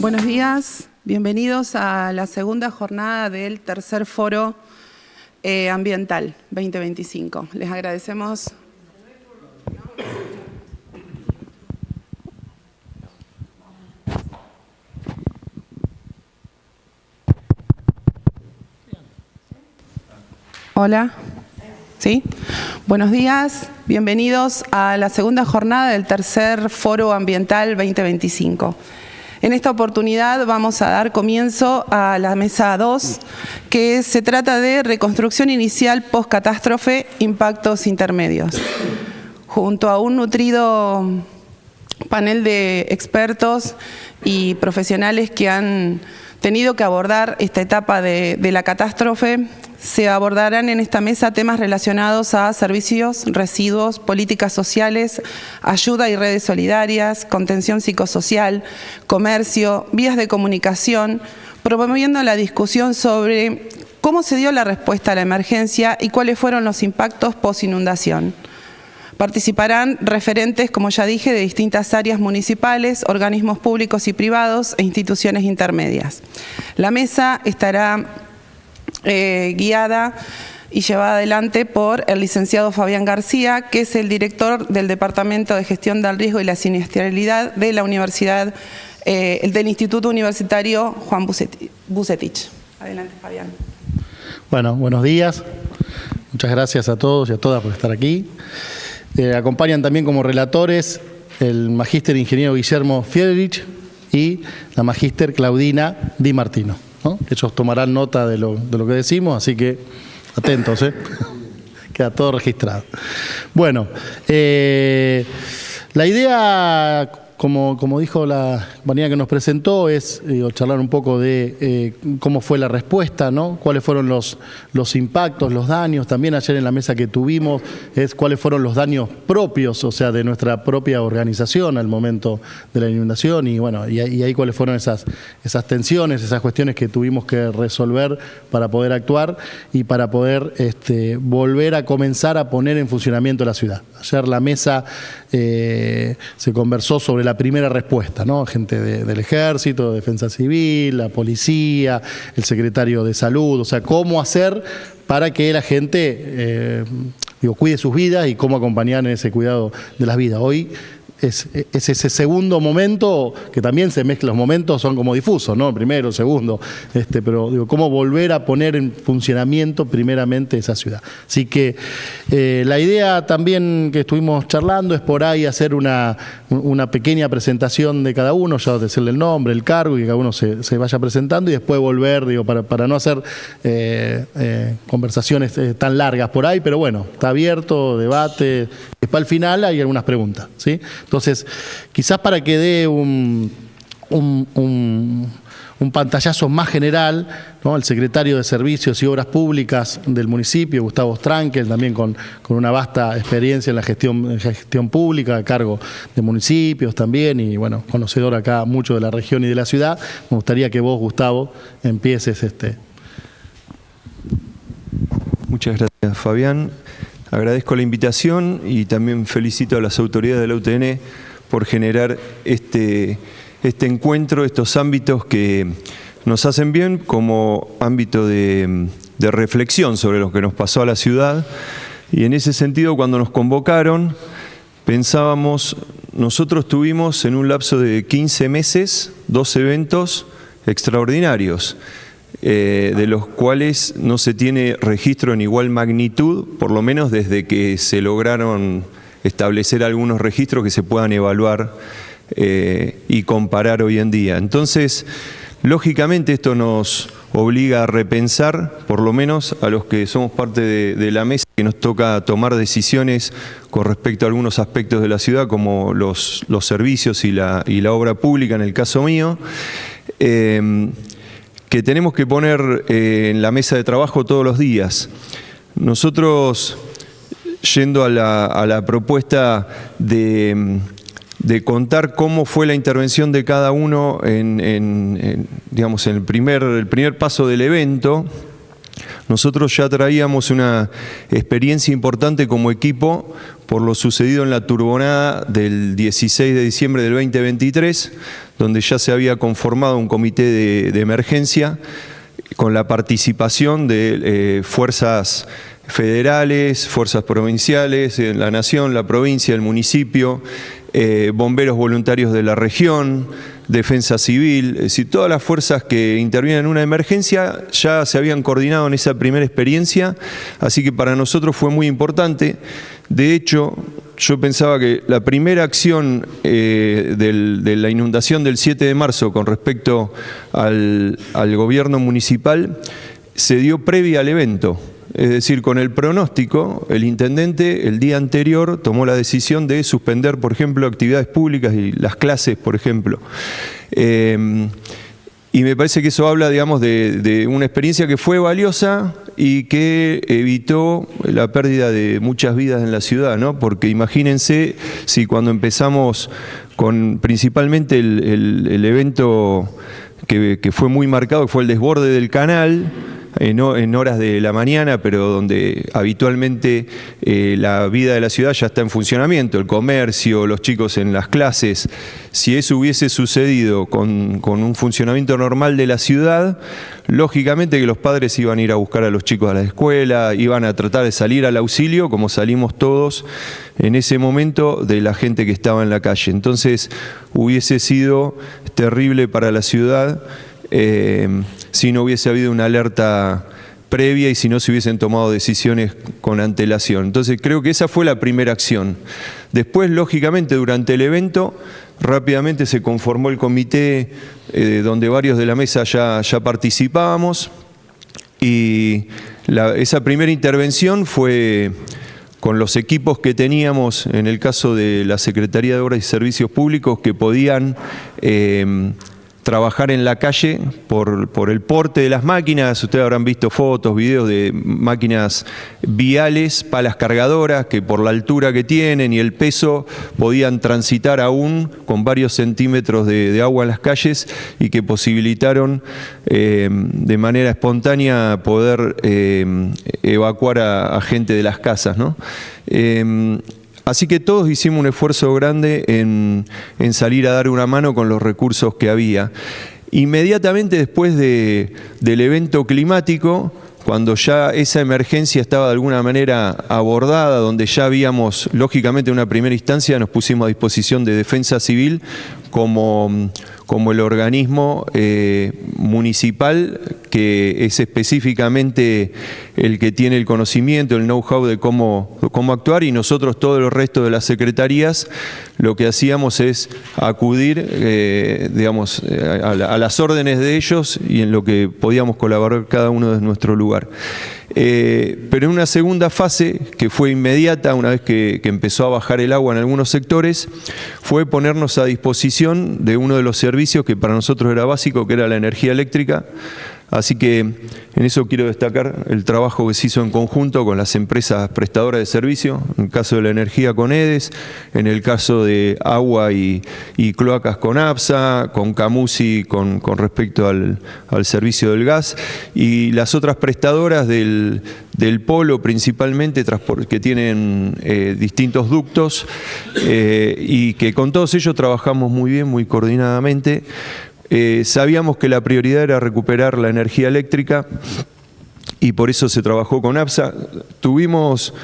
Buenos días, bienvenidos a la segunda jornada del tercer foro ambiental 2025. Les agradecemos. Hola. ¿Sí? Buenos días, bienvenidos a la segunda jornada del tercer foro ambiental 2025. En esta oportunidad vamos a dar comienzo a la mesa 2, que se trata de reconstrucción inicial post-catástrofe, impactos intermedios. Junto a un nutrido panel de expertos y profesionales que han tenido que abordar esta etapa de la catástrofe, se abordarán en esta mesa temas relacionados a servicios, residuos, políticas sociales, ayuda y redes solidarias, contención psicosocial, comercio, vías de comunicación, promoviendo la discusión sobre cómo se dio la respuesta a la emergencia y cuáles fueron los impactos post-inundación. Participarán referentes, como ya dije, de distintas áreas municipales, organismos públicos y privados e instituciones intermedias. La mesa estará guiada y llevada adelante por el licenciado Fabián García, que es el director del Departamento de Gestión del Riesgo y la Siniestralidad de la Universidad, del Instituto Universitario Juan Bucetich. Adelante, Fabián. Bueno, buenos días. Muchas gracias a todos y a todas por estar aquí. Acompañan también como relatores el magíster ingeniero Guillermo Fiedrich y la magíster Claudina Di Martino, ¿no? Ellos tomarán nota de lo que decimos, así que atentos, queda todo registrado. Bueno, la idea, como dijo la compañía que nos presentó, es charlar un poco de cómo fue la respuesta, ¿no? Cuáles fueron los impactos, los daños. También ayer en la mesa que tuvimos es cuáles fueron los daños propios, o sea, de nuestra propia organización al momento de la inundación y bueno, y ahí cuáles fueron esas tensiones, esas cuestiones que tuvimos que resolver para poder actuar y para poder volver a comenzar a poner en funcionamiento la ciudad. Ayer la mesa se conversó sobre la primera respuesta, ¿no? Gente del Ejército, Defensa Civil, la Policía, el Secretario de Salud, o sea, cómo hacer para que la gente cuide sus vidas y cómo acompañar en ese cuidado de las vidas. Hoy es ese segundo momento, que también se mezclan, los momentos son como difusos, ¿no? El primero, el segundo, pero digo, cómo volver a poner en funcionamiento primeramente esa ciudad. Así que la idea también que estuvimos charlando es por ahí hacer una pequeña presentación de cada uno, ya decirle el nombre, el cargo y que cada uno se vaya presentando y después volver, digo, para no hacer conversaciones tan largas por ahí, pero bueno, está abierto, debate. Para el final hay algunas preguntas, ¿sí? Entonces, quizás para que dé un pantallazo más general, ¿no? El secretario de Servicios y Obras Públicas del municipio, Gustavo Strankel, también con una vasta experiencia en la gestión pública, a cargo de municipios también, y bueno, conocedor acá mucho de la región y de la ciudad. Me gustaría que vos, Gustavo, empieces Muchas gracias, Fabián. Agradezco la invitación y también felicito a las autoridades de la UTN por generar este encuentro, estos ámbitos que nos hacen bien como ámbito de reflexión sobre lo que nos pasó a la ciudad. Y en ese sentido, cuando nos convocaron, pensábamos, nosotros tuvimos en un lapso de 15 meses 2 eventos extraordinarios, de los cuales no se tiene registro en igual magnitud, por lo menos desde que se lograron establecer algunos registros que se puedan evaluar y comparar hoy en día. Entonces, lógicamente esto nos obliga a repensar, por lo menos a los que somos parte de la mesa, que nos toca tomar decisiones con respecto a algunos aspectos de la ciudad, como los servicios y la obra pública, en el caso mío, que tenemos que poner en la mesa de trabajo todos los días. Nosotros, yendo a la propuesta de contar cómo fue la intervención de cada uno digamos, en el primer paso del evento, nosotros ya traíamos una experiencia importante como equipo por lo sucedido en la turbonada del 16 de diciembre del 2023, donde ya se había conformado un comité de emergencia con la participación de fuerzas federales, fuerzas provinciales, la nación, la provincia, el municipio, bomberos voluntarios de la región, defensa civil, es decir, todas las fuerzas que intervienen en una emergencia ya se habían coordinado en esa primera experiencia, así que para nosotros fue muy importante. De hecho, yo pensaba que la primera acción de la inundación del 7 de marzo con respecto al gobierno municipal se dio previa al evento. Es decir, con el pronóstico, el intendente el día anterior tomó la decisión de suspender, por ejemplo, actividades públicas y las clases, por ejemplo. Y me parece que eso habla, digamos, de una experiencia que fue valiosa y que evitó la pérdida de muchas vidas en la ciudad, ¿no? Porque imagínense si cuando empezamos con principalmente el evento que fue muy marcado, que fue el desborde del canal, en horas de la mañana, pero donde habitualmente la vida de la ciudad ya está en funcionamiento, el comercio, los chicos en las clases. Si eso hubiese sucedido con un funcionamiento normal de la ciudad, lógicamente que los padres iban a ir a buscar a los chicos a la escuela, iban a tratar de salir al auxilio, como salimos todos en ese momento de la gente que estaba en la calle. Entonces hubiese sido terrible para la ciudad si no hubiese habido una alerta previa y si no se hubiesen tomado decisiones con antelación. Entonces creo que esa fue la primera acción. Después, lógicamente, durante el evento, rápidamente se conformó el comité donde varios de la mesa ya participábamos y esa primera intervención fue con los equipos que teníamos en el caso de la Secretaría de Obras y Servicios Públicos que podían trabajar en la calle por el porte de las máquinas. Ustedes habrán visto fotos, videos de máquinas viales, palas cargadoras, que por la altura que tienen y el peso podían transitar aún con varios centímetros de agua en las calles y que posibilitaron de manera espontánea poder evacuar a gente de las casas, ¿no? Así que todos hicimos un esfuerzo grande en salir a dar una mano con los recursos que había. Inmediatamente después del evento climático, cuando ya esa emergencia estaba de alguna manera abordada, donde ya habíamos, lógicamente en una primera instancia, nos pusimos a disposición de Defensa Civil como el organismo municipal que es específicamente el que tiene el conocimiento, el know-how de cómo actuar, y nosotros, todo el resto de las secretarías, lo que hacíamos es acudir digamos, a las órdenes de ellos y en lo que podíamos colaborar cada uno de nuestro lugar. Pero en una segunda fase, que fue inmediata, una vez que empezó a bajar el agua en algunos sectores, fue ponernos a disposición de uno de los servicios que para nosotros era básico, que era la energía eléctrica. Así que en eso quiero destacar el trabajo que se hizo en conjunto con las empresas prestadoras de servicio, en el caso de la energía con EDES, en el caso de agua y cloacas con APSA, con Camusi con respecto al servicio del gas, y las otras prestadoras del polo principalmente, que tienen distintos ductos, y que con todos ellos trabajamos muy bien, muy coordinadamente. Sabíamos que la prioridad era recuperar la energía eléctrica y por eso se trabajó con APSA. Tuvimos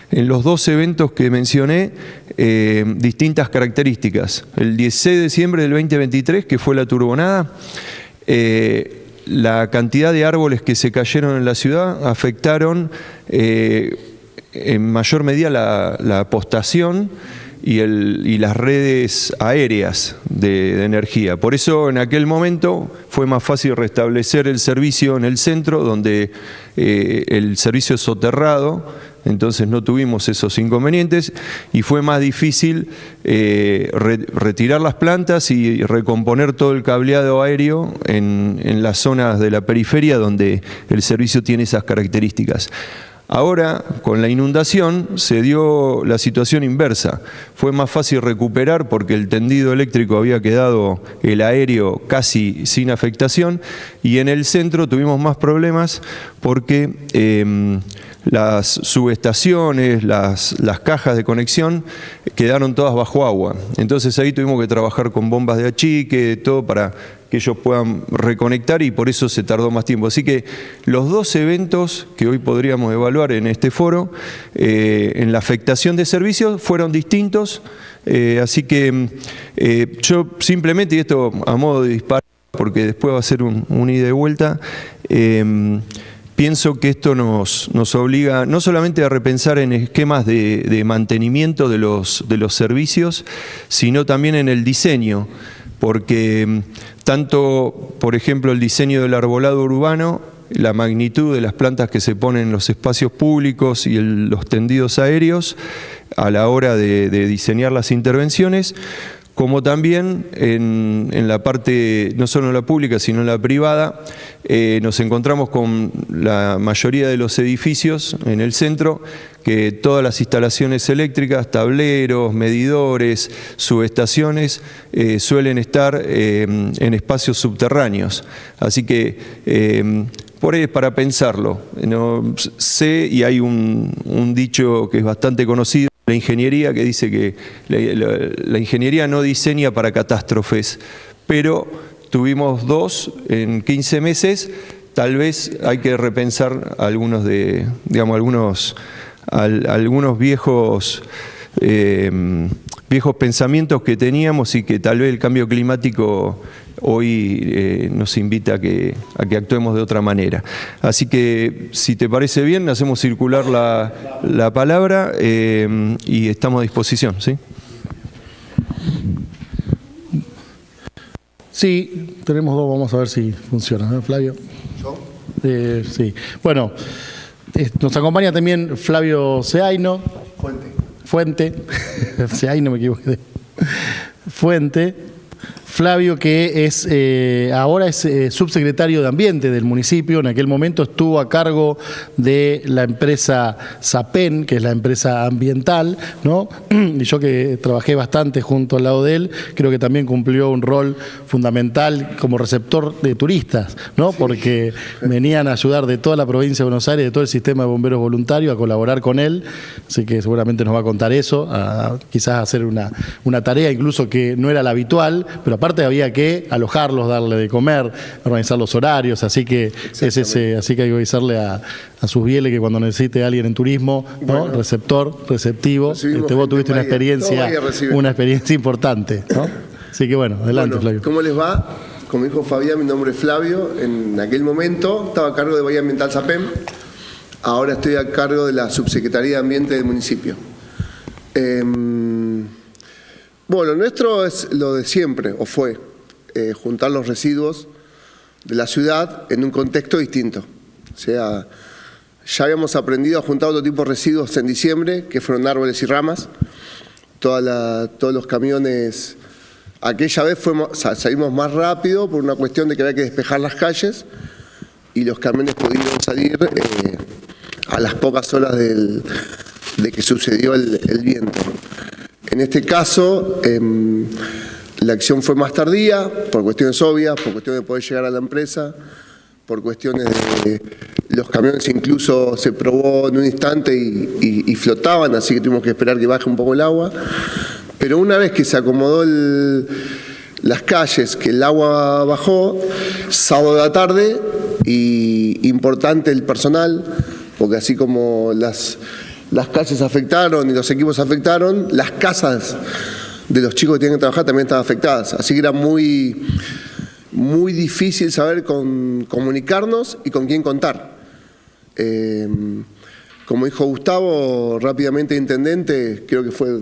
en los dos eventos que mencioné distintas características. El 16 de diciembre del 2023, que fue la turbonada, la cantidad de árboles que se cayeron en la ciudad afectaron en mayor medida la postación y las redes aéreas de energía. Por eso en aquel momento fue más fácil restablecer el servicio en el centro, donde el servicio es soterrado, entonces no tuvimos esos inconvenientes, y fue más difícil retirar las plantas y recomponer todo el cableado aéreo en las zonas de la periferia donde el servicio tiene esas características. Ahora, con la inundación, se dio la situación inversa. Fue más fácil recuperar porque el tendido eléctrico había quedado, el aéreo, casi sin afectación, y en el centro tuvimos más problemas porque las subestaciones, las cajas de conexión quedaron todas bajo agua. Entonces ahí tuvimos que trabajar con bombas de achique, todo para que ellos puedan reconectar, y por eso se tardó más tiempo. Así que los dos eventos que hoy podríamos evaluar en este foro, en la afectación de servicios, fueron distintos. Así que yo simplemente, y esto a modo de disparo, porque después va a ser un ida y vuelta, pienso que esto nos obliga no solamente a repensar en esquemas de mantenimiento de los servicios, sino también en el diseño, porque tanto, por ejemplo, el diseño del arbolado urbano, la magnitud de las plantas que se ponen en los espacios públicos y los tendidos aéreos a la hora de diseñar las intervenciones, como también en la parte, no solo en la pública, sino en la privada, nos encontramos con la mayoría de los edificios en el centro, que todas las instalaciones eléctricas, tableros, medidores, subestaciones, suelen estar en espacios subterráneos. Así que por ahí es para pensarlo. No sé, y hay un dicho que es bastante conocido, la ingeniería, que dice que la ingeniería no diseña para catástrofes, pero tuvimos 2 en 15 meses, tal vez hay que repensar algunos viejos pensamientos que teníamos, y que tal vez el cambio climático hoy nos invita a que actuemos de otra manera. Así que, si te parece bien, hacemos circular la palabra y estamos a disposición, ¿sí? Sí, tenemos 2, vamos a ver si funciona, ¿no, Flavio? ¿Yo? Sí. Bueno, nos acompaña también Flavio Seaino. Fuente. Seaino, me equivoqué. Fuente. Flavio, que es ahora es subsecretario de Ambiente del municipio. En aquel momento estuvo a cargo de la empresa SAPEN, que es la empresa ambiental, ¿no? Y yo, que trabajé bastante junto al lado de él, creo que también cumplió un rol fundamental como receptor de turistas, ¿no? Porque venían a ayudar de toda la provincia de Buenos Aires, de todo el sistema de bomberos voluntarios, a colaborar con él. Así que seguramente nos va a contar eso, quizás hacer una tarea incluso que no era la habitual, pero aparte había que alojarlos, darle de comer, organizar los horarios, así que así que hay que avisarle a sus bieles que cuando necesite a alguien en turismo, ¿no? Bueno, receptivo, vos tuviste una experiencia importante, ¿no? Así que bueno, adelante, Flavio. ¿Cómo les va? Como dijo Fabián, mi nombre es Flavio. En aquel momento estaba a cargo de Bahía Ambiental SAPEM, ahora estoy a cargo de la Subsecretaría de Ambiente del municipio. Bueno, lo nuestro es lo de siempre, o fue, juntar los residuos de la ciudad en un contexto distinto. O sea, ya habíamos aprendido a juntar otro tipo de residuos en diciembre, que fueron árboles y ramas. Todos los camiones, aquella vez salimos más rápido por una cuestión de que había que despejar las calles, y los camiones pudieron salir a las pocas horas de que sucedió el viento. En este caso, la acción fue más tardía, por cuestiones obvias, por cuestiones de poder llegar a la empresa, por cuestiones de los camiones incluso se probó en un instante y flotaban, así que tuvimos que esperar que baje un poco el agua. Pero una vez que se acomodó las calles, que el agua bajó, sábado de la tarde, y importante el personal, porque así como las calles afectaron y los equipos afectaron, las casas de los chicos que tienen que trabajar también estaban afectadas. Así que era muy difícil saber comunicarnos y con quién contar. Como dijo Gustavo, rápidamente intendente, creo que fue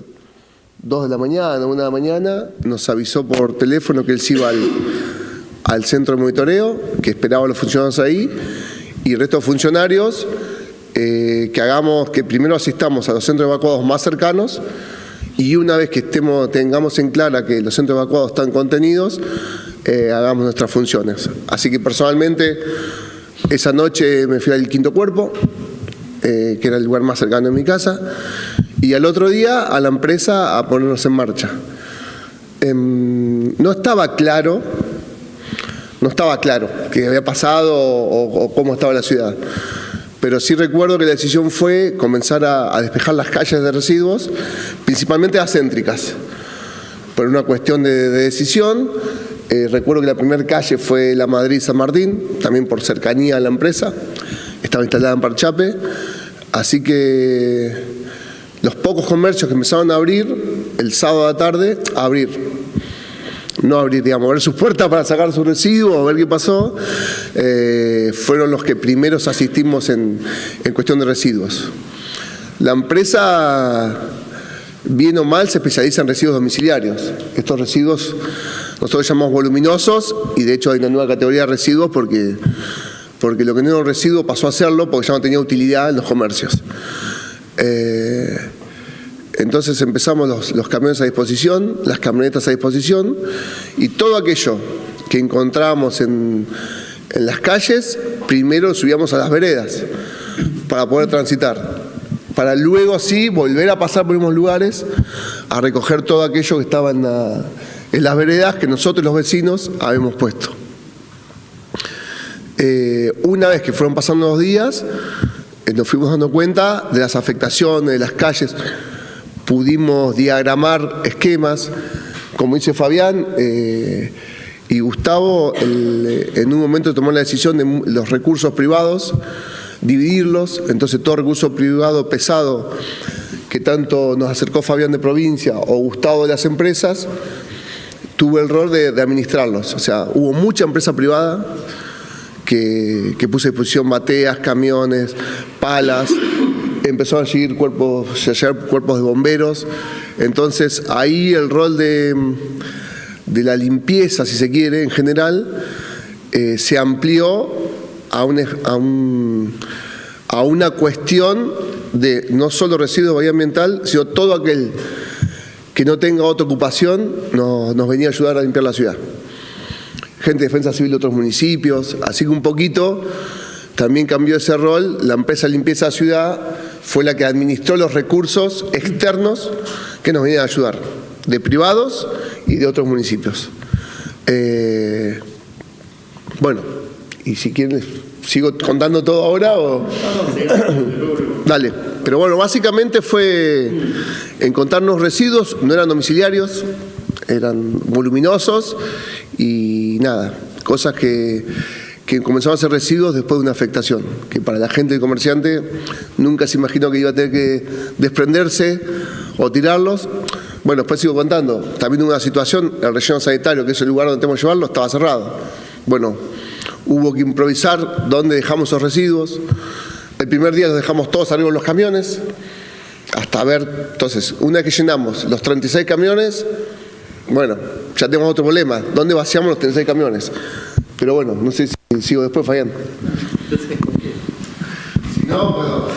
2 de la mañana, 1 de la mañana, nos avisó por teléfono que él se iba al centro de monitoreo, que esperaba a los funcionarios ahí, y el resto de funcionarios, que primero asistamos a los centros evacuados más cercanos, y una vez que tengamos en clara que los centros evacuados están contenidos, hagamos nuestras funciones. Así que personalmente esa noche me fui al Quinto Cuerpo, que era el lugar más cercano de mi casa, y al otro día a la empresa a ponernos en marcha. No estaba claro qué había pasado o cómo estaba la ciudad. pero sí recuerdo que la decisión fue comenzar a despejar las calles de residuos, principalmente las céntricas, por una cuestión de decisión. Recuerdo que la primera calle fue la Madrid-San Martín, también por cercanía a la empresa, estaba instalada en Parchape, así que los pocos comercios que empezaron a abrir, el sábado a la tarde, abrir sus puertas para sacar sus residuos, a ver qué pasó, fueron los que primeros asistimos en cuestión de residuos. La empresa, bien o mal, se especializa en residuos domiciliarios. Estos residuos nosotros llamamos voluminosos, y de hecho hay una nueva categoría de residuos porque lo que no era un residuo pasó a serlo porque ya no tenía utilidad en los comercios. Entonces empezamos los camiones a disposición, las camionetas a disposición, y todo aquello que encontrábamos en las calles, primero subíamos a las veredas para poder transitar, para luego sí volver a pasar por los mismos lugares a recoger todo aquello que estaba en las veredas que nosotros los vecinos habíamos puesto. Una vez que fueron pasando los días, nos fuimos dando cuenta de las afectaciones de las calles. Pudimos diagramar esquemas, como dice Fabián, y Gustavo en un momento tomó la decisión de los recursos privados, dividirlos. Entonces todo recurso privado pesado que tanto nos acercó Fabián de provincia o Gustavo de las empresas, tuvo el rol de administrarlos. O sea, hubo mucha empresa privada que puso a disposición bateas, camiones, palas. Empezaron a llegar cuerpos de bomberos. Entonces ahí el rol de la limpieza, si se quiere, en general, se amplió a una cuestión de no solo residuos de bahía ambiental, sino todo aquel que no tenga otra ocupación nos venía a ayudar a limpiar la ciudad. Gente de defensa civil de otros municipios, así que un poquito también cambió ese rol. La empresa de limpieza de la ciudad fue la que administró los recursos externos que nos venían a ayudar, de privados y de otros municipios. Bueno, y si quieren, ¿sigo contando todo ahora o...? Dale. Pero bueno, básicamente fue encontrarnos residuos, no eran domiciliarios, eran voluminosos y nada, cosas que comenzaban a ser residuos después de una afectación, que para la gente, el comerciante, nunca se imaginó que iba a tener que desprenderse o tirarlos. Bueno, después sigo contando. También hubo una situación, el relleno sanitario, que es el lugar donde tenemos que llevarlo, estaba cerrado. Bueno, hubo que improvisar dónde dejamos esos residuos. El primer día los dejamos todos arriba en los camiones, hasta ver. Entonces, una vez que llenamos los 36 camiones, bueno, ya tenemos otro problema. ¿Dónde vaciamos los 36 camiones? Pero bueno, no sé si sigo después, Fabián. Si no, puedo.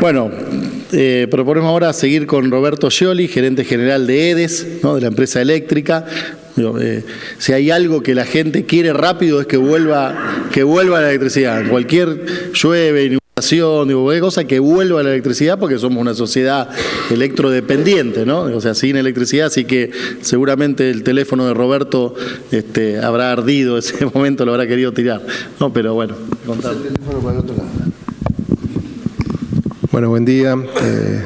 Bueno, proponemos ahora seguir con Roberto Scioli, gerente general de EDES, ¿no?, de la empresa eléctrica. Si hay algo que la gente quiere rápido es que vuelva la electricidad. En cualquier llueve, inundación, cualquier cosa, que vuelva la electricidad, porque somos una sociedad electrodependiente, ¿no? O sea, sin electricidad, así que seguramente el teléfono de Roberto habrá ardido ese momento, lo habrá querido tirar. No, pero bueno, contame. El teléfono para el otro lado. Bueno, buen día.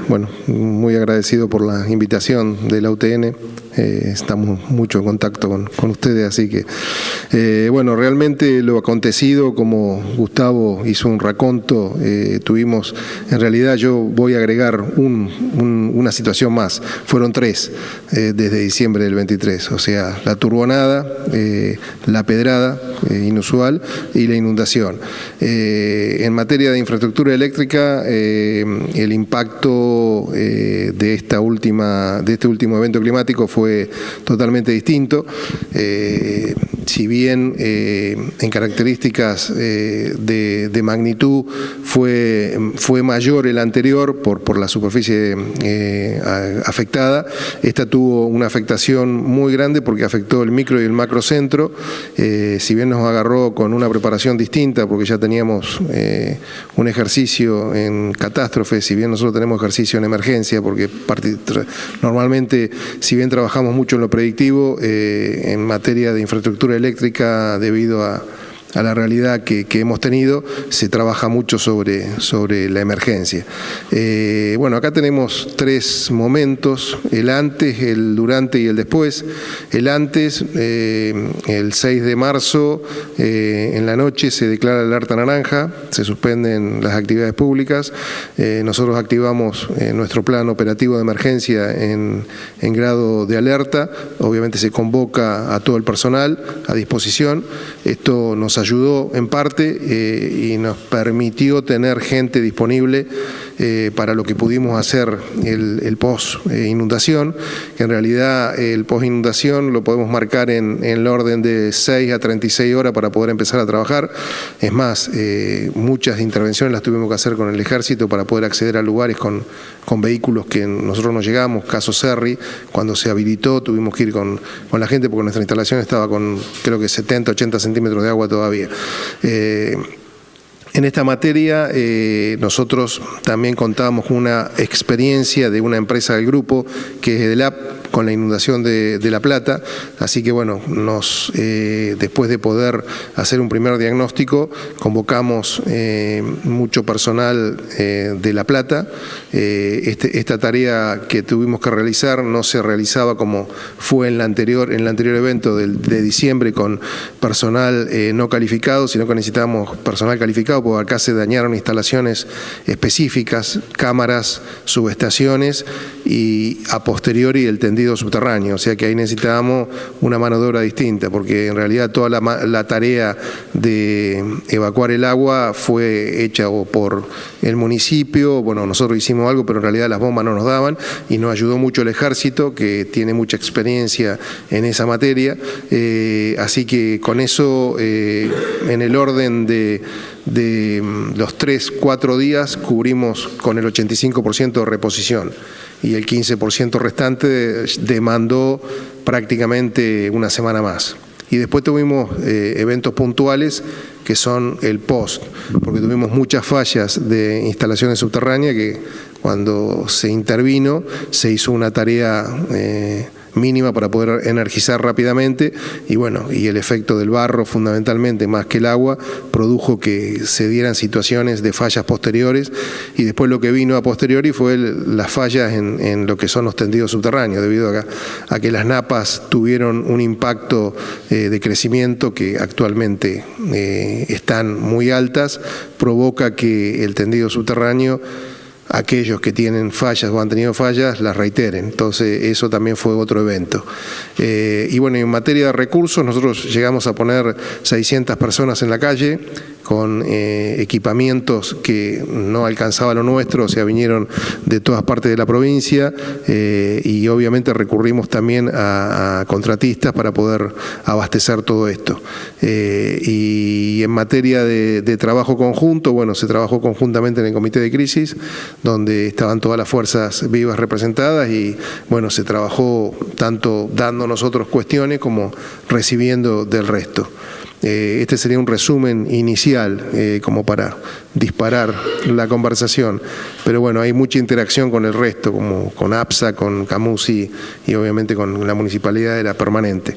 Bueno, muy agradecido por la invitación de la UTN. Estamos mucho en contacto con ustedes, así que, bueno, realmente lo acontecido, como Gustavo hizo un raconto, tuvimos, en realidad yo voy a agregar una situación más. Fueron 3 desde diciembre del 23, o sea, la turbonada, la pedrada inusual y la inundación. En materia de infraestructura eléctrica, el impacto de este último evento climático fue totalmente distinto. Si bien en características de magnitud fue mayor el anterior por la superficie afectada, esta tuvo una afectación muy grande porque afectó el micro y el macrocentro. Si bien nos agarró con una preparación distinta porque ya teníamos un ejercicio en catástrofe, si bien nosotros tenemos ejercicio en emergencia, porque normalmente, si bien trabajamos mucho en lo predictivo, en materia de infraestructura eléctrica debido a la realidad que hemos tenido, se trabaja mucho sobre la emergencia. Bueno, acá tenemos 3 momentos, el antes, el durante y el después. El antes, el 6 de marzo, en la noche se declara alerta naranja, se suspenden las actividades públicas. Nosotros activamos nuestro plan operativo de emergencia en grado de alerta. Obviamente se convoca a todo el personal a disposición. Esto nos ayudó en parte y nos permitió tener gente disponible para lo que pudimos hacer el post-inundación, que en realidad el post-inundación lo podemos marcar en el orden de 6 a 36 horas para poder empezar a trabajar. Es más, muchas intervenciones las tuvimos que hacer con el ejército para poder acceder a lugares con vehículos que nosotros no llegamos, caso Cerri, cuando se habilitó tuvimos que ir con la gente porque nuestra instalación estaba con creo que 70, 80 centímetros de agua todavía. En esta materia nosotros también contábamos con una experiencia de una empresa del grupo que es EDELAP con la inundación de La Plata, así que bueno, después de poder hacer un primer diagnóstico, convocamos mucho personal de La Plata. Esta tarea que tuvimos que realizar no se realizaba como fue en el anterior evento de diciembre con personal no calificado, sino que necesitábamos personal calificado porque acá se dañaron instalaciones específicas, cámaras, subestaciones y a posteriori el tendido subterráneo, o sea que ahí necesitábamos una mano de obra distinta, porque en realidad toda la tarea de evacuar el agua fue hecha o por el municipio, bueno, nosotros hicimos algo, pero en realidad las bombas no nos daban y nos ayudó mucho el ejército, que tiene mucha experiencia en esa materia, así que con eso, en el orden de los 3-4 días cubrimos con el 85% de reposición y el 15% restante demandó prácticamente una semana más. Y después tuvimos eventos puntuales que son el post, porque tuvimos muchas fallas de instalaciones subterráneas que cuando se intervino se hizo una tarea mínima para poder energizar rápidamente y bueno, y el efecto del barro fundamentalmente más que el agua produjo que se dieran situaciones de fallas posteriores y después lo que vino a posteriori fue las fallas en lo que son los tendidos subterráneos debido a que las napas tuvieron un impacto de crecimiento que actualmente están muy altas, provoca que el tendido subterráneo, aquellos que tienen fallas o han tenido fallas, las reiteren. Entonces eso también fue otro evento. Y bueno, en materia de recursos, nosotros llegamos a poner 600 personas en la calle con equipamientos que no alcanzaba lo nuestro, o sea, vinieron de todas partes de la provincia y obviamente recurrimos también a contratistas para poder abastecer todo esto. Y en materia de trabajo conjunto, bueno, se trabajó conjuntamente en el comité de crisis, donde estaban todas las fuerzas vivas representadas y bueno, se trabajó tanto dando nosotros cuestiones como recibiendo del resto. Este sería un resumen inicial como para disparar la conversación, pero bueno, hay mucha interacción con el resto, como con APSA, con Camusi y obviamente con la Municipalidad de la Permanente.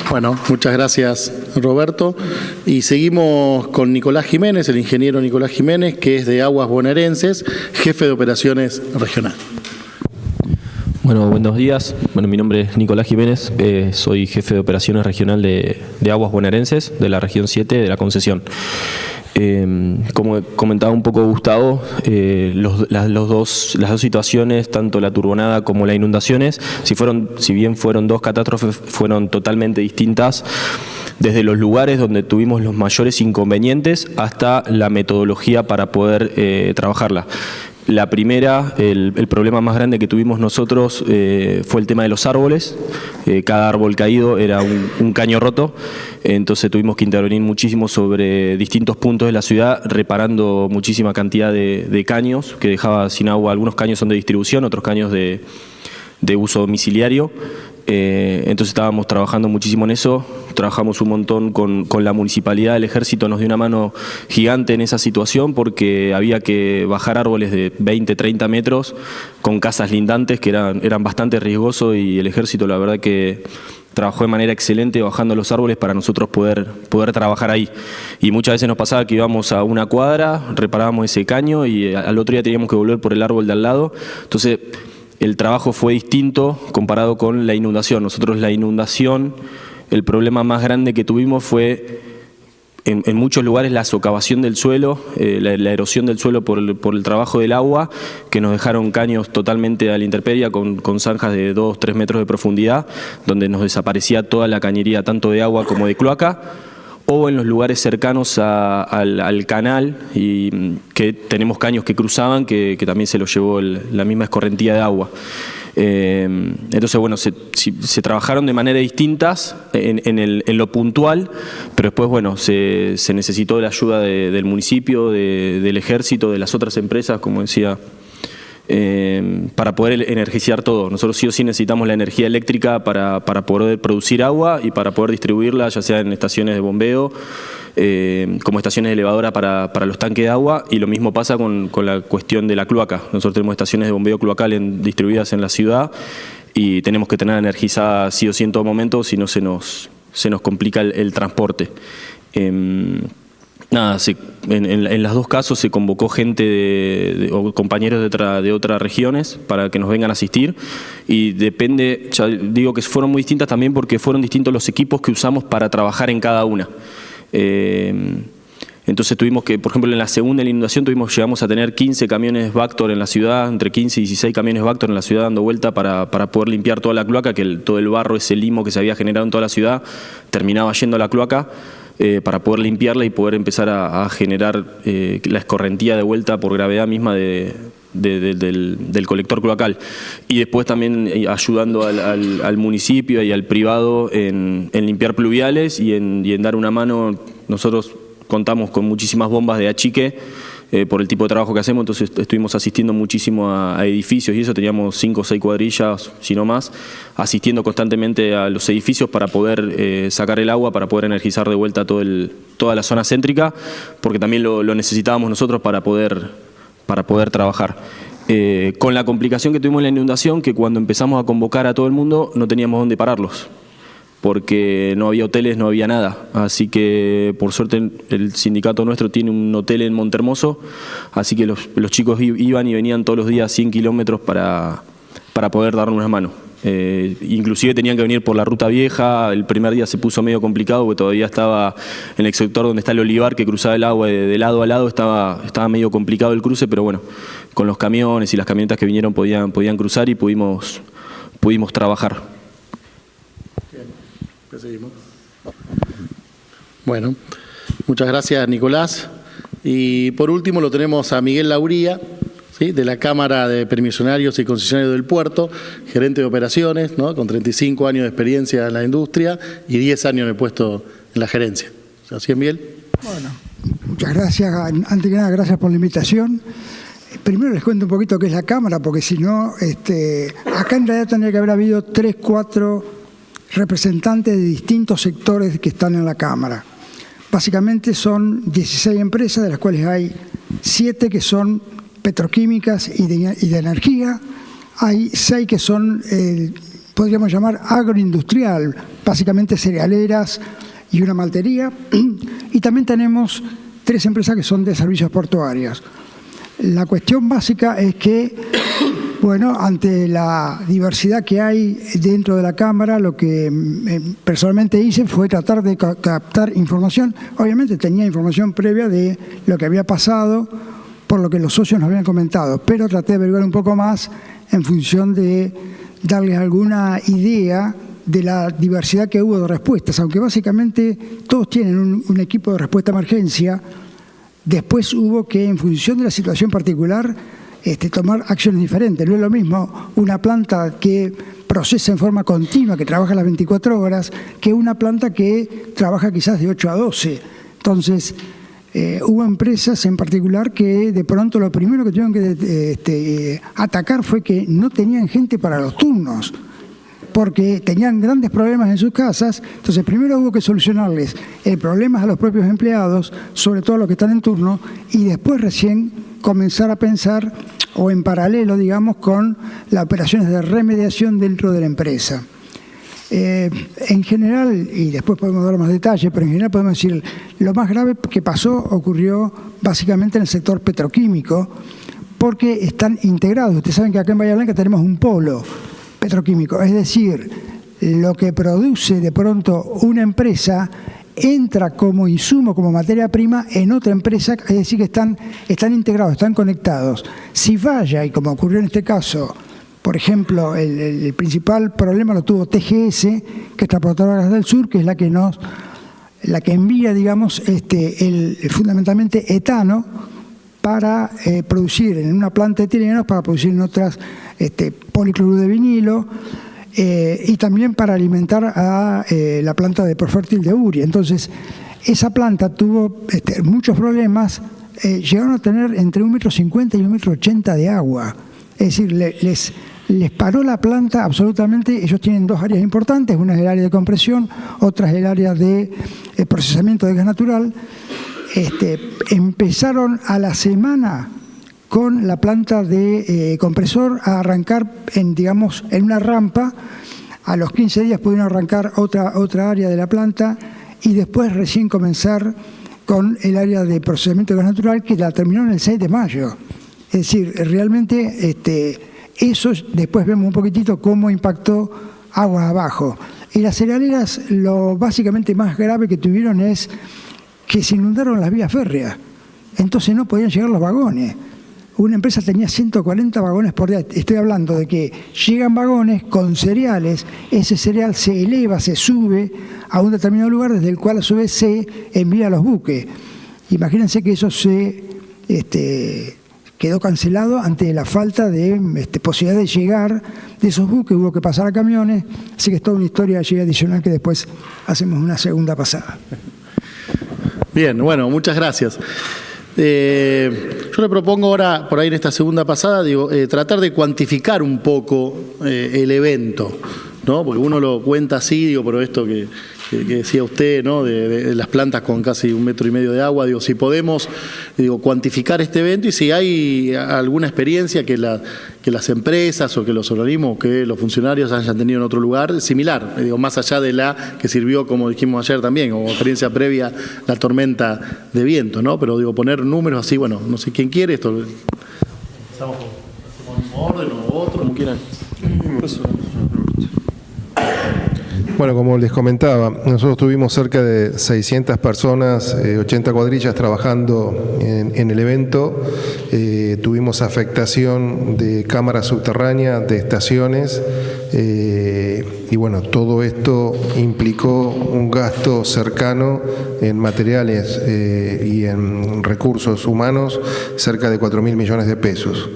Bueno, muchas gracias, Roberto. Y seguimos con Nicolás Jiménez, el ingeniero Nicolás Jiménez, que es de Aguas Bonaerenses, jefe de operaciones regional. Bueno, buenos días. Bueno, mi nombre es Nicolás Jiménez, soy jefe de operaciones regional de Aguas Bonaerenses, de la región 7 de la concesión. Como comentaba un poco Gustavo, las dos situaciones, tanto la turbonada como las inundaciones, si bien fueron dos catástrofes, fueron totalmente distintas, desde los lugares donde tuvimos los mayores inconvenientes hasta la metodología para poder trabajarla. La primera, el problema más grande que tuvimos nosotros fue el tema de los árboles. Cada árbol caído era un caño roto, entonces tuvimos que intervenir muchísimo sobre distintos puntos de la ciudad, reparando muchísima cantidad de caños que dejaba sin agua. Algunos caños son de distribución, otros caños de de uso domiciliario. Entonces estábamos trabajando muchísimo en eso, trabajamos un montón con la municipalidad, el ejército nos dio una mano gigante en esa situación porque había que bajar árboles de 20, 30 metros con casas lindantes que eran bastante riesgosos, y el ejército la verdad que trabajó de manera excelente bajando los árboles para nosotros poder trabajar ahí. Y muchas veces nos pasaba que íbamos a una cuadra, reparábamos ese caño y al otro día teníamos que volver por el árbol de al lado. Entonces el trabajo fue distinto comparado con la inundación. Nosotros la inundación, el problema más grande que tuvimos fue en muchos lugares la socavación del suelo, la erosión del suelo por el trabajo del agua, que nos dejaron caños totalmente a la intemperie con zanjas de 2, 3 metros de profundidad, donde nos desaparecía toda la cañería, tanto de agua como de cloaca, o en los lugares cercanos al canal, y que tenemos caños que cruzaban, que también se los llevó la misma escorrentía de agua. Entonces, bueno, se trabajaron de manera distintas en lo puntual, pero después, bueno, se necesitó la ayuda del municipio, del ejército, de las otras empresas, como decía, para poder energizar todo. Nosotros sí o sí necesitamos la energía eléctrica para poder producir agua y para poder distribuirla, ya sea en estaciones de bombeo, como estaciones de elevadora para los tanques de agua, y lo mismo pasa con la cuestión de la cloaca. Nosotros tenemos estaciones de bombeo cloacal distribuidas en la ciudad y tenemos que tener energizada sí o sí en todo momento, si no se nos complica el transporte. Nada, en los dos casos se convocó gente o compañeros de otras regiones para que nos vengan a asistir, y depende, ya digo que fueron muy distintas también porque fueron distintos los equipos que usamos para trabajar en cada una. Entonces tuvimos que, por ejemplo, en la segunda inundación llegamos a tener 15 camiones Vactor en la ciudad, entre 15 y 16 camiones Vactor en la ciudad dando vuelta para poder limpiar toda la cloaca, que todo el barro, ese limo que se había generado en toda la ciudad, terminaba yendo a la cloaca, para poder limpiarla y poder empezar a generar la escorrentía de vuelta por gravedad misma del colector cloacal. Y después también ayudando al municipio y al privado en limpiar pluviales y en dar una mano. Nosotros contamos con muchísimas bombas de achique por el tipo de trabajo que hacemos, entonces estuvimos asistiendo muchísimo a edificios y eso, teníamos 5 o 6 cuadrillas, si no más, asistiendo constantemente a los edificios para poder sacar el agua, para poder energizar de vuelta toda la zona céntrica, porque también lo necesitábamos nosotros para poder trabajar. Con la complicación que tuvimos en la inundación, que cuando empezamos a convocar a todo el mundo no teníamos dónde pararlos, porque no había hoteles, no había nada. Así que, por suerte, el sindicato nuestro tiene un hotel en Montehermoso, así que los chicos iban y venían todos los días 100 kilómetros para poder darnos una mano. Inclusive tenían que venir por la ruta vieja. El primer día se puso medio complicado porque todavía estaba en el sector donde está el olivar que cruzaba el agua de lado a lado, estaba medio complicado el cruce, pero bueno, con los camiones y las camionetas que vinieron podían cruzar y pudimos trabajar. Seguimos. Bueno, muchas gracias, Nicolás. Y por último lo tenemos a Miguel Lauría, ¿sí?, de la Cámara de Permisionarios y Concesionarios del Puerto, gerente de operaciones, ¿no?, con 35 años de experiencia en la industria y 10 años en el puesto en la gerencia. ¿Así es, Miguel? Bueno, muchas gracias. Antes que nada, gracias por la invitación. Primero les cuento un poquito qué es la Cámara, porque si no, acá en realidad tendría que haber habido 3, 4 representantes de distintos sectores que están en la Cámara. Básicamente son 16 empresas, de las cuales hay 7 que son petroquímicas y de energía. Hay 6 que son, podríamos llamar agroindustrial, básicamente cerealeras y una maltería. Y también tenemos 3 empresas que son de servicios portuarios. La cuestión básica es que, bueno, ante la diversidad que hay dentro de la Cámara, lo que personalmente hice fue tratar de captar información. Obviamente tenía información previa de lo que había pasado, por lo que los socios nos habían comentado, pero traté de averiguar un poco más en función de darles alguna idea de la diversidad que hubo de respuestas, aunque básicamente todos tienen un equipo de respuesta a emergencia. Después hubo que, en función de la situación particular, tomar acciones diferentes. No es lo mismo una planta que procesa en forma continua, que trabaja las 24 horas, que una planta que trabaja quizás de 8 a 12. Entonces, hubo empresas en particular que de pronto lo primero que tuvieron que atacar fue que no tenían gente para los turnos, porque tenían grandes problemas en sus casas. Entonces primero hubo que solucionarles problemas a los propios empleados, sobre todo a los que están en turno, y después recién comenzar a pensar, o en paralelo, digamos, con las operaciones de remediación dentro de la empresa. En general, y después podemos dar más detalles, pero en general podemos decir, lo más grave que pasó ocurrió básicamente en el sector petroquímico, porque están integrados. Ustedes saben que acá en Bahía Blanca tenemos un polo petroquímico, es decir, lo que produce de pronto una empresa entra como insumo, como materia prima en otra empresa, es decir, que están integrados, están conectados. Si falla, y como ocurrió en este caso, por ejemplo, el principal problema lo tuvo TGS, que es Transportadora Gas del Sur, que es la que envía, digamos, fundamentalmente etano para producir en una planta de etilineos, para producir en otras policloruro de vinilo, y también para alimentar a la planta de Profértil de Uria. Entonces, esa planta tuvo muchos problemas, llegaron a tener entre 1,50 m y 1,80 m de agua. Es decir, les paró la planta absolutamente. Ellos tienen dos áreas importantes, una es el área de compresión, otra es el área de procesamiento de gas natural. Empezaron a la semana con la planta de compresor a arrancar en una rampa. A los 15 días pudieron arrancar otra área de la planta y después recién comenzar con el área de procesamiento de gas natural, que la terminaron el 6 de mayo. Es decir, realmente eso después vemos un poquitito cómo impactó aguas abajo. Y las cerealeras, lo básicamente más grave que tuvieron es que se inundaron las vías férreas. Entonces no podían llegar los vagones. Una empresa tenía 140 vagones por día. Estoy hablando de que llegan vagones con cereales, ese cereal se eleva, se sube a un determinado lugar desde el cual a su vez se envía a los buques. Imagínense que eso quedó cancelado ante la falta de posibilidad de llegar de esos buques, hubo que pasar a camiones, así que es toda una historia allí adicional que después hacemos una segunda pasada. Bien, bueno, muchas gracias. Yo le propongo ahora, por ahí en esta segunda pasada, tratar de cuantificar un poco el evento, ¿no? Porque uno lo cuenta así, pero esto que decía usted, ¿no? De las plantas con casi 1,5 metros de agua, si podemos cuantificar este evento y si hay alguna experiencia que las empresas o que los organismos, que los funcionarios hayan tenido en otro lugar similar, más allá de la que sirvió, como dijimos ayer también, como experiencia previa, la tormenta de viento, ¿no? Pero poner números así, bueno, no sé quién quiere esto. ¿Empezamos con un orden o otro, como quieran? Bueno, como les comentaba, nosotros tuvimos cerca de 600 personas, 80 cuadrillas trabajando en el evento. Tuvimos afectación de cámaras subterráneas, de estaciones, y bueno, todo esto implicó un gasto cercano en materiales y en recursos humanos, cerca de 4.000 millones de pesos.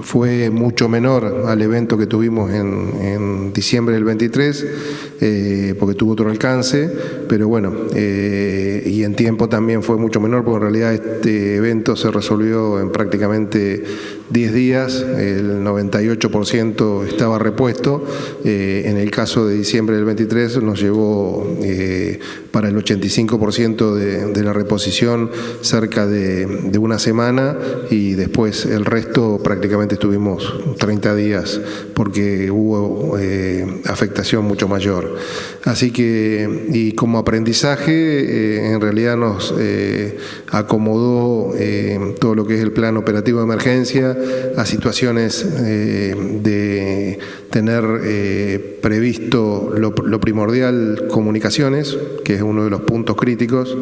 Fue mucho menor al evento que tuvimos en diciembre del 23, porque tuvo otro alcance, pero bueno, y en tiempo también fue mucho menor, porque en realidad este evento se resolvió en prácticamente 10 días, el 98% estaba repuesto. En el caso de diciembre del 23 nos llevó para el 85% de la reposición cerca de una semana, y después el resto prácticamente estuvimos 30 días porque hubo afectación mucho mayor. Así que, y como aprendizaje, en realidad nos acomodó todo lo que es el plan operativo de emergencia a situaciones de tener previsto lo primordial, comunicaciones, que es uno de los puntos críticos,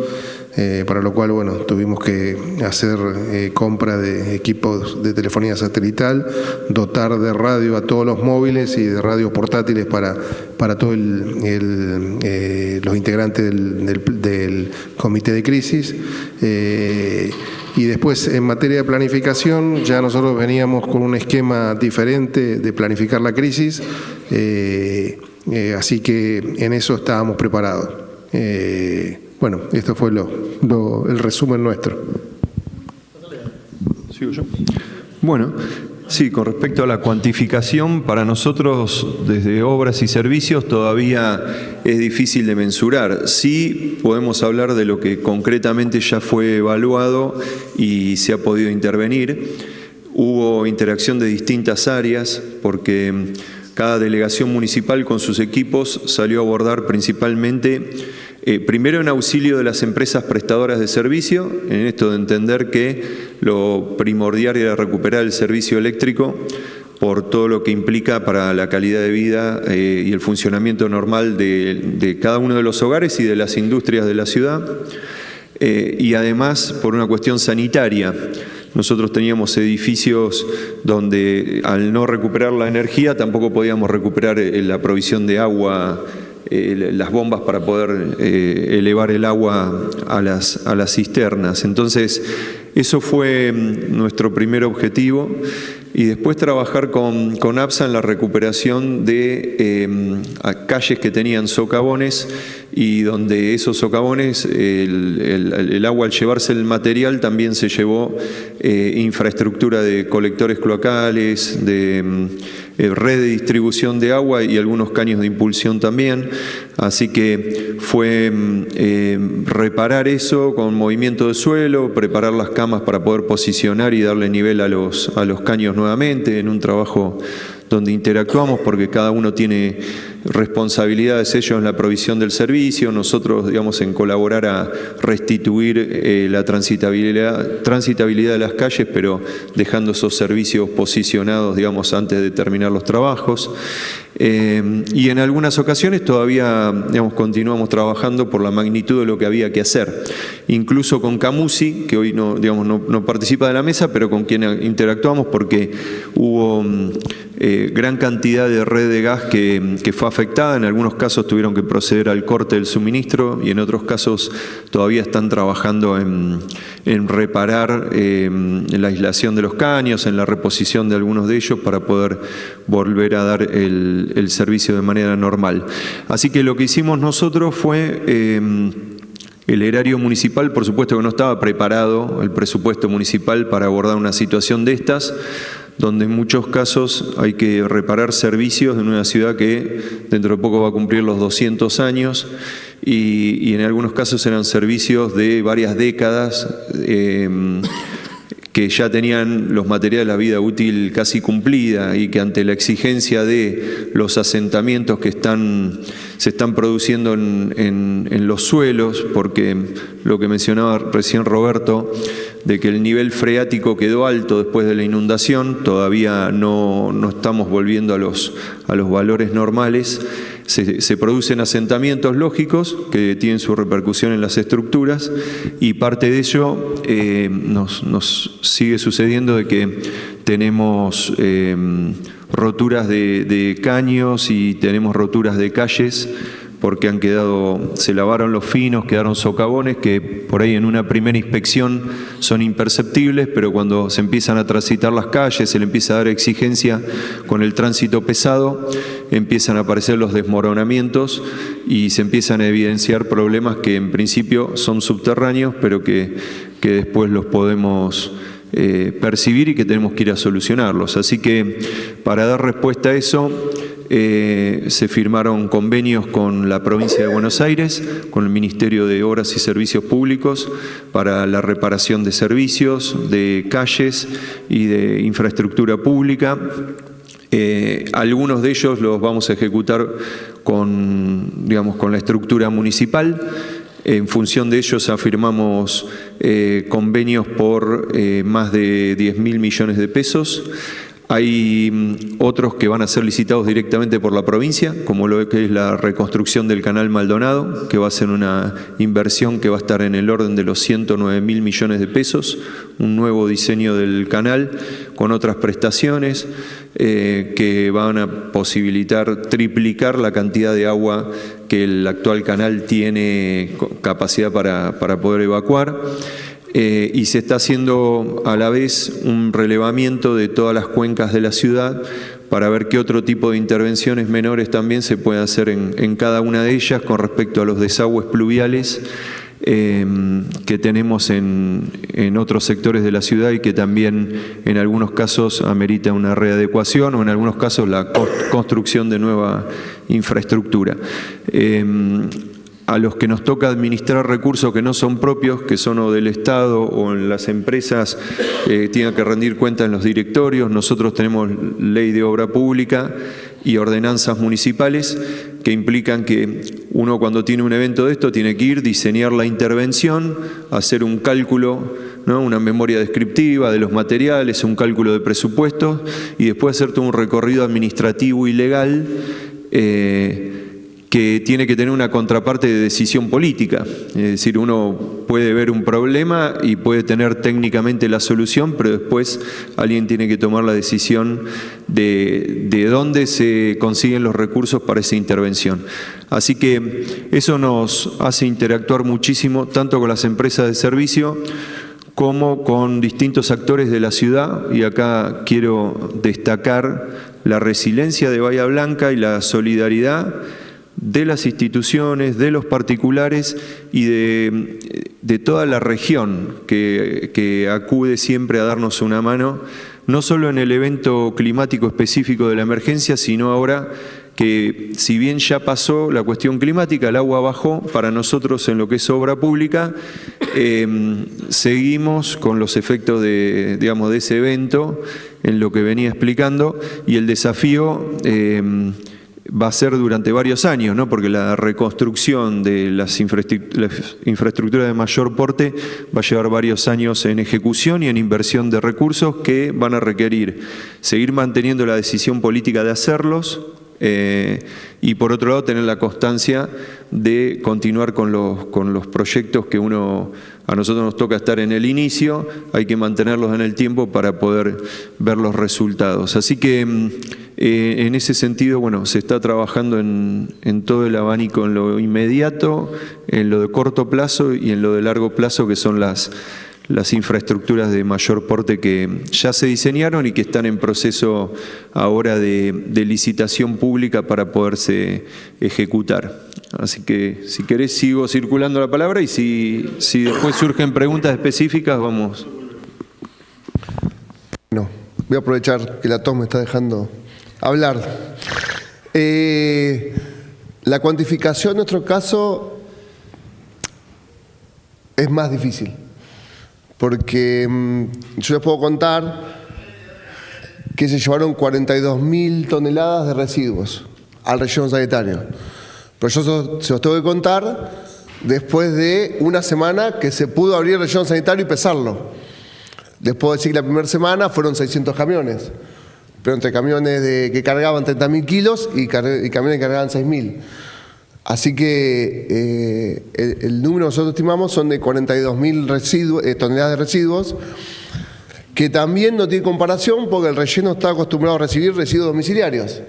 para lo cual, bueno, tuvimos que hacer compra de equipos de telefonía satelital, dotar de radio a todos los móviles y de radios portátiles para todos los integrantes del comité de crisis. Y después, en materia de planificación, ya nosotros veníamos con un esquema diferente de planificar la crisis, así que en eso estábamos preparados. bueno, esto fue el resumen nuestro. ¿Sigo yo? Bueno, sí, con respecto a la cuantificación, para nosotros desde obras y servicios todavía es difícil de mensurar. Sí podemos hablar de lo que concretamente ya fue evaluado y se ha podido intervenir. Hubo interacción de distintas áreas porque cada delegación municipal con sus equipos salió a abordar principalmente, primero en auxilio de las empresas prestadoras de servicio, en esto de entender que lo primordial era recuperar el servicio eléctrico por todo lo que implica para la calidad de vida y el funcionamiento normal de cada uno de los hogares y de las industrias de la ciudad, y además por una cuestión sanitaria. Nosotros teníamos edificios donde al no recuperar la energía tampoco podíamos recuperar la provisión de agua, las bombas para poder elevar el agua a las cisternas. Entonces, eso fue nuestro primer objetivo. Y después trabajar con APSA en la recuperación de calles que tenían socavones y donde esos socavones, el agua al llevarse el material también se llevó infraestructura de colectores cloacales, de red de distribución de agua y algunos caños de impulsión también. Así que fue reparar eso con movimiento de suelo, preparar las camas para poder posicionar y darle nivel a los caños nuevamente, en un trabajo donde interactuamos porque cada uno tiene responsabilidades, ellos en la provisión del servicio, nosotros, digamos, en colaborar a restituir la transitabilidad de las calles, pero dejando esos servicios posicionados, digamos, antes de terminar los trabajos. Y en algunas ocasiones todavía, digamos, continuamos trabajando por la magnitud de lo que había que hacer. Incluso con Camusi, que hoy no, digamos, no participa de la mesa, pero con quien interactuamos porque hubo gran cantidad de red de gas que fue afectada. En algunos casos tuvieron que proceder al corte del suministro y en otros casos todavía están trabajando en reparar la aislación de los caños, en la reposición de algunos de ellos para poder volver a dar el servicio de manera normal. Así que lo que hicimos nosotros fue el erario municipal, por supuesto que no estaba preparado el presupuesto municipal para abordar una situación de estas, donde en muchos casos hay que reparar servicios en una ciudad que dentro de poco va a cumplir los 200 años y en algunos casos eran servicios de varias décadas que ya tenían los materiales de la vida útil casi cumplida y que ante la exigencia de los asentamientos que se están produciendo en los suelos, porque lo que mencionaba recién Roberto, de que el nivel freático quedó alto después de la inundación, todavía no estamos volviendo a los valores normales. Se producen asentamientos lógicos que tienen su repercusión en las estructuras y parte de ello nos sigue sucediendo de que tenemos roturas de caños y tenemos roturas de calles porque se lavaron los finos, quedaron socavones que por ahí en una primera inspección son imperceptibles, pero cuando se empiezan a transitar las calles, se le empieza a dar exigencia con el tránsito pesado, empiezan a aparecer los desmoronamientos y se empiezan a evidenciar problemas que en principio son subterráneos, pero que después los podemos percibir y que tenemos que ir a solucionarlos. Así que para dar respuesta a eso, se firmaron convenios con la provincia de Buenos Aires, con el Ministerio de Obras y Servicios Públicos para la reparación de servicios, de calles y de infraestructura pública. Algunos de ellos los vamos a ejecutar con la estructura municipal. En función de ellos afirmamos convenios por más de 10.000 millones de pesos. Hay otros que van a ser licitados directamente por la provincia, como lo que es la reconstrucción del canal Maldonado, que va a ser una inversión que va a estar en el orden de los 109.000 millones de pesos, un nuevo diseño del canal con otras prestaciones que van a posibilitar triplicar la cantidad de agua que el actual canal tiene capacidad para poder evacuar. Y se está haciendo a la vez un relevamiento de todas las cuencas de la ciudad para ver qué otro tipo de intervenciones menores también se puede hacer en cada una de ellas con respecto a los desagües pluviales que tenemos en otros sectores de la ciudad y que también en algunos casos amerita una readecuación o en algunos casos la construcción de nueva infraestructura. A los que nos toca administrar recursos que no son propios, que son o del Estado o en las empresas, tienen que rendir cuenta en los directorios. Nosotros tenemos ley de obra pública y ordenanzas municipales que implican que uno, cuando tiene un evento de esto, tiene que ir, diseñar la intervención, hacer un cálculo, ¿no?, una memoria descriptiva de los materiales, un cálculo de presupuestos y después hacer todo un recorrido administrativo y legal que tiene que tener una contraparte de decisión política. Es decir, uno puede ver un problema y puede tener técnicamente la solución, pero después alguien tiene que tomar la decisión de dónde se consiguen los recursos para esa intervención. Así que eso nos hace interactuar muchísimo, tanto con las empresas de servicio como con distintos actores de la ciudad, y acá quiero destacar la resiliencia de Bahía Blanca y la solidaridad de las instituciones, de los particulares y de toda la región que acude siempre a darnos una mano, no solo en el evento climático específico de la emergencia, sino ahora que, si bien ya pasó la cuestión climática, el agua bajó, para nosotros en lo que es obra pública, seguimos con los efectos de ese evento, en lo que venía explicando, y el desafío va a ser durante varios años, ¿no? Porque la reconstrucción de las infraestructuras de mayor porte va a llevar varios años en ejecución y en inversión de recursos que van a requerir seguir manteniendo la decisión política de hacerlos, y por otro lado tener la constancia de continuar con los proyectos que a nosotros nos toca estar en el inicio, hay que mantenerlos en el tiempo para poder ver los resultados. Así que en ese sentido, bueno, se está trabajando en todo el abanico, en lo inmediato, en lo de corto plazo y en lo de largo plazo, que son las infraestructuras de mayor porte que ya se diseñaron y que están en proceso ahora de licitación pública para poderse ejecutar. Así que, si querés, sigo circulando la palabra y si después surgen preguntas específicas, vamos. No, voy a aprovechar que la tos me está dejando hablar. La cuantificación en nuestro caso es más difícil, porque yo les puedo contar que se llevaron 42.000 toneladas de residuos al relleno sanitario. Pero yo se los tengo que contar después de una semana que se pudo abrir el relleno sanitario y pesarlo. Les puedo decir que la primera semana fueron 600 camiones, pero entre camiones que cargaban 30.000 kilos y camiones que cargaban 6.000. Así que el número que nosotros estimamos son de 42.000 toneladas de residuos, que también no tiene comparación porque el relleno está acostumbrado a recibir residuos domiciliarios.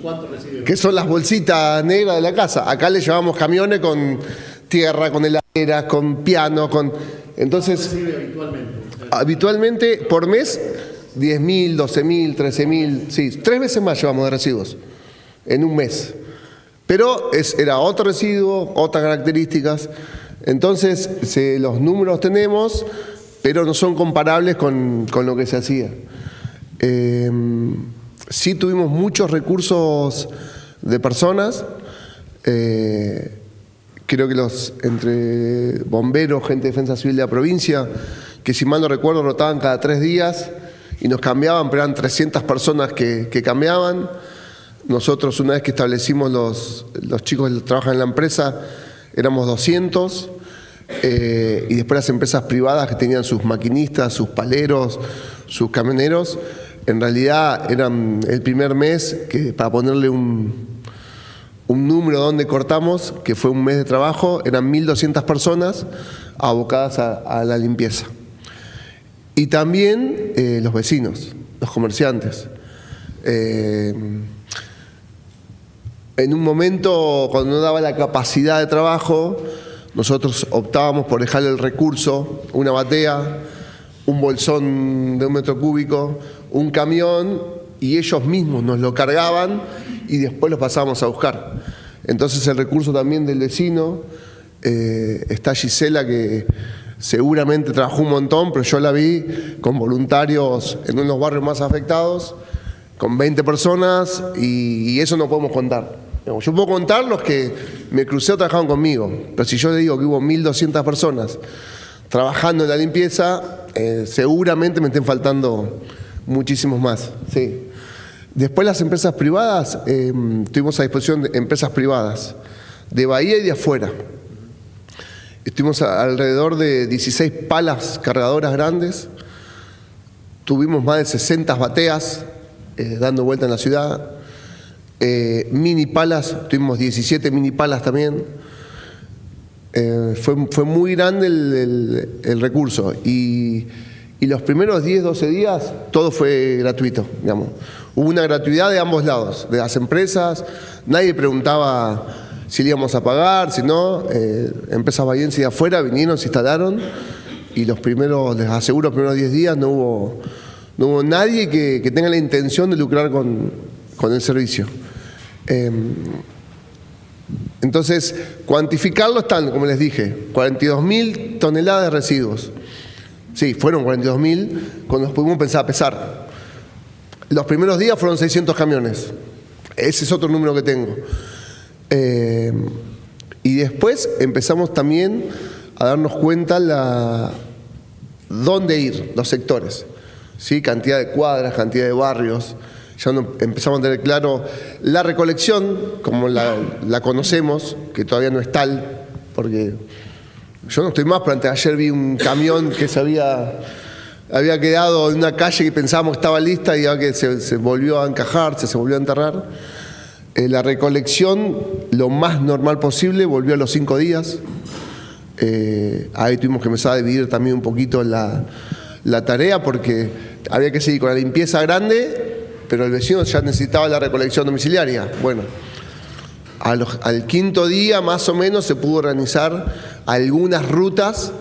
¿Cuántos residuos? Que son las bolsitas negras de la casa. Acá le llevamos camiones con tierra, con heladeras, con pianos, con... Entonces, habitualmente por mes, 10.000, 12.000, 13.000, sí, 3 veces más llevamos de residuos en un mes. Pero era otro residuo, otras características. Entonces, los números tenemos, pero no son comparables con lo que se hacía. Sí tuvimos muchos recursos de personas. Creo que entre bomberos, gente de defensa civil de la provincia, que si mal no recuerdo rotaban cada 3 días y nos cambiaban, pero eran 300 personas que cambiaban. Nosotros, una vez que establecimos los chicos que trabajan en la empresa, éramos 200, y después las empresas privadas que tenían sus maquinistas, sus paleros, sus camioneros, en realidad eran el primer mes, que para ponerle un número donde cortamos, que fue un mes de trabajo, eran 1.200 personas abocadas a la limpieza. Y también los vecinos, los comerciantes. En un momento, cuando no daba la capacidad de trabajo, nosotros optábamos por dejarle el recurso, una batea, un bolsón de 1 metro cúbico, un camión, y ellos mismos nos lo cargaban y después los pasábamos a buscar. Entonces el recurso también del vecino Está Gisela, que seguramente trabajó un montón, pero yo la vi con voluntarios en unos barrios más afectados, con 20 personas, y eso no podemos contar. Yo puedo contar los que me crucé o trabajaron conmigo, pero si yo le digo que hubo 1.200 personas trabajando en la limpieza, seguramente me estén faltando muchísimos más. Sí. Después las empresas privadas, tuvimos a disposición de empresas privadas de Bahía y de afuera. Estuvimos alrededor de 16 palas cargadoras grandes, tuvimos más de 60 bateas dando vuelta en la ciudad, mini palas, tuvimos 17 mini palas también. Fue muy grande el recurso, y los primeros 10, 12 días todo fue gratuito, digamos. Hubo una gratuidad de ambos lados, de las empresas, nadie preguntaba si le íbamos a pagar, si no, empresas bahienses de afuera vinieron, se instalaron, y les aseguro, los primeros 10 días no hubo nadie que tenga la intención de lucrar con el servicio. Entonces, cuantificarlo están, como les dije, 42.000 toneladas de residuos. Sí, fueron 42.000 cuando nos pudimos empezar a pesar. Los primeros días fueron 600 camiones. Ese es otro número que tengo. Y después empezamos también a darnos cuenta dónde ir, los sectores. ¿Sí? Cantidad de cuadras, cantidad de barrios. Ya empezamos a tener claro la recolección, como la conocemos, que todavía no es tal, porque yo no estoy más, pero antes de ayer vi un camión que se había quedado en una calle que pensábamos que estaba lista y ya que se volvió a encajar, se volvió a enterrar. La recolección, lo más normal posible, volvió a los 5 días. Ahí tuvimos que empezar a dividir también un poquito la tarea, porque había que seguir con la limpieza grande, pero el vecino ya necesitaba la recolección domiciliaria. Bueno, al 5.º día más o menos se pudo organizar algunas rutas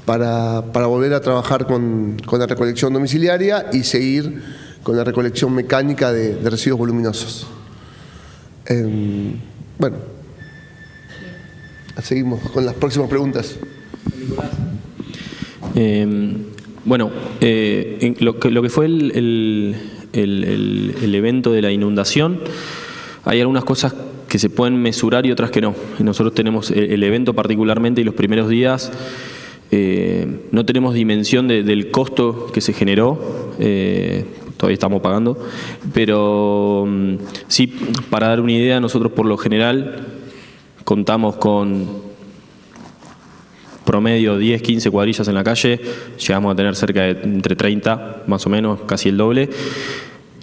para volver a trabajar con la recolección domiciliaria y seguir con la recolección mecánica de residuos voluminosos. Bueno, seguimos con las próximas preguntas. Bueno, lo que fue el evento de la inundación, hay algunas cosas que se pueden mesurar y otras que no. Nosotros tenemos el evento particularmente y los primeros días, no tenemos dimensión del costo que se generó, todavía estamos pagando, pero sí, para dar una idea, nosotros por lo general contamos con promedio 10, 15 cuadrillas en la calle, llegamos a tener cerca de entre 30, más o menos, casi el doble.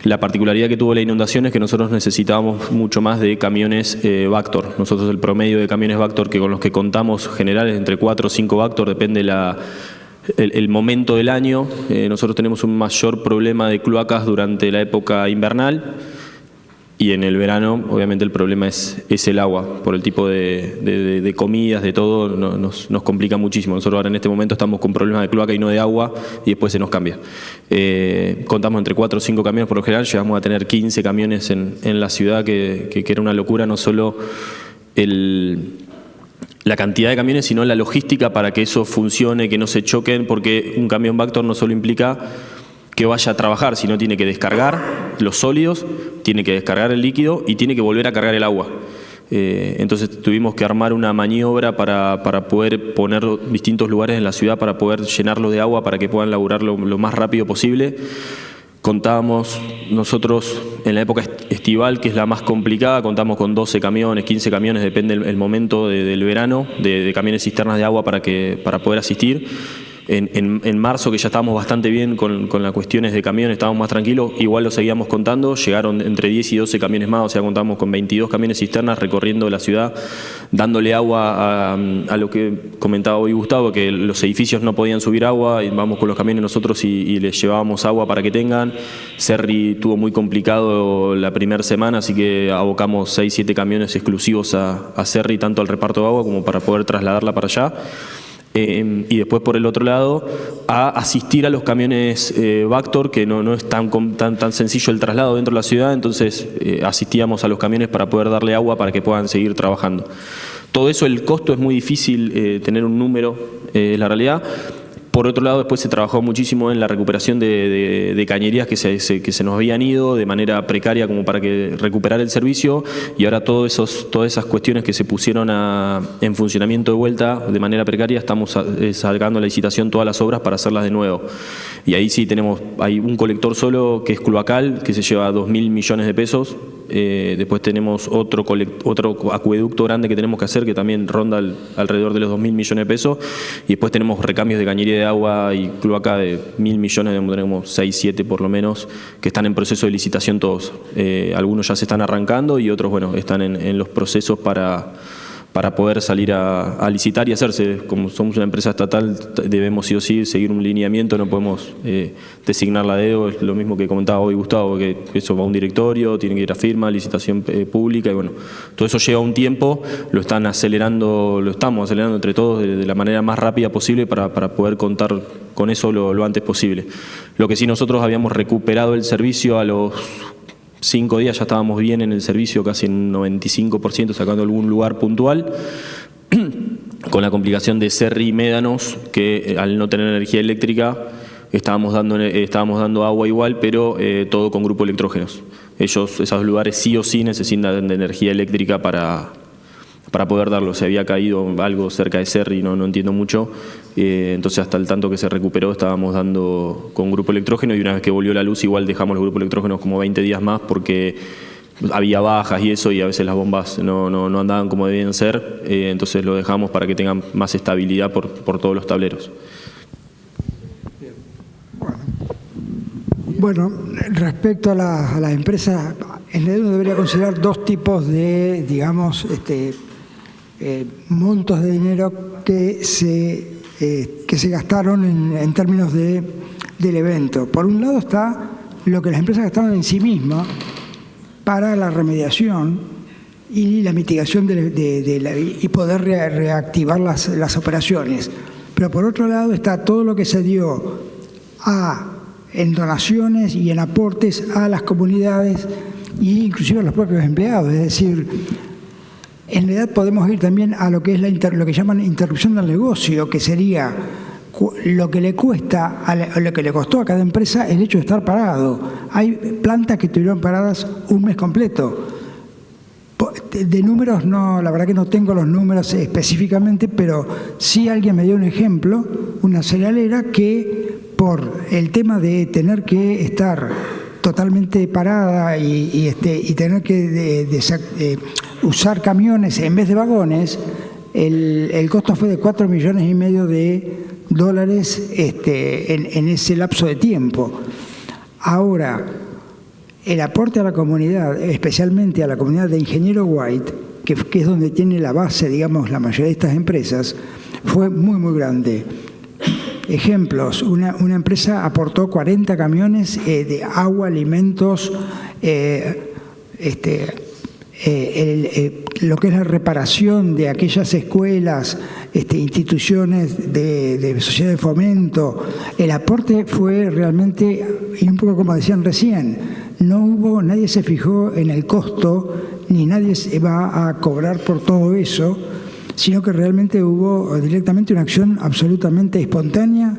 La particularidad que tuvo la inundación es que nosotros necesitábamos mucho más de camiones Vactor. Nosotros el promedio de camiones Vactor que con los que contamos generales entre 4 o 5 Vactor, depende el momento del año. Nosotros tenemos un mayor problema de cloacas durante la época invernal, y en el verano obviamente el problema es el agua. Por el tipo de comidas, de todo, nos complica muchísimo. Nosotros ahora en este momento estamos con problemas de cloaca y no de agua, y después se nos cambia. Contamos entre 4 o 5 camiones por lo general, llegamos a tener 15 camiones en la ciudad, que era una locura, no solo la cantidad de camiones, sino la logística para que eso funcione, que no se choquen, porque un camión Vactor no solo implica que vaya a trabajar, sino tiene que descargar los sólidos, tiene que descargar el líquido y tiene que volver a cargar el agua. Entonces tuvimos que armar una maniobra para poder poner distintos lugares en la ciudad para poder llenarlos de agua para que puedan laburar lo más rápido posible. Contábamos nosotros en la época estival, que es la más complicada, contamos con 12 camiones, 15 camiones, depende el momento del verano, de camiones cisternas de agua para poder asistir. En marzo, que ya estábamos bastante bien con las cuestiones de camiones, estábamos más tranquilos, igual lo seguíamos contando, llegaron entre 10 y 12 camiones más, o sea, contamos con 22 camiones cisternas recorriendo la ciudad, dándole agua a lo que comentaba hoy Gustavo, que los edificios no podían subir agua, y vamos con los camiones nosotros y les llevábamos agua para que tengan. Cerri tuvo muy complicado la primera semana, así que abocamos 6, 7 camiones exclusivos a Cerri, tanto al reparto de agua como para poder trasladarla para allá. Y después, por el otro lado, a asistir a los camiones Vactor, que no es tan sencillo el traslado dentro de la ciudad, entonces asistíamos a los camiones para poder darle agua para que puedan seguir trabajando. todo eso, el costo es muy difícil tener un número, la realidad. Por otro lado, después se trabajó muchísimo en la recuperación de cañerías que se nos habían ido de manera precaria como para que recuperar el servicio, y ahora todas esas cuestiones que se pusieron en funcionamiento de vuelta de manera precaria, estamos sacando a la licitación todas las obras para hacerlas de nuevo. Y ahí sí hay un colector solo que es Cloacal, que se lleva 2.000 millones de pesos. Después tenemos otro acueducto grande que tenemos que hacer, que también ronda alrededor de los 2.000 millones de pesos, y después tenemos recambios de cañería de agua y cloaca de 1.000 millones, tenemos 6, 7 por lo menos, que están en proceso de licitación todos. Algunos ya se están arrancando y otros, bueno, están en los procesos para poder salir a licitar y hacerse. Como somos una empresa estatal, debemos sí o sí seguir un lineamiento, no podemos designarla a dedo. Es lo mismo que comentaba hoy Gustavo, que eso va a un directorio, tiene que ir a firma, licitación pública, y bueno, todo eso lleva un tiempo, lo estamos acelerando entre todos de la manera más rápida posible para poder contar con eso lo antes posible. Lo que sí, nosotros habíamos recuperado el servicio a los 5 días, ya estábamos bien en el servicio, casi en un 95%, sacando algún lugar puntual, con la complicación de Cerri y Médanos, que al no tener energía eléctrica estábamos dando agua igual, pero todo con grupo electrógenos. Esos lugares sí o sí necesitan de energía eléctrica para poder darlo. Se había caído algo cerca de Cerri, no entiendo mucho, entonces hasta el tanto que se recuperó estábamos dando con grupo electrógeno, y una vez que volvió la luz igual dejamos los grupos electrógenos como 20 días más porque había bajas y eso, y a veces las bombas no andaban como debían ser, entonces lo dejamos para que tengan más estabilidad por todos los tableros. Bueno, respecto a las empresas, en realidad uno debería considerar dos tipos de, digamos, montos de dinero que se gastaron en términos del evento. Por un lado está lo que las empresas gastaron en sí mismas para la remediación y la mitigación y poder reactivar las operaciones. Pero por otro lado está todo lo que se dio en donaciones y en aportes a las comunidades e inclusive a los propios empleados. Es decir, en realidad podemos ir también a lo que es lo que llaman interrupción del negocio, que sería lo que le costó a cada empresa el hecho de estar parado. Hay plantas que estuvieron paradas un mes completo. De números, no, la verdad que no tengo los números específicamente, pero sí alguien me dio un ejemplo, una cerealera que por el tema de tener que estar totalmente parada y tener que usar camiones en vez de vagones, el costo fue de $4,5 millones en ese lapso de tiempo. Ahora, el aporte a la comunidad, especialmente a la comunidad de Ingeniero White, que es donde tiene la base, digamos, la mayoría de estas empresas, fue muy, muy grande. Ejemplos, una empresa aportó 40 camiones de agua, alimentos, lo que es la reparación de aquellas escuelas, instituciones de sociedad de fomento. El aporte fue realmente, y un poco como decían recién, nadie se fijó en el costo, ni nadie se va a cobrar por todo eso, sino que realmente hubo directamente una acción absolutamente espontánea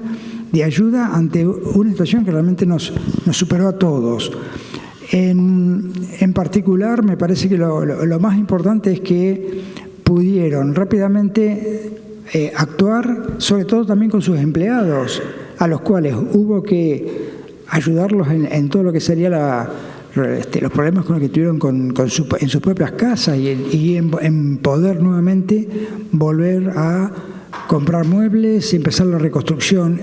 de ayuda ante una situación que realmente nos superó a todos. En particular, me parece que lo más importante es que pudieron rápidamente actuar, sobre todo también con sus empleados, a los cuales hubo que ayudarlos en todo lo que sería los problemas con los que tuvieron en sus propias casas y en poder nuevamente volver a comprar muebles y empezar la reconstrucción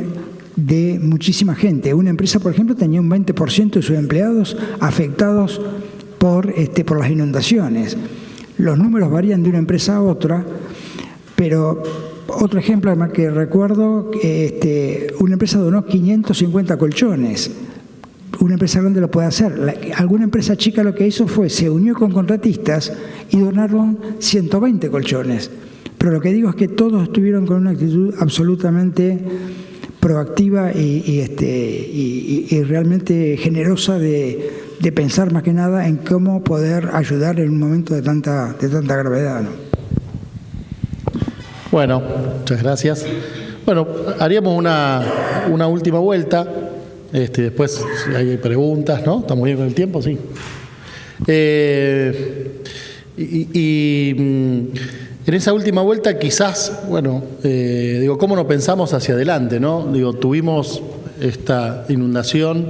de muchísima gente. Una empresa, por ejemplo, tenía un 20% de sus empleados afectados por las inundaciones. Los números varían de una empresa a otra, pero otro ejemplo además que recuerdo, una empresa donó 550 colchones. Una empresa grande lo puede hacer. Alguna empresa chica lo que hizo fue, se unió con contratistas y donaron 120 colchones. Pero lo que digo es que todos estuvieron con una actitud absolutamente proactiva y realmente generosa de pensar más que nada en cómo poder ayudar en un momento de tanta gravedad, ¿no? Bueno, muchas gracias. Bueno, haríamos una última vuelta. Después, si hay preguntas, ¿no? ¿Estamos bien con el tiempo? Sí. En esa última vuelta quizás, bueno, ¿cómo nos pensamos hacia adelante, no? Tuvimos esta inundación,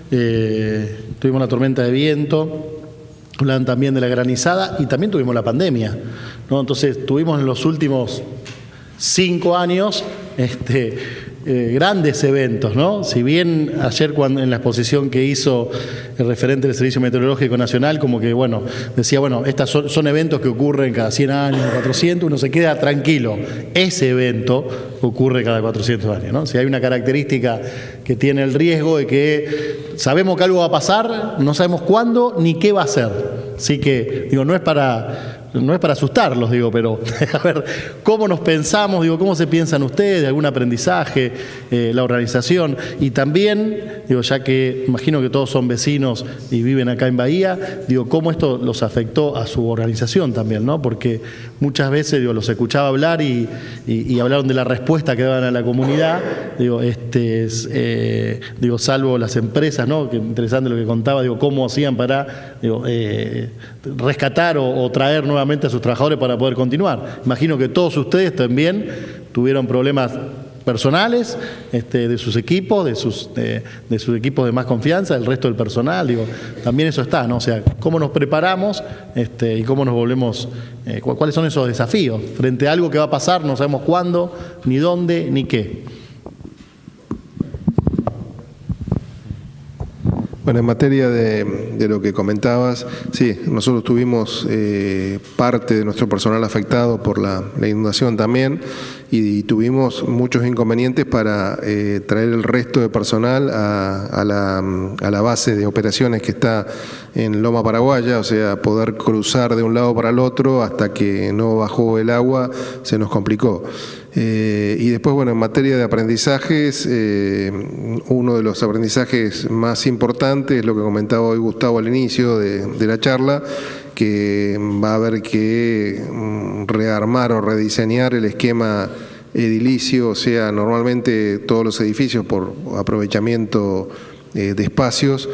tuvimos la tormenta de viento, hablan también de la granizada y también tuvimos la pandemia, ¿no? Entonces tuvimos en los últimos 5 años grandes eventos, ¿no? Si bien ayer en la exposición que hizo el referente del Servicio Meteorológico Nacional, como que, bueno, decía, bueno, estos son eventos que ocurren cada 100 años, 400, uno se queda tranquilo. Ese evento ocurre cada 400 años, ¿no? Si hay una característica que tiene el riesgo de que sabemos que algo va a pasar, no sabemos cuándo ni qué va a ser. Así que, no es para asustarlos, pero a ver, ¿cómo nos pensamos? ¿Cómo se piensan ustedes? ¿Algún aprendizaje? La organización. Y también, ya que imagino que todos son vecinos y viven acá en Bahía, ¿cómo esto los afectó a su organización también, ¿no? Porque muchas veces, los escuchaba hablar y hablaron de la respuesta que daban a la comunidad, salvo las empresas, ¿no? Que interesante lo que contaba, cómo hacían para rescatar o traer nuevamente a sus trabajadores para poder continuar. Imagino que todos ustedes también tuvieron problemas personales, de sus equipos, de sus equipos de más confianza, del resto del personal, también eso está, ¿no? O sea, cómo nos preparamos y cómo nos volvemos, cuáles son esos desafíos frente a algo que va a pasar, no sabemos cuándo, ni dónde, ni qué. Bueno, en materia de lo que comentabas, sí, nosotros tuvimos parte de nuestro personal afectado por la inundación también y tuvimos muchos inconvenientes para traer el resto de personal a la base de operaciones que está en Loma Paraguaya, o sea, poder cruzar de un lado para el otro hasta que no bajó el agua, se nos complicó. Y después, bueno, en materia de aprendizajes, uno de los aprendizajes más importantes es lo que comentaba hoy Gustavo al inicio de la charla, que va a haber que rearmar o rediseñar el esquema edilicio, o sea, normalmente todos los edificios por aprovechamiento de espacios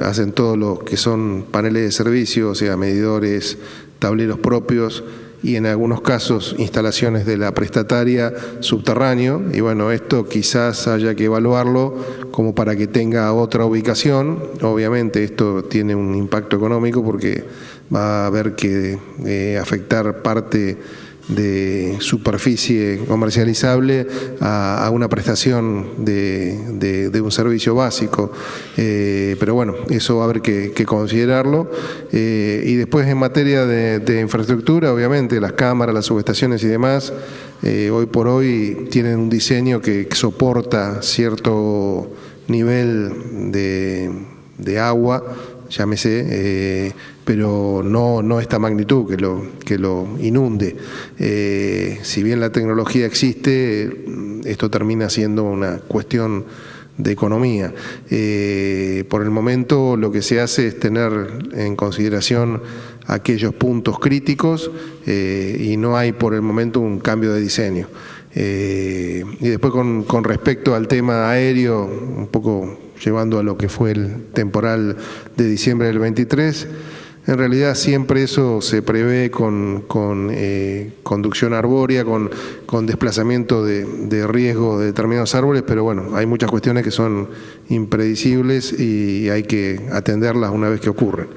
hacen todo lo que son paneles de servicio, o sea, medidores, tableros propios, y en algunos casos instalaciones de la prestataria subterráneo, y bueno, esto quizás haya que evaluarlo como para que tenga otra ubicación. Obviamente esto tiene un impacto económico porque va a haber que afectar parte de superficie comercializable a una prestación de un servicio básico, pero bueno, eso va a haber que considerarlo. Y después en materia de infraestructura, obviamente las cámaras, las subestaciones y demás, hoy por hoy tienen un diseño que soporta cierto nivel de agua, llámese, pero no esta magnitud que lo inunde. Si bien la tecnología existe, esto termina siendo una cuestión de economía. Por el momento lo que se hace es tener en consideración aquellos puntos críticos y no hay por el momento un cambio de diseño. Y después con respecto al tema aéreo, un poco llevando a lo que fue el temporal de diciembre del 23, en realidad siempre eso se prevé con conducción arbórea, con desplazamiento de riesgo de determinados árboles, pero bueno, hay muchas cuestiones que son impredecibles y hay que atenderlas una vez que ocurren.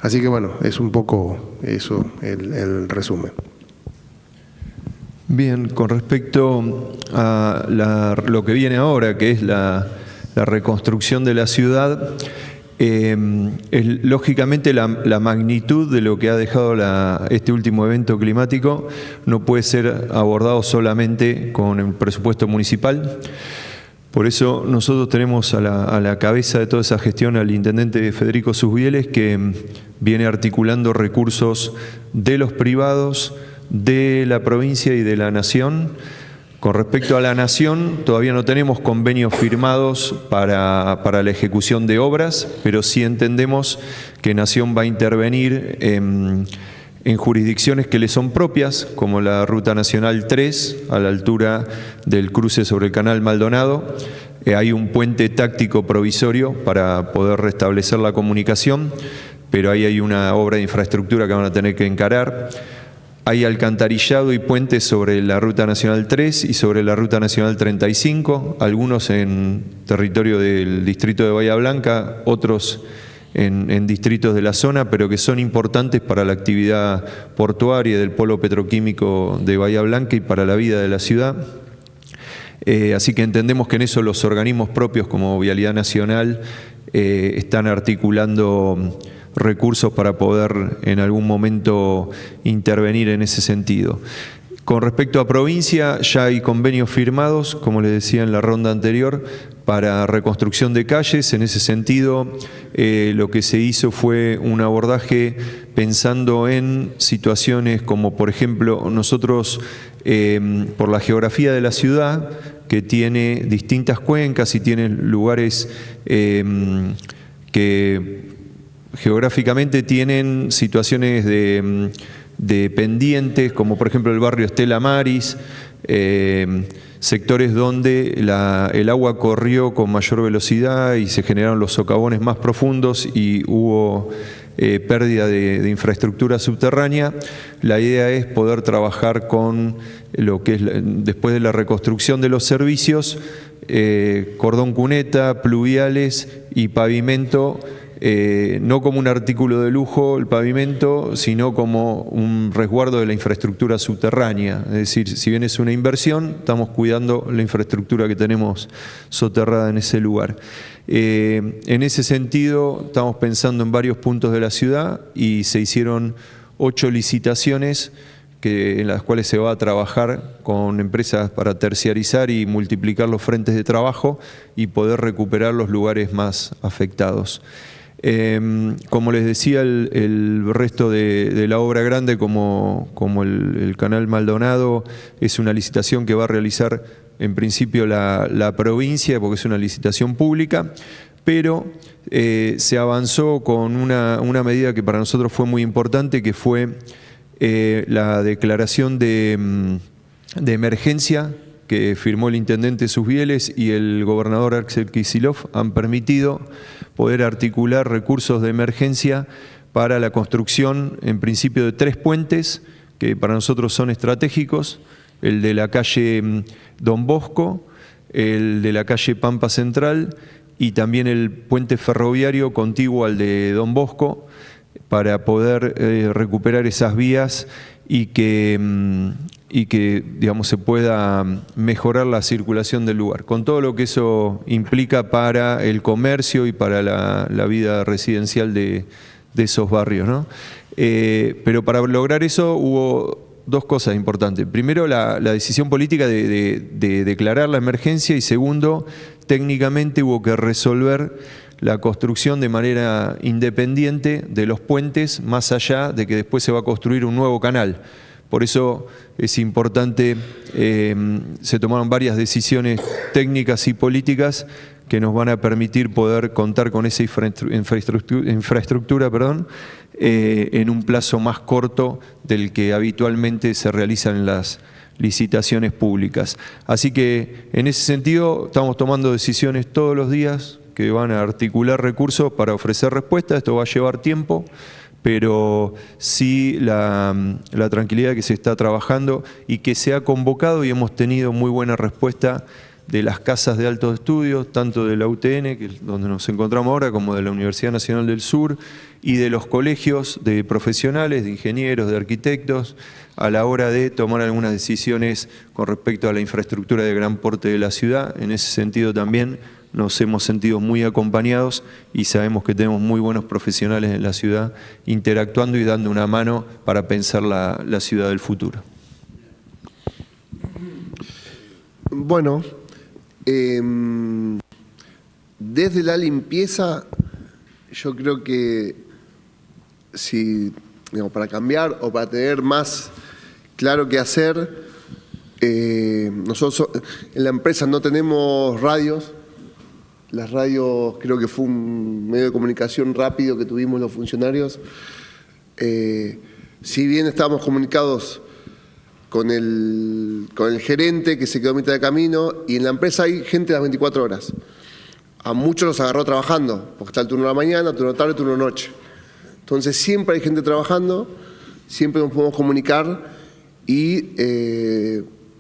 Así que bueno, es un poco eso el resumen. Bien, con respecto a lo que viene ahora, que es la reconstrucción de la ciudad, lógicamente la magnitud de lo que ha dejado este último evento climático no puede ser abordado solamente con el presupuesto municipal. Por eso nosotros tenemos a la cabeza de toda esa gestión al intendente Federico Susbieles, que viene articulando recursos de los privados, de la provincia y de la nación. Con respecto a la nación, todavía no tenemos convenios firmados para la ejecución de obras, pero sí entendemos que Nación va a intervenir en en jurisdicciones que le son propias, como la Ruta Nacional 3, a la altura del cruce sobre el Canal Maldonado. Hay un puente táctico provisorio para poder restablecer la comunicación, pero ahí hay una obra de infraestructura que van a tener que encarar. Hay alcantarillado y puentes sobre la Ruta Nacional 3 y sobre la Ruta Nacional 35, algunos en territorio del distrito de Bahía Blanca, otros en distritos de la zona, pero que son importantes para la actividad portuaria del polo petroquímico de Bahía Blanca y para la vida de la ciudad. Así que entendemos que en eso los organismos propios como Vialidad Nacional están articulando recursos para poder en algún momento intervenir en ese sentido. Con respecto a provincia, ya hay convenios firmados, como les decía en la ronda anterior, para reconstrucción de calles. En ese sentido, lo que se hizo fue un abordaje pensando en situaciones como, por ejemplo, nosotros, por la geografía de la ciudad, que tiene distintas cuencas y tiene lugares que geográficamente tienen situaciones de pendientes, como por ejemplo el barrio Estela Maris, sectores donde el agua corrió con mayor velocidad y se generaron los socavones más profundos y hubo pérdida de infraestructura subterránea. La idea es poder trabajar con lo que es, después de la reconstrucción de los servicios, cordón cuneta, pluviales y pavimento, no como un artículo de lujo el pavimento, sino como un resguardo de la infraestructura subterránea. Es decir, si bien es una inversión, estamos cuidando la infraestructura que tenemos soterrada en ese lugar. En ese sentido, estamos pensando en varios puntos de la ciudad y se hicieron 8 licitaciones en las cuales se va a trabajar con empresas para terciarizar y multiplicar los frentes de trabajo y poder recuperar los lugares más afectados. Como les decía, el resto de la obra grande, como el Canal Maldonado, es una licitación que va a realizar en principio la provincia, porque es una licitación pública, pero se avanzó con una medida que para nosotros fue muy importante, que fue la declaración de emergencia que firmó el intendente Susbieles y el gobernador Axel Kicillof. Han permitido poder articular recursos de emergencia para la construcción, en principio, de 3 puentes que para nosotros son estratégicos: el de la calle Don Bosco, el de la calle Pampa Central y también el puente ferroviario contiguo al de Don Bosco, para poder recuperar esas vías y que digamos, se pueda mejorar la circulación del lugar, con todo lo que eso implica para el comercio y para la vida residencial de esos barrios, ¿no? Pero para lograr eso hubo 2 cosas importantes. Primero, la decisión política de declarar la emergencia, y segundo, técnicamente hubo que resolver la construcción de manera independiente de los puentes, más allá de que después se va a construir un nuevo canal. Por eso es importante, se tomaron varias decisiones técnicas y políticas que nos van a permitir poder contar con esa infraestructura, en un plazo más corto del que habitualmente se realizan en las licitaciones públicas. Así que en ese sentido estamos tomando decisiones todos los días que van a articular recursos para ofrecer respuesta. Esto va a llevar tiempo, pero sí la tranquilidad que se está trabajando y que se ha convocado, y hemos tenido muy buena respuesta de las casas de altos estudios, tanto de la UTN, que es donde nos encontramos ahora, como de la Universidad Nacional del Sur, y de los colegios de profesionales, de ingenieros, de arquitectos, a la hora de tomar algunas decisiones con respecto a la infraestructura de gran porte de la ciudad. En ese sentido también nos hemos sentido muy acompañados y sabemos que tenemos muy buenos profesionales en la ciudad interactuando y dando una mano para pensar la ciudad del futuro. Bueno, desde la limpieza, yo creo que para cambiar o para tener más claro qué hacer, nosotros en la empresa no tenemos radios. Las radios creo que fue un medio de comunicación rápido que tuvimos los funcionarios. Si bien estábamos comunicados con el gerente que se quedó a mitad de camino, y en la empresa hay gente las 24 horas. A muchos los agarró trabajando, porque está el turno de la mañana, turno de tarde, turno de noche. Entonces siempre hay gente trabajando, siempre nos podemos comunicar y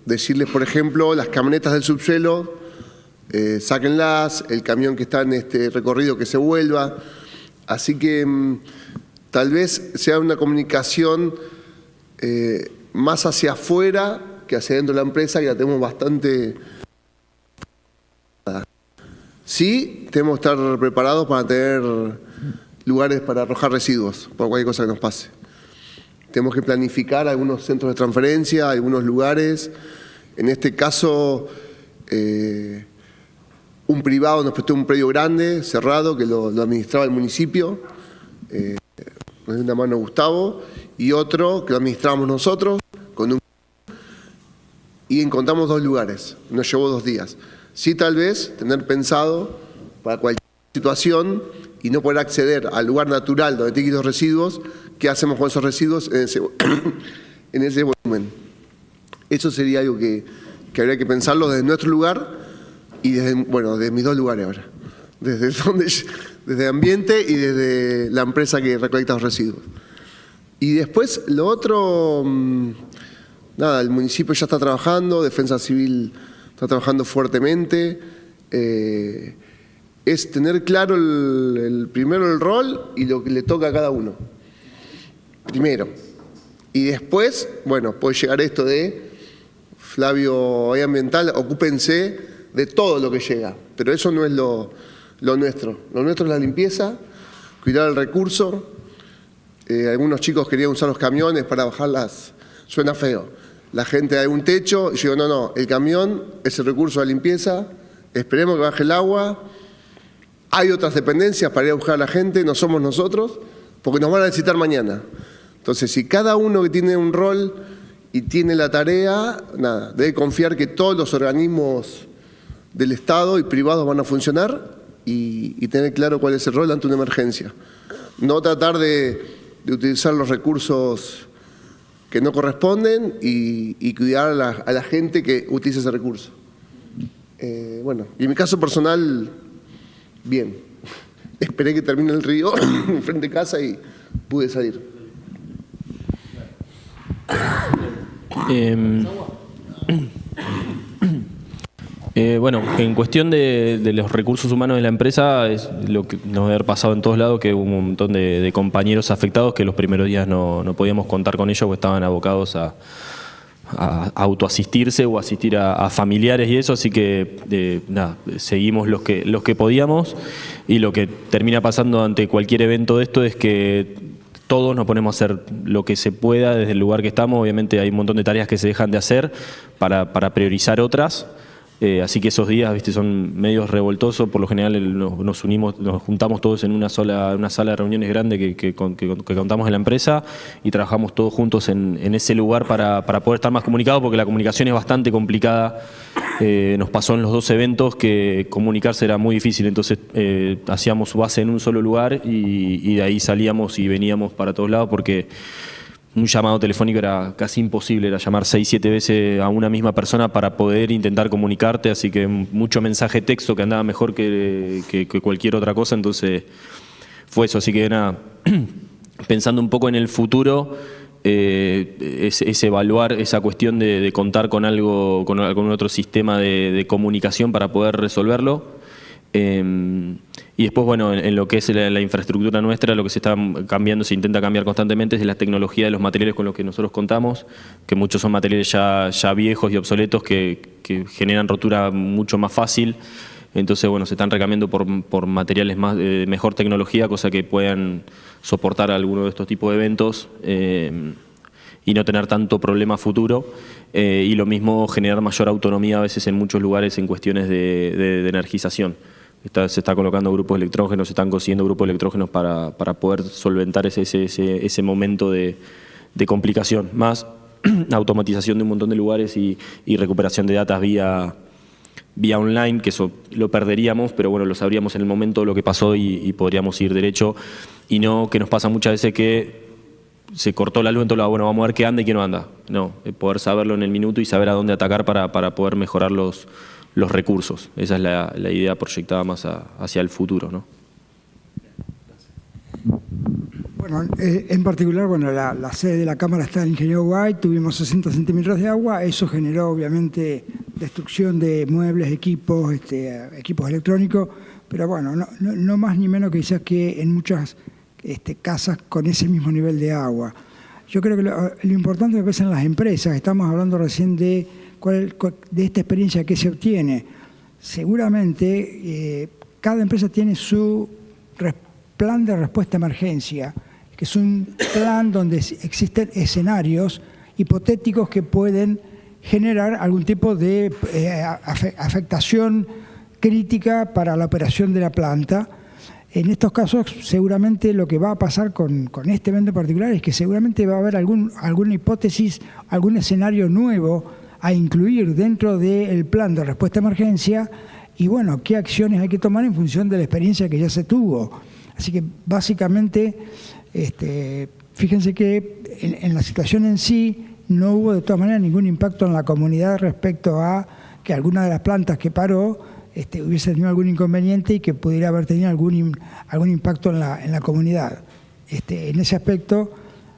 decirles, por ejemplo, las camionetas del subsuelo, sáquenlas, el camión que está en este recorrido que se vuelva. Así que tal vez sea una comunicación más hacia afuera que hacia dentro de la empresa, que la tenemos bastante. Sí, tenemos que estar preparados para tener lugares para arrojar residuos, por cualquier cosa que nos pase. Tenemos que planificar algunos centros de transferencia, algunos lugares. En este caso, un privado nos prestó un predio grande, cerrado, que lo administraba el municipio. Nos dio una mano Gustavo, y otro que lo administrábamos nosotros, y encontramos 2 lugares. Nos llevó 2 días. Sí, tal vez tener pensado para cualquier situación y no poder acceder al lugar natural donde tienen los residuos, ¿qué hacemos con esos residuos en ese volumen? Eso sería algo que habría que pensarlo desde nuestro lugar y desde mis 2 lugares ahora. Desde ambiente y desde la empresa que recolecta los residuos. Y después, lo otro, nada, el municipio ya está trabajando, Defensa Civil está trabajando fuertemente. Es tener claro primero el rol y lo que le toca a cada uno. Primero. Y después, bueno, puede llegar esto de Flavio Ambiental, ocúpense de todo lo que llega. Pero eso no es lo nuestro. Lo nuestro es la limpieza, cuidar el recurso. Algunos chicos querían usar los camiones para bajarlas. Suena feo. La gente da un techo y yo digo, no, el camión es el recurso de limpieza, esperemos que baje el agua. Hay otras dependencias para ir a buscar a la gente, no somos nosotros, porque nos van a necesitar mañana. Entonces, si cada uno que tiene un rol y tiene la tarea, nada, debe confiar que todos los organismos del Estado y privados van a funcionar y tener claro cuál es el rol ante una emergencia. No tratar de utilizar los recursos que no corresponden y cuidar a la gente que utiliza ese recurso. Bueno, y en mi caso personal, bien. Esperé que termine el río frente a casa y pude salir. Bueno, en cuestión de los recursos humanos de la empresa, es lo que nos debe haber pasado en todos lados, que hubo un montón de compañeros afectados que los primeros días no podíamos contar con ellos porque estaban abocados a autoasistirse o asistir a familiares y eso, así que nada, seguimos los que podíamos, y lo que termina pasando ante cualquier evento de esto es que todos nos ponemos a hacer lo que se pueda desde el lugar que estamos. Obviamente hay un montón de tareas que se dejan de hacer para priorizar otras. Así que esos días, viste, son medios revoltosos. Por lo general nos juntamos todos en una sala de reuniones grande que contamos en la empresa, y trabajamos todos juntos en ese lugar para poder estar más comunicados, porque la comunicación es bastante complicada. Nos pasó en los 2 eventos que comunicarse era muy difícil, entonces hacíamos base en un solo lugar y de ahí salíamos y veníamos para todos lados, porque un llamado telefónico era casi imposible, era llamar 6-7 veces a una misma persona para poder intentar comunicarte, así que mucho mensaje texto que andaba mejor que cualquier otra cosa. Entonces fue eso, así que nada, pensando un poco en el futuro, es evaluar esa cuestión de contar con algo, con algún otro sistema de comunicación para poder resolverlo. Y después, bueno, en lo que es la infraestructura nuestra, lo que se está cambiando, se intenta cambiar constantemente, es la tecnología de los materiales con los que nosotros contamos, que muchos son materiales ya viejos y obsoletos que generan rotura mucho más fácil. Entonces, bueno, se están recambiando por materiales de mejor tecnología, cosa que puedan soportar alguno de estos tipos de eventos y no tener tanto problema futuro. Y lo mismo, generar mayor autonomía a veces en muchos lugares en cuestiones de energización. Se está colocando grupos de electrógenos, se están consiguiendo grupos de electrógenos para poder solventar ese momento de complicación. Más automatización de un montón de lugares y recuperación de datos vía online, que eso lo perderíamos, pero bueno, lo sabríamos en el momento lo que pasó y podríamos ir derecho. Y no que nos pasa muchas veces que se cortó la luz, entonces bueno, vamos a ver qué anda y qué no anda. No, poder saberlo en el minuto y saber a dónde atacar para poder mejorar los recursos. Esa es la idea proyectada más hacia el futuro, ¿no? Bueno, en particular, bueno, la sede de la Cámara está en Ingeniero White, tuvimos 60 centímetros de agua, eso generó obviamente destrucción de muebles, equipos electrónicos, pero bueno, no más ni menos que quizás que en muchas casas con ese mismo nivel de agua. Yo creo que lo importante me parece en las empresas, estamos hablando recién de esta experiencia que se obtiene. Seguramente cada empresa tiene su plan de respuesta a emergencia, que es un plan donde existen escenarios hipotéticos que pueden generar algún tipo de afectación crítica para la operación de la planta. En estos casos, seguramente lo que va a pasar con este evento en particular es que seguramente va a haber alguna hipótesis, algún escenario nuevo a incluir dentro del plan de respuesta a emergencia y, bueno, qué acciones hay que tomar en función de la experiencia que ya se tuvo. Así que, básicamente, fíjense que en la situación en sí no hubo de todas maneras ningún impacto en la comunidad respecto a que alguna de las plantas que paró hubiese tenido algún inconveniente y que pudiera haber tenido algún impacto en la comunidad. En ese aspecto,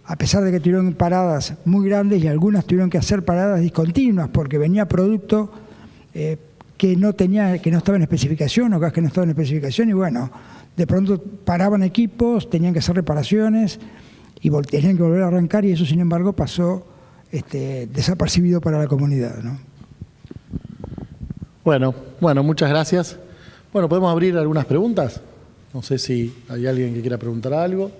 a pesar de que tuvieron paradas muy grandes y algunas tuvieron que hacer paradas discontinuas porque venía producto que no estaba en especificación o gas que no estaba en especificación y bueno, de pronto paraban equipos, tenían que hacer reparaciones y tenían que volver a arrancar y eso, sin embargo, pasó desapercibido para la comunidad, ¿no? Bueno, muchas gracias. Bueno, ¿podemos abrir algunas preguntas? No sé si hay alguien que quiera preguntar algo.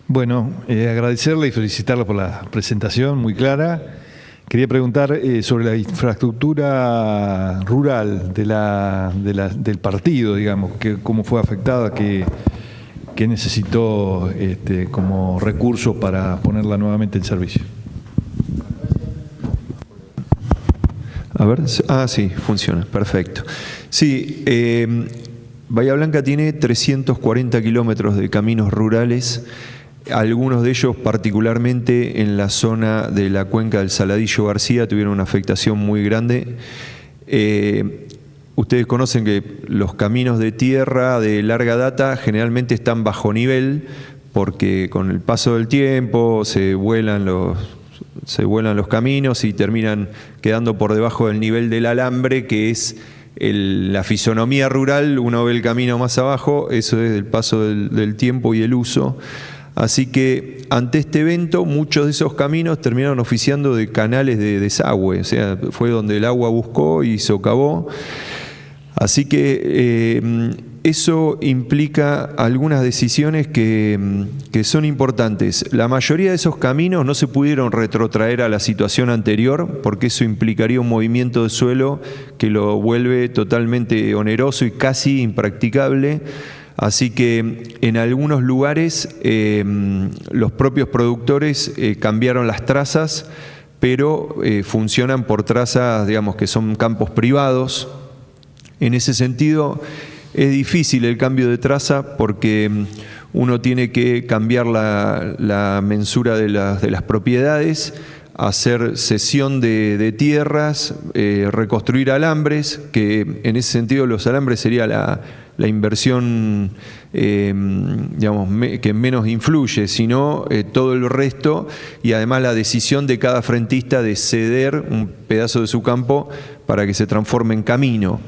Bueno, agradecerle y felicitarla por la presentación muy clara. Quería preguntar sobre la infraestructura rural del partido, digamos, cómo fue afectada, qué necesitó como recurso para ponerla nuevamente en servicio. A ver, sí, funciona, perfecto. Sí, Bahía Blanca tiene 340 kilómetros de caminos rurales, algunos de ellos particularmente en la zona de la cuenca del Saladillo García tuvieron una afectación muy grande. Ustedes conocen que los caminos de tierra de larga data generalmente están bajo nivel porque con el paso del tiempo se vuelan los caminos y terminan quedando por debajo del nivel del alambre, que es la fisonomía rural. Uno ve el camino más abajo, eso es el paso del tiempo y el uso. Así que ante este evento muchos de esos caminos terminaron oficiando de canales de desagüe, o sea, fue donde el agua buscó y socavó. Así que eso implica algunas decisiones que son importantes. La mayoría de esos caminos no se pudieron retrotraer a la situación anterior porque eso implicaría un movimiento de suelo que lo vuelve totalmente oneroso y casi impracticable. Así que en algunos lugares los propios productores cambiaron las trazas, pero funcionan por trazas, digamos, que son campos privados. En ese sentido, es difícil el cambio de traza porque uno tiene que cambiar la mensura de las propiedades, hacer cesión de tierras, reconstruir alambres, que en ese sentido los alambres sería la inversión digamos, que menos influye, sino todo el resto, y además la decisión de cada frentista de ceder un pedazo de su campo para que se transforme en camino.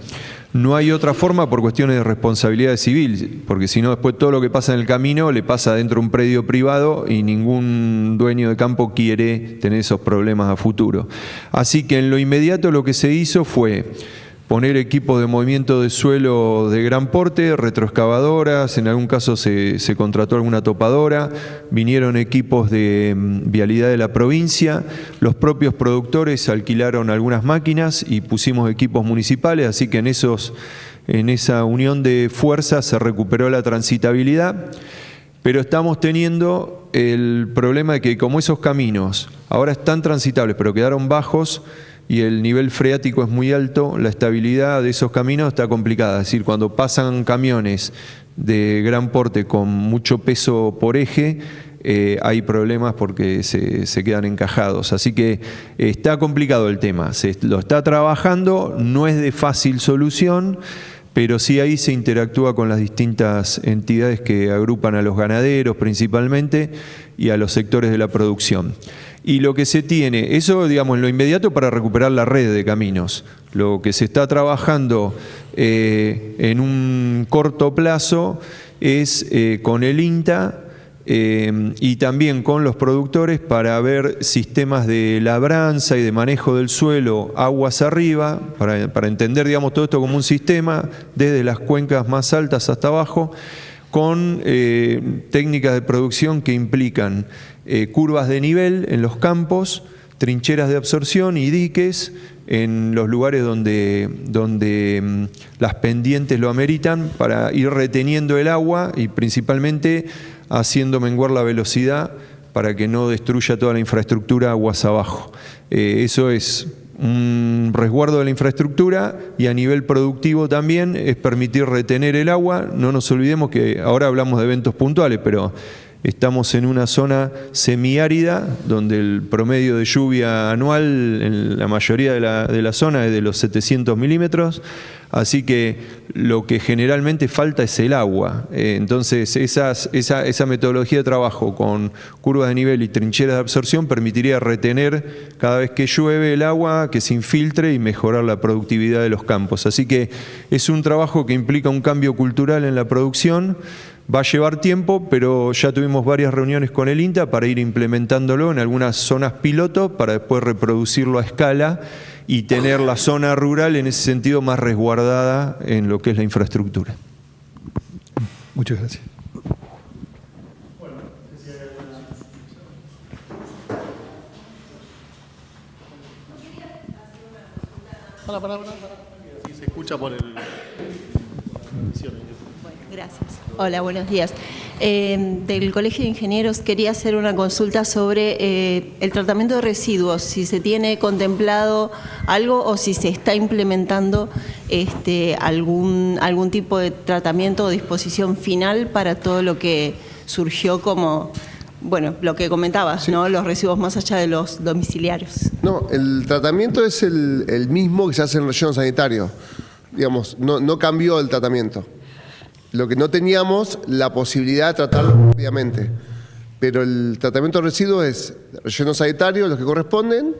No hay otra forma por cuestiones de responsabilidad civil, porque si no después todo lo que pasa en el camino le pasa dentro de un predio privado y ningún dueño de campo quiere tener esos problemas a futuro. Así que en lo inmediato lo que se hizo fue poner equipos de movimiento de suelo de gran porte, retroexcavadoras, en algún caso se contrató alguna topadora, vinieron equipos de vialidad de la provincia, los propios productores alquilaron algunas máquinas y pusimos equipos municipales, así que en esa unión de fuerzas se recuperó la transitabilidad, pero estamos teniendo el problema de que como esos caminos ahora están transitables pero quedaron bajos, y el nivel freático es muy alto, la estabilidad de esos caminos está complicada. Es decir, cuando pasan camiones de gran porte con mucho peso por eje, hay problemas porque se quedan encajados. Así que está complicado el tema. Se lo está trabajando, no es de fácil solución, pero sí ahí se interactúa con las distintas entidades que agrupan a los ganaderos principalmente y a los sectores de la producción. Y lo que se tiene, eso digamos en lo inmediato para recuperar la red de caminos. Lo que se está trabajando en un corto plazo es con el INTA y también con los productores para ver sistemas de labranza y de manejo del suelo aguas arriba, para entender digamos todo esto como un sistema desde las cuencas más altas hasta abajo, con técnicas de producción que implican curvas de nivel en los campos, trincheras de absorción y diques en los lugares donde las pendientes lo ameritan, para ir reteniendo el agua y principalmente haciendo menguar la velocidad para que no destruya toda la infraestructura aguas abajo. Eso es un resguardo de la infraestructura, y a nivel productivo también es permitir retener el agua. No nos olvidemos que ahora hablamos de eventos puntuales, pero estamos en una zona semiárida donde el promedio de lluvia anual en la mayoría de la zona es de los 700 milímetros, así que lo que generalmente falta es el agua. Entonces esa metodología de trabajo con curvas de nivel y trincheras de absorción permitiría retener cada vez que llueve el agua, que se infiltre y mejorar la productividad de los campos. Así que es un trabajo que implica un cambio cultural en la producción. Va a llevar tiempo, pero ya tuvimos varias reuniones con el INTA para ir implementándolo en algunas zonas piloto para después reproducirlo a escala y tener la zona rural en ese sentido más resguardada en lo que es la infraestructura. Muchas gracias. Para. Si se escucha por el... Gracias. Hola, buenos días. Del Colegio de Ingenieros quería hacer una consulta sobre el tratamiento de residuos, si se tiene contemplado algo o si se está implementando algún tipo de tratamiento o disposición final para todo lo que surgió como, bueno, lo que comentabas, sí, ¿no? Los residuos más allá de los domiciliarios. No, el tratamiento es el mismo que se hace en el relleno sanitario. Digamos, no cambió el tratamiento. Lo que no teníamos la posibilidad de tratarlo rápidamente. Pero el tratamiento de residuos es relleno sanitario, los que corresponden,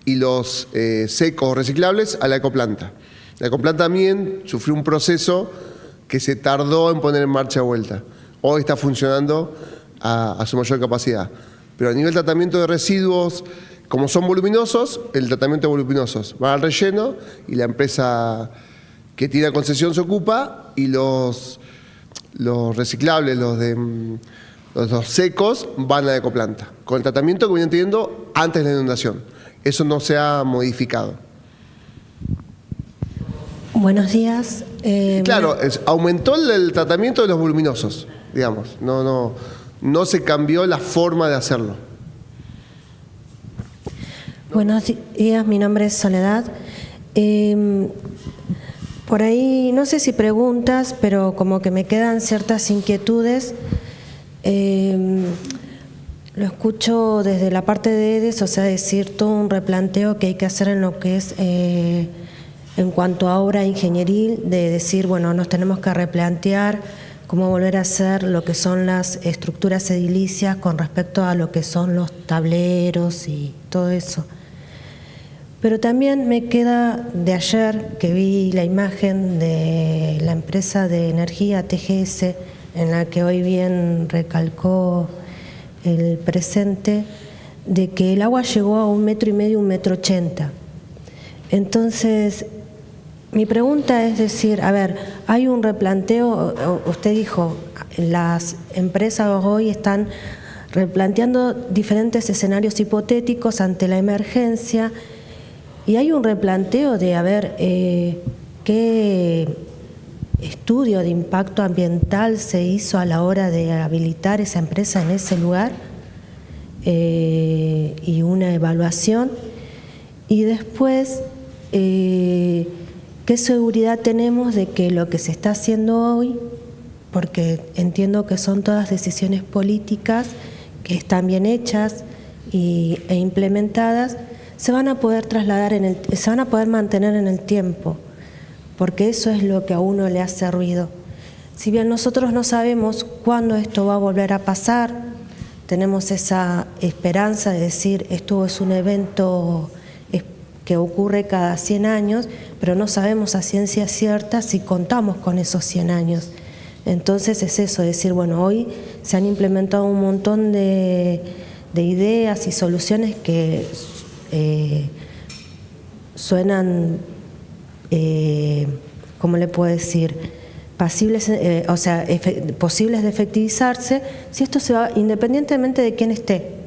y los secos reciclables a la ecoplanta. La ecoplanta también sufrió un proceso que se tardó en poner en marcha de vuelta. Hoy está funcionando a su mayor capacidad. Pero a nivel de tratamiento de residuos, como son voluminosos, el tratamiento de voluminosos va al relleno y la empresa que tiene la concesión se ocupa, y los reciclables, los secos, van a la ecoplanta, con el tratamiento que venían teniendo antes de la inundación. Eso no se ha modificado. Buenos días. Claro, aumentó el tratamiento de los voluminosos, digamos. No se cambió la forma de hacerlo. Buenos días, mi nombre es Soledad. Por ahí, no sé si preguntas, pero como que me quedan ciertas inquietudes. Lo escucho desde la parte de EDES, o sea, decir todo un replanteo que hay que hacer en lo que es, en cuanto a obra ingenieril, de decir, bueno, nos tenemos que replantear cómo volver a hacer lo que son las estructuras edilicias con respecto a lo que son los tableros y todo eso. Pero también me queda de ayer que vi la imagen de la empresa de energía TGS, en la que hoy bien recalcó el presente, de que el agua llegó a 1,5 metros, 1,80 metros. Entonces, mi pregunta es decir, a ver, hay un replanteo, usted dijo, las empresas hoy están replanteando diferentes escenarios hipotéticos ante la emergencia. Y hay un replanteo de a ver qué estudio de impacto ambiental se hizo a la hora de habilitar esa empresa en ese lugar, y una evaluación. Y después, ¿qué seguridad tenemos de que lo que se está haciendo hoy, porque entiendo que son todas decisiones políticas que están bien hechas e implementadas, se van a poder trasladar se van a poder mantener en el tiempo? Porque eso es lo que a uno le hace ruido. Si bien nosotros no sabemos cuándo esto va a volver a pasar, tenemos esa esperanza de decir esto es un evento que ocurre cada 100 años, pero no sabemos a ciencia cierta si contamos con esos 100 años. Entonces es eso, decir, bueno, hoy se han implementado un montón de ideas y soluciones que suenan, ¿cómo le puedo decir?, posibles de efectivizarse, si esto se va, independientemente de quién esté.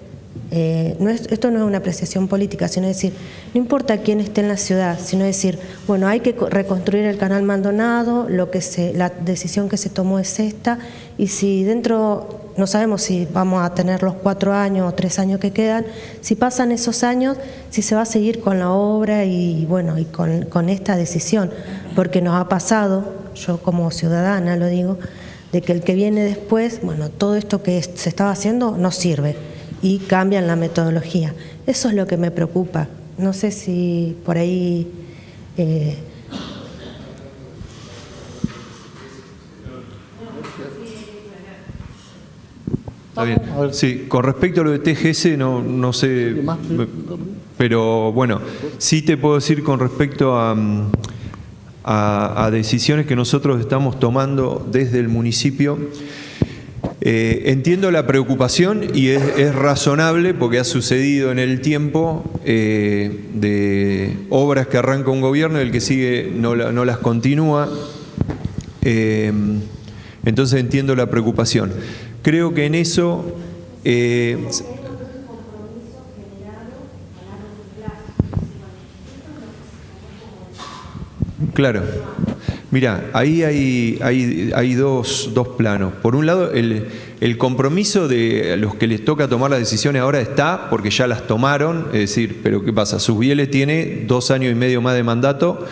Esto no es una apreciación política, sino decir, no importa quién esté en la ciudad, sino decir, bueno, hay que reconstruir el canal Maldonado, la decisión que se tomó es esta, y si dentro, no sabemos si vamos a tener los 4 años o 3 años que quedan, si pasan esos años, si se va a seguir con la obra y bueno, y con esta decisión, porque nos ha pasado, yo como ciudadana lo digo, de que el que viene después, bueno, todo esto que se estaba haciendo no sirve y cambian la metodología. Eso es lo que me preocupa. No sé si por ahí... Está bien. Sí, con respecto a lo de TGS, no sé, pero bueno, sí te puedo decir con respecto a decisiones que nosotros estamos tomando desde el municipio. Entiendo la preocupación y es razonable porque ha sucedido en el tiempo de obras que arranca un gobierno y el que sigue no las continúa. Entonces entiendo la preocupación. Creo que en eso... Claro. Mira, ahí hay dos planos. Por un lado, el compromiso de los que les toca tomar las decisiones ahora está, porque ya las tomaron, es decir, pero ¿qué pasa? Susbiele tiene 2 años y medio más de mandato,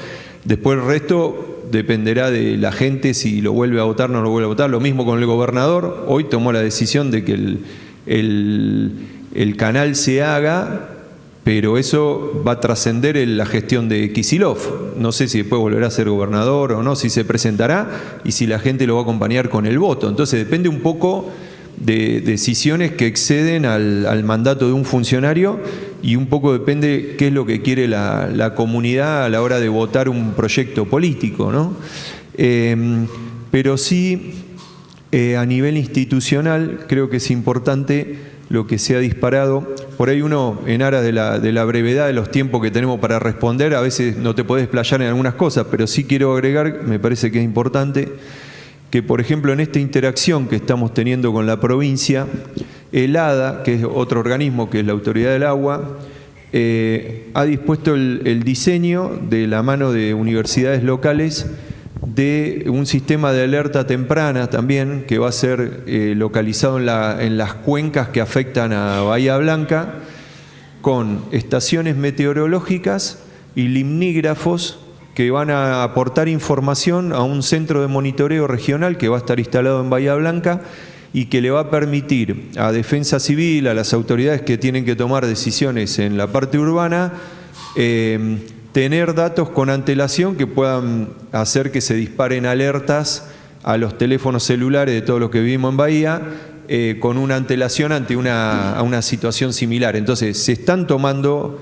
después el resto dependerá de la gente si lo vuelve a votar o no lo vuelve a votar. Lo mismo con el gobernador, hoy tomó la decisión de que el canal se haga, pero eso va a trascender la gestión de Kicillof. No sé si después volverá a ser gobernador o no, si se presentará y si la gente lo va a acompañar con el voto. Entonces depende un poco de decisiones que exceden al mandato de un funcionario y un poco depende qué es lo que quiere la comunidad a la hora de votar un proyecto político, ¿no? Pero sí, a nivel institucional, creo que es importante lo que se ha disparado. Por ahí uno, en aras de la brevedad de los tiempos que tenemos para responder, a veces no te podés explayar en algunas cosas, pero sí quiero agregar, me parece que es importante, que por ejemplo en esta interacción que estamos teniendo con la provincia, el ADA, que es otro organismo que es la Autoridad del Agua, ha dispuesto el diseño de la mano de universidades locales de un sistema de alerta temprana también que va a ser localizado en las cuencas que afectan a Bahía Blanca, con estaciones meteorológicas y limnígrafos que van a aportar información a un centro de monitoreo regional que va a estar instalado en Bahía Blanca y que le va a permitir a Defensa Civil, a las autoridades que tienen que tomar decisiones en la parte urbana, tener datos con antelación que puedan hacer que se disparen alertas a los teléfonos celulares de todos los que vivimos en Bahía, con una antelación ante una situación similar. Entonces se están tomando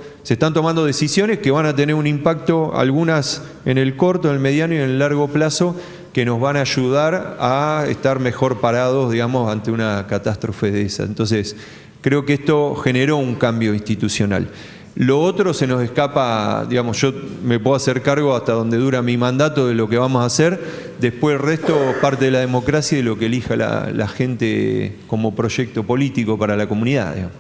decisiones que van a tener un impacto, algunas en el corto, en el mediano y en el largo plazo, que nos van a ayudar a estar mejor parados, digamos, ante una catástrofe de esa. Entonces creo que esto generó un cambio institucional. Lo otro se nos escapa, digamos, yo me puedo hacer cargo hasta donde dura mi mandato de lo que vamos a hacer, después el resto parte de la democracia y de lo que elija la gente como proyecto político para la comunidad, digamos.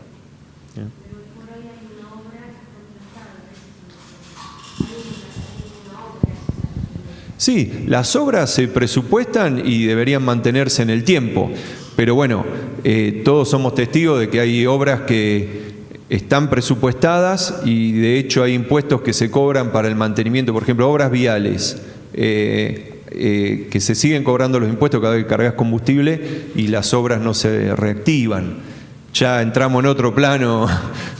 Sí, las obras se presupuestan y deberían mantenerse en el tiempo, pero bueno, todos somos testigos de que hay obras que están presupuestadas y de hecho hay impuestos que se cobran para el mantenimiento, por ejemplo, obras viales, que se siguen cobrando los impuestos cada vez que cargas combustible y las obras no se reactivan. Ya entramos en otro plano,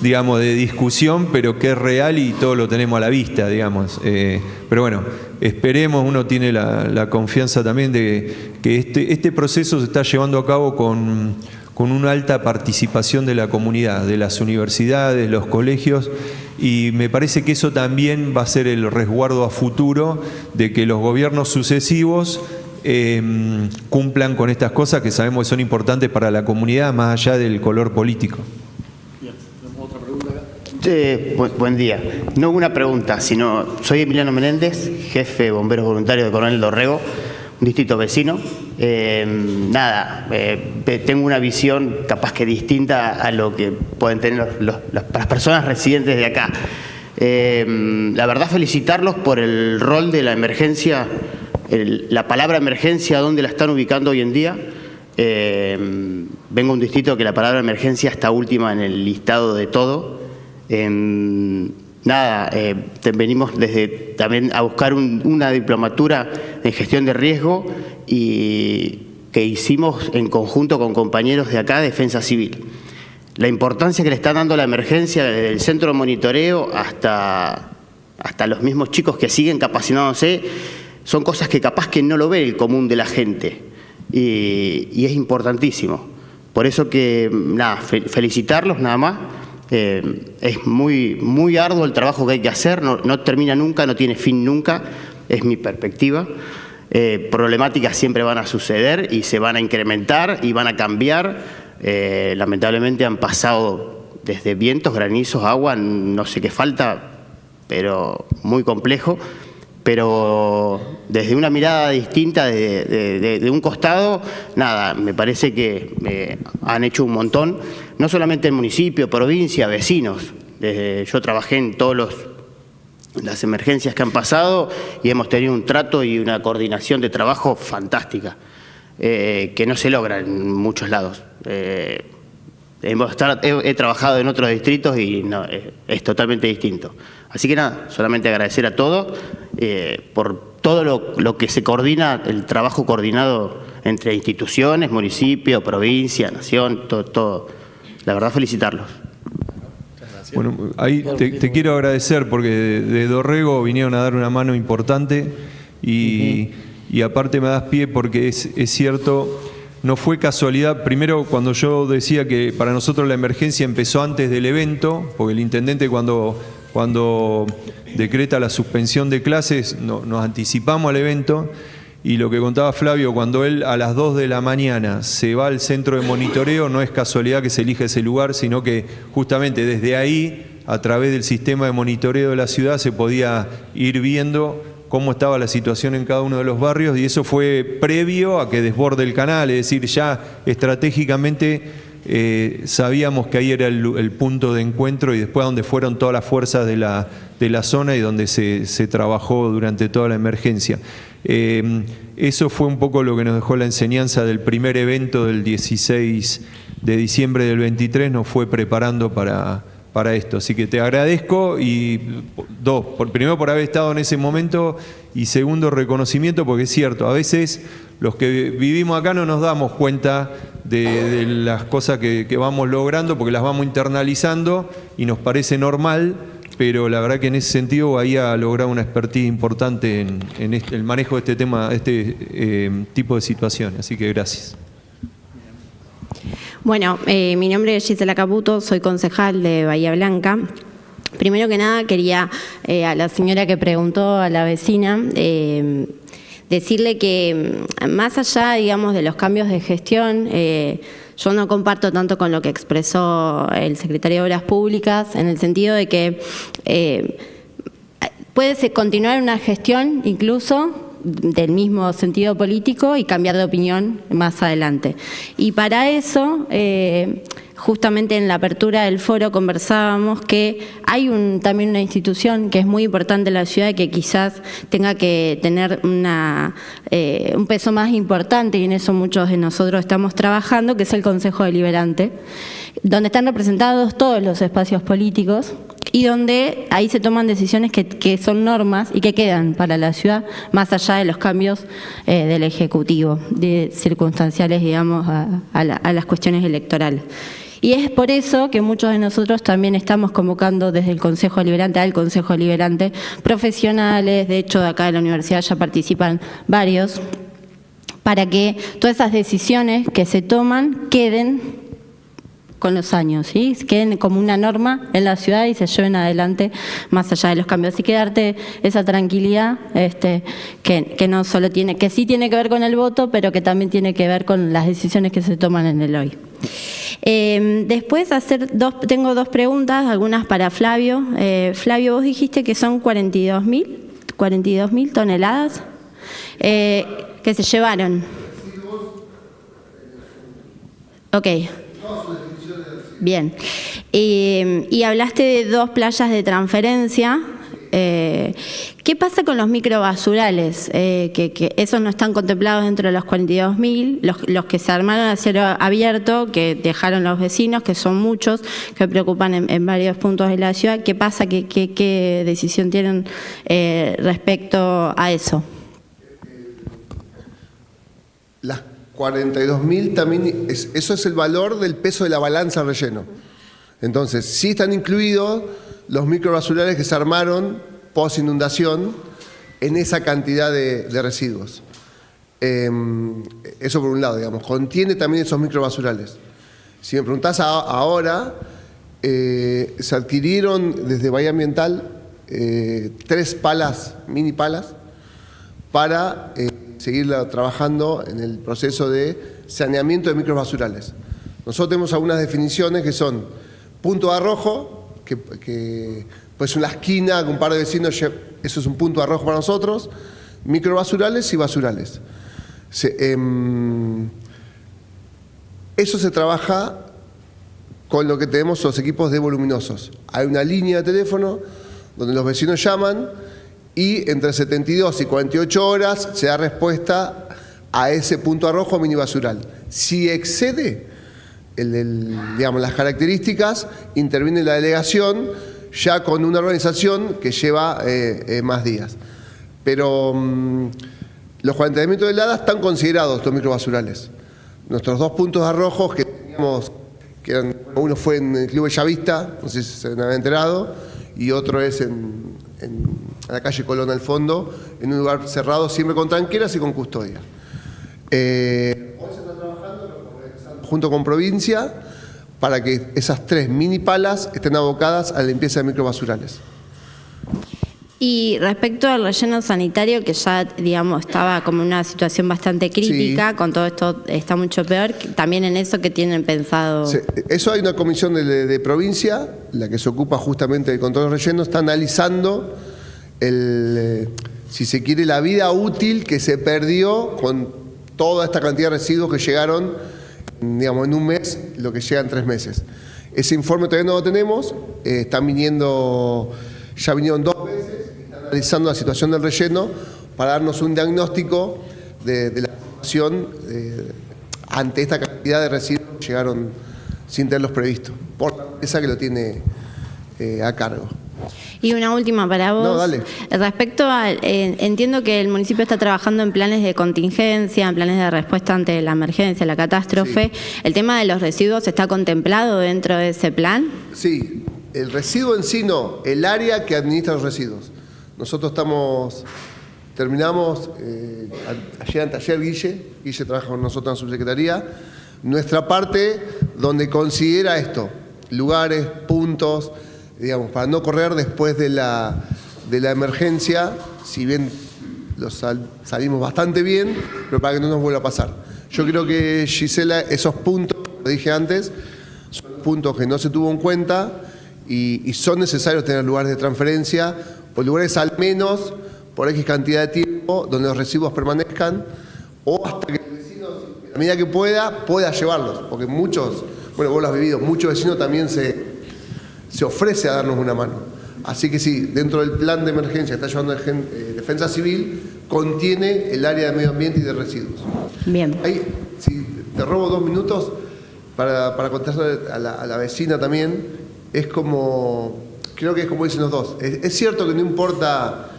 digamos, de discusión, pero que es real y todo lo tenemos a la vista, digamos. Pero bueno, esperemos, uno tiene la confianza también de que este proceso se está llevando a cabo con una alta participación de la comunidad, de las universidades, los colegios, y me parece que eso también va a ser el resguardo a futuro de que los gobiernos sucesivos cumplan con estas cosas que sabemos que son importantes para la comunidad más allá del color político. Buen día. No una pregunta, sino soy Emiliano Menéndez, jefe de bomberos voluntarios de Coronel Dorrego, un distrito vecino. Tengo una visión capaz que distinta a lo que pueden tener las personas residentes de acá. La verdad, felicitarlos por el rol de la emergencia. La palabra emergencia, ¿dónde la están ubicando hoy en día? Vengo de un distrito que la palabra emergencia está última en el listado de todo. Venimos también a buscar una diplomatura en gestión de riesgo y que hicimos en conjunto con compañeros de acá, Defensa Civil. La importancia que le está dando la emergencia desde el centro de monitoreo hasta los mismos chicos que siguen capacitándose. Son cosas que capaz que no lo ve el común de la gente y es importantísimo. Por eso que, felicitarlos nada más. Es muy arduo el trabajo que hay que hacer, no termina nunca, no tiene fin nunca, es mi perspectiva. Problemáticas siempre van a suceder y se van a incrementar y van a cambiar. Lamentablemente han pasado desde vientos, granizos, agua, no sé qué falta, pero muy complejo. Pero desde una mirada distinta de un costado, me parece que han hecho un montón, no solamente el municipio, provincia, vecinos. Yo trabajé en todas las emergencias que han pasado y hemos tenido un trato y una coordinación de trabajo fantástica, que no se logra en muchos lados. He trabajado en otros distritos y es totalmente distinto. Así que solamente agradecer a todos por todo lo que se coordina, el trabajo coordinado entre instituciones, municipio, provincia, nación, todo. La verdad, felicitarlos. Bueno, ahí te quiero agradecer porque de Dorrego vinieron a dar una mano importante y aparte me das pie porque es cierto. No fue casualidad, primero cuando yo decía que para nosotros la emergencia empezó antes del evento, porque el intendente cuando decreta la suspensión de clases nos anticipamos al evento y lo que contaba Flavio, cuando él a las 2 de la mañana se va al centro de monitoreo, no es casualidad que se elige ese lugar, sino que justamente desde ahí, a través del sistema de monitoreo de la ciudad, se podía ir viendo cómo estaba la situación en cada uno de los barrios y eso fue previo a que desborde el canal, es decir, ya estratégicamente sabíamos que ahí era el punto de encuentro y después donde fueron todas las fuerzas de la zona y donde se trabajó durante toda la emergencia. Eso fue un poco lo que nos dejó la enseñanza del primer evento del 16 de diciembre del 23, nos fue preparando para esto. Así que te agradezco y primero por haber estado en ese momento y segundo reconocimiento porque es cierto, a veces los que vivimos acá no nos damos cuenta de las cosas que vamos logrando porque las vamos internalizando y nos parece normal, pero la verdad que en ese sentido ahí ha logrado una expertise importante en el manejo de este tema, tipo de situaciones. Así que gracias. Bueno, mi nombre es Gisela Caputo, soy concejal de Bahía Blanca. Primero que nada quería a la señora que preguntó, a la vecina, decirle que más allá, digamos, de los cambios de gestión, yo no comparto tanto con lo que expresó el secretario de Obras Públicas, en el sentido de que puede continuar una gestión incluso del mismo sentido político y cambiar de opinión más adelante. Y para eso, justamente en la apertura del foro conversábamos que hay también una institución que es muy importante en la ciudad y que quizás tenga que tener un peso más importante, y en eso muchos de nosotros estamos trabajando, que es el Consejo Deliberante, donde están representados todos los espacios políticos y donde ahí se toman decisiones que son normas y que quedan para la ciudad, más allá de los cambios del Ejecutivo, circunstanciales, digamos, a las cuestiones electorales. Y es por eso que muchos de nosotros también estamos convocando desde el Consejo Deliberante al Consejo Deliberante profesionales, de hecho de acá de la universidad ya participan varios, para que todas esas decisiones que se toman queden con los años, ¿sí? Queden como una norma en la ciudad y se lleven adelante más allá de los cambios. Así que darte esa tranquilidad que no solo que sí tiene que ver con el voto, pero que también tiene que ver con las decisiones que se toman en el hoy. Después tengo dos preguntas, algunas para Flavio. Flavio, vos dijiste que son 42.000 toneladas que se llevaron. Ok. Bien. Y hablaste de 2 playas de transferencia. ¿Qué pasa con los microbasurales? Que esos no están contemplados dentro de los 42.000, los que se armaron a cielo abierto, que dejaron los vecinos, que son muchos, que preocupan en varios puntos de la ciudad. ¿Qué pasa? ¿Qué decisión tienen respecto a eso? Las 42.000 también, eso es el valor del peso de la balanza relleno. Entonces, sí están incluidos los microbasurales que se armaron post inundación en esa cantidad de residuos. Eso por un lado, digamos, contiene también esos microbasurales. Si me preguntás ahora, se adquirieron desde Bahía Ambiental 3 palas, mini palas, para seguir trabajando en el proceso de saneamiento de microbasurales. Nosotros tenemos algunas definiciones que son punto de arrojo, que pues una esquina con un par de vecinos, eso es un punto de arrojo para nosotros, microbasurales y basurales. Eso se trabaja con lo que tenemos los equipos de voluminosos. Hay una línea de teléfono donde los vecinos llaman y entre 72 y 48 horas se da respuesta a ese punto arrojo mini basural. Si excede digamos, las características, interviene la delegación ya con una organización que lleva más días. Pero los 40.000 toneladas están considerados estos microbasurales. Nuestros 2 puntos de arrojos que teníamos, uno fue en el Club Bellavista, no sé si se han enterado, y otro es en la calle Colón al fondo, en un lugar cerrado, siempre con tranqueras y con custodia. Hoy se está trabajando junto con provincia para que esas 3 mini palas estén abocadas a la limpieza de microbasurales. Y respecto al relleno sanitario, que ya, digamos, estaba como en una situación bastante crítica, sí, con todo esto está mucho peor, también en eso que tienen pensado. Sí, eso hay una comisión de provincia, la que se ocupa justamente del control de rellenos, está analizando si se quiere, la vida útil que se perdió con toda esta cantidad de residuos que llegaron, digamos, en un mes, lo que llega en 3 meses. Ese informe todavía no lo tenemos, ya vinieron 2 veces, están analizando la situación del relleno para darnos un diagnóstico de la situación ante esta cantidad de residuos que llegaron sin tenerlos previstos, por la empresa que lo tiene a cargo. Y una última para vos. No, dale. Respecto a, entiendo que el municipio está trabajando en planes de contingencia, en planes de respuesta ante la emergencia, la catástrofe. Sí. ¿El tema de los residuos está contemplado dentro de ese plan? Sí, el residuo en sí no, el área que administra los residuos. Nosotros terminamos, ayer Guille trabaja con nosotros en la subsecretaría, nuestra parte donde considera esto, lugares, puntos, digamos, para no correr después de la emergencia, si bien salimos bastante bien, pero para que no nos vuelva a pasar. Yo creo que, Gisela, esos puntos, lo dije antes, son puntos que no se tuvo en cuenta y son necesarios tener lugares de transferencia o lugares al menos por X cantidad de tiempo tiempo donde los residuos permanezcan o hasta que el vecino, a medida que pueda llevarlos, porque muchos, bueno, vos lo has vivido, muchos vecinos también se ofrece a darnos una mano. Así que sí, dentro del plan de emergencia que está llevando Defensa Civil, contiene el área de medio ambiente y de residuos. Bien. Ahí, si te robo 2 minutos para contestar a la vecina también, es como, creo que es como dicen los dos, es cierto que no importa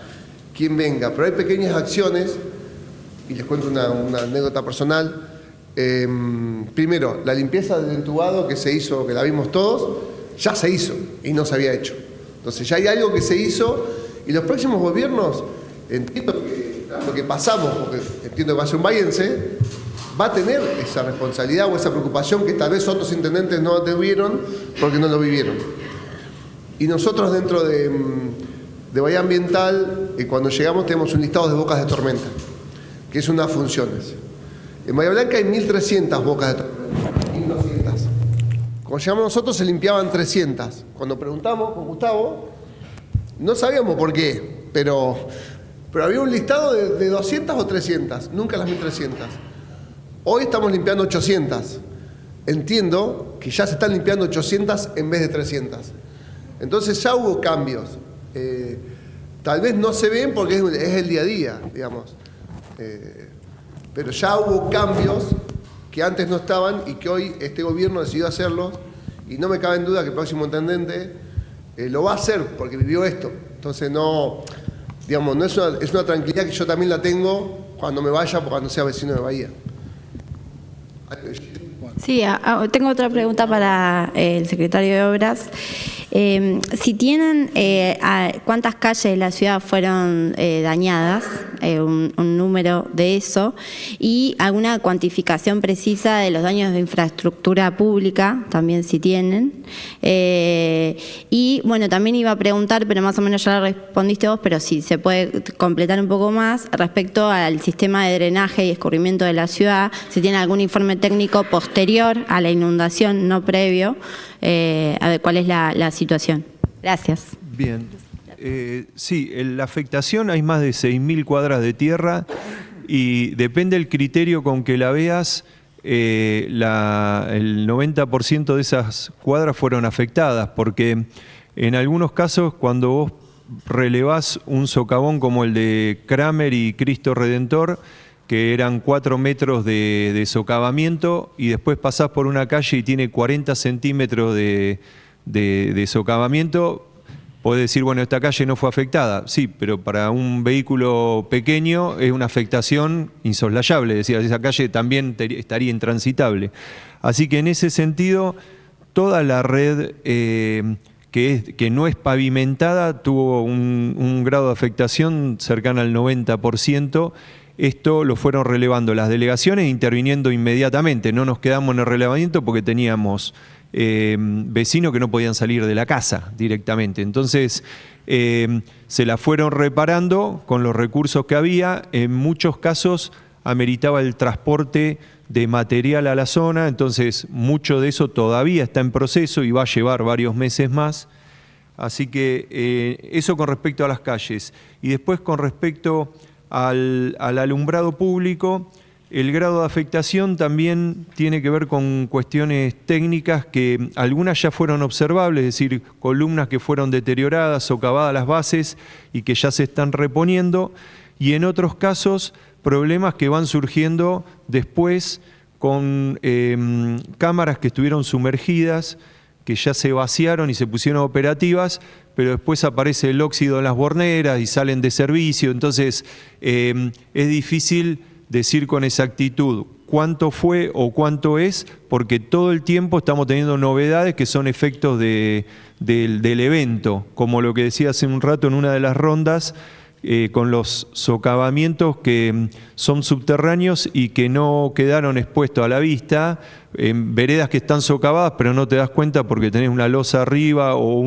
quién venga, pero hay pequeñas acciones, y les cuento una anécdota personal. Primero, la limpieza del entubado que se hizo, que la vimos todos, ya se hizo y no se había hecho. Entonces ya hay algo que se hizo y los próximos gobiernos, entiendo que lo que pasamos, porque entiendo que va a ser un bahiense, va a tener esa responsabilidad o esa preocupación que tal vez otros intendentes no tuvieron porque no lo vivieron. Y nosotros dentro de Bahía Ambiental, cuando llegamos tenemos un listado de bocas de tormenta, que es unas funciones. En Bahía Blanca hay 1.300 bocas de tormenta, 1.200. Cuando llegamos nosotros se limpiaban 300. Cuando preguntamos con Gustavo, no sabíamos por qué, pero había un listado de 200 o 300, nunca las 1.300. Hoy estamos limpiando 800. Entiendo que ya se están limpiando 800 en vez de 300. Entonces ya hubo cambios. Tal vez no se ven porque es el día a día, digamos. Pero ya hubo cambios que antes no estaban y que hoy este gobierno decidió hacerlos, y no me cabe en duda que el próximo intendente lo va a hacer porque vivió esto. Entonces no, digamos, no es una tranquilidad que yo también la tengo cuando me vaya, cuando sea vecino de Bahía. Sí, tengo otra pregunta para el secretario de Obras. Si tienen cuántas calles de la ciudad fueron dañadas, un número de eso, y alguna cuantificación precisa de los daños de infraestructura pública, también si tienen. Y bueno, también iba a preguntar, pero más o menos ya lo respondiste vos, pero si se puede completar un poco más respecto al sistema de drenaje y escurrimiento de la ciudad, si tiene algún informe técnico posterior a la inundación, no previo, a ver cuál es la situación. Gracias. Bien. Sí, en la afectación hay más de 6.000 cuadras de tierra y depende del criterio con que la veas, el 90% de esas cuadras fueron afectadas, porque en algunos casos cuando vos relevás un socavón como el de Kramer y Cristo Redentor, que eran 4 metros de socavamiento, y después pasás por una calle y tiene 40 centímetros de socavamiento, podés decir, bueno, esta calle no fue afectada. Sí, pero para un vehículo pequeño es una afectación insoslayable, es decir, esa calle también estaría intransitable. Así que en ese sentido, toda la red que no es pavimentada tuvo un grado de afectación cercano al 90%. Esto lo fueron relevando las delegaciones, interviniendo inmediatamente. No nos quedamos en el relevamiento porque teníamos vecinos que no podían salir de la casa directamente. Entonces, se la fueron reparando con los recursos que había. En muchos casos ameritaba el transporte de material a la zona, entonces mucho de eso todavía está en proceso y va a llevar varios meses más. Así que eso con respecto a las calles. Y después con respecto al alumbrado público, el grado de afectación también tiene que ver con cuestiones técnicas que algunas ya fueron observables, es decir, columnas que fueron deterioradas, socavadas las bases y que ya se están reponiendo, y en otros casos problemas que van surgiendo después con cámaras que estuvieron sumergidas, que ya se vaciaron y se pusieron operativas, pero después aparece el óxido en las borneras y salen de servicio. Entonces es difícil decir con exactitud cuánto fue o cuánto es, porque todo el tiempo estamos teniendo novedades que son efectos del evento, como lo que decía hace un rato en una de las rondas, con los socavamientos que son subterráneos y que no quedaron expuestos a la vista, en veredas que están socavadas pero no te das cuenta porque tenés una losa arriba o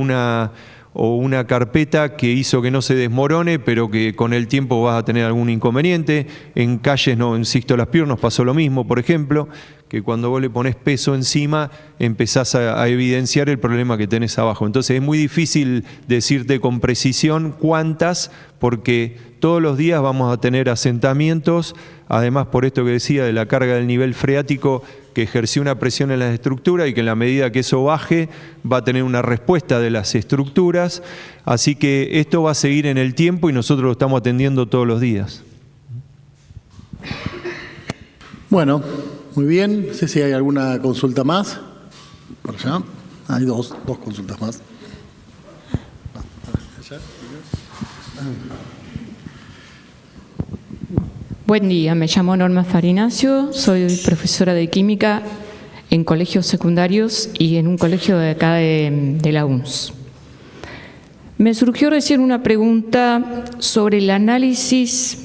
o una carpeta que hizo que no se desmorone, pero que con el tiempo vas a tener algún inconveniente. En calles, no, en Sixto Las Piedras nos pasó lo mismo, por ejemplo, que cuando vos le pones peso encima empezás a evidenciar el problema que tenés abajo. Entonces es muy difícil decirte con precisión cuántas, porque todos los días vamos a tener asentamientos, además por esto que decía de la carga del nivel freático, que ejerció una presión en las estructuras y que en la medida que eso baje va a tener una respuesta de las estructuras. Así que esto va a seguir en el tiempo y nosotros lo estamos atendiendo todos los días. Bueno, muy bien. No sé si hay alguna consulta más. Por allá. Hay dos consultas más. Buen día, me llamo Norma Farinacio, soy profesora de química en colegios secundarios y en un colegio de acá de la UNS. Me surgió recién una pregunta sobre el análisis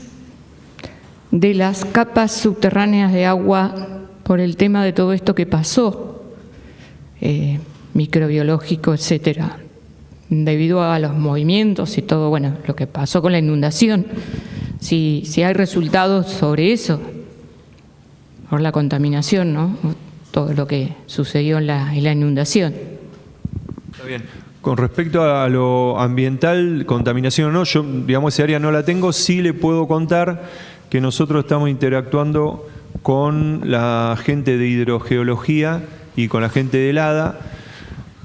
de las capas subterráneas de agua por el tema de todo esto que pasó, microbiológico, etcétera, debido a los movimientos y todo, bueno, lo que pasó con la inundación. Si hay resultados sobre eso, por la contaminación, ¿no? Todo lo que sucedió en la inundación. Está bien. Con respecto a lo ambiental, contaminación o no, yo, digamos, esa área no la tengo. Sí le puedo contar que nosotros estamos interactuando con la gente de hidrogeología y con la gente del ADA,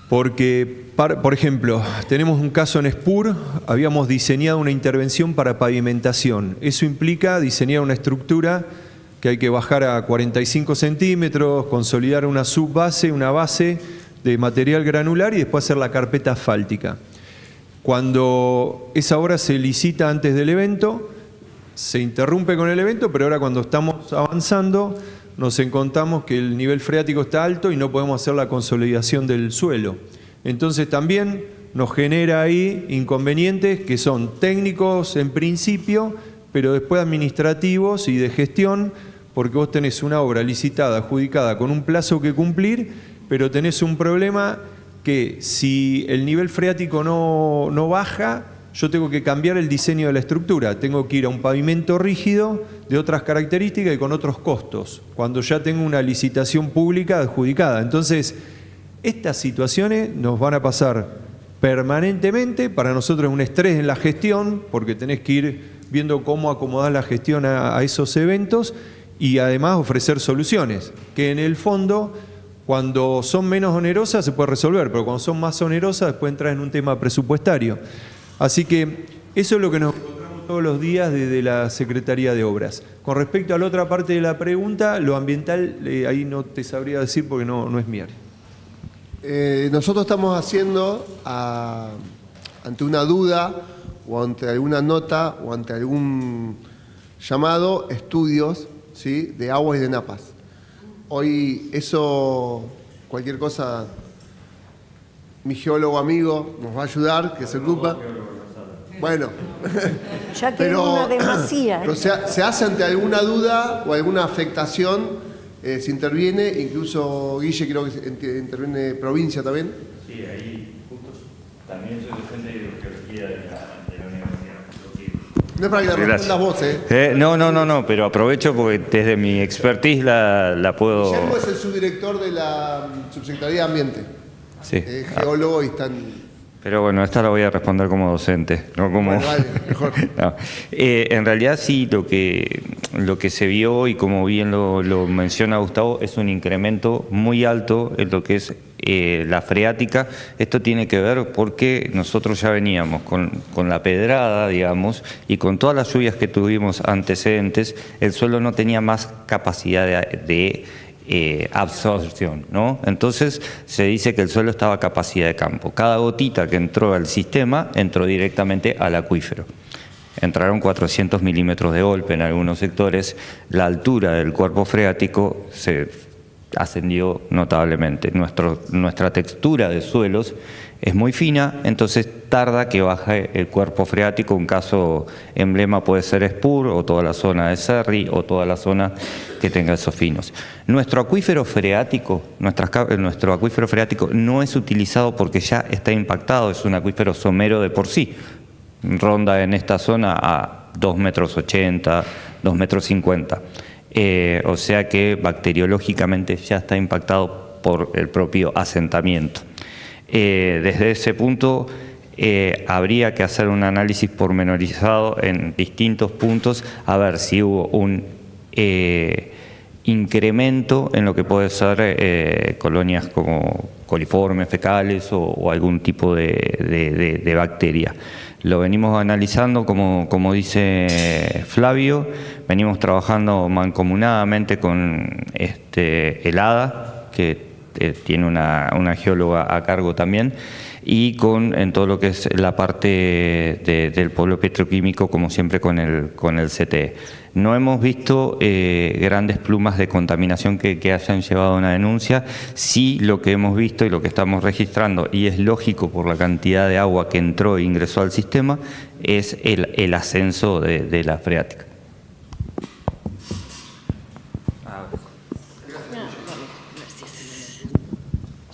porque, por ejemplo, tenemos un caso en Spur, habíamos diseñado una intervención para pavimentación. Eso implica diseñar una estructura que hay que bajar a 45 centímetros, consolidar una subbase, una base de material granular y después hacer la carpeta asfáltica. Cuando esa obra se licita antes del evento, se interrumpe con el evento, pero ahora cuando estamos avanzando nos encontramos que el nivel freático está alto y no podemos hacer la consolidación del suelo. Entonces también nos genera ahí inconvenientes que son técnicos en principio, pero después administrativos y de gestión, porque vos tenés una obra licitada, adjudicada, con un plazo que cumplir, pero tenés un problema que si el nivel freático no baja, yo tengo que cambiar el diseño de la estructura, tengo que ir a un pavimento rígido de otras características y con otros costos, cuando ya tengo una licitación pública adjudicada. Entonces, estas situaciones nos van a pasar permanentemente, para nosotros es un estrés en la gestión, porque tenés que ir viendo cómo acomodar la gestión a esos eventos y además ofrecer soluciones, que en el fondo, cuando son menos onerosas se puede resolver, pero cuando son más onerosas después entrar en un tema presupuestario. Así que eso es lo que nos encontramos todos los días desde la Secretaría de Obras. Con respecto a la otra parte de la pregunta, lo ambiental, ahí no te sabría decir porque no es mi área. Nosotros estamos haciendo, ante una duda o ante alguna nota o ante algún llamado, estudios, ¿sí?, de aguas y de napas. Hoy eso, cualquier cosa, mi geólogo amigo nos va a ayudar, que se ocupa. Bueno, ya que una demasía. Pero se hace ante alguna duda o alguna afectación, se interviene, incluso Guille creo que interviene provincia también. Sí, ahí justo también soy docente de hidrogeología de la universidad. No es para que le respondas vos, No, pero aprovecho porque desde mi expertise la puedo... Guillermo es el subdirector de la Subsecretaría de Ambiente. Sí. Geólogo y están... Pero bueno, esta la voy a responder como docente, no como... Bueno, vale, mejor. No. En realidad sí, lo que se vio y como bien lo menciona Gustavo, es un incremento muy alto en lo que es la freática. Esto tiene que ver porque nosotros ya veníamos con la pedrada, digamos, y con todas las lluvias que tuvimos antecedentes, el suelo no tenía más capacidad de absorción, ¿no? Entonces se dice que el suelo estaba a capacidad de campo. Cada gotita que entró al sistema entró directamente al acuífero. Entraron 400 milímetros de golpe en algunos sectores. La altura del cuerpo freático se ascendió notablemente. Nuestra textura de suelos es muy fina, entonces tarda que baje el cuerpo freático. Un caso emblema puede ser Spur, o toda la zona de Cerri, o toda la zona que tenga esos finos. Nuestro acuífero freático no es utilizado porque ya está impactado, es un acuífero somero de por sí. Ronda en esta zona a 2,80 metros, 2,50 metros. O sea que bacteriológicamente ya está impactado por el propio asentamiento. Desde ese punto habría que hacer un análisis pormenorizado en distintos puntos a ver si hubo un incremento en lo que puede ser colonias como coliformes fecales o algún tipo de bacteria. Lo venimos analizando, como dice Flavio, venimos trabajando mancomunadamente con el ADA, que tiene una geóloga a cargo también, y en todo lo que es la parte del polo petroquímico, como siempre con el CTE. No hemos visto grandes plumas de contaminación que hayan llevado a una denuncia. Sí, lo que hemos visto y lo que estamos registrando, y es lógico por la cantidad de agua que entró e ingresó al sistema, es el ascenso de la freática.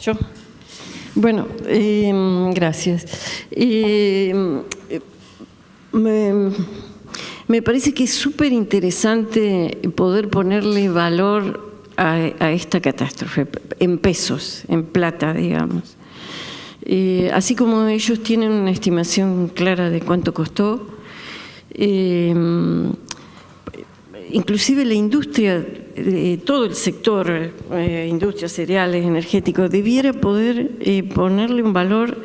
¿Yo? Bueno, gracias. Me parece que es súper interesante poder ponerle valor a esta catástrofe, en pesos, en plata, digamos. Así como ellos tienen una estimación clara de cuánto costó, inclusive la industria, todo el sector, industrias, cereales, energéticos, debiera poder ponerle un valor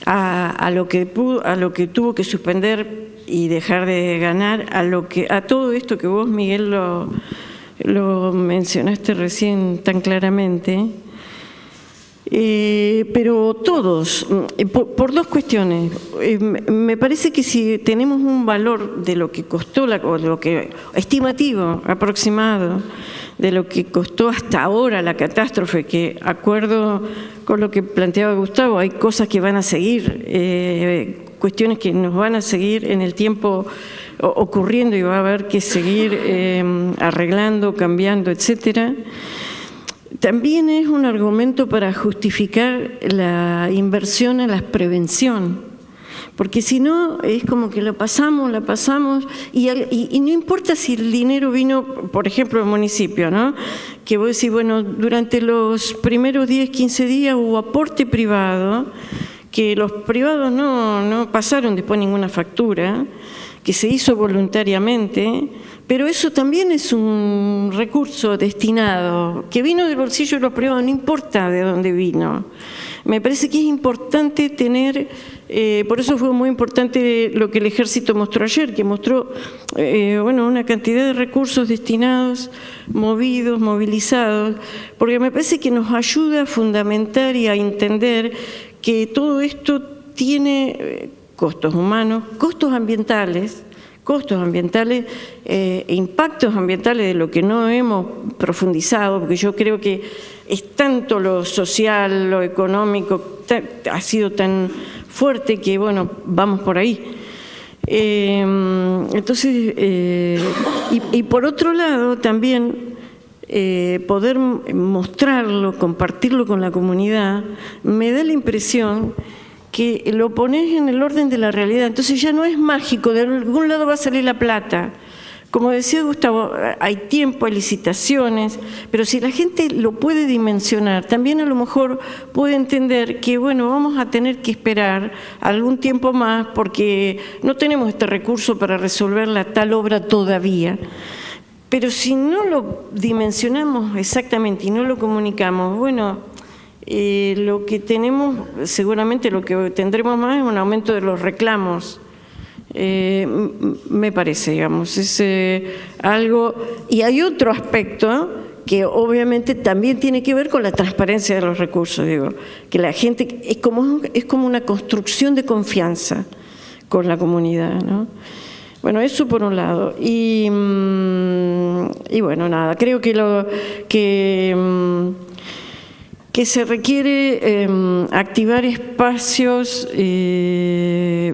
a lo que tuvo que suspender y dejar de ganar, a todo esto que vos, Miguel, lo mencionaste recién tan claramente. Pero todos, por dos cuestiones. Me parece que si tenemos un valor de lo que costó, o de lo que estimativo, aproximado, de lo que costó hasta ahora la catástrofe, que acuerdo con lo que planteaba Gustavo, hay cosas que van a seguir, cuestiones que nos van a seguir en el tiempo ocurriendo y va a haber que seguir arreglando, cambiando, etcétera. También es un argumento para justificar la inversión en la prevención, porque si no es como que la pasamos y no importa si el dinero vino, por ejemplo, del municipio, ¿no? Que vos decís, bueno, durante los primeros 10, 15 días hubo aporte privado, que los privados no pasaron después ninguna factura, que se hizo voluntariamente, pero eso también es un recurso destinado, que vino del bolsillo de los privados, no importa de dónde vino. Me parece que es importante tener, por eso fue muy importante lo que el Ejército mostró ayer, que mostró una cantidad de recursos destinados, movidos, movilizados, porque me parece que nos ayuda a fundamentar y a entender que todo esto tiene costos humanos, costos ambientales, impactos ambientales de lo que no hemos profundizado, porque yo creo que es tanto lo social, lo económico, ha sido tan fuerte que, bueno, vamos por ahí. Entonces, y por otro lado también poder mostrarlo, compartirlo con la comunidad, me da la impresión que lo pones en el orden de la realidad. Entonces ya no es mágico, de algún lado va a salir la plata. Como decía Gustavo, hay tiempo, hay licitaciones, pero si la gente lo puede dimensionar, también a lo mejor puede entender que, bueno, vamos a tener que esperar algún tiempo más porque no tenemos este recurso para resolver la tal obra todavía. Pero si no lo dimensionamos exactamente y no lo comunicamos, bueno, lo que tenemos, seguramente lo que tendremos más es un aumento de los reclamos, me parece, digamos, es algo. Y hay otro aspecto que obviamente también tiene que ver con la transparencia de los recursos, digo, que la gente, es como una construcción de confianza con la comunidad, ¿no? Bueno, eso por un lado. Y bueno, nada, creo que que se requiere activar espacios,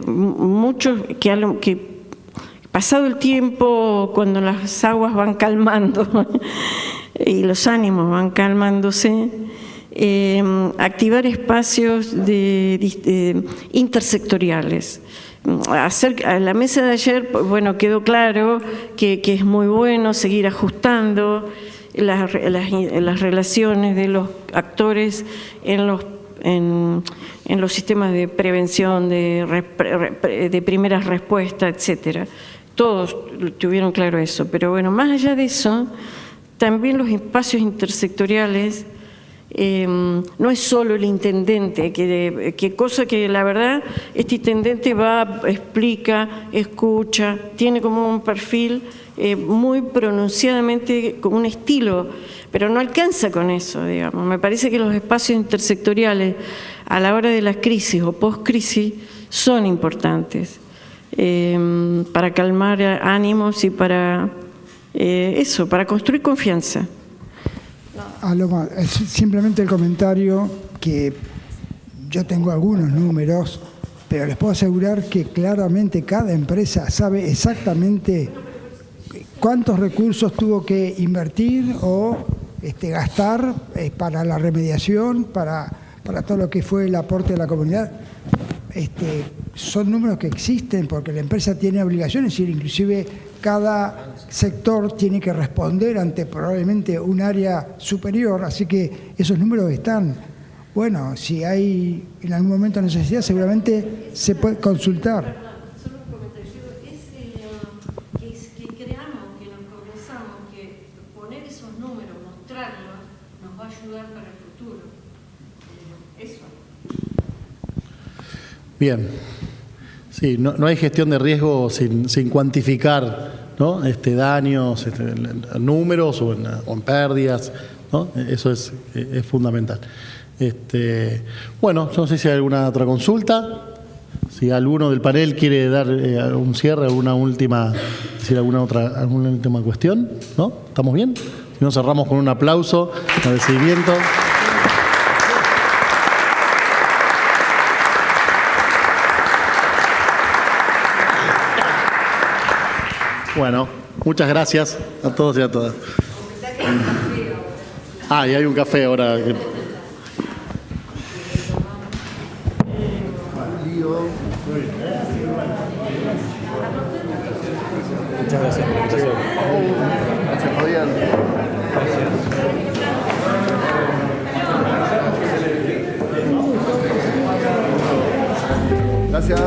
muchos que pasado el tiempo, cuando las aguas van calmando y los ánimos van calmándose, activar espacios intersectoriales. A la mesa de ayer, bueno, quedó claro que es muy bueno seguir ajustando las relaciones de los actores en los sistemas de prevención, de primeras respuestas, etcétera. Todos tuvieron claro eso, pero bueno, más allá de eso, también los espacios intersectoriales, no es solo el intendente, que cosa que la verdad este intendente va, explica, escucha, tiene como un perfil muy pronunciadamente, con un estilo, pero no alcanza con eso, digamos. Me parece que los espacios intersectoriales a la hora de la crisis o post-crisis son importantes para calmar ánimos y para eso, para construir confianza. Aloma, es simplemente el comentario que yo tengo algunos números, pero les puedo asegurar que claramente cada empresa sabe exactamente cuántos recursos tuvo que invertir o gastar para la remediación, para todo lo que fue el aporte de la comunidad. Son números que existen porque la empresa tiene obligaciones y inclusive cada sector tiene que responder ante probablemente un área superior, así que esos números están. Bueno, si hay en algún momento necesidad, seguramente se puede consultar. Solo un comentario, que creamos, que nos conversamos, que poner esos números, mostrarlos, nos va a ayudar para el futuro. Eso. Bien. Sí, no hay gestión de riesgo sin cuantificar, ¿no? Daños, números o en pérdidas, ¿no? Eso es fundamental. Bueno, yo no sé si hay alguna otra consulta. Si alguno del panel quiere dar un cierre, alguna última cuestión, ¿no? ¿Estamos bien? Si no, cerramos con un aplauso, agradecimiento. Bueno, muchas gracias a todos y a todas. Y hay un café ahora. Muchas gracias por la invitación. Gracias, Fabián. Gracias.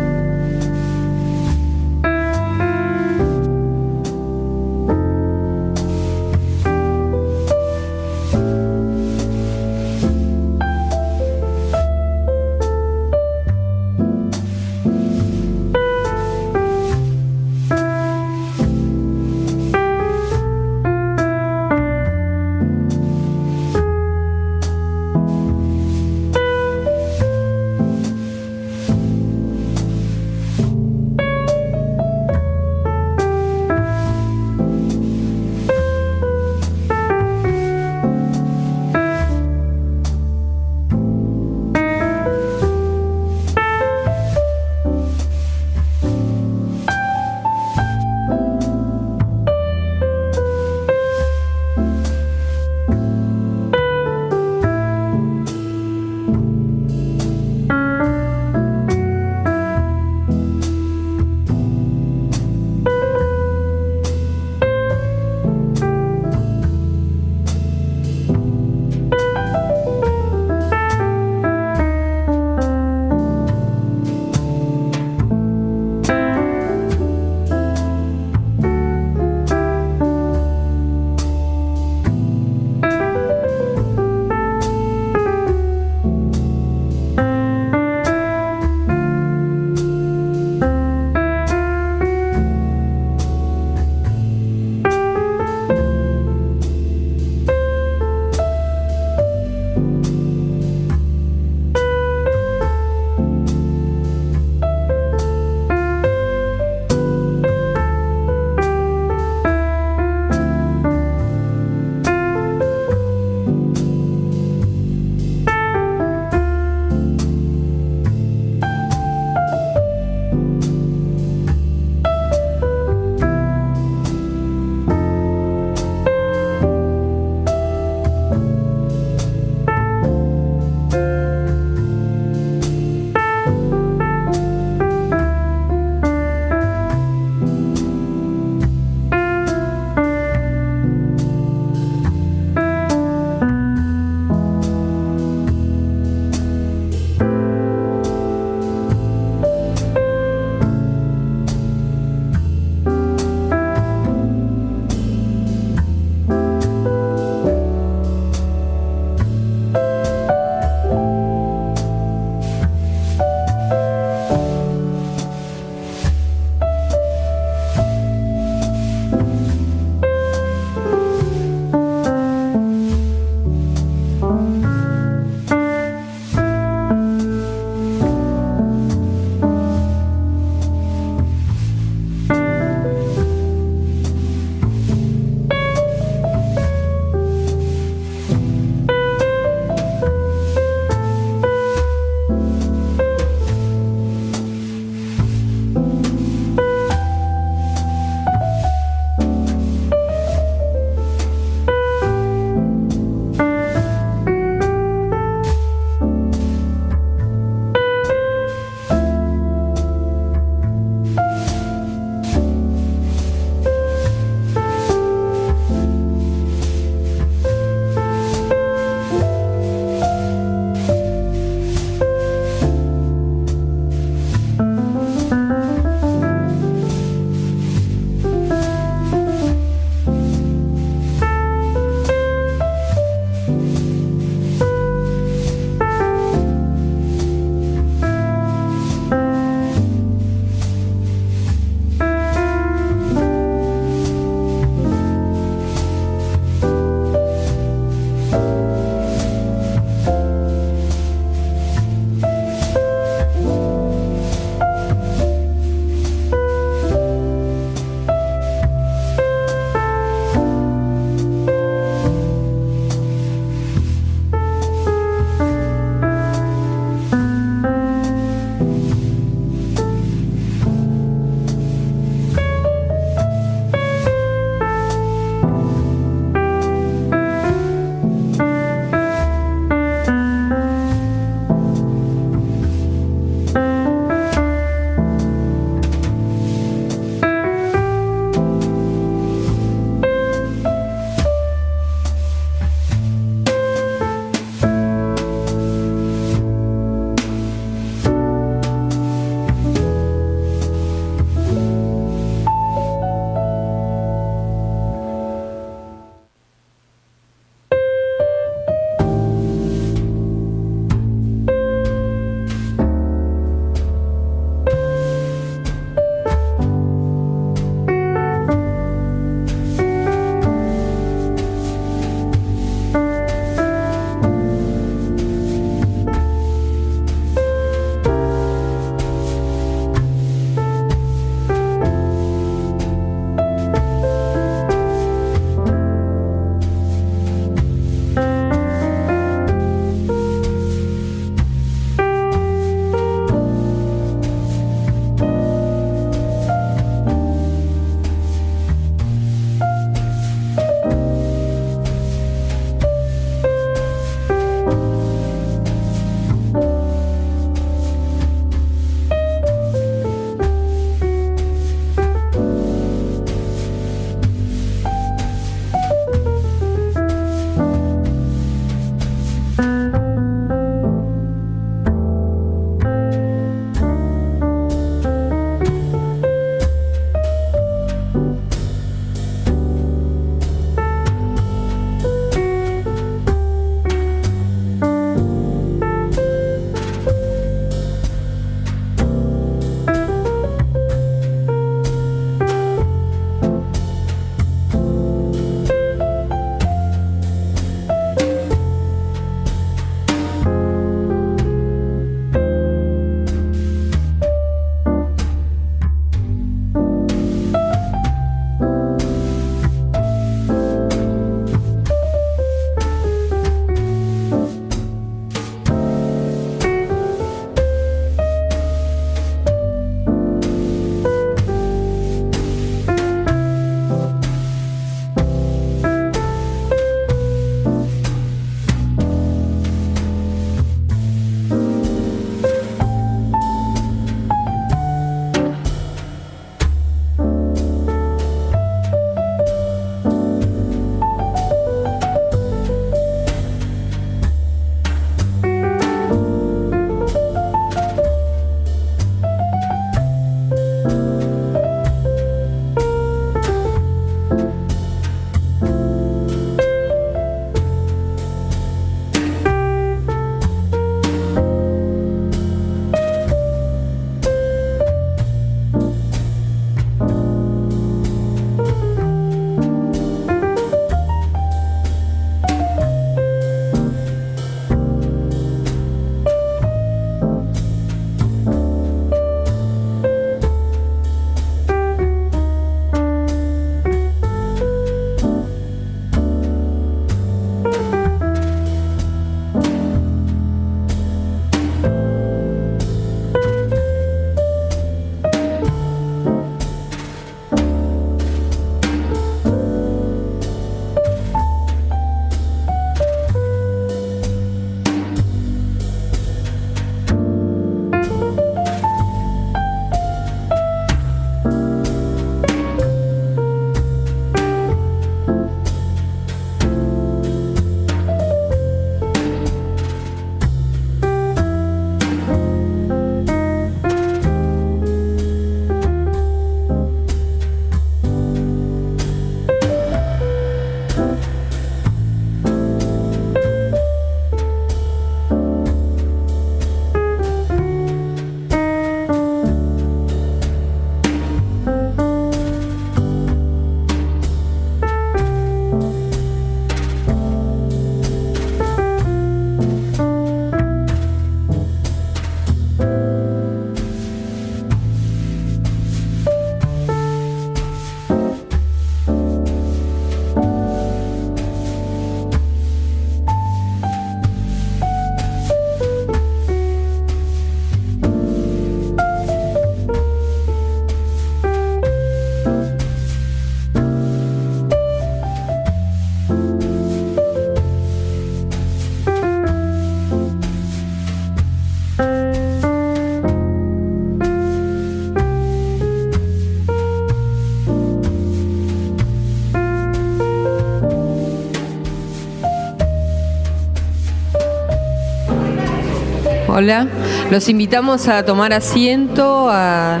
Hola, los invitamos a tomar asiento, a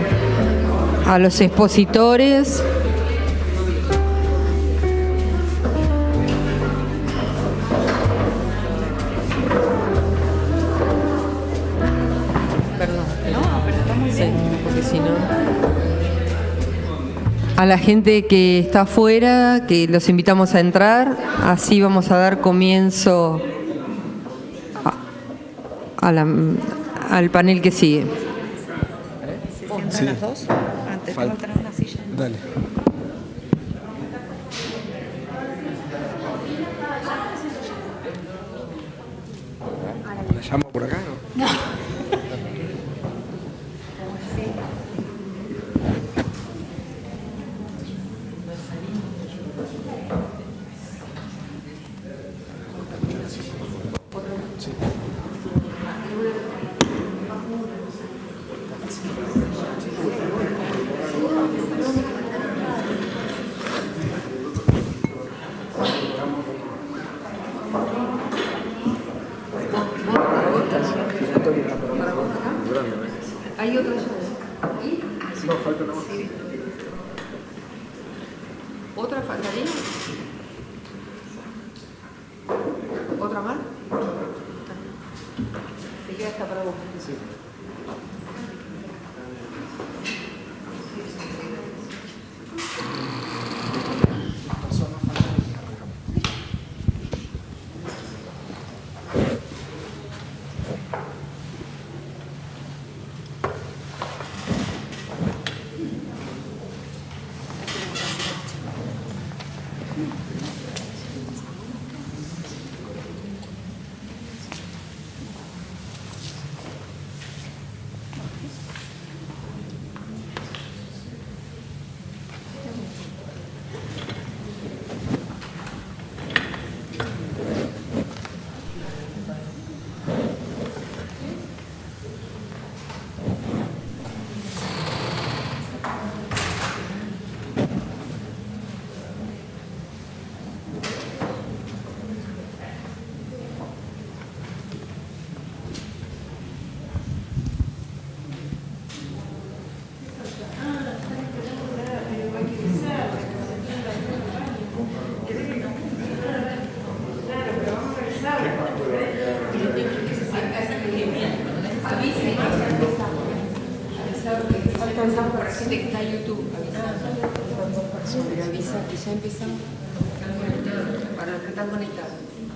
los expositores. A la gente que está afuera, que los invitamos a entrar, así vamos a dar comienzo al panel que sigue. ¿Se sientan las dos? Antes tengo que tener una silla. Dale. ¿La llamo por acá? No. ¿Hay otra llave? No, falta una más. ¿Otra faltaría? ¿Otra más? Se queda esta para vos. Sí.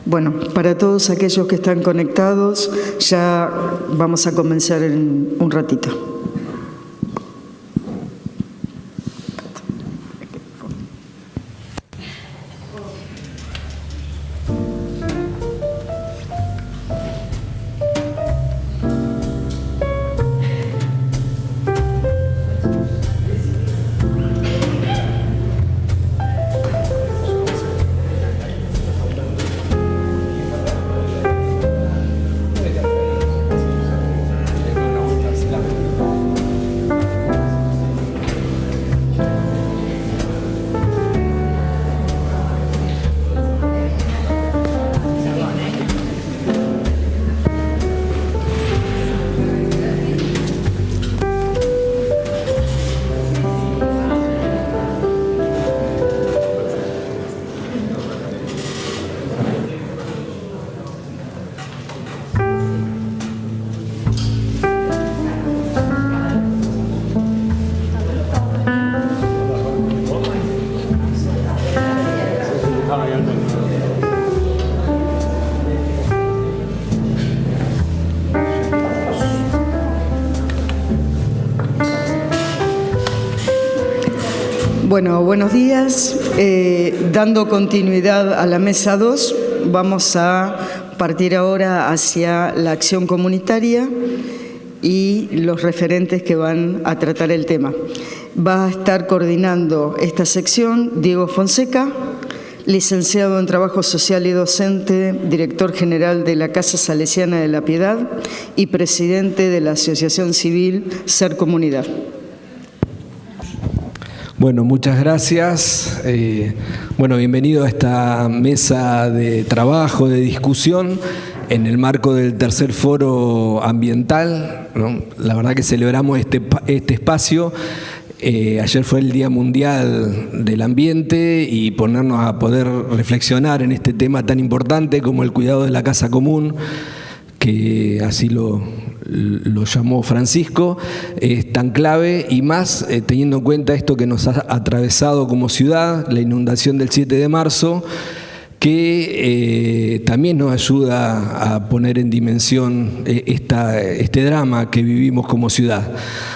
Bueno, para todos aquellos que están conectados, ya vamos a comenzar en un ratito. Bueno, buenos días. Dando continuidad a la mesa 2, vamos a partir ahora hacia la acción comunitaria y los referentes que van a tratar el tema. Va a estar coordinando esta sección Diego Fonseca, licenciado en Trabajo Social y docente, director general de la Casa Salesiana de la Piedad y presidente de la Asociación Civil Ser Comunidad. Bueno, muchas gracias. Bueno, bienvenido a esta mesa de trabajo, de discusión. en el marco del tercer foro ambiental, ¿no? La verdad que celebramos este espacio. Ayer fue el Día Mundial del Ambiente y ponernos a poder reflexionar en este tema tan importante como el cuidado de la casa común, que así lo llamó Francisco, es tan clave, y más teniendo en cuenta esto que nos ha atravesado como ciudad, la inundación del 7 de marzo, que también nos ayuda a poner en dimensión este drama que vivimos como ciudad.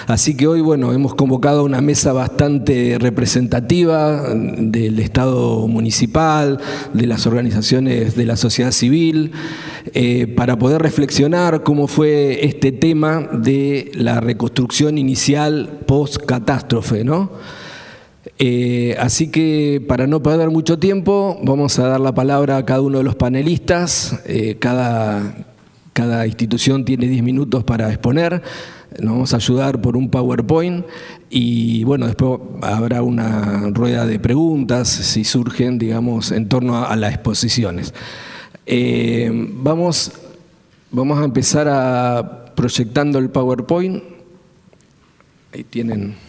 Así que hoy, bueno, hemos convocado una mesa bastante representativa del Estado municipal, de las organizaciones de la sociedad civil, para poder reflexionar cómo fue este tema de la reconstrucción inicial post-catástrofe, ¿no? Así que, para no perder mucho tiempo, vamos a dar la palabra a cada uno de los panelistas. Cada institución tiene 10 minutos para exponer. Nos vamos a ayudar por un PowerPoint y, bueno, después habrá una rueda de preguntas si surgen, digamos, en torno a las exposiciones. Vamos a empezar proyectando el PowerPoint. Ahí tienen.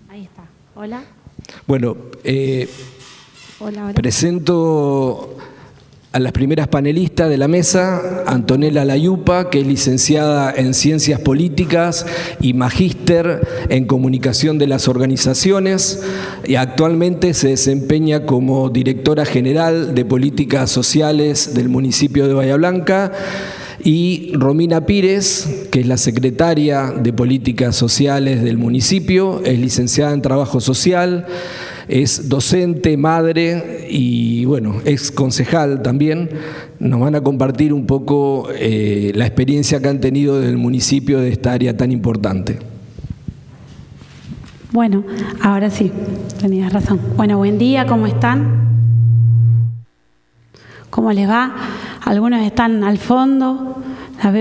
Ahí está. Hola. Bueno, Hola. Presento a las primeras panelistas de la mesa: Antonella Layupa, que es licenciada en Ciencias Políticas y magíster en Comunicación de las Organizaciones, y actualmente se desempeña como directora general de Políticas Sociales del municipio de Bahía Blanca. Y Romina Pires, que es la secretaria de Políticas Sociales del municipio, es licenciada en Trabajo Social, es docente, madre y, bueno, ex concejal también. Nos van a compartir un poco la experiencia que han tenido del municipio de esta área tan importante. Bueno, ahora sí, tenías razón. Bueno, buen día, ¿cómo están? ¿Cómo les va? Algunos están al fondo.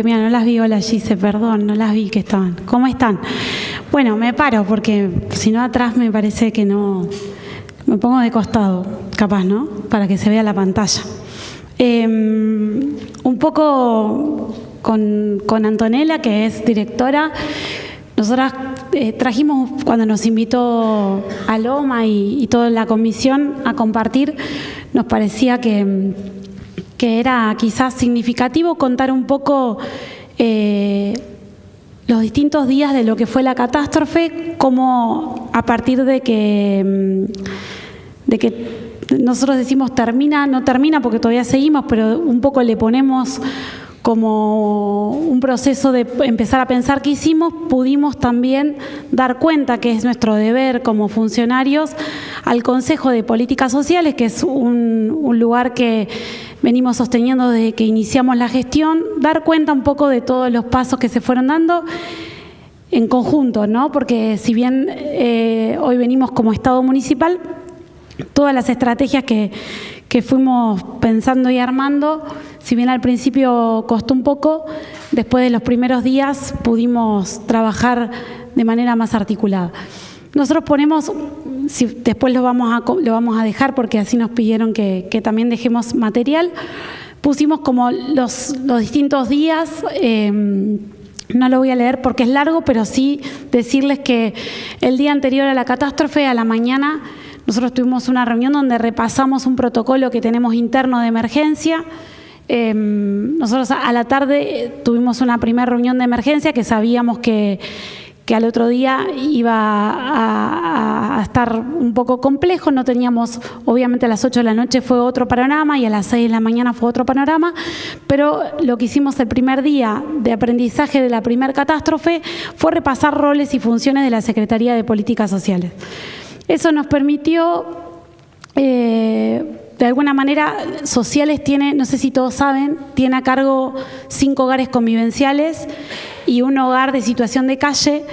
Mira, no las vi, hola Gise, perdón, no las vi que estaban. ¿Cómo están? Bueno, me paro porque si no atrás me parece que no. Me pongo de costado, capaz, ¿no? Para que se vea la pantalla. Un poco con Antonella, que es directora. Nosotras trajimos, cuando nos invitó a Loma y toda la comisión a compartir, nos parecía que era quizás significativo contar un poco los distintos días de lo que fue la catástrofe, como a partir de que nosotros decimos termina, no termina porque todavía seguimos, pero un poco le ponemos como un proceso de empezar a pensar qué hicimos, pudimos también dar cuenta que es nuestro deber como funcionarios al Consejo de Políticas Sociales, que es un lugar que venimos sosteniendo desde que iniciamos la gestión, dar cuenta un poco de todos los pasos que se fueron dando en conjunto, ¿no? Porque si bien hoy venimos como Estado municipal, todas las estrategias que fuimos pensando y armando, si bien al principio costó un poco, después de los primeros días pudimos trabajar de manera más articulada. Nosotros ponemos, después lo vamos a dejar porque así nos pidieron que también dejemos material, pusimos como los distintos días. No lo voy a leer porque es largo, pero sí decirles que el día anterior a la catástrofe, a la mañana, nosotros tuvimos una reunión donde repasamos un protocolo que tenemos interno de emergencia. Nosotros a la tarde tuvimos una primera reunión de emergencia que sabíamos que al otro día iba a estar un poco complejo. No teníamos, obviamente a las 8 de la noche fue otro panorama y a las 6 de la mañana fue otro panorama, pero lo que hicimos el primer día de aprendizaje de la primera catástrofe fue repasar roles y funciones de la Secretaría de Políticas Sociales. Eso nos permitió, de alguna manera, Sociales tiene, no sé si todos saben, tiene a cargo 5 hogares convivenciales y un hogar de situación de calle.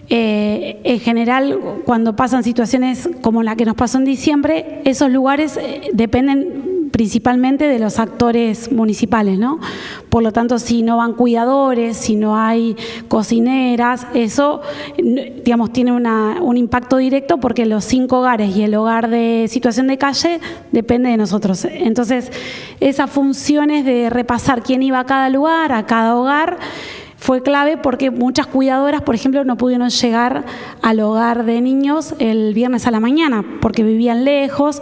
En general, cuando pasan situaciones como la que nos pasó en diciembre, esos lugares dependen principalmente de los actores municipales, ¿no? Por lo tanto, si no van cuidadores, si no hay cocineras, eso, digamos, tiene un impacto directo porque los 5 hogares y el hogar de situación de calle depende de nosotros. Entonces, esas funciones de repasar quién iba a cada lugar, a cada hogar, fue clave porque muchas cuidadoras, por ejemplo, no pudieron llegar al hogar de niños el viernes a la mañana porque vivían lejos.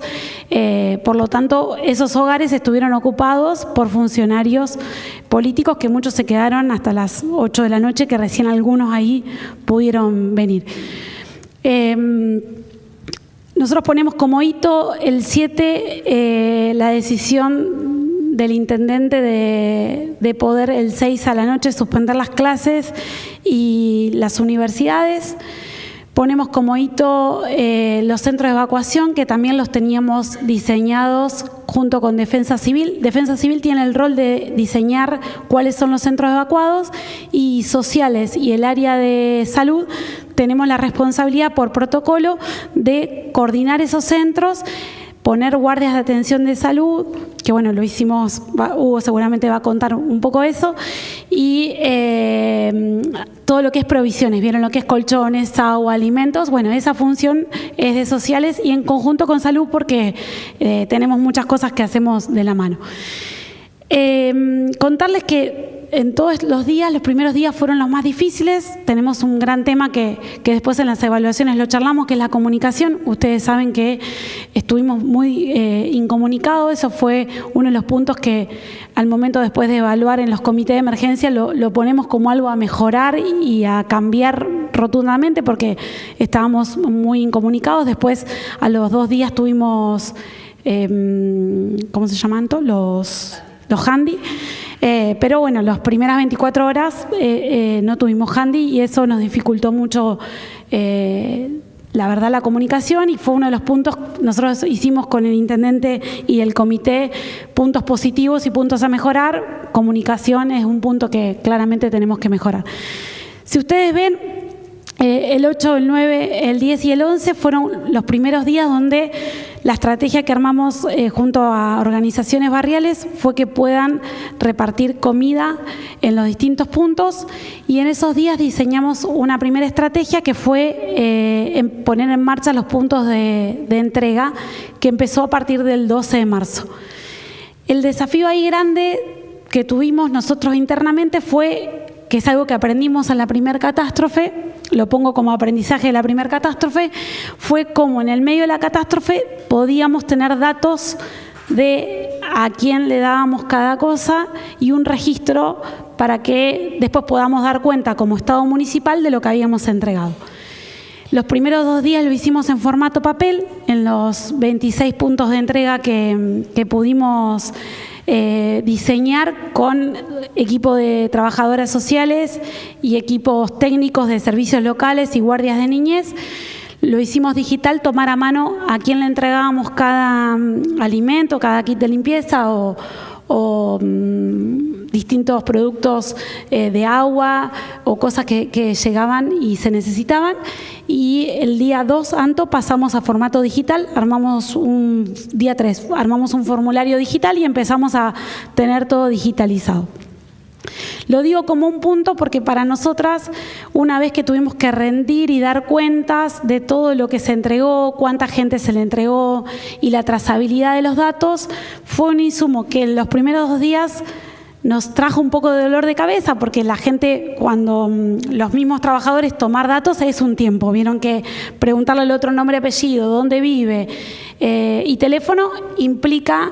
Por lo tanto, esos hogares estuvieron ocupados por funcionarios políticos que muchos se quedaron hasta las 8 de la noche, que recién algunos ahí pudieron venir. Nosotros ponemos como hito el 7 la decisión del intendente de poder el 6 a la noche suspender las clases y las universidades. Ponemos como hito los centros de evacuación, que también los teníamos diseñados junto con Defensa Civil. Defensa Civil tiene el rol de diseñar cuáles son los centros evacuados, y sociales y el área de salud tenemos la responsabilidad por protocolo de coordinar esos centros, poner guardias de atención de salud, que bueno, lo hicimos, Hugo seguramente va a contar un poco eso, y todo lo que es provisiones, vieron lo que es colchones, agua, alimentos, bueno, esa función es de sociales y en conjunto con salud porque tenemos muchas cosas que hacemos de la mano. Contarles que en todos los días, los primeros días fueron los más difíciles. Tenemos un gran tema que después en las evaluaciones lo charlamos, que es la comunicación. Ustedes saben que estuvimos muy incomunicados. Eso fue uno de los puntos que al momento después de evaluar en los comités de emergencia lo ponemos como algo a mejorar y a cambiar rotundamente porque estábamos muy incomunicados. Después a los 2 días tuvimos, ¿cómo se llaman? Los handy. Pero bueno, las primeras 24 horas no tuvimos handy y eso nos dificultó mucho, la verdad, la comunicación, y fue uno de los puntos. Nosotros hicimos con el intendente y el comité puntos positivos y puntos a mejorar. Comunicación es un punto que claramente tenemos que mejorar. Si ustedes ven, el 8, el 9, el 10 y el 11 fueron los primeros días donde la estrategia que armamos junto a organizaciones barriales fue que puedan repartir comida en los distintos puntos, y en esos días diseñamos una primera estrategia que fue poner en marcha los puntos de entrega, que empezó a partir del 12 de marzo. El desafío ahí grande que tuvimos nosotros internamente fue, que es algo que aprendimos en la primera catástrofe, lo pongo como aprendizaje de la primera catástrofe, fue cómo en el medio de la catástrofe podíamos tener datos de a quién le dábamos cada cosa y un registro para que después podamos dar cuenta como Estado municipal de lo que habíamos entregado. Los primeros 2 días lo hicimos en formato papel, en los 26 puntos de entrega que pudimos diseñar con equipo de trabajadoras sociales y equipos técnicos de servicios locales y guardias de niñez. Lo hicimos digital, tomar a mano a quién le entregábamos cada alimento, cada kit de limpieza o distintos productos de agua o cosas que llegaban y se necesitaban. Y el día 2, Anto, pasamos a formato digital, día 3, armamos un formulario digital y empezamos a tener todo digitalizado. Lo digo como un punto porque para nosotras, una vez que tuvimos que rendir y dar cuentas de todo lo que se entregó, cuánta gente se le entregó y la trazabilidad de los datos, fue un insumo que en los primeros 2 días nos trajo un poco de dolor de cabeza porque la gente, cuando los mismos trabajadores tomar datos es un tiempo. Vieron que preguntarle al otro nombre, apellido, dónde vive y teléfono implica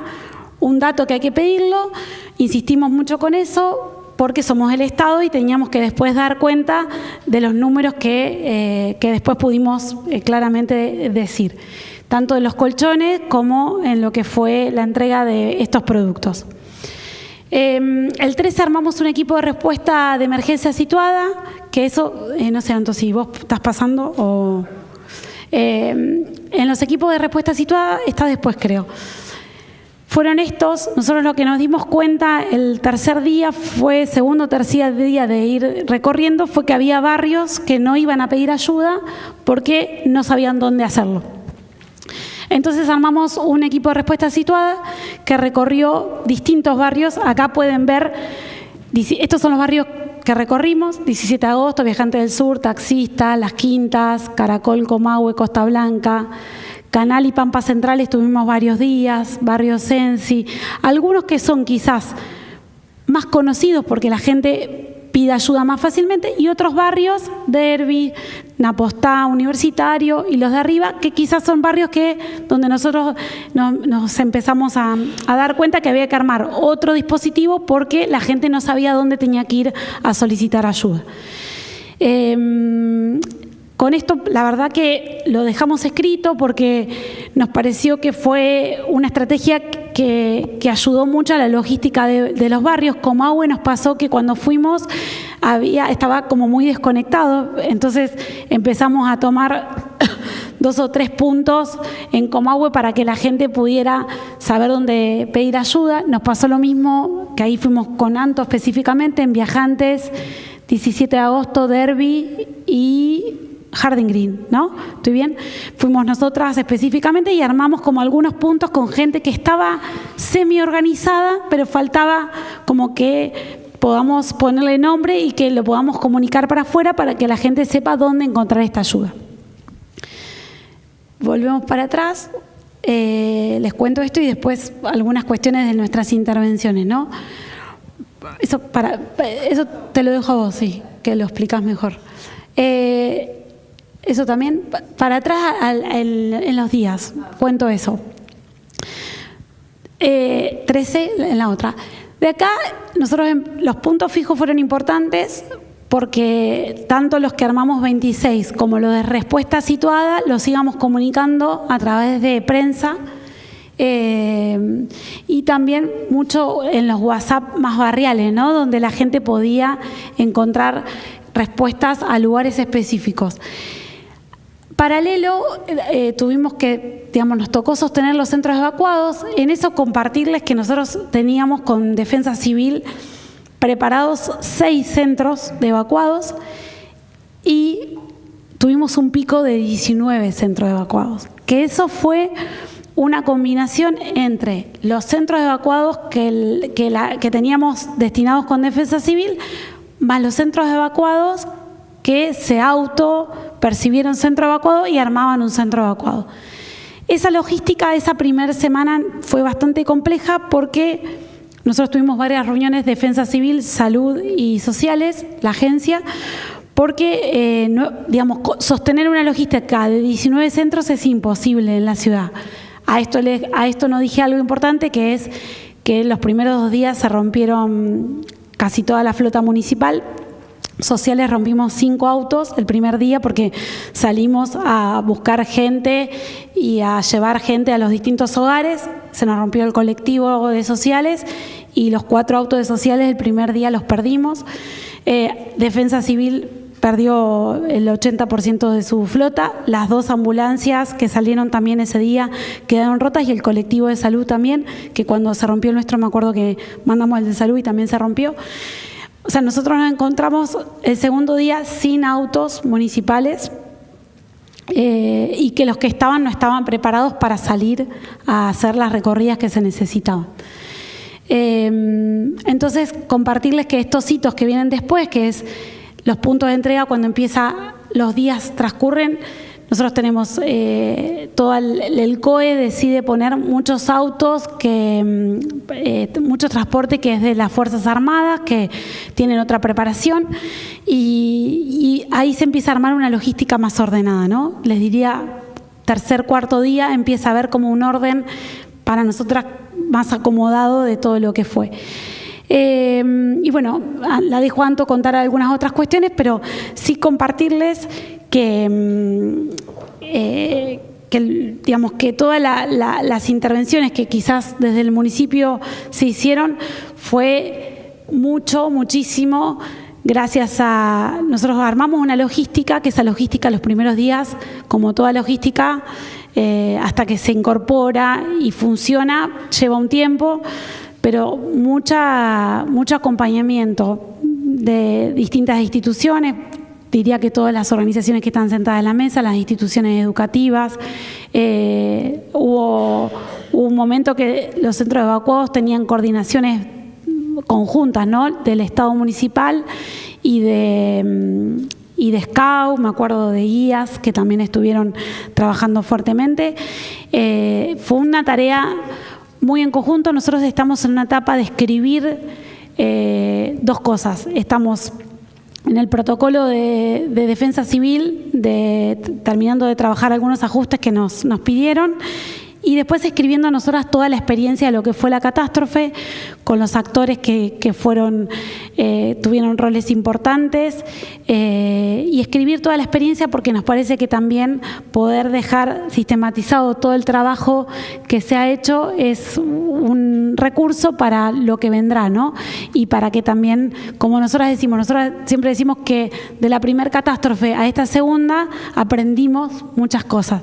un dato que hay que pedirlo. Insistimos mucho con eso porque somos el Estado y teníamos que después dar cuenta de los números que después pudimos claramente decir, tanto de los colchones como en lo que fue la entrega de estos productos. El 13 armamos un equipo de respuesta de emergencia situada, que eso, no sé, Anto, si vos estás pasando o... en los equipos de respuesta situada está después, creo. Fueron estos, nosotros lo que nos dimos cuenta el tercer día fue, segundo o tercer día de ir recorriendo, fue que había barrios que no iban a pedir ayuda porque no sabían dónde hacerlo. Entonces armamos un equipo de respuesta situada que recorrió distintos barrios. Acá pueden ver, estos son los barrios que recorrimos: 17 de agosto, Viajante del Sur, Taxista, Las Quintas, Caracol, Comahue, Costa Blanca, Canal y Pampa Central estuvimos varios días, Barrio Sensi, algunos que son quizás más conocidos porque la gente pide ayuda más fácilmente, y otros barrios, Derby, Napostá, Universitario y los de arriba, que quizás son barrios donde nosotros nos empezamos a dar cuenta que había que armar otro dispositivo porque la gente no sabía dónde tenía que ir a solicitar ayuda. Con esto, la verdad que lo dejamos escrito porque nos pareció que fue una estrategia que ayudó mucho a la logística de los barrios. Comahue nos pasó que cuando fuimos estaba como muy desconectado, entonces empezamos a tomar 2 o 3 puntos en Comahue para que la gente pudiera saber dónde pedir ayuda. Nos pasó lo mismo, que ahí fuimos con Anto específicamente, en Viajantes, 17 de agosto, Derby y Jardín Green, ¿no? ¿Estoy bien? Fuimos nosotras específicamente y armamos como algunos puntos con gente que estaba semi-organizada, pero faltaba como que podamos ponerle nombre y que lo podamos comunicar para afuera para que la gente sepa dónde encontrar esta ayuda. Volvemos para atrás, les cuento esto y después algunas cuestiones de nuestras intervenciones, ¿no? Eso te lo dejo a vos, sí, que lo explicás mejor. Eso también, para atrás en los días, cuento eso. 13 en la otra. De acá, nosotros los puntos fijos fueron importantes porque tanto los que armamos 26 como los de respuesta situada los íbamos comunicando a través de prensa y también mucho en los WhatsApp más barriales, ¿no? Donde la gente podía encontrar respuestas a lugares específicos. Paralelo, tuvimos que, nos tocó sostener los centros evacuados. En eso compartirles que nosotros teníamos con Defensa Civil preparados 6 centros de evacuados y tuvimos un pico de 19 centros evacuados. Que eso fue una combinación entre los centros evacuados que teníamos destinados con Defensa Civil, más los centros evacuados que se percibieron centro evacuado y armaban un centro evacuado. Esa logística, esa primera semana fue bastante compleja porque nosotros tuvimos varias reuniones de Defensa Civil, Salud y Sociales, la agencia, porque sostener una logística de 19 centros es imposible en la ciudad. A esto no dije algo importante, que es que los primeros 2 días se rompieron casi toda la flota municipal. Sociales rompimos 5 autos el primer día porque salimos a buscar gente y a llevar gente a los distintos hogares. Se nos rompió el colectivo de Sociales y los 4 autos de Sociales el primer día los perdimos. Defensa Civil perdió el 80% de su flota. Las 2 ambulancias que salieron también ese día quedaron rotas y el colectivo de salud también, que cuando se rompió el nuestro me acuerdo que mandamos el de salud y también se rompió. O sea, nosotros nos encontramos el segundo día sin autos municipales y que los que estaban no estaban preparados para salir a hacer las recorridas que se necesitaban. Entonces, compartirles que estos hitos que vienen después, que es los puntos de entrega cuando los días transcurren, nosotros tenemos todo el COE decide poner muchos autos, mucho transporte que es de las Fuerzas Armadas, que tienen otra preparación, y ahí se empieza a armar una logística más ordenada, ¿no? Les diría, tercer, cuarto día empieza a haber como un orden para nosotras más acomodado de todo lo que fue. Y bueno, la dejo a Anto contar algunas otras cuestiones, pero sí compartirles que todas las intervenciones que quizás desde el municipio se hicieron fue muchísimo gracias a... Nosotros armamos una logística, que esa logística los primeros días, como toda logística, hasta que se incorpora y funciona, lleva un tiempo, pero mucho acompañamiento de distintas instituciones. Diría que todas las organizaciones que están sentadas en la mesa, las instituciones educativas, hubo un momento que los centros evacuados tenían coordinaciones conjuntas, ¿no?, del Estado municipal y de SCAU, me acuerdo de guías que también estuvieron trabajando fuertemente. Fue una tarea muy en conjunto. Nosotros estamos en una etapa de escribir dos cosas. Estamos en el protocolo de defensa civil, terminando de trabajar algunos ajustes que nos pidieron, y después escribiendo nosotras toda la experiencia de lo que fue la catástrofe, con los actores que fueron, tuvieron roles importantes, y escribir toda la experiencia, porque nos parece que también poder dejar sistematizado todo el trabajo que se ha hecho es un recurso para lo que vendrá, ¿no? Y para que también, como nosotras siempre decimos que de la primera catástrofe a esta segunda aprendimos muchas cosas.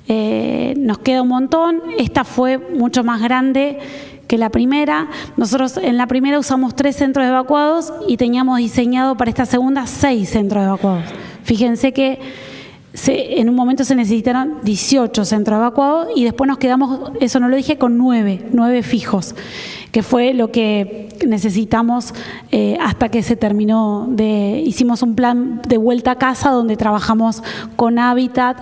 Nos queda un montón. Esta fue mucho más grande que la primera. Nosotros en la primera usamos 3 centros evacuados y teníamos diseñado para esta segunda 6 centros evacuados. Fíjense que en un momento se necesitaron 18 centros evacuados y después nos quedamos, eso no lo dije, con 9 fijos, que fue lo que necesitamos hasta que se terminó. Hicimos un plan de vuelta a casa donde trabajamos con Hábitat,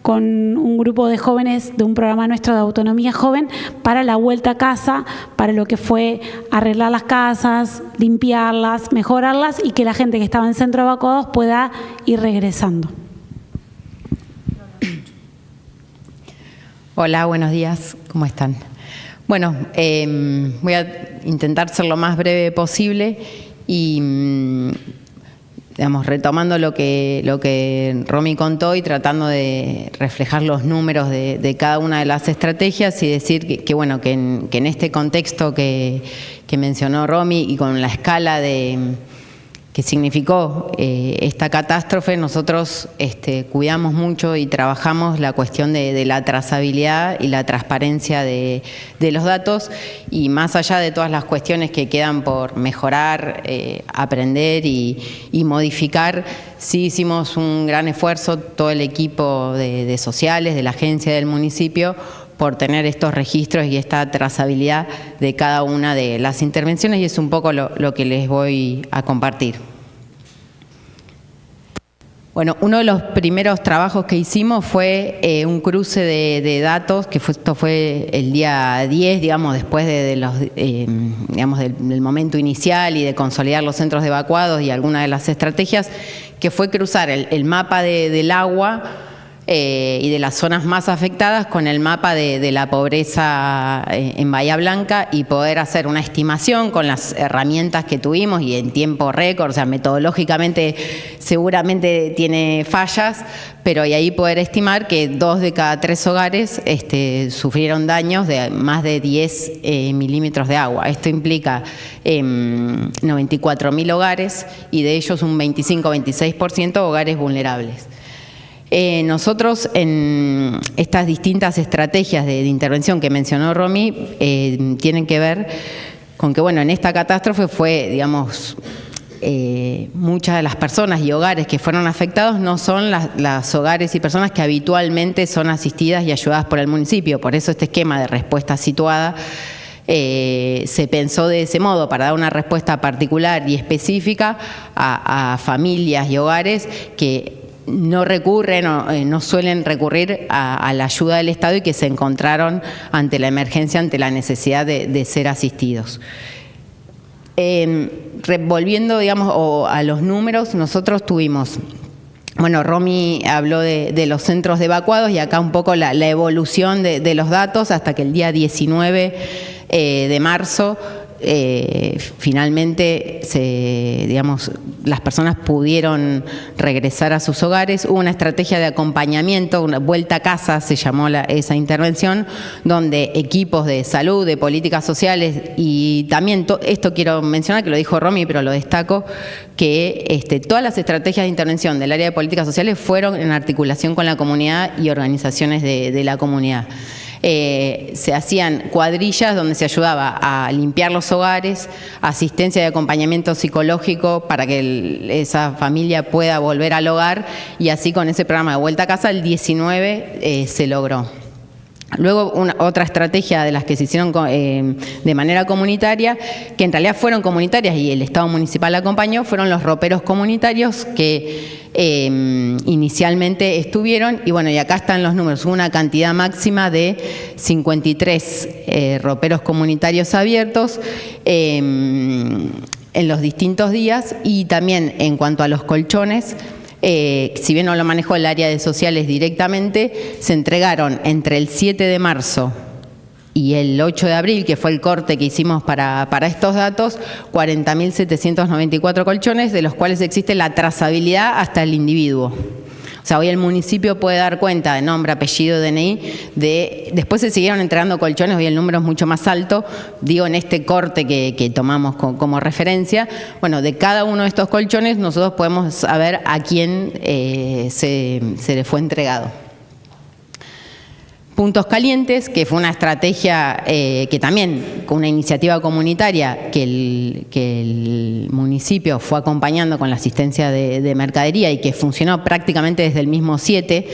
con un grupo de jóvenes de un programa nuestro de autonomía joven para la vuelta a casa, para lo que fue arreglar las casas, limpiarlas, mejorarlas y que la gente que estaba en centro evacuados pueda ir regresando. Hola, buenos días, ¿cómo están? Bueno, voy a intentar ser lo más breve posible y digamos, retomando lo que Romy contó y tratando de reflejar los números de cada una de las estrategias y decir que bueno, que en este contexto que mencionó Romy y con la escala que significó esta catástrofe, nosotros cuidamos mucho y trabajamos la cuestión de la trazabilidad y la transparencia de los datos, y más allá de todas las cuestiones que quedan por mejorar, aprender y modificar, sí hicimos un gran esfuerzo, todo el equipo de sociales, de la agencia del municipio, por tener estos registros y esta trazabilidad de cada una de las intervenciones, y es un poco lo que les voy a compartir. Bueno, uno de los primeros trabajos que hicimos fue un cruce de datos, esto fue el día 10, digamos, después digamos, del momento inicial y de consolidar los centros evacuados y algunas de las estrategias, que fue cruzar el mapa del agua y de las zonas más afectadas con el mapa de la pobreza en Bahía Blanca, y poder hacer una estimación con las herramientas que tuvimos y en tiempo récord. O sea, metodológicamente seguramente tiene fallas, pero y ahí poder estimar que 2 de cada 3 hogares sufrieron daños de más de 10 milímetros de agua. Esto implica 94.000 hogares, y de ellos un 25-26% hogares vulnerables. Nosotros en estas distintas estrategias de intervención que mencionó Romy tienen que ver con que, bueno, en esta catástrofe fue, digamos, muchas de las personas y hogares que fueron afectados no son las hogares y personas que habitualmente son asistidas y ayudadas por el municipio. Por eso este esquema de respuesta situada se pensó de ese modo, para dar una respuesta particular y específica a familias y hogares que no recurren o no suelen recurrir a la ayuda del Estado y que se encontraron ante la emergencia, ante la necesidad de ser asistidos. Volviendo, digamos, a los números, nosotros tuvimos, bueno, Romy habló de los centros de evacuados, y acá un poco la evolución de los datos hasta que el día 19 de marzo finalmente digamos, las personas pudieron regresar a sus hogares. Hubo una estrategia de acompañamiento, una vuelta a casa se llamó esa intervención, donde equipos de salud, de políticas sociales, y también esto quiero mencionar, que lo dijo Romy, pero lo destaco, que todas las estrategias de intervención del área de políticas sociales fueron en articulación con la comunidad y organizaciones de la comunidad. Se hacían cuadrillas donde se ayudaba a limpiar los hogares, asistencia y acompañamiento psicológico para que esa familia pueda volver al hogar, y así con ese programa de vuelta a casa el 19 se logró. Luego, otra estrategia de las que se hicieron de manera comunitaria, que en realidad fueron comunitarias y el Estado municipal acompañó, fueron los roperos comunitarios que inicialmente estuvieron, y bueno, y acá están los números, hubo una cantidad máxima de 53 roperos comunitarios abiertos en los distintos días, y también en cuanto a los colchones, si bien no lo manejó el área de sociales directamente, se entregaron entre el 7 de marzo y el 8 de abril, que fue el corte que hicimos para estos datos, 40.794 colchones, de los cuales existe la trazabilidad hasta el individuo. O sea, hoy el municipio puede dar cuenta de nombre, apellido, DNI, después se siguieron entregando colchones, hoy el número es mucho más alto, digo en este corte que tomamos como referencia. Bueno, de cada uno de estos colchones nosotros podemos saber a quién se le fue entregado. Puntos calientes, que fue una estrategia que también, con una iniciativa comunitaria que el municipio fue acompañando con la asistencia de mercadería y que funcionó prácticamente desde el mismo 7.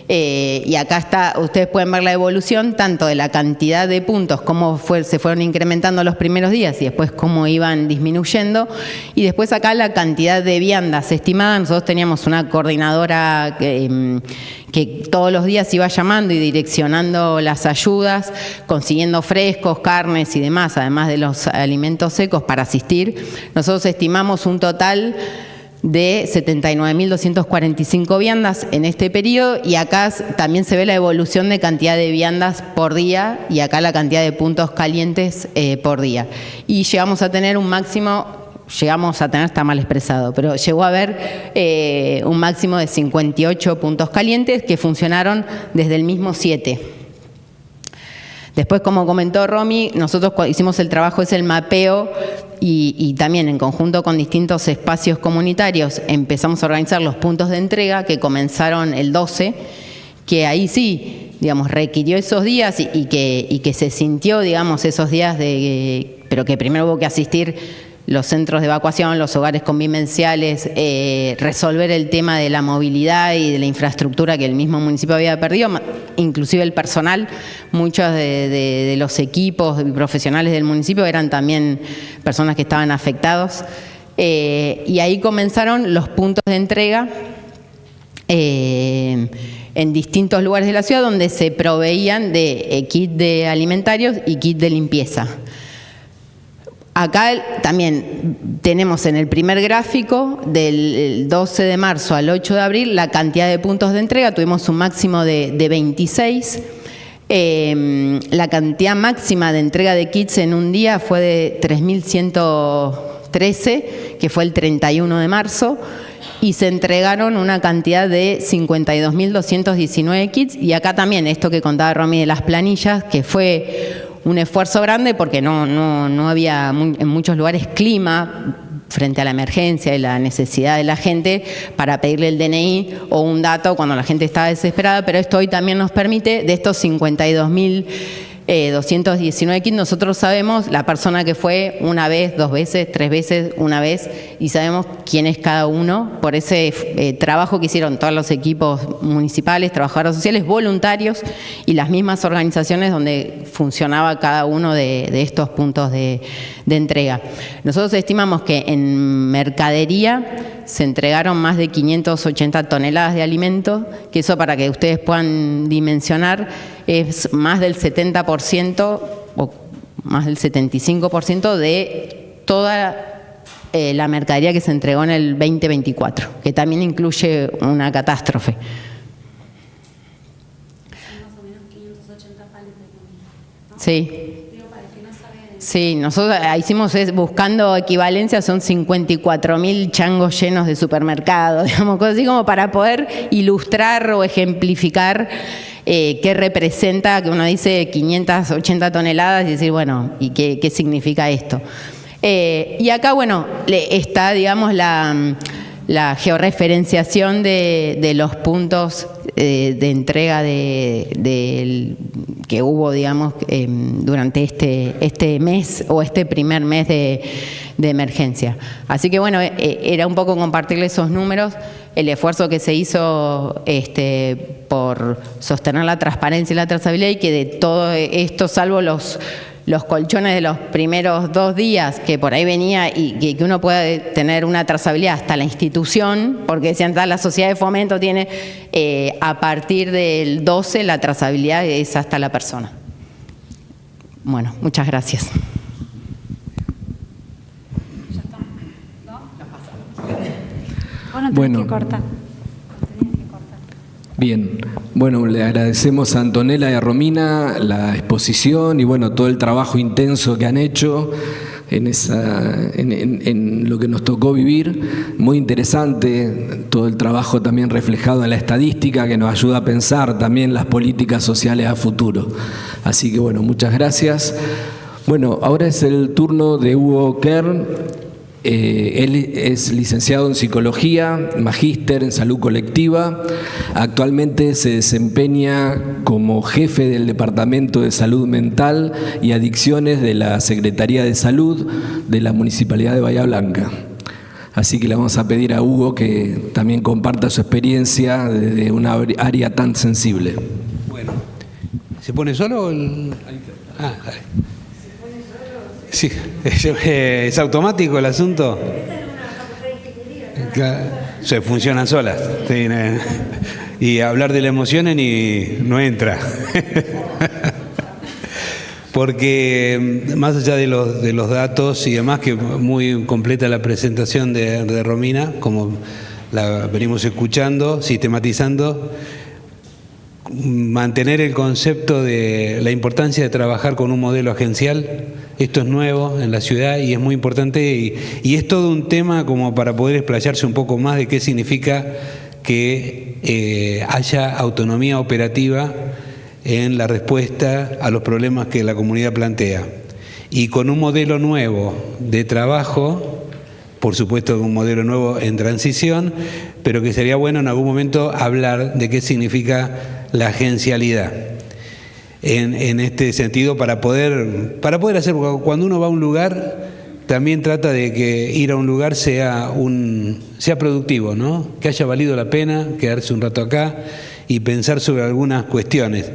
Y acá está, ustedes pueden ver la evolución tanto de la cantidad de puntos, cómo se fueron incrementando los primeros días y después cómo iban disminuyendo, y después acá la cantidad de viandas estimada. Nosotros teníamos una coordinadora que todos los días iba llamando y direccionando las ayudas, consiguiendo frescos, carnes y demás, además de los alimentos secos para asistir. Nosotros estimamos un total de 79.245 viandas en este periodo, y acá también se ve la evolución de cantidad de viandas por día y acá la cantidad de puntos calientes por día. Y llegamos a tener un máximo, está mal expresado, pero llegó a haber un máximo de 58 puntos calientes que funcionaron desde el mismo 7. Después, como comentó Romy, nosotros hicimos el trabajo, es el mapeo, y también en conjunto con distintos espacios comunitarios empezamos a organizar los puntos de entrega que comenzaron el 12, que ahí sí, digamos, requirió esos días y que se sintió, digamos, esos días pero que primero hubo que asistir los centros de evacuación, los hogares convivenciales, resolver el tema de la movilidad y de la infraestructura que el mismo municipio había perdido, inclusive el personal. Muchos de los equipos y profesionales del municipio eran también personas que estaban afectados. Y ahí comenzaron los puntos de entrega en distintos lugares de la ciudad donde se proveían de kit de alimentarios y kit de limpieza. Acá también tenemos en el primer gráfico, del 12 de marzo al 8 de abril, la cantidad de puntos de entrega. Tuvimos un máximo de 26. La cantidad máxima de entrega de kits en un día fue de 3.113, que fue el 31 de marzo. Y se entregaron una cantidad de 52.219 kits. Y acá también, esto que contaba Romy de las planillas, que fue un esfuerzo grande porque no había en muchos lugares clima frente a la emergencia y la necesidad de la gente para pedirle el DNI o un dato cuando la gente estaba desesperada, pero esto hoy también nos permite, de estos 52.219 kits, nosotros sabemos la persona que fue una vez, 2 veces, 3 veces, una vez, y sabemos quién es cada uno por ese trabajo que hicieron todos los equipos municipales, trabajadores sociales, voluntarios y las mismas organizaciones donde funcionaba cada uno de estos puntos de entrega. Nosotros estimamos que en mercadería se entregaron más de 580 toneladas de alimentos, que eso, para que ustedes puedan dimensionar, es más del 70% o más del 75% de toda la mercadería que se entregó en el 2024, que también incluye una catástrofe. Sí. Sí, nosotros hicimos buscando equivalencia, son 54.000 changos llenos de supermercado, digamos, cosas así como para poder ilustrar o ejemplificar qué representa, que uno dice 580 toneladas y decir, bueno, ¿y qué significa esto? Y acá, bueno, está, digamos, la georreferenciación de los puntos de entrega que hubo, digamos, durante este mes o este primer mes de emergencia. Así que bueno, era un poco compartirles esos números, el esfuerzo que se hizo por sostener la transparencia y la trazabilidad, y que de todo esto, salvo los colchones de los primeros 2 días, que por ahí venía, y que uno pueda tener una trazabilidad hasta la institución, porque decían, la sociedad de fomento tiene, a partir del 12 la trazabilidad es hasta la persona. Bueno, muchas gracias. Bueno, bien, bueno, le agradecemos a Antonella y a Romina la exposición y bueno, todo el trabajo intenso que han hecho en lo que nos tocó vivir. Muy interesante todo el trabajo también reflejado en la estadística, que nos ayuda a pensar también las políticas sociales a futuro. Así que bueno, muchas gracias. Bueno, ahora es el turno de Hugo Kern. Él es licenciado en Psicología, magíster en Salud Colectiva. Actualmente se desempeña como jefe del Departamento de Salud Mental y Adicciones de la Secretaría de Salud de la Municipalidad de Bahía Blanca. Así que le vamos a pedir a Hugo que también comparta su experiencia desde una área tan sensible. Bueno, ¿se pone solo? Ah, dale. Sí, ¿es automático el asunto? Se funcionan solas. Y hablar de las emociones no entra. Porque más allá de los datos y demás, que muy completa la presentación de Romina, como la venimos escuchando, sistematizando, mantener el concepto de la importancia de trabajar con un modelo agencial. Esto es nuevo en la ciudad y es muy importante, y es todo un tema como para poder explayarse un poco más de qué significa que haya autonomía operativa en la respuesta a los problemas que la comunidad plantea. Y con un modelo nuevo de trabajo, por supuesto un modelo nuevo en transición, pero que sería bueno en algún momento hablar de qué significa la agencialidad. En este sentido, para poder hacer, cuando uno va a un lugar, también trata de que ir a un lugar sea productivo, ¿no? Que haya valido la pena quedarse un rato acá y pensar sobre algunas cuestiones.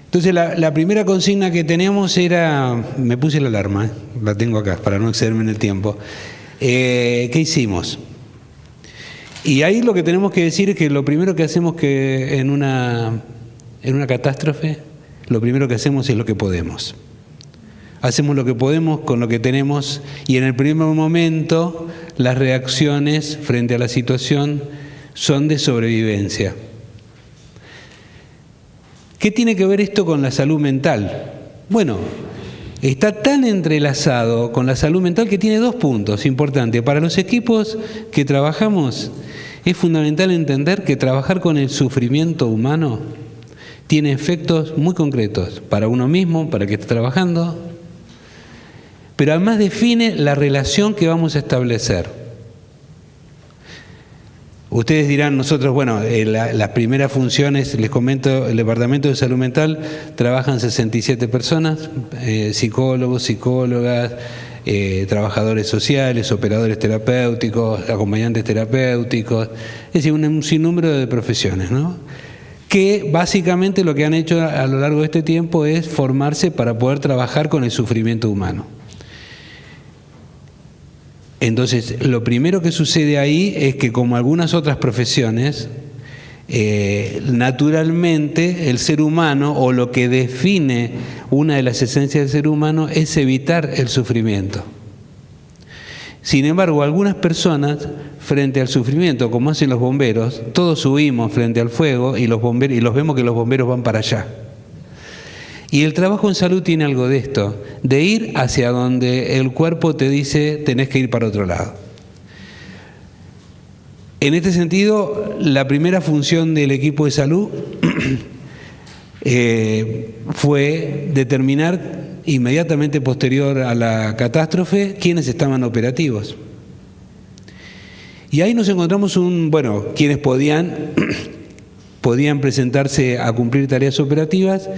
Entonces, la primera consigna que teníamos era, me puse la alarma, la tengo acá para no excederme en el tiempo. ¿Qué hicimos? Y ahí lo que tenemos que decir es que lo primero que hacemos que en una catástrofe, lo primero que hacemos es lo que podemos. Hacemos lo que podemos con lo que tenemos, y en el primer momento las reacciones frente a la situación son de sobrevivencia. ¿Qué tiene que ver esto con la salud mental? Bueno, está tan entrelazado con la salud mental que tiene 2 puntos importantes. Para los equipos que trabajamos es fundamental entender que trabajar con el sufrimiento humano tiene efectos muy concretos para uno mismo, para el que está trabajando, pero además define la relación que vamos a establecer. Ustedes dirán, nosotros, bueno, las primeras funciones, les comento, el Departamento de Salud Mental trabajan 67 personas, psicólogos, psicólogas, trabajadores sociales, operadores terapéuticos, acompañantes terapéuticos, es decir, un sinnúmero de profesiones, ¿no? Que básicamente lo que han hecho a lo largo de este tiempo es formarse para poder trabajar con el sufrimiento humano. Entonces, lo primero que sucede ahí es que, como algunas otras profesiones, naturalmente el ser humano, o lo que define una de las esencias del ser humano, es evitar el sufrimiento. Sin embargo, algunas personas, frente al sufrimiento, como hacen los bomberos, todos huimos frente al fuego y los vemos que los bomberos van para allá. Y el trabajo en salud tiene algo de esto, de ir hacia donde el cuerpo te dice tenés que ir para otro lado. En este sentido, la primera función del equipo de salud fue determinar inmediatamente posterior a la catástrofe quiénes estaban operativos. Y ahí nos encontramos quienes podían presentarse a cumplir tareas operativas,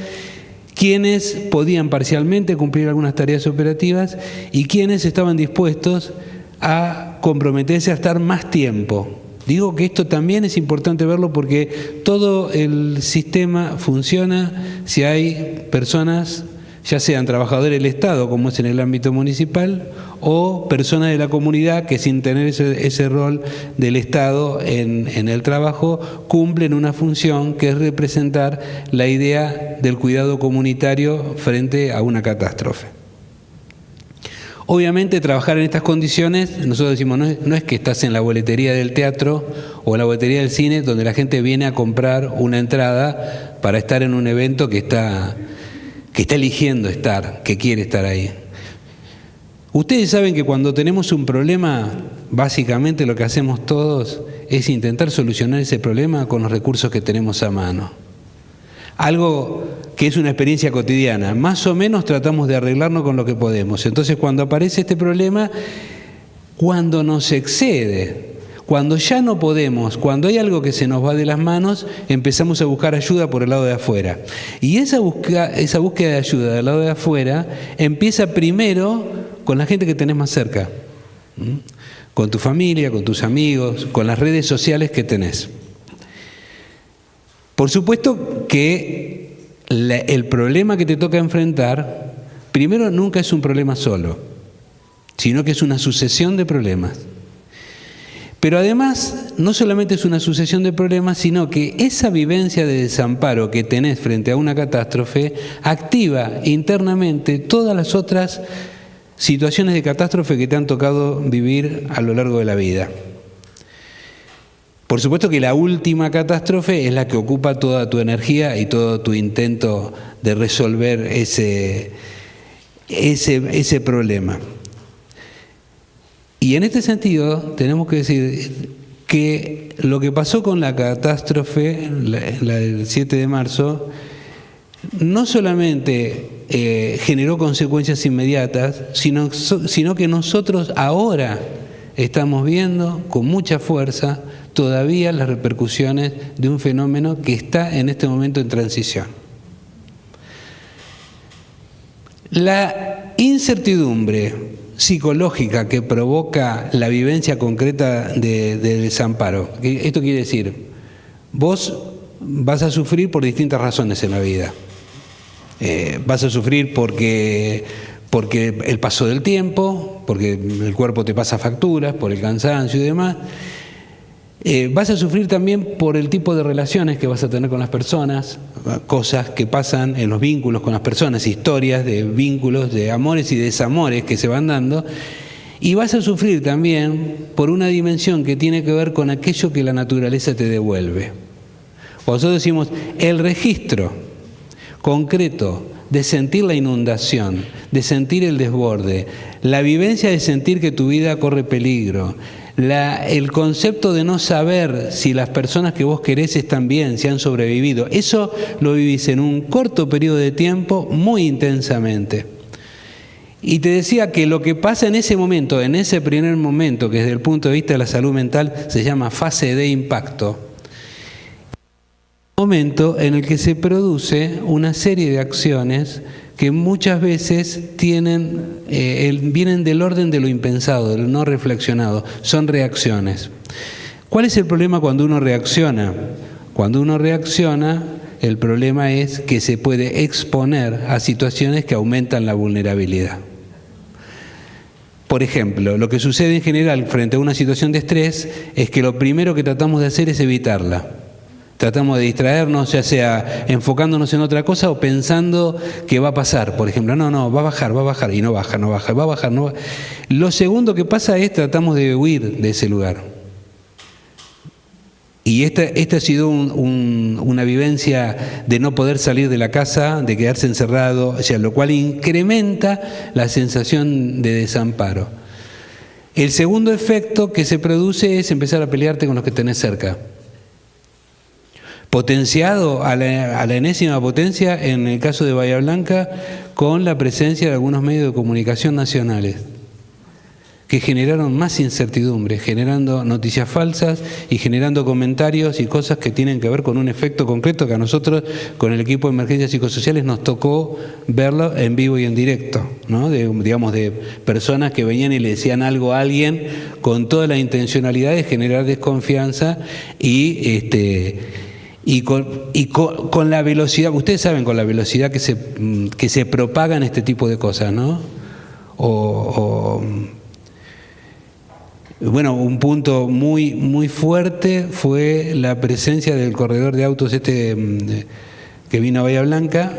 quienes podían parcialmente cumplir algunas tareas operativas y quienes estaban dispuestos a comprometerse a estar más tiempo Digo que esto también es importante verlo porque todo el sistema funciona si hay personas, ya sean trabajadores del Estado, como es en el ámbito municipal, o personas de la comunidad que sin tener ese rol del Estado en el trabajo, cumplen una función que es representar la idea del cuidado comunitario frente a una catástrofe. Obviamente trabajar en estas condiciones, nosotros decimos, no es que estás en la boletería del teatro o en la boletería del cine donde la gente viene a comprar una entrada para estar en un evento que está eligiendo estar, que quiere estar ahí. Ustedes saben que cuando tenemos un problema, básicamente lo que hacemos todos es intentar solucionar ese problema con los recursos que tenemos a mano. Algo que es una experiencia cotidiana. Más o menos tratamos de arreglarnos con lo que podemos. Entonces, cuando aparece este problema, cuando nos excede, cuando ya no podemos, cuando hay algo que se nos va de las manos, empezamos a buscar ayuda por el lado de afuera. Y esa búsqueda de ayuda del lado de afuera empieza primero con la gente que tenés más cerca, con tu familia, con tus amigos, con las redes sociales que tenés. Por supuesto que el problema que te toca enfrentar, primero nunca es un problema solo, sino que es una sucesión de problemas. Pero además, no solamente es una sucesión de problemas, sino que esa vivencia de desamparo que tenés frente a una catástrofe activa internamente todas las otras situaciones de catástrofe que te han tocado vivir a lo largo de la vida. Por supuesto que la última catástrofe es la que ocupa toda tu energía y todo tu intento de resolver ese problema. Y en este sentido tenemos que decir que lo que pasó con la catástrofe, la del 7 de marzo, no solamente generó consecuencias inmediatas, sino que nosotros ahora estamos viendo con mucha fuerza todavía las repercusiones de un fenómeno que está en este momento en transición. La incertidumbre psicológica que provoca la vivencia concreta de desamparo, esto quiere decir, vos vas a sufrir por distintas razones en la vida. Vas a sufrir porque el paso del tiempo, porque el cuerpo te pasa facturas, por el cansancio y demás. Vas a sufrir también por el tipo de relaciones que vas a tener con las personas, cosas que pasan en los vínculos con las personas, historias de vínculos, de amores y desamores que se van dando. Y vas a sufrir también por una dimensión que tiene que ver con aquello que la naturaleza te devuelve. Nosotros decimos, el registro concreto de sentir la inundación, de sentir el desborde, la vivencia de sentir que tu vida corre peligro, el concepto de no saber si las personas que vos querés están bien, si han sobrevivido, eso lo vivís en un corto periodo de tiempo muy intensamente. Y te decía que lo que pasa en ese momento, en ese primer momento, que desde el punto de vista de la salud mental se llama fase de impacto, momento en el que se produce una serie de acciones que muchas veces vienen del orden de lo impensado, de lo no reflexionado, son reacciones. ¿Cuál es el problema cuando uno reacciona? Cuando uno reacciona, el problema es que se puede exponer a situaciones que aumentan la vulnerabilidad. Por ejemplo, lo que sucede en general frente a una situación de estrés es que lo primero que tratamos de hacer es evitarla. Tratamos de distraernos, ya sea enfocándonos en otra cosa o pensando que va a pasar. Por ejemplo, no, va a bajar, y no baja, va a bajar, no va. Lo segundo que pasa es tratamos de huir de ese lugar. Y esta ha sido una vivencia de no poder salir de la casa, de quedarse encerrado, o sea, lo cual incrementa la sensación de desamparo. El segundo efecto que se produce es empezar a pelearte con los que tenés cerca. Potenciado a la enésima potencia en el caso de Bahía Blanca con la presencia de algunos medios de comunicación nacionales que generaron más incertidumbre, generando noticias falsas y generando comentarios y cosas que tienen que ver con un efecto concreto que a nosotros, con el equipo de emergencias psicosociales, nos tocó verlo en vivo y en directo, ¿no? Digamos, de personas que venían y le decían algo a alguien con toda la intencionalidad de generar desconfianza y con la velocidad, ustedes saben, con la velocidad que se propagan este tipo de cosas, ¿no? Bueno, un punto muy, muy fuerte fue la presencia del corredor de autos que vino a Bahía Blanca,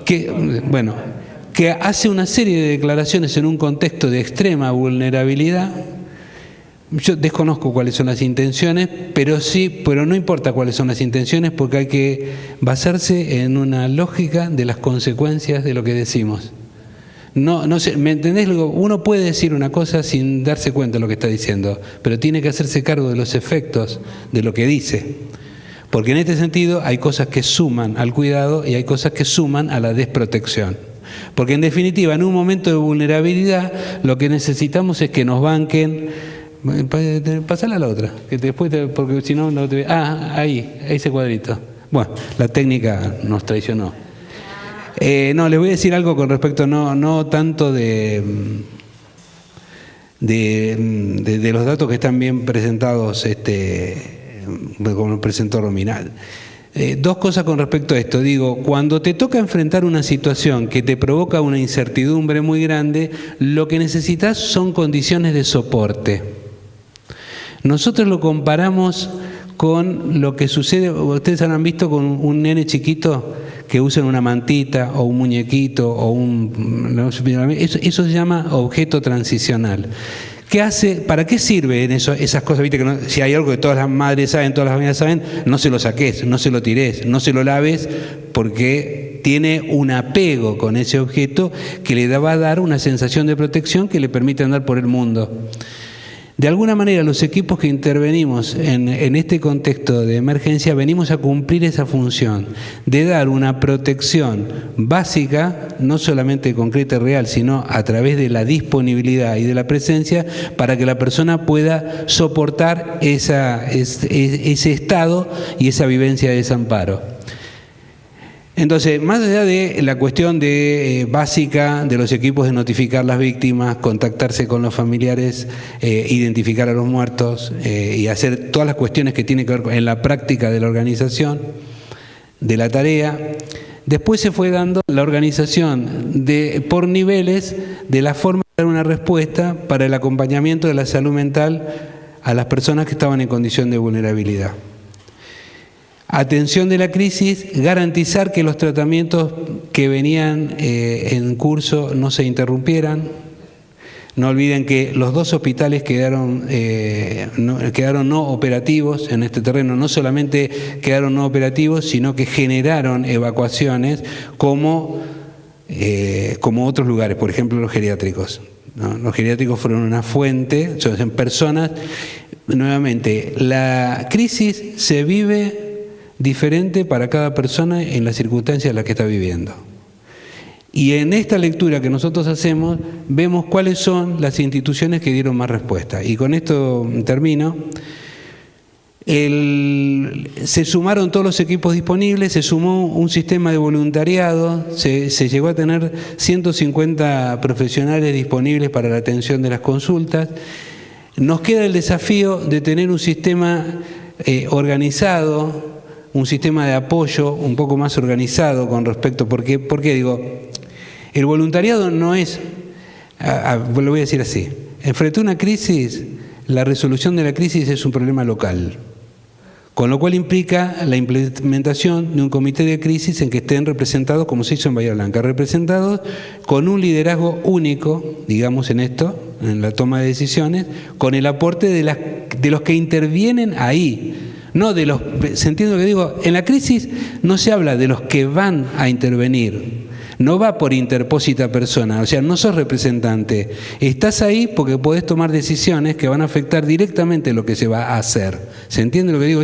que hace una serie de declaraciones en un contexto de extrema vulnerabilidad. Yo desconozco cuáles son las intenciones, pero no importa cuáles son las intenciones, porque hay que basarse en una lógica de las consecuencias de lo que decimos. No sé, ¿me entendés? Uno puede decir una cosa sin darse cuenta de lo que está diciendo, pero tiene que hacerse cargo de los efectos de lo que dice. Porque en este sentido hay cosas que suman al cuidado y hay cosas que suman a la desprotección. Porque en definitiva, en un momento de vulnerabilidad, lo que necesitamos es que nos banquen. Pasala a la otra, que después porque si no te ve. Ahí ese cuadrito. Bueno, la técnica nos traicionó. No, les voy a decir algo con respecto, no tanto de los datos que están bien presentados, como lo presentó Romina. Dos cosas con respecto a esto. Digo, cuando te toca enfrentar una situación que te provoca una incertidumbre muy grande, lo que necesitas son condiciones de soporte. Nosotros lo comparamos con lo que sucede, ustedes han visto con un nene chiquito que usan una mantita o un muñequito o eso se llama objeto transicional. ¿Qué hace? ¿Para qué sirven esas cosas? Viste que si hay algo que todas las madres saben, todas las familias saben, no se lo saques, no se lo tires, no se lo laves, porque tiene un apego con ese objeto que le va a dar una sensación de protección que le permite andar por el mundo. De alguna manera, los equipos que intervenimos en este contexto de emergencia venimos a cumplir esa función de dar una protección básica, no solamente concreta y real, sino a través de la disponibilidad y de la presencia para que la persona pueda soportar ese estado y esa vivencia de desamparo. Entonces, más allá de la cuestión básica de los equipos de notificar las víctimas, contactarse con los familiares, identificar a los muertos y hacer todas las cuestiones que tienen que ver en la práctica de la organización, de la tarea, después se fue dando la organización por niveles de la forma de dar una respuesta para el acompañamiento de la salud mental a las personas que estaban en condición de vulnerabilidad. Atención de la crisis, garantizar que los tratamientos que venían en curso no se interrumpieran. No olviden que los 2 hospitales quedaron no operativos en este terreno. No solamente quedaron no operativos, sino que generaron evacuaciones como otros lugares, por ejemplo los geriátricos, ¿no? Los geriátricos fueron una fuente, son personas. Nuevamente, la crisis se vive diferente para cada persona en las circunstancias en las que está viviendo. Y en esta lectura que nosotros hacemos, vemos cuáles son las instituciones que dieron más respuesta. Y con esto termino. Se sumaron todos los equipos disponibles, se sumó un sistema de voluntariado, se llegó a tener 150 profesionales disponibles para la atención de las consultas. Nos queda el desafío de tener un sistema organizado, un sistema de apoyo un poco más organizado con respecto, ¿por qué digo? El voluntariado no es, lo voy a decir así, frente a una crisis, la resolución de la crisis es un problema local, con lo cual implica la implementación de un comité de crisis en que estén representados, como se hizo en Bahía Blanca, representados con un liderazgo único, digamos en esto, en la toma de decisiones, con el aporte de los que intervienen ahí. No de ¿se entiende lo que digo? En la crisis no se habla de los que van a intervenir, no va por interpósita persona, o sea, no sos representante, estás ahí porque podés tomar decisiones que van a afectar directamente lo que se va a hacer. ¿Se entiende lo que digo?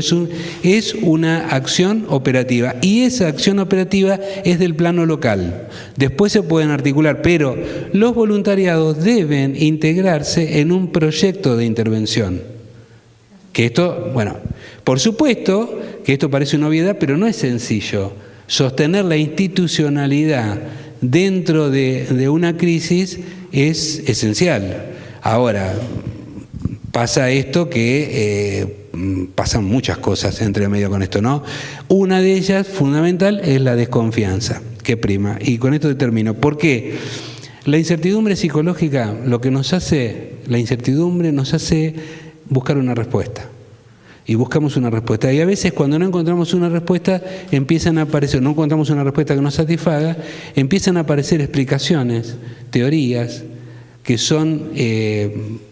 Es una acción operativa, y esa acción operativa es del plano local. Después se pueden articular, pero los voluntariados deben integrarse en un proyecto de intervención. Que esto, bueno, por supuesto que esto parece una obviedad, pero no es sencillo. Sostener la institucionalidad dentro de una crisis es esencial. Ahora, pasa esto que pasan muchas cosas entre medio con esto, ¿no? Una de ellas, fundamental, es la desconfianza, que prima. Y con esto termino. ¿Por qué? La incertidumbre psicológica, lo que nos hace, la incertidumbre nos hace buscar una respuesta. Y buscamos una respuesta. Y a veces cuando no encontramos una respuesta, empiezan a aparecer, no encontramos una respuesta que nos satisfaga, empiezan a aparecer explicaciones, teorías, que son,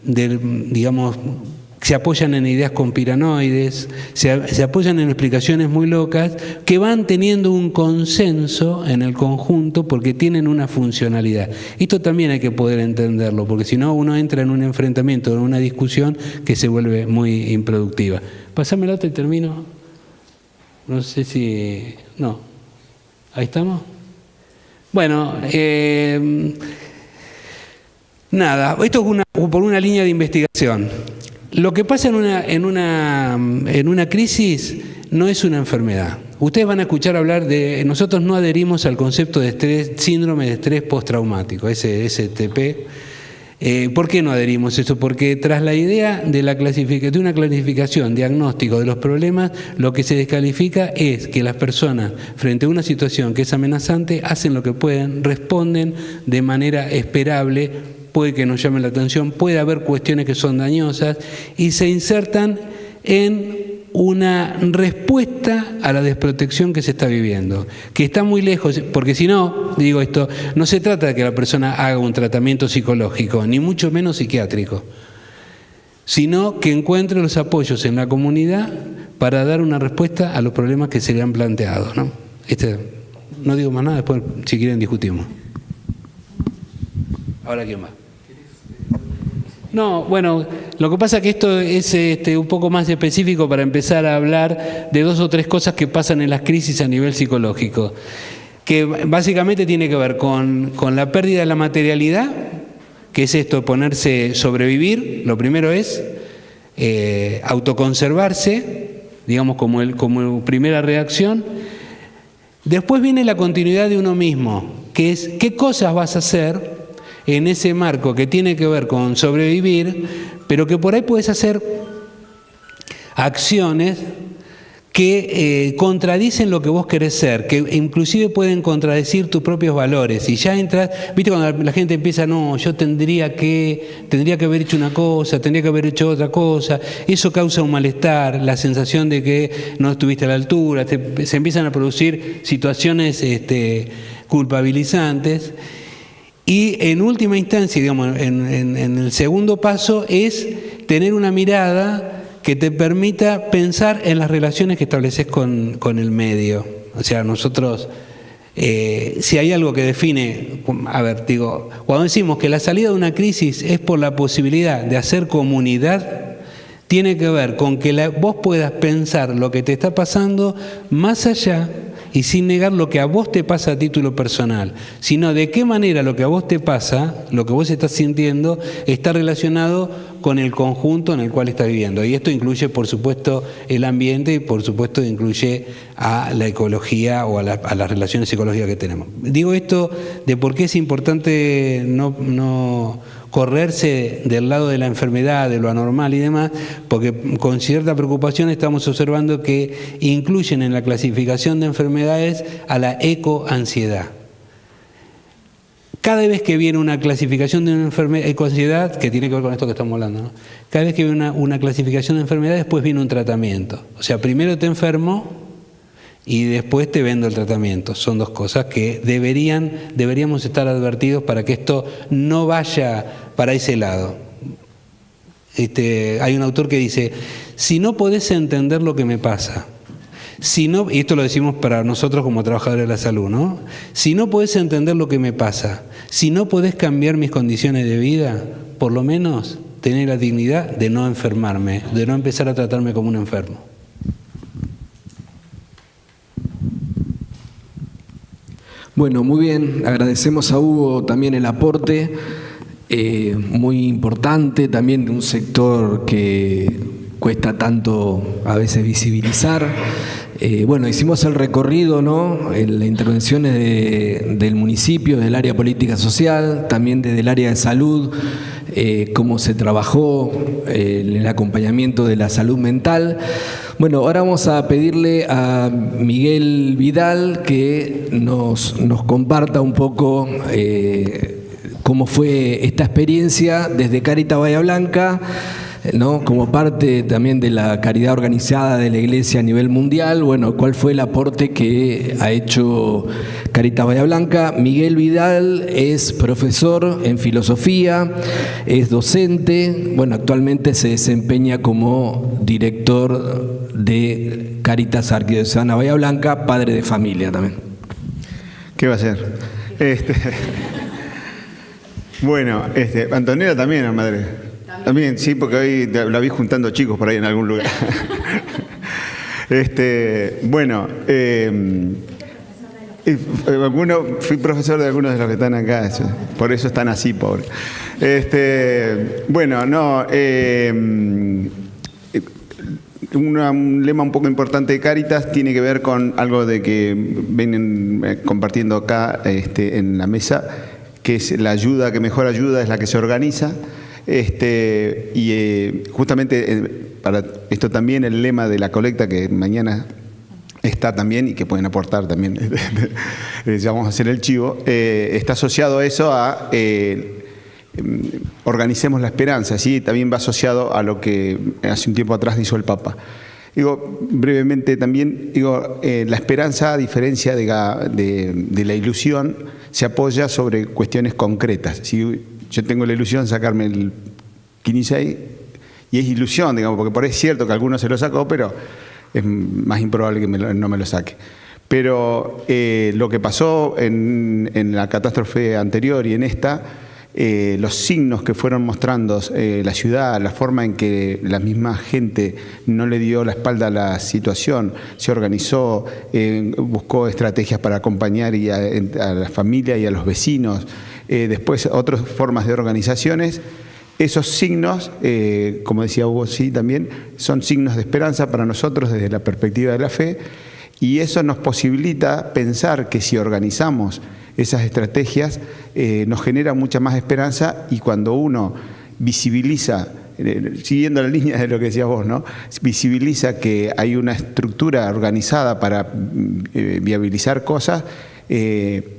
digamos, se apoyan en ideas conspiranoides, se apoyan en explicaciones muy locas, que van teniendo un consenso en el conjunto porque tienen una funcionalidad. Esto también hay que poder entenderlo, porque si no uno entra en un enfrentamiento, en una discusión que se vuelve muy improductiva. Pásame la otra y termino. No sé si... No. ¿Ahí estamos? Bueno, nada, esto es por una línea de investigación. Lo que pasa en una crisis no es una enfermedad. Ustedes van a escuchar hablar de... Nosotros no adherimos al concepto de estrés, síndrome de estrés postraumático, STP. ¿Por qué no adherimos a eso? Porque tras la idea de una clasificación, diagnóstico de los problemas, lo que se descalifica es que las personas, frente a una situación que es amenazante, hacen lo que pueden, responden de manera esperable, puede que nos llame la atención, puede haber cuestiones que son dañosas y se insertan en una respuesta a la desprotección que se está viviendo, que está muy lejos, porque si no, digo esto, no se trata de que la persona haga un tratamiento psicológico, ni mucho menos psiquiátrico, sino que encuentre los apoyos en la comunidad para dar una respuesta a los problemas que se le han planteado, ¿no? No digo más nada, después si quieren discutimos. Ahora, ¿quién va? No, bueno, lo que pasa es que esto es un poco más específico para empezar a hablar de 2 o 3 cosas que pasan en las crisis a nivel psicológico, que básicamente tiene que ver con la pérdida de la materialidad, que es esto, ponerse, sobrevivir. Lo primero es autoconservarse, digamos, como primera reacción. Después viene la continuidad de uno mismo, que es qué cosas vas a hacer en ese marco que tiene que ver con sobrevivir, pero que por ahí puedes hacer acciones que contradicen lo que vos querés ser, que inclusive pueden contradecir tus propios valores. Y ya entras, viste cuando la gente empieza, no, yo tendría que haber hecho una cosa, tendría que haber hecho otra cosa, eso causa un malestar, la sensación de que no estuviste a la altura, se empiezan a producir situaciones culpabilizantes. Y en última instancia, digamos, en el segundo paso es tener una mirada que te permita pensar en las relaciones que estableces con el medio. O sea, nosotros, si hay algo que define, cuando decimos que la salida de una crisis es por la posibilidad de hacer comunidad, tiene que ver con que vos puedas pensar lo que te está pasando más allá y sin negar lo que a vos te pasa a título personal, sino de qué manera lo que a vos te pasa, lo que vos estás sintiendo, está relacionado con el conjunto en el cual estás viviendo. Y esto incluye, por supuesto, el ambiente y, por supuesto, incluye a la ecología o a las relaciones ecológicas que tenemos. Digo esto de por qué es importante no correrse del lado de la enfermedad, de lo anormal y demás, porque con cierta preocupación estamos observando que incluyen en la clasificación de enfermedades a la ecoansiedad. Cada vez que viene una clasificación de una enfermedad, ecoansiedad, que tiene que ver con esto que estamos hablando, ¿no? Cada vez que viene una clasificación de enfermedad, después viene un tratamiento. O sea, primero te enfermo y después te vendo el tratamiento. Son 2 cosas que deberíamos estar advertidos para que esto no vaya para ese lado. Hay un autor que dice, si no podés entender lo que me pasa, Si no, y esto lo decimos para nosotros como trabajadores de la salud, ¿no? Si no podés entender lo que me pasa, si no podés cambiar mis condiciones de vida, por lo menos tener la dignidad de no enfermarme, de no empezar a tratarme como un enfermo. Bueno, muy bien, agradecemos a Hugo también el aporte, muy importante, también de un sector que cuesta tanto a veces visibilizar. Bueno, hicimos el recorrido, ¿no? En las intervenciones del municipio, del área política social, también desde el área de salud, cómo se trabajó el acompañamiento de la salud mental. Bueno, ahora vamos a pedirle a Miguel Vidal que nos comparta un poco cómo fue esta experiencia desde Cáritas Bahía Blanca, ¿no? Como parte también de la caridad organizada de la Iglesia a nivel mundial. Bueno, ¿cuál fue el aporte que ha hecho Cáritas Bahía Blanca? Miguel Vidal es profesor en filosofía, es docente, bueno, actualmente se desempeña como director de Cáritas Arquidiocesana Bahía Blanca, padre de familia también. ¿Qué va a hacer? Bueno, Antonella también, la madre. También, sí, porque hoy la vi juntando chicos por ahí en algún lugar. Bueno, fui profesor de algunos de los que están acá, por eso están así, pobre. Bueno, no, un lema un poco importante de Cáritas tiene que ver con algo de que vienen compartiendo acá en la mesa, que es la ayuda, que mejor ayuda es la que se organiza. Justamente para esto también el lema de la colecta que mañana está también y que pueden aportar también, ya vamos a hacer el chivo, está asociado a eso, a organicemos la esperanza, ¿sí? También va asociado a lo que hace un tiempo atrás hizo el Papa. Digo, brevemente también, la esperanza, a diferencia de la ilusión, se apoya sobre cuestiones concretas. Si yo tengo la ilusión de sacarme el 15 y es ilusión, digamos, porque por ahí es cierto que alguno se lo sacó, pero es más improbable que no me lo saque. Pero lo que pasó en la catástrofe anterior y en esta, los signos que fueron mostrando la ciudad, la forma en que la misma gente no le dio la espalda a la situación, se organizó, buscó estrategias para acompañar a la familia y a los vecinos, después otras formas de organizaciones. Esos signos, como decía Hugo, sí, también son signos de esperanza para nosotros desde la perspectiva de la fe, y eso nos posibilita pensar que si organizamos esas estrategias nos genera mucha más esperanza, y cuando uno visibiliza, siguiendo la línea de lo que decías vos, ¿no? Visibiliza que hay una estructura organizada para viabilizar cosas,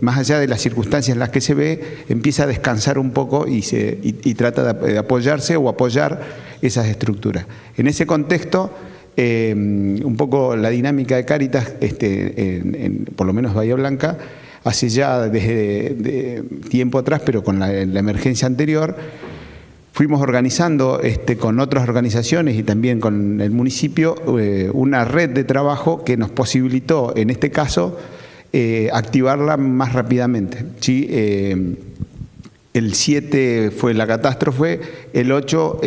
más allá de las circunstancias en las que se ve, empieza a descansar un poco y trata de apoyarse o apoyar esas estructuras. En ese contexto, un poco la dinámica de Cáritas, por lo menos Bahía Blanca, hace ya desde tiempo atrás, pero con la emergencia anterior, fuimos organizando con otras organizaciones y también con el municipio una red de trabajo que nos posibilitó, en este caso, activarla más rápidamente, ¿sí? El 7 fue la catástrofe, el 8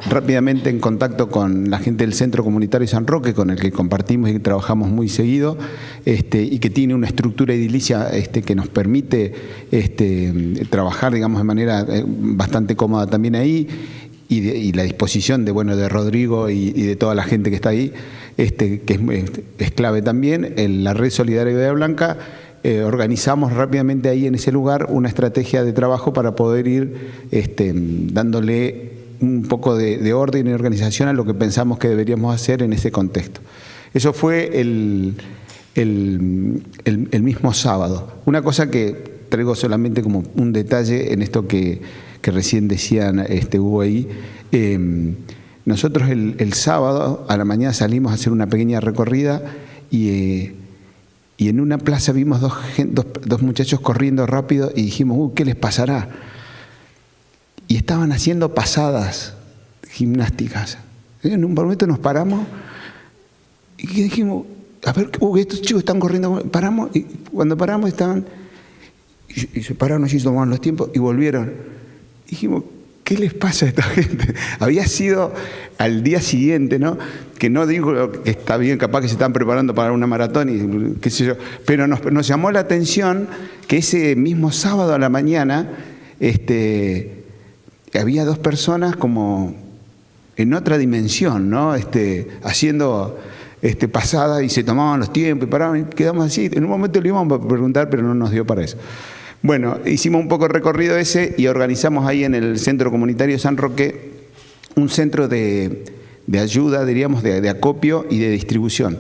rápidamente en contacto con la gente del Centro Comunitario San Roque, con el que compartimos y trabajamos muy seguido, y que tiene una estructura edilicia que nos permite trabajar, digamos, de manera bastante cómoda también ahí, y la disposición de Rodrigo y de toda la gente que está ahí, que es clave también. En la Red Solidaria de Bahía Blanca organizamos rápidamente ahí en ese lugar una estrategia de trabajo para poder ir dándole un poco de orden y organización a lo que pensamos que deberíamos hacer en ese contexto. Eso fue el mismo sábado. Una cosa que traigo solamente como un detalle en esto que recién decían Hugo ahí. Nosotros el sábado a la mañana salimos a hacer una pequeña recorrida y en una plaza vimos dos muchachos corriendo rápido y dijimos, ¿qué les pasará? Y estaban haciendo pasadas gimnásticas. En un momento nos paramos y dijimos, a ver, estos chicos están corriendo, paramos, y cuando paramos estaban, y se pararon allí, tomaron los tiempos y volvieron. Dijimos, ¿qué les pasa a esta gente? Había sido al día siguiente, ¿no? Que no digo que está bien, capaz que se están preparando para una maratón y qué sé yo, pero nos llamó la atención que ese mismo sábado a la mañana había dos personas como en otra dimensión, ¿no? Haciendo pasada y se tomaban los tiempos y paraban y quedamos así. En un momento le íbamos a preguntar, pero no nos dio para eso. Bueno, hicimos un poco el recorrido ese y organizamos ahí en el Centro Comunitario San Roque un centro de ayuda, diríamos, de acopio y de distribución.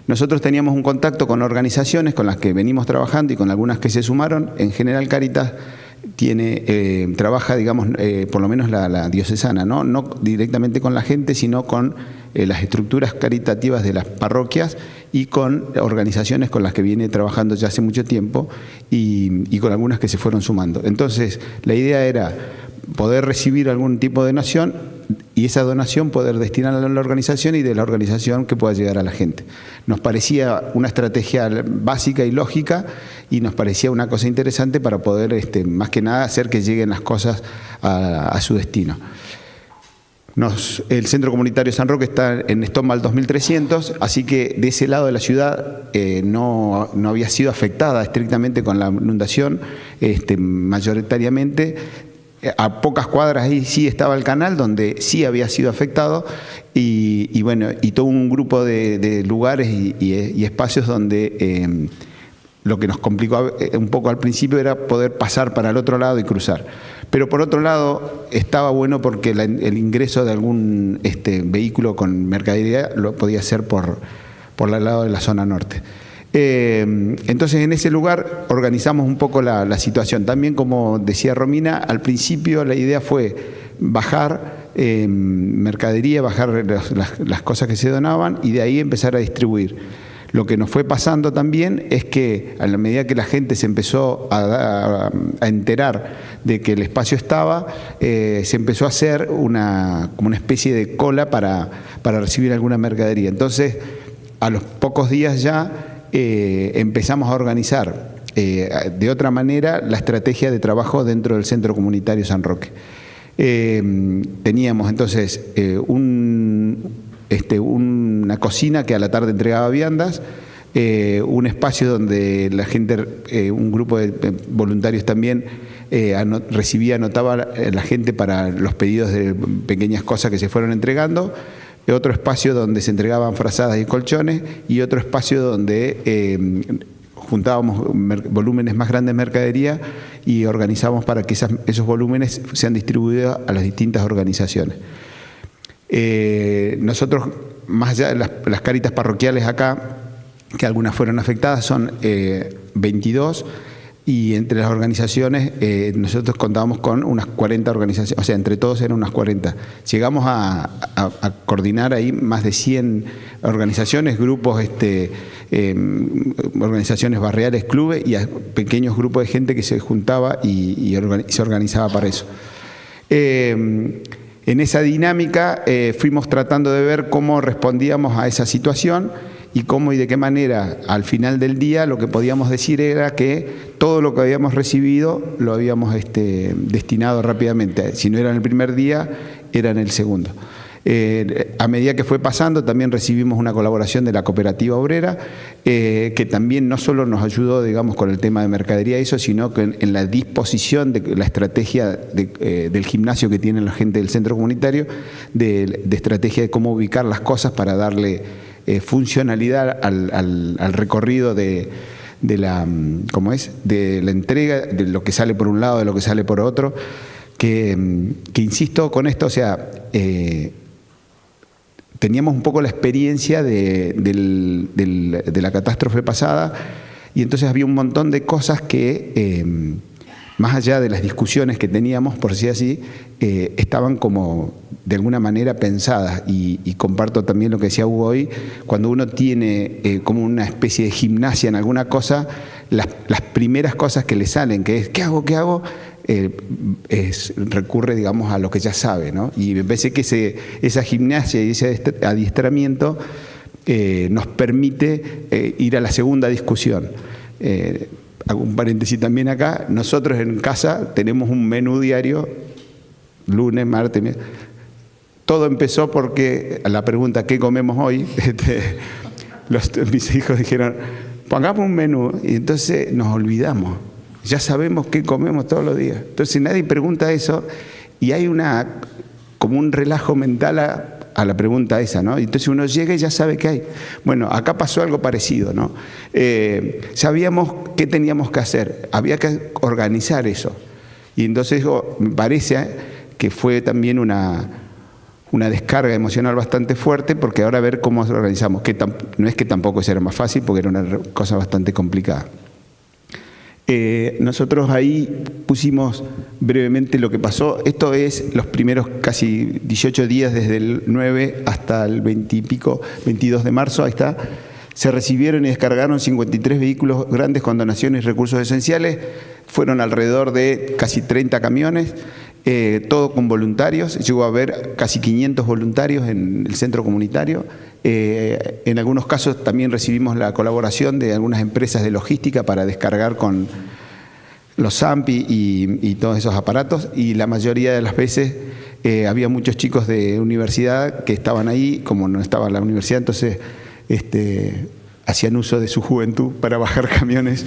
Nosotros teníamos un contacto con organizaciones con las que venimos trabajando y con algunas que se sumaron. En general, Cáritas trabaja, digamos, por lo menos la diocesana, no directamente con la gente, sino con las estructuras caritativas de las parroquias y con organizaciones con las que viene trabajando ya hace mucho tiempo y con algunas que se fueron sumando. Entonces, la idea era poder recibir algún tipo de donación y esa donación poder destinarla a la organización y de la organización que pueda llegar a la gente. Nos parecía una estrategia básica y lógica y nos parecía una cosa interesante para poder, más que nada, hacer que lleguen las cosas a su destino. El Centro Comunitario San Roque está en Stonewall 2300, así que de ese lado de la ciudad no había sido afectada estrictamente con la inundación, mayoritariamente. A pocas cuadras ahí sí estaba el canal, donde sí había sido afectado, y bueno, y todo un grupo de lugares y espacios donde lo que nos complicó un poco al principio era poder pasar para el otro lado y cruzar. Pero por otro lado, estaba bueno porque el ingreso de algún vehículo con mercadería lo podía hacer por el lado de la zona norte. Entonces, en ese lugar organizamos un poco la situación. También, como decía Romina, al principio la idea fue bajar mercadería, bajar las cosas que se donaban y de ahí empezar a distribuir. Lo que nos fue pasando también es que a la medida que la gente se empezó a enterar de que el espacio estaba, se empezó a hacer como una especie de cola para recibir alguna mercadería. Entonces, a los pocos días ya empezamos a organizar de otra manera la estrategia de trabajo dentro del Centro Comunitario San Roque. Teníamos entonces una cocina que a la tarde entregaba viandas, un espacio donde la gente, un grupo de voluntarios también anotaba la gente para los pedidos de pequeñas cosas que se fueron entregando, otro espacio donde se entregaban frazadas y colchones y otro espacio donde juntábamos volúmenes más grandes de mercadería y organizábamos para que esos volúmenes sean distribuidos a las distintas organizaciones. Nosotros, más allá de las Cáritas parroquiales acá, que algunas fueron afectadas, son 22, y entre las organizaciones nosotros contábamos con unas 40 organizaciones, o sea, entre todos eran unas 40. Llegamos a coordinar ahí más de 100 organizaciones, grupos, organizaciones barriales, clubes y a pequeños grupos de gente que se juntaba y se organizaba para eso. En esa dinámica fuimos tratando de ver cómo respondíamos a esa situación y cómo y de qué manera al final del día lo que podíamos decir era que todo lo que habíamos recibido lo habíamos destinado rápidamente. Si no era en el primer día, era en el segundo. A medida que fue pasando, también recibimos una colaboración de la Cooperativa Obrera, que también no solo nos ayudó, digamos, con el tema de mercadería y eso, sino que en la disposición de la estrategia del gimnasio que tiene la gente del centro comunitario, de estrategia de cómo ubicar las cosas para darle funcionalidad al recorrido de la entrega, de lo que sale por un lado, de lo que sale por otro, que insisto con esto, o sea, teníamos un poco la experiencia de la catástrofe pasada y entonces había un montón de cosas que, más allá de las discusiones que teníamos, por decir así, estaban como de alguna manera pensadas y comparto también lo que decía Hugo hoy, cuando uno tiene como una especie de gimnasia en alguna cosa, las primeras cosas que le salen, que es ¿qué hago? Recurre, digamos, a lo que ya sabe, ¿no? Y me parece que esa gimnasia y ese adiestramiento nos permite ir a la segunda discusión. Hago un paréntesis también acá, nosotros en casa tenemos un menú diario, lunes, martes, todo empezó porque a la pregunta ¿qué comemos hoy? Mis hijos dijeron, pongamos un menú, y entonces nos olvidamos, ya sabemos qué comemos todos los días. Entonces nadie pregunta eso y hay como un relajo mental a la pregunta esa, ¿no? Entonces uno llega y ya sabe qué hay. Bueno, acá pasó algo parecido, ¿no? Sabíamos qué teníamos que hacer, había que organizar eso. Y entonces me parece que fue también una descarga emocional bastante fuerte, porque ahora a ver cómo lo organizamos, que no es que tampoco era más fácil, porque era una cosa bastante complicada. Nosotros ahí pusimos brevemente lo que pasó. Esto es los primeros casi 18 días, desde el 9 hasta el 20 y pico, 22 de marzo, ahí está. Se recibieron y descargaron 53 vehículos grandes con donaciones y recursos esenciales. Fueron alrededor de casi 30 camiones, todo con voluntarios. Llegó a haber casi 500 voluntarios en el centro comunitario. En algunos casos también recibimos la colaboración de algunas empresas de logística para descargar con los SAMPI y todos esos aparatos, y la mayoría de las veces había muchos chicos de universidad que estaban ahí, como no estaba la universidad, entonces hacían uso de su juventud para bajar camiones,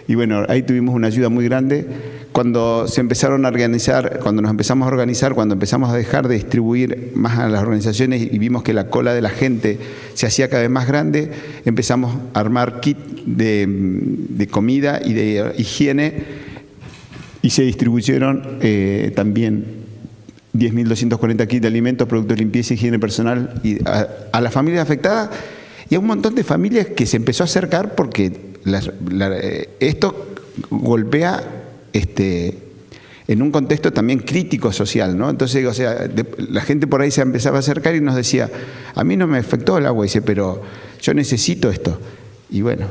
y bueno, ahí tuvimos una ayuda muy grande. Cuando se empezaron a organizar, cuando nos empezamos a organizar, cuando empezamos a dejar de distribuir más a las organizaciones y vimos que la cola de la gente se hacía cada vez más grande, empezamos a armar kit de comida y de higiene, y se distribuyeron también 10.240 kits de alimentos, productos de limpieza y higiene personal a las familias afectadas, y a un montón de familias que se empezó a acercar porque esto golpea en un contexto también crítico social, ¿no? Entonces, o sea, la gente por ahí se empezaba a acercar y nos decía, a mí no me afectó el agua, dice, pero yo necesito esto. Y bueno,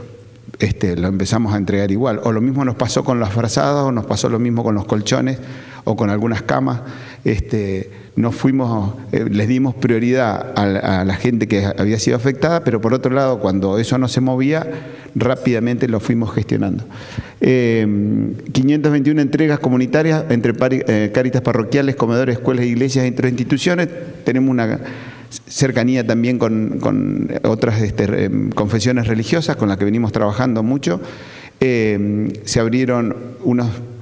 lo empezamos a entregar igual. O lo mismo nos pasó con las frazadas, o nos pasó lo mismo con los colchones, o con algunas camas. Nos fuimos, les dimos prioridad a la gente que había sido afectada, pero por otro lado, cuando eso no se movía, rápidamente lo fuimos gestionando. 521 entregas comunitarias entre cáritas parroquiales, comedores, escuelas, iglesias e interinstituciones. Tenemos una cercanía también con otras confesiones religiosas con las que venimos trabajando mucho. Se abrieron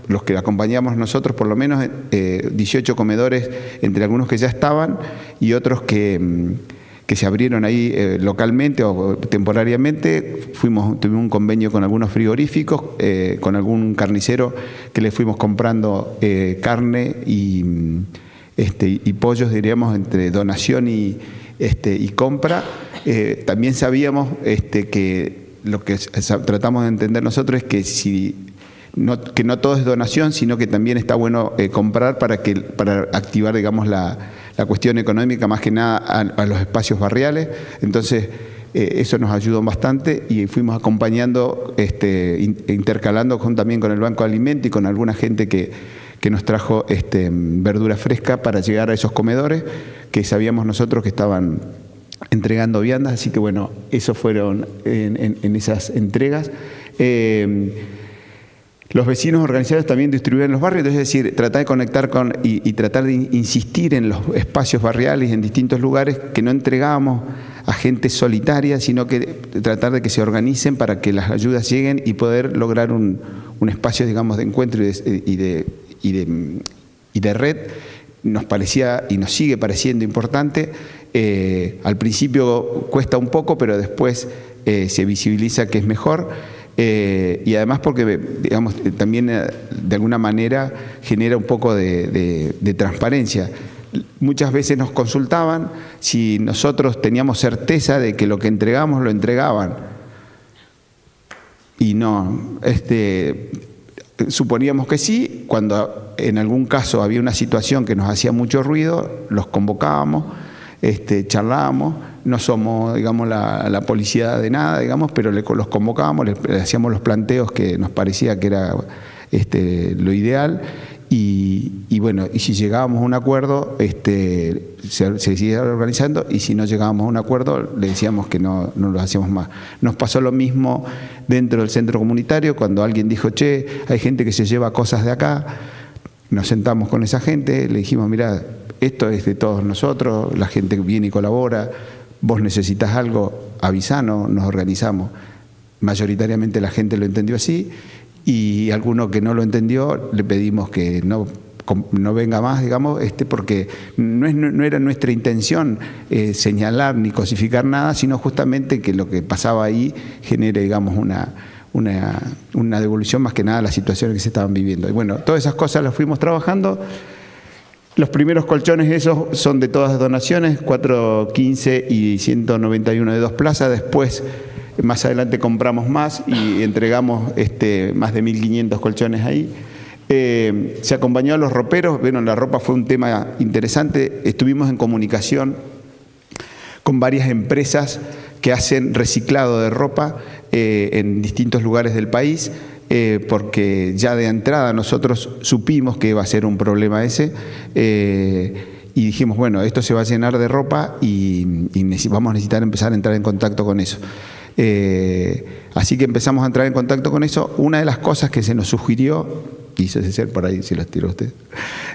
los que acompañamos nosotros, por lo menos 18 comedores, entre algunos que ya estaban y otros que se abrieron ahí localmente o temporariamente. Tuvimos un convenio con algunos frigoríficos, con algún carnicero que le fuimos comprando carne y pollos, diríamos, entre donación y compra. También sabíamos que lo que tratamos de entender nosotros es que que no todo es donación, sino que también está bueno comprar para activar, digamos, la cuestión económica, más que nada a los espacios barriales. Entonces, eso nos ayudó bastante y fuimos acompañando, intercalando también con el Banco de Alimentos y con alguna gente que nos trajo verdura fresca para llegar a esos comedores que sabíamos nosotros que estaban entregando viandas. Así que bueno, eso fueron en esas entregas. Los vecinos organizados también distribuían los barrios, es decir, tratar de conectar y tratar de insistir en los espacios barriales en distintos lugares, que no entregábamos a gente solitaria, sino que tratar de que se organicen para que las ayudas lleguen y poder lograr un espacio, digamos, de encuentro y de red. Nos parecía y nos sigue pareciendo importante. Al principio cuesta un poco, pero después se visibiliza que es mejor. Y además porque, digamos, también de alguna manera genera un poco de transparencia. Muchas veces nos consultaban si nosotros teníamos certeza de que lo que entregamos lo entregaban. Y no, suponíamos que sí. Cuando en algún caso había una situación que nos hacía mucho ruido, los convocábamos, charlábamos. No somos, digamos, la policía de nada, digamos, pero los convocábamos, les hacíamos los planteos que nos parecía que era lo ideal, y bueno, y si llegábamos a un acuerdo, se seguía organizando, y si no llegábamos a un acuerdo, le decíamos que no lo hacíamos más. Nos pasó lo mismo dentro del centro comunitario, cuando alguien dijo, che, hay gente que se lleva cosas de acá. Nos sentamos con esa gente, le dijimos, mirá, esto es de todos nosotros, la gente viene y colabora, vos necesitas algo, avisanos, nos organizamos. Mayoritariamente la gente lo entendió así, y alguno que no lo entendió le pedimos que no venga más, digamos, porque no era nuestra intención señalar ni cosificar nada, sino justamente que lo que pasaba ahí genere, digamos, una devolución más que nada a las situaciones que se estaban viviendo. Y bueno, todas esas cosas las fuimos trabajando. Los primeros colchones esos son de todas las donaciones, 415 y 191 de 2 plazas. Después, más adelante compramos más y entregamos más de 1.500 colchones ahí. Se acompañó a los roperos. Bueno, la ropa fue un tema interesante. Estuvimos en comunicación con varias empresas que hacen reciclado de ropa en distintos lugares del país, porque ya de entrada nosotros supimos que iba a ser un problema ese, y dijimos, bueno, esto se va a llenar de ropa y vamos a necesitar empezar a entrar en contacto con eso. Así que empezamos a entrar en contacto con eso. Una de las cosas que se nos sugirió, quise ser por ahí, si las tiro a usted,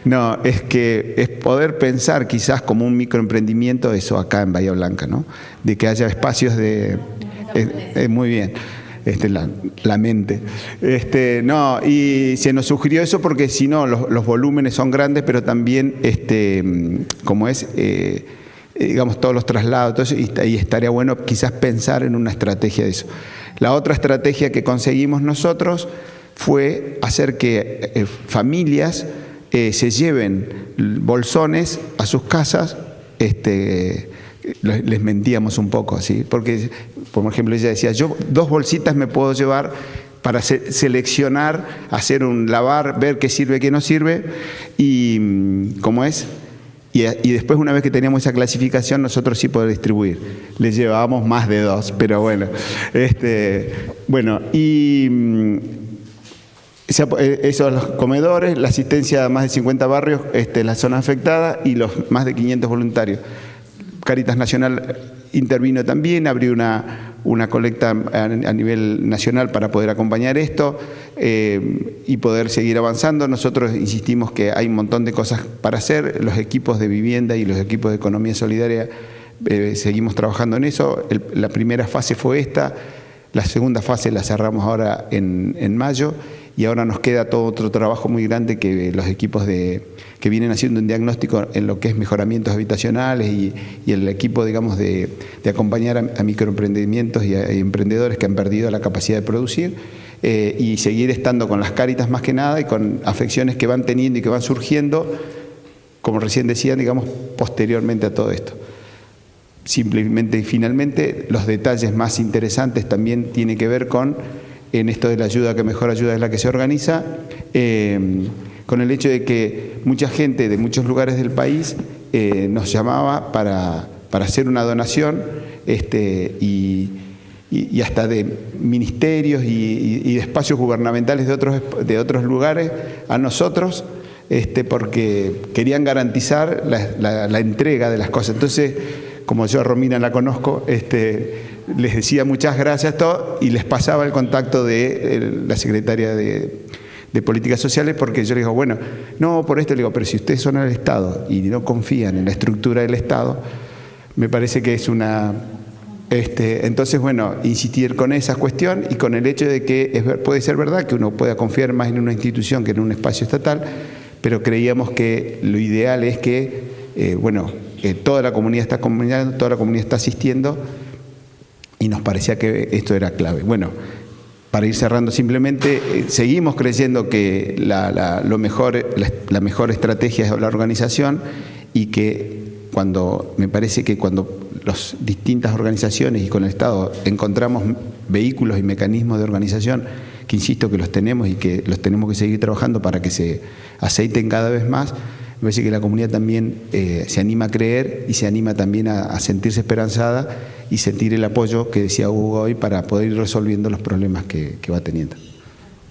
no, es poder pensar quizás como un microemprendimiento eso acá en Bahía Blanca, ¿no? De que haya espacios de... muy bien. La mente. No, y se nos sugirió eso porque si no, los volúmenes son grandes, pero también, como es... digamos, todos los traslados, todo eso, y estaría bueno quizás pensar en una estrategia de eso. La otra estrategia que conseguimos nosotros fue hacer que familias se lleven bolsones a sus casas. Les mentíamos un poco, ¿sí? Porque, por ejemplo, ella decía, yo 2 bolsitas me puedo llevar para seleccionar, hacer un lavar, ver qué sirve, qué no sirve, y ¿cómo es? Y después, una vez que teníamos esa clasificación, nosotros sí poder distribuir. Les llevábamos más de 2, pero bueno. Bueno, y esos los comedores, la asistencia a más de 50 barrios, la zona afectada, y los más de 500 voluntarios. Cáritas Nacional intervino también, abrió una colecta a nivel nacional para poder acompañar esto y poder seguir avanzando. Nosotros insistimos que hay un montón de cosas para hacer. Los equipos de vivienda y los equipos de economía solidaria seguimos trabajando en eso. La primera fase fue esta, la segunda fase la cerramos ahora en mayo, y ahora nos queda todo otro trabajo muy grande que los equipos que vienen haciendo un diagnóstico en lo que es mejoramientos habitacionales y el equipo, digamos, de acompañar a microemprendimientos y a emprendedores que han perdido la capacidad de producir, y seguir estando con las Cáritas más que nada y con afecciones que van teniendo y que van surgiendo, como recién decían, digamos, posteriormente a todo esto. Simplemente y finalmente, los detalles más interesantes también tienen que ver en esto de la ayuda, que mejor ayuda es la que se organiza, con el hecho de que mucha gente de muchos lugares del país nos llamaba para hacer una donación, y hasta de ministerios y de espacios gubernamentales de otros lugares a nosotros, porque querían garantizar la entrega de las cosas. Entonces, como yo a Romina la conozco, les decía muchas gracias todo, y les pasaba el contacto de la secretaria de Políticas Sociales, porque yo le digo, bueno, no, por esto le digo, pero si ustedes son el Estado y no confían en la estructura del Estado, me parece que es una... entonces, bueno, insistir con esa cuestión y con el hecho de que puede ser verdad que uno pueda confiar más en una institución que en un espacio estatal, pero creíamos que lo ideal es que, toda la comunidad está acompañando, toda la comunidad está asistiendo, y nos parecía que esto era clave. Bueno, para ir cerrando simplemente, seguimos creyendo que la mejor estrategia es la organización, y que me parece que cuando las distintas organizaciones y con el Estado encontramos vehículos y mecanismos de organización, que insisto que los tenemos y que los tenemos que seguir trabajando para que se aceiten cada vez más, me parece que la comunidad también se anima a creer y se anima también a sentirse esperanzada y sentir el apoyo que decía Hugo hoy para poder ir resolviendo los problemas que va teniendo.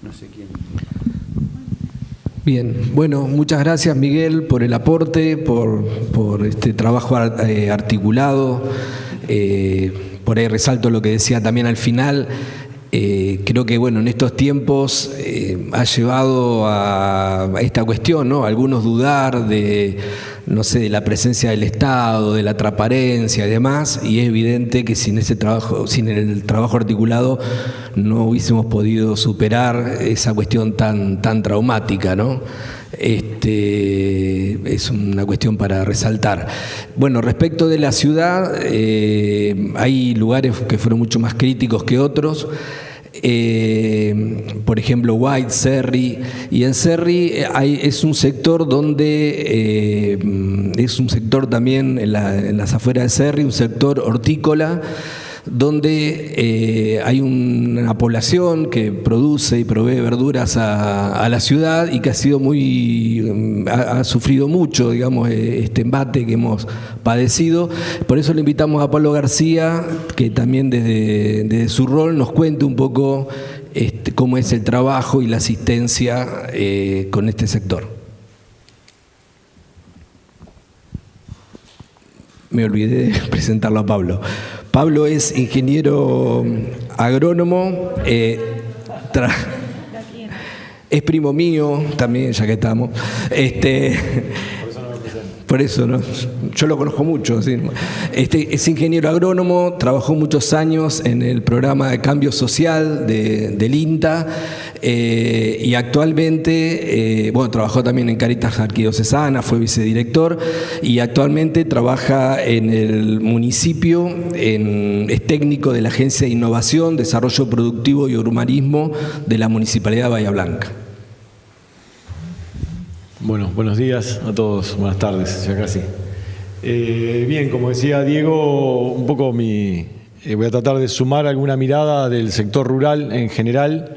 No sé quién. Bien, bueno, muchas gracias Miguel por el aporte, por este trabajo articulado. Por ahí resalto lo que decía también al final. Creo que bueno, en estos tiempos ha llevado a esta cuestión, ¿no? Algunos dudar de, no sé, de la presencia del Estado, de la transparencia y demás, y es evidente que sin el trabajo articulado no hubiésemos podido superar esa cuestión tan traumática, ¿no? Es una cuestión para resaltar. Bueno, respecto de la ciudad, hay lugares que fueron mucho más críticos que otros. Por ejemplo, White, Cerri, y en Cerri es un sector donde es un sector también en las afueras de Cerri, un sector hortícola, donde hay una población que produce y provee verduras a la ciudad y que ha sido ha sufrido mucho, digamos, este embate que hemos padecido. Por eso le invitamos a Pablo García, que también desde su rol nos cuente un poco cómo es el trabajo y la asistencia con este sector. Me olvidé de presentarlo a Pablo. Pablo es ingeniero agrónomo, es primo mío también, ya que estamos. Por eso no, yo lo conozco mucho. ¿Sí? Es ingeniero agrónomo, trabajó muchos años en el programa de cambio social del INTA y actualmente, trabajó también en Caritas Arquidiocesana, fue vicedirector y actualmente trabaja en el municipio, es técnico de la Agencia de Innovación, Desarrollo Productivo y Urbanismo de la Municipalidad de Bahía Blanca. Bueno, buenos días a todos, buenas tardes, ya casi. Bien, como decía Diego, un poco voy a tratar de sumar alguna mirada del sector rural en general,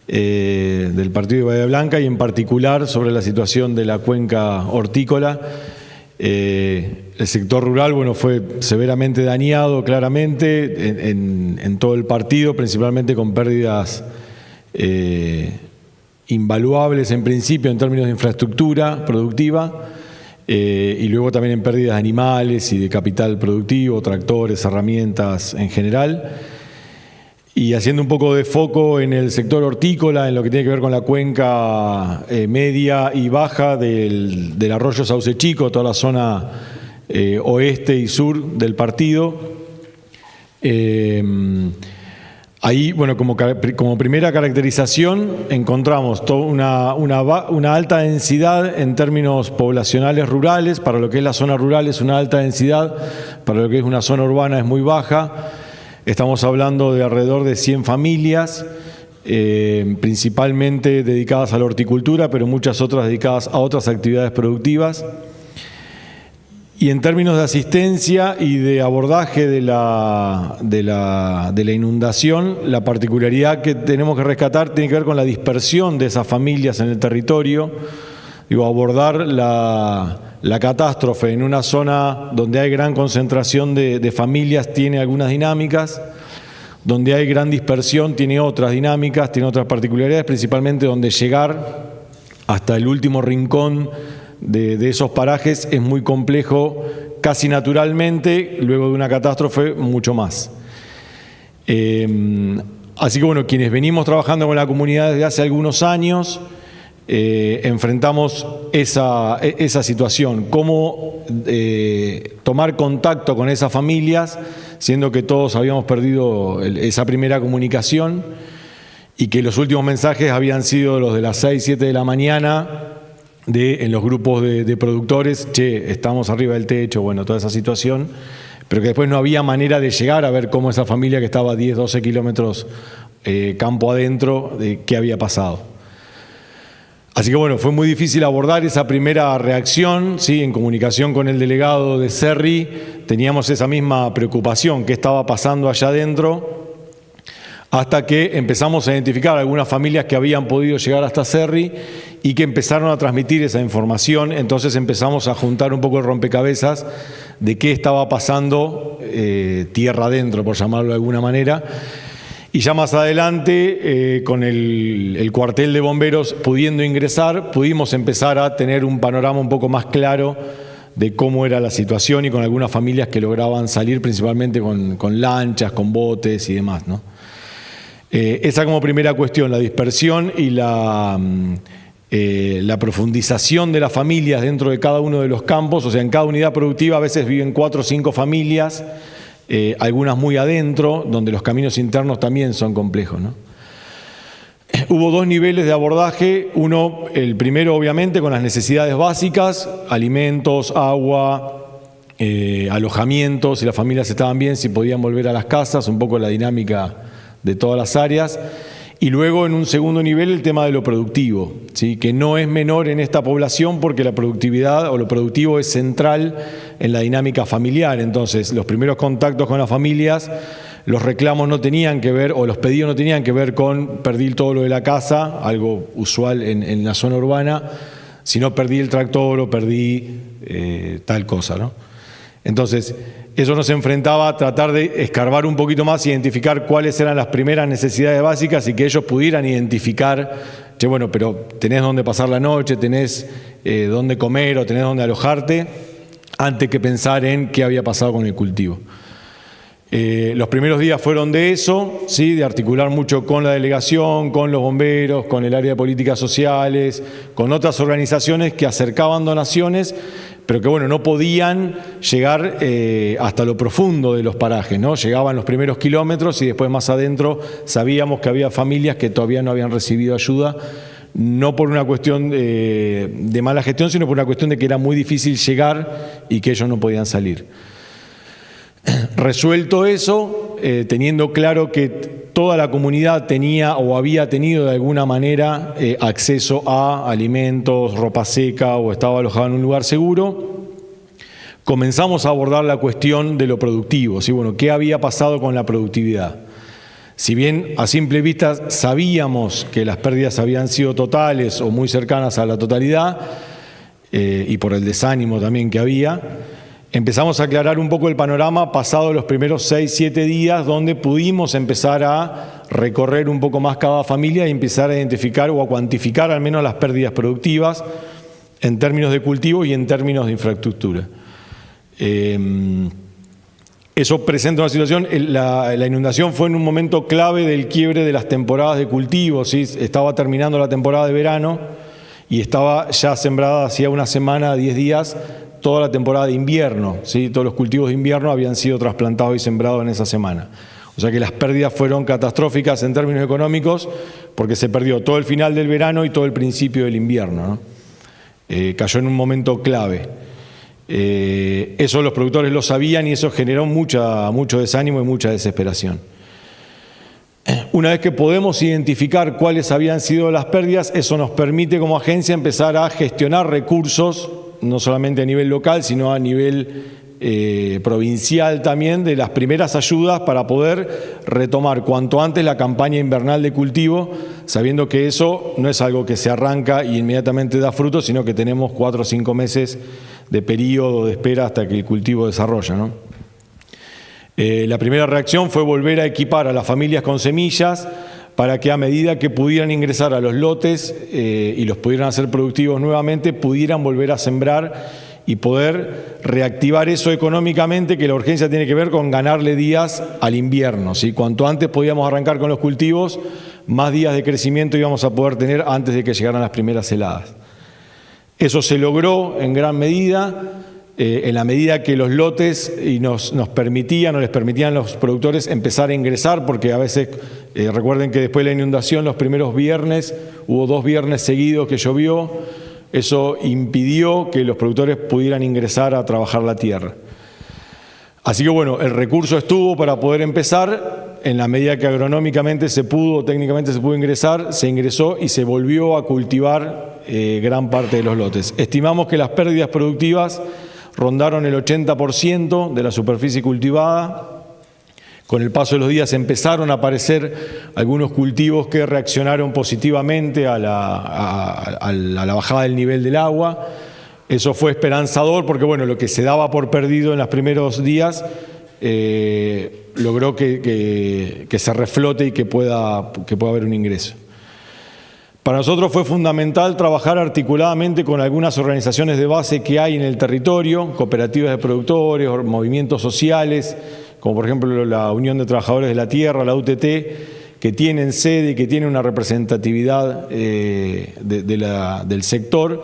del partido de Bahía Blanca y en particular sobre la situación de la cuenca hortícola. El sector rural, fue severamente dañado claramente en todo el partido, principalmente con pérdidas invaluables en principio en términos de infraestructura productiva y luego también en pérdidas de animales y de capital productivo, tractores, herramientas en general. Y haciendo un poco de foco en el sector hortícola, en lo que tiene que ver con la cuenca media y baja del arroyo Sauce Chico, toda la zona oeste y sur del partido. Ahí, como primera caracterización, encontramos toda una alta densidad en términos poblacionales rurales. Para lo que es la zona rural es una alta densidad, para lo que es una zona urbana es muy baja. Estamos hablando de alrededor de 100 familias, principalmente dedicadas a la horticultura, pero muchas otras dedicadas a otras actividades productivas. Y en términos de asistencia y de abordaje de la inundación, la particularidad que tenemos que rescatar tiene que ver con la dispersión de esas familias en el territorio. Abordar la catástrofe en una zona donde hay gran concentración de familias tiene algunas dinámicas, donde hay gran dispersión tiene otras dinámicas, tiene otras particularidades, principalmente donde llegar hasta el último rincón de esos parajes es muy complejo, casi naturalmente, luego de una catástrofe mucho más. Así que quienes venimos trabajando con la comunidad desde hace algunos años, enfrentamos esa situación, cómo tomar contacto con esas familias, siendo que todos habíamos perdido esa primera comunicación y que los últimos mensajes habían sido los de las 6, 7 de la mañana, en los grupos de productores, estamos arriba del techo, toda esa situación, pero que después no había manera de llegar a ver cómo esa familia que estaba a 10, 12 kilómetros campo adentro, qué había pasado. Así que fue muy difícil abordar esa primera reacción, ¿sí? En comunicación con el delegado de Cerri, teníamos esa misma preocupación, qué estaba pasando allá adentro, hasta que empezamos a identificar algunas familias que habían podido llegar hasta Cerri y que empezaron a transmitir esa información. Entonces empezamos a juntar un poco el rompecabezas de qué estaba pasando tierra adentro, por llamarlo de alguna manera. Y ya más adelante, con el cuartel de bomberos pudiendo ingresar, pudimos empezar a tener un panorama un poco más claro de cómo era la situación y con algunas familias que lograban salir principalmente con lanchas, con botes y demás, ¿no? Esa como primera cuestión, la dispersión y la profundización de las familias dentro de cada uno de los campos. O sea, en cada unidad productiva a veces viven 4 o 5 familias, algunas muy adentro, donde los caminos internos también son complejos, ¿no? Hubo 2 niveles de abordaje. Uno, el primero obviamente con las necesidades básicas, alimentos, agua, alojamientos, si las familias estaban bien, si podían volver a las casas, un poco la dinámica de todas las áreas. Y luego en un segundo nivel el tema de lo productivo, ¿sí? Que no es menor en esta población porque la productividad o lo productivo es central en la dinámica familiar. Entonces los primeros contactos con las familias, los reclamos no tenían que ver, o los pedidos no tenían que ver con perdí todo lo de la casa, algo usual en la zona urbana, sino perdí el tractor o perdí tal cosa, ¿no? Entonces, eso nos enfrentaba a tratar de escarbar un poquito más, identificar cuáles eran las primeras necesidades básicas y que ellos pudieran identificar, che, bueno, pero tenés dónde pasar la noche, tenés dónde comer o tenés dónde alojarte, antes que pensar en qué había pasado con el cultivo. Los primeros días fueron de eso, ¿sí? De articular mucho con la delegación, con los bomberos, con el área de políticas sociales, con otras organizaciones que acercaban donaciones, pero que bueno, no podían llegar hasta lo profundo de los parajes, ¿no? Llegaban los primeros kilómetros y después más adentro sabíamos que había familias que todavía no habían recibido ayuda, no por una cuestión de mala gestión, sino por una cuestión de que era muy difícil llegar y que ellos no podían salir. Resuelto eso, teniendo claro que toda la comunidad tenía o había tenido de alguna manera acceso a alimentos, ropa seca o estaba alojada en un lugar seguro, comenzamos a abordar la cuestión de lo productivo, ¿sí? Bueno, ¿qué había pasado con la productividad? Si bien a simple vista sabíamos que las pérdidas habían sido totales o muy cercanas a la totalidad, y por el desánimo también que había, empezamos a aclarar un poco el panorama pasado los primeros 6, 7 días, donde pudimos empezar a recorrer un poco más cada familia y empezar a identificar o a cuantificar al menos las pérdidas productivas en términos de cultivo y en términos de infraestructura. Eso presenta una situación, la inundación fue en un momento clave del quiebre de las temporadas de cultivo, ¿sí? Estaba terminando la temporada de verano y estaba ya sembrada hacía una semana, 10 días, toda la temporada de invierno, ¿sí? Todos los cultivos de invierno habían sido trasplantados y sembrados en esa semana. O sea que las pérdidas fueron catastróficas en términos económicos porque se perdió todo el final del verano y todo el principio del invierno, ¿no? Cayó en un momento clave. Eso los productores lo sabían y eso generó mucho desánimo y mucha desesperación. Una vez que podemos identificar cuáles habían sido las pérdidas, eso nos permite como agencia empezar a gestionar recursos, no solamente a nivel local, sino a nivel provincial también, de las primeras ayudas para poder retomar cuanto antes la campaña invernal de cultivo, sabiendo que eso no es algo que se arranca y inmediatamente da frutos, sino que tenemos 4 o 5 meses de periodo de espera hasta que el cultivo desarrolla, ¿no? La primera reacción fue volver a equipar a las familias con semillas para que a medida que pudieran ingresar a los lotes y los pudieran hacer productivos nuevamente, pudieran volver a sembrar y poder reactivar eso económicamente, que la urgencia tiene que ver con ganarle días al invierno, ¿sí? Cuanto antes podíamos arrancar con los cultivos, más días de crecimiento íbamos a poder tener antes de que llegaran las primeras heladas. Eso se logró en gran medida, en la medida que los lotes nos permitían o les permitían a los productores empezar a ingresar, porque a veces, recuerden que después de la inundación, los primeros viernes, hubo 2 viernes seguidos que llovió, eso impidió que los productores pudieran ingresar a trabajar la tierra. Así que bueno, el recurso estuvo para poder empezar, en la medida que agronómicamente se pudo, técnicamente se pudo ingresar, se ingresó y se volvió a cultivar gran parte de los lotes. Estimamos que las pérdidas productivas rondaron el 80% de la superficie cultivada. Con el paso de los días empezaron a aparecer algunos cultivos que reaccionaron positivamente a la bajada del nivel del agua. Eso fue esperanzador porque bueno, lo que se daba por perdido en los primeros días logró que se reflote y que pueda haber un ingreso. Para nosotros fue fundamental trabajar articuladamente con algunas organizaciones de base que hay en el territorio, cooperativas de productores, movimientos sociales, como por ejemplo la Unión de Trabajadores de la Tierra, la UTT, que tienen sede y que tienen una representatividad del sector.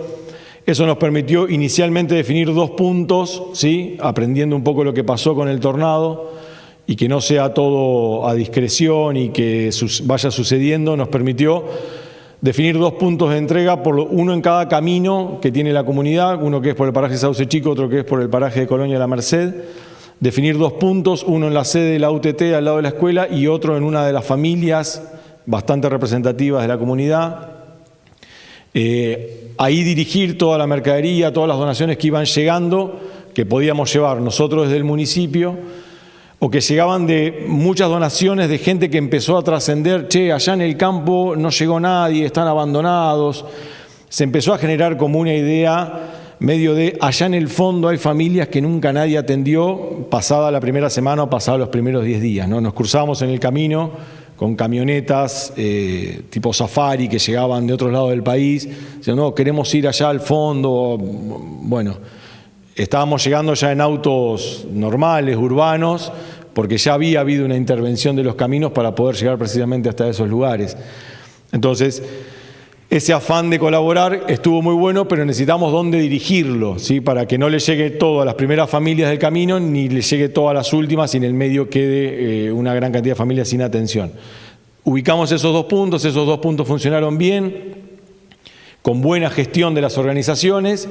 Eso nos permitió inicialmente definir 2 puntos, ¿sí? Aprendiendo un poco lo que pasó con el tornado y que no sea todo a discreción y que vaya sucediendo, nos permitió definir 2 puntos de entrega, uno en cada camino que tiene la comunidad, uno que es por el paraje Sauce Chico, otro que es por el paraje de Colonia La Merced. Definir 2 puntos, uno en la sede de la UTT al lado de la escuela y otro en una de las familias bastante representativas de la comunidad. Ahí dirigir toda la mercadería, todas las donaciones que iban llegando, que podíamos llevar nosotros desde el municipio, o que llegaban de muchas donaciones de gente que empezó a trascender, allá en el campo no llegó nadie, están abandonados. Se empezó a generar como una idea medio de allá en el fondo hay familias que nunca nadie atendió pasada la primera semana o pasados los primeros 10 días, ¿no? Nos cruzábamos en el camino con camionetas tipo safari que llegaban de otros lados del país, diciendo, no, queremos ir allá al fondo. Bueno, estábamos llegando ya en autos normales, urbanos, porque ya había habido una intervención de los caminos para poder llegar precisamente hasta esos lugares. Entonces, ese afán de colaborar estuvo muy bueno, pero necesitamos dónde dirigirlo, ¿sí? Para que no le llegue todo a las primeras familias del camino, ni le llegue todo a las últimas y en el medio quede una gran cantidad de familias sin atención. Ubicamos esos 2 puntos funcionaron bien, con buena gestión de las organizaciones,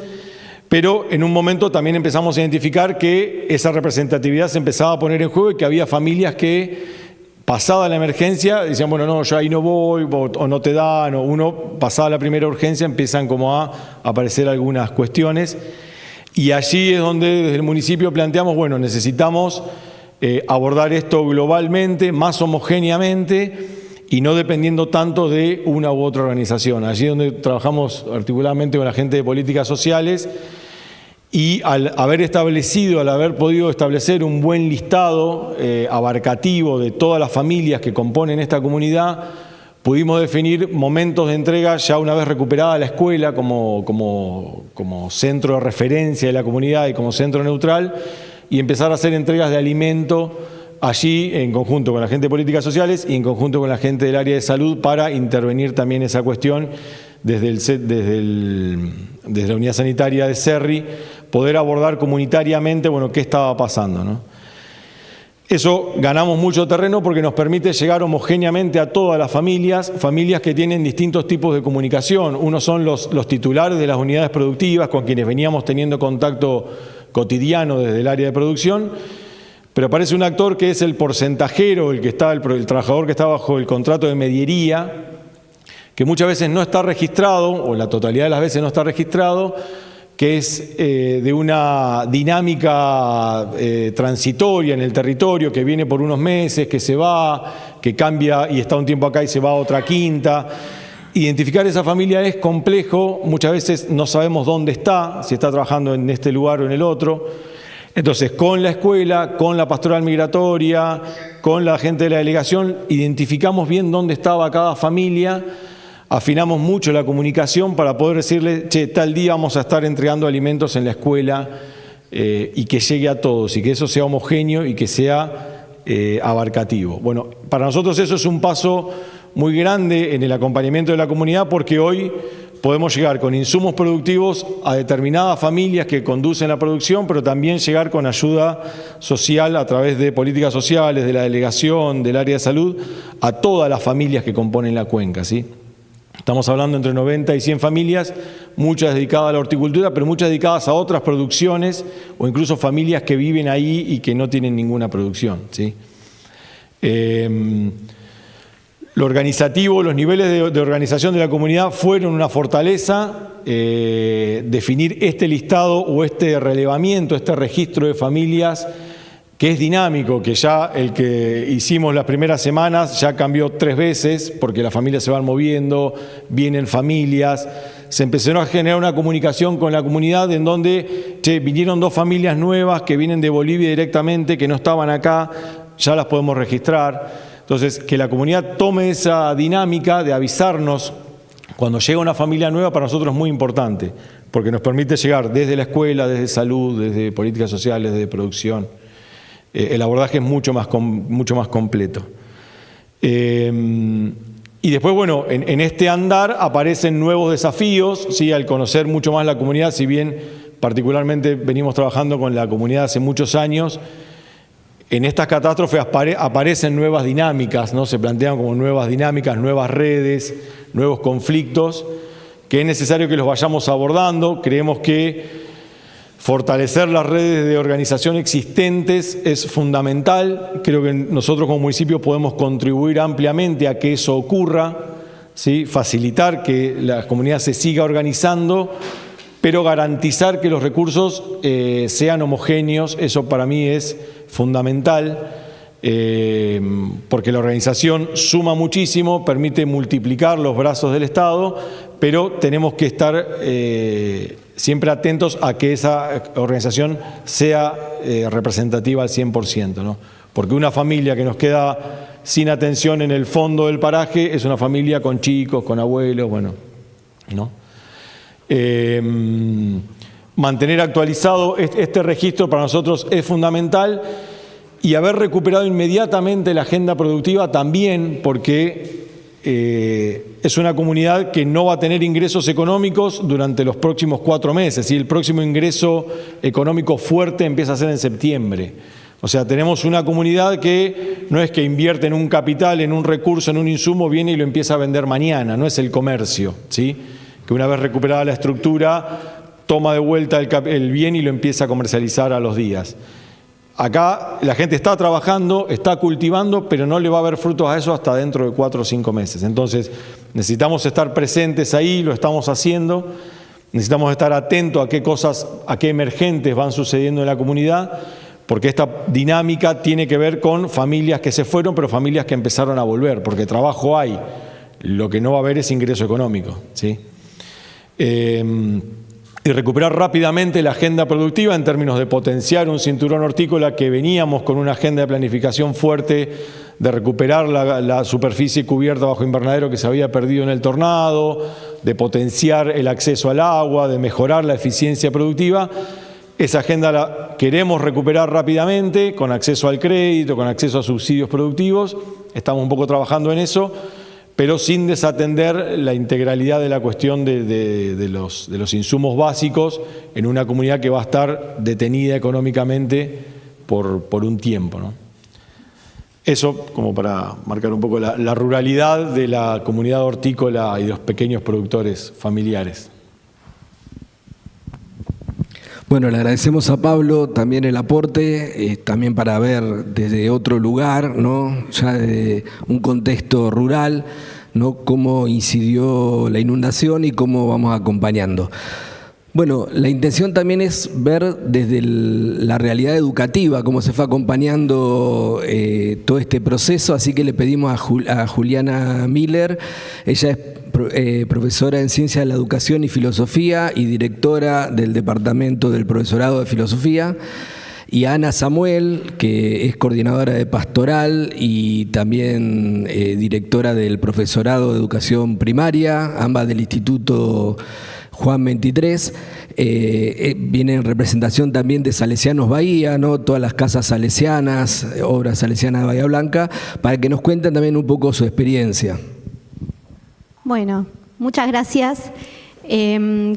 pero en un momento también empezamos a identificar que esa representatividad se empezaba a poner en juego y que había familias que, pasada la emergencia, decían, bueno, no, yo ahí no voy, o no te dan, o uno, pasada la primera urgencia, empiezan como a aparecer algunas cuestiones. Y allí es donde desde el municipio planteamos, bueno, necesitamos abordar esto globalmente, más homogéneamente, y no dependiendo tanto de una u otra organización. Allí es donde trabajamos articuladamente con la gente de políticas sociales, y al haber podido establecer un buen listado abarcativo de todas las familias que componen esta comunidad, pudimos definir momentos de entrega ya una vez recuperada la escuela como centro de referencia de la comunidad y como centro neutral, y empezar a hacer entregas de alimento allí en conjunto con la gente de políticas sociales y en conjunto con la gente del área de salud para intervenir también esa cuestión desde la unidad sanitaria de Cerri, poder abordar comunitariamente, bueno, qué estaba pasando, ¿no? Eso ganamos mucho terreno porque nos permite llegar homogéneamente a todas las familias que tienen distintos tipos de comunicación. Uno son los titulares de las unidades productivas con quienes veníamos teniendo contacto cotidiano desde el área de producción, pero aparece un actor que es el porcentajero, el trabajador que está bajo el contrato de mediería, que muchas veces no está registrado, o la totalidad de las veces no está registrado, que es de una dinámica transitoria en el territorio, que viene por unos meses, que se va, que cambia y está un tiempo acá y se va a otra quinta. Identificar esa familia es complejo, muchas veces no sabemos dónde está, si está trabajando en este lugar o en el otro. Entonces, con la escuela, con la pastoral migratoria, con la gente de la delegación, identificamos bien dónde estaba cada familia, afinamos mucho la comunicación para poder decirle, tal día vamos a estar entregando alimentos en la escuela y que llegue a todos y que eso sea homogéneo y que sea abarcativo. Bueno, para nosotros eso es un paso muy grande en el acompañamiento de la comunidad porque hoy podemos llegar con insumos productivos a determinadas familias que conducen la producción, pero también llegar con ayuda social a través de políticas sociales, de la delegación, del área de salud, a todas las familias que componen la cuenca, ¿sí? Estamos hablando entre 90 y 100 familias, muchas dedicadas a la horticultura, pero muchas dedicadas a otras producciones o incluso familias que viven ahí y que no tienen ninguna producción, ¿sí? Lo organizativo, los niveles de organización de la comunidad fueron una fortaleza. Definir este listado o este relevamiento, este registro de familias que es dinámico, que ya el que hicimos las primeras semanas ya cambió 3 veces porque las familias se van moviendo, vienen familias, se empezó a generar una comunicación con la comunidad en donde vinieron 2 familias nuevas que vienen de Bolivia directamente, que no estaban acá, ya las podemos registrar. Entonces, que la comunidad tome esa dinámica de avisarnos cuando llega una familia nueva, para nosotros es muy importante, porque nos permite llegar desde la escuela, desde salud, desde políticas sociales, desde producción. El abordaje es mucho más completo. Y después, bueno, en este andar aparecen nuevos desafíos, ¿sí? Al conocer mucho más la comunidad, si bien particularmente venimos trabajando con la comunidad hace muchos años, en estas catástrofes aparecen nuevas dinámicas, ¿no? Se plantean como nuevas dinámicas, nuevas redes, nuevos conflictos, que es necesario que los vayamos abordando. Creemos que fortalecer las redes de organización existentes es fundamental. Creo que nosotros como municipio podemos contribuir ampliamente a que eso ocurra, ¿sí? Facilitar que la comunidad se siga organizando, pero garantizar que los recursos sean homogéneos. Eso para mí es fundamental, porque la organización suma muchísimo, permite multiplicar los brazos del Estado, pero tenemos que estar siempre atentos a que esa organización sea representativa al 100%, ¿no? Porque una familia que nos queda sin atención en el fondo del paraje es una familia con chicos, con abuelos, bueno, ¿no? Mantener actualizado este registro para nosotros es fundamental, y haber recuperado inmediatamente la agenda productiva también, porque es una comunidad que no va a tener ingresos económicos durante los próximos 4 meses, y el próximo ingreso económico fuerte empieza a ser en septiembre. O sea, tenemos una comunidad que no es que invierte en un capital, en un recurso, en un insumo, viene y lo empieza a vender mañana, no es el comercio, ¿sí? Que una vez recuperada la estructura, toma de vuelta el bien y lo empieza a comercializar a los días. Acá la gente está trabajando, está cultivando, pero no le va a haber frutos a eso hasta dentro de 4 o 5 meses. Entonces, necesitamos estar presentes ahí, lo estamos haciendo. Necesitamos estar atentos a qué cosas, a qué emergentes van sucediendo en la comunidad, porque esta dinámica tiene que ver con familias que se fueron, pero familias que empezaron a volver, porque trabajo hay. Lo que no va a haber es ingreso económico, ¿sí? Y recuperar rápidamente la agenda productiva en términos de potenciar un cinturón hortícola, que veníamos con una agenda de planificación fuerte, de recuperar la superficie cubierta bajo invernadero que se había perdido en el tornado, de potenciar el acceso al agua, de mejorar la eficiencia productiva. Esa agenda la queremos recuperar rápidamente, con acceso al crédito, con acceso a subsidios productivos. Estamos un poco trabajando en eso, pero sin desatender la integralidad de la cuestión de los insumos básicos en una comunidad que va a estar detenida económicamente por un tiempo, ¿no? Eso como para marcar un poco la ruralidad de la comunidad hortícola y de los pequeños productores familiares. Bueno, le agradecemos a Pablo también el aporte, también para ver desde otro lugar, ¿no? Ya desde un contexto rural, ¿no? Cómo incidió la inundación y cómo vamos acompañando. Bueno, la intención también es ver desde la realidad educativa cómo se fue acompañando todo este proceso, así que le pedimos a Juliana Miller. Ella es profesora en Ciencia de la Educación y Filosofía y directora del Departamento del Profesorado de Filosofía, y a Ana Samuel, que es coordinadora de Pastoral y también directora del Profesorado de Educación Primaria, ambas del Instituto Juan 23, viene en representación también de Salesianos Bahía, ¿no? Todas las casas salesianas, obras salesianas de Bahía Blanca, para que nos cuenten también un poco su experiencia. Bueno, muchas gracias.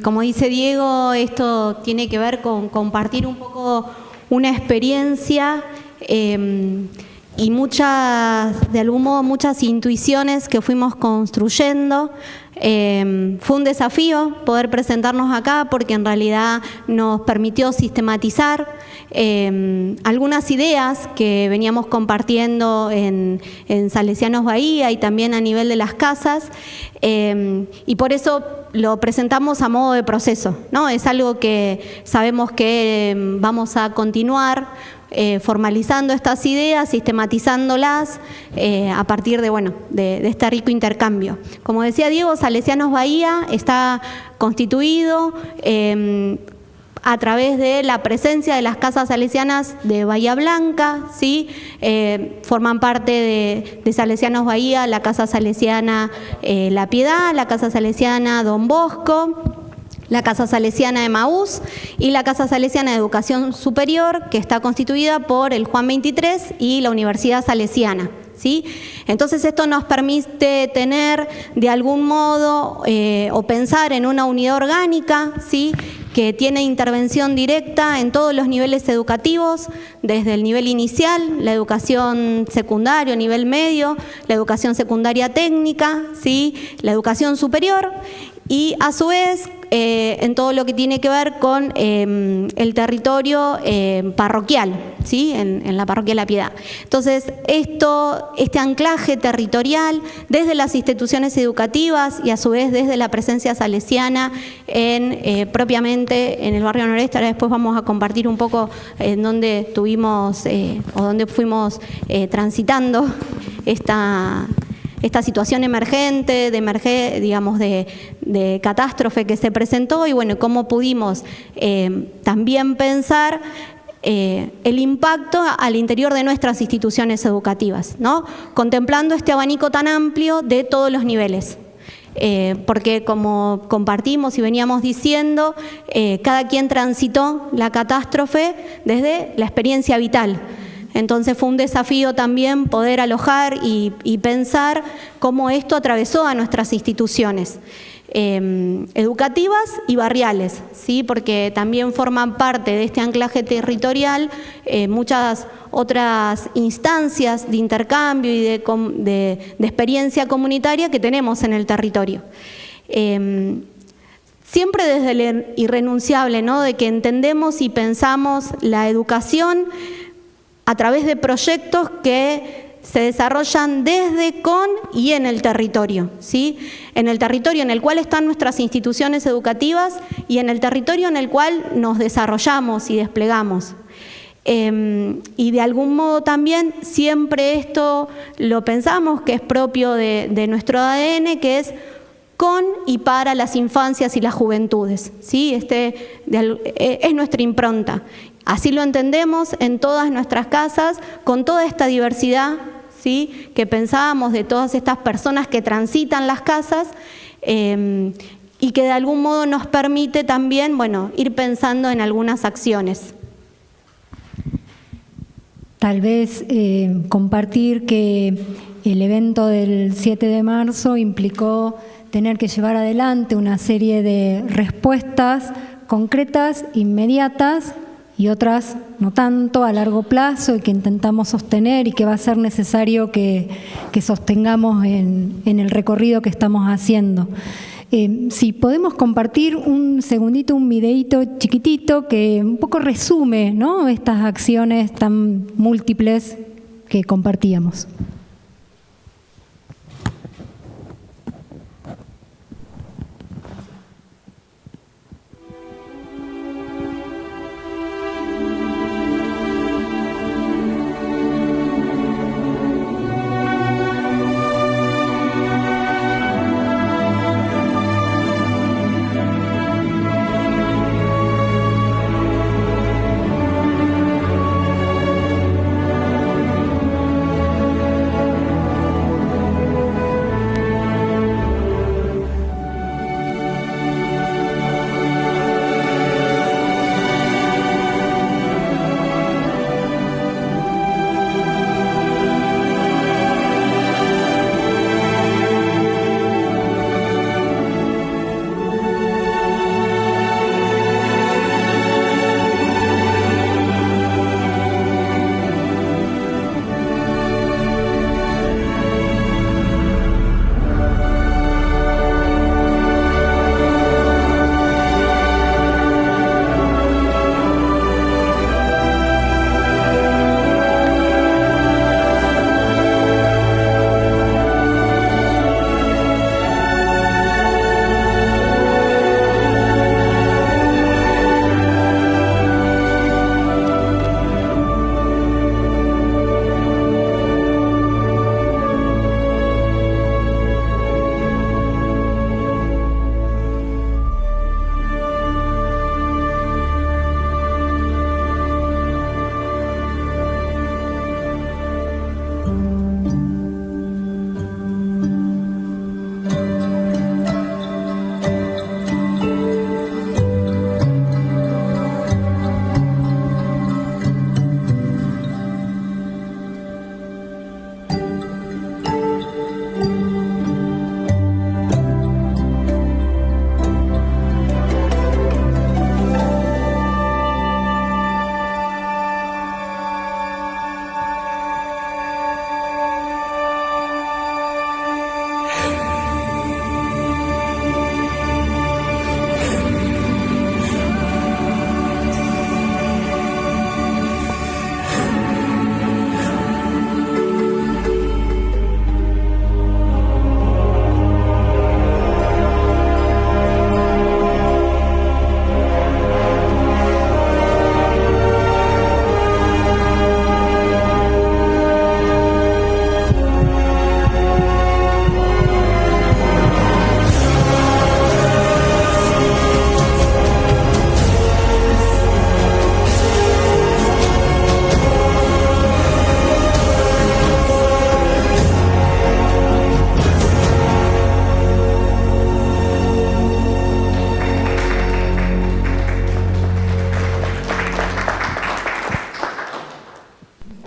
Como dice Diego, esto tiene que ver con compartir un poco una experiencia y de algún modo muchas intuiciones que fuimos construyendo. Fue un desafío poder presentarnos acá, porque en realidad nos permitió sistematizar algunas ideas que veníamos compartiendo en Salesianos Bahía y también a nivel de las casas, y por eso lo presentamos a modo de proceso, ¿no? Es algo que sabemos que vamos a continuar formalizando estas ideas, sistematizándolas a partir de este rico intercambio. Como decía Diego, Salesianos Bahía está constituido a través de la presencia de las casas salesianas de Bahía Blanca, ¿sí? Forman parte de Salesianos Bahía, la Casa Salesiana La Piedad, la Casa Salesiana Don Bosco, la Casa Salesiana de Emaús y la Casa Salesiana de Educación Superior, que está constituida por el Juan 23 y la Universidad Salesiana, ¿sí? Entonces esto nos permite tener de algún modo o pensar en una unidad orgánica, ¿sí?, que tiene intervención directa en todos los niveles educativos, desde el nivel inicial, la educación secundaria, nivel medio, la educación secundaria técnica, ¿sí?, la educación superior, y a su vez en todo lo que tiene que ver con el territorio parroquial, ¿sí?, en la parroquia La Piedad. Entonces, este anclaje territorial desde las instituciones educativas y a su vez desde la presencia salesiana propiamente en el barrio Noreste. Ahora después vamos a compartir un poco en dónde tuvimos o dónde fuimos transitando esta situación emergente, de catástrofe que se presentó, y bueno, cómo pudimos también pensar el impacto al interior de nuestras instituciones educativas, ¿no?, contemplando este abanico tan amplio de todos los niveles. Porque como compartimos y veníamos diciendo, cada quien transitó la catástrofe desde la experiencia vital. Entonces fue un desafío también poder alojar y pensar cómo esto atravesó a nuestras instituciones educativas y barriales, ¿sí?, porque también forman parte de este anclaje territorial muchas otras instancias de intercambio y de experiencia comunitaria que tenemos en el territorio. Siempre desde el irrenunciable, ¿no?, de que entendemos y pensamos la educación a través de proyectos que se desarrollan desde, con y en el territorio, ¿sí?, en el territorio en el cual están nuestras instituciones educativas y en el territorio en el cual nos desarrollamos y desplegamos. Y de algún modo también siempre esto lo pensamos que es propio de nuestro ADN, que es con y para las infancias y las juventudes, ¿sí? Es nuestra impronta. Así lo entendemos en todas nuestras casas, con toda esta diversidad, ¿sí?, que pensábamos de todas estas personas que transitan las casas y que de algún modo nos permite también, ir pensando en algunas acciones. Tal vez compartir que el evento del 7 de marzo implicó tener que llevar adelante una serie de respuestas concretas, inmediatas, y otras no tanto, a largo plazo, y que intentamos sostener y que va a ser necesario que sostengamos en el recorrido que estamos haciendo. Si podemos compartir un segundito, un videíto chiquitito que un poco resume, ¿no?, estas acciones tan múltiples que compartíamos.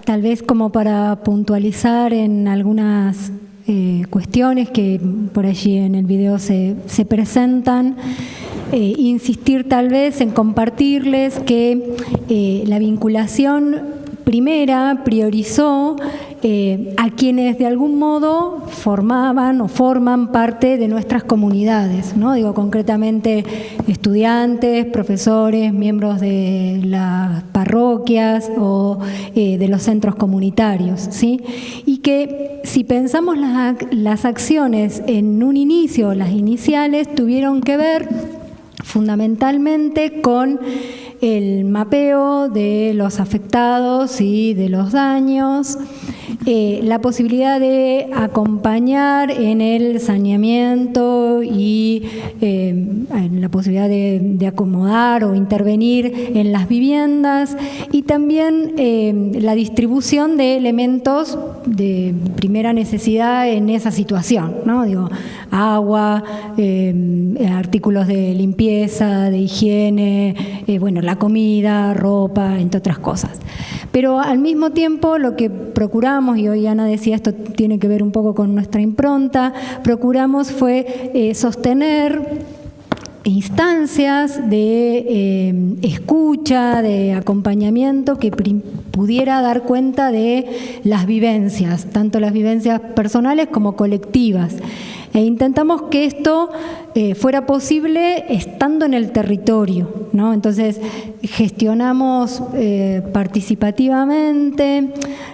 tal vez como para puntualizar en algunas cuestiones que por allí en el video se presentan, insistir tal vez en compartirles que la vinculación primera priorizó a quienes de algún modo formaban o forman parte de nuestras comunidades, ¿no? Digo, concretamente estudiantes, profesores, miembros de las parroquias o de los centros comunitarios, ¿sí? Y que si pensamos las acciones en un inicio, las iniciales, tuvieron que ver fundamentalmente con el mapeo de los afectados y de los daños, la posibilidad de acompañar en el saneamiento y en la posibilidad de acomodar o intervenir en las viviendas, y también la distribución de elementos de primera necesidad en esa situación, ¿no? Digo, agua, artículos de limpieza, de higiene, bueno, la comida, ropa, entre otras cosas. Pero al mismo tiempo lo que procuramos, y hoy Ana decía esto tiene que ver un poco con nuestra impronta, procuramos fue sostener instancias de escucha, de acompañamiento que pudiera dar cuenta de las vivencias, tanto las vivencias personales como colectivas. E intentamos que esto fuera posible estando en el territorio, ¿no? Entonces gestionamos participativamente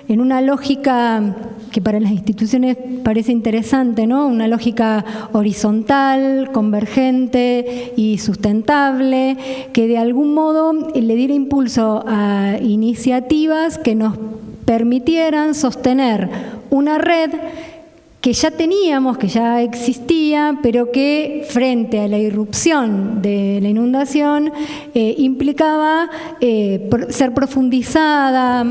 en una lógica que para las instituciones parece interesante, ¿no? Una lógica horizontal, convergente y sustentable, que de algún modo le diera impulso a iniciativas que nos permitieran sostener una red que ya teníamos, que ya existía, pero que frente a la irrupción de la inundación implicaba ser profundizada,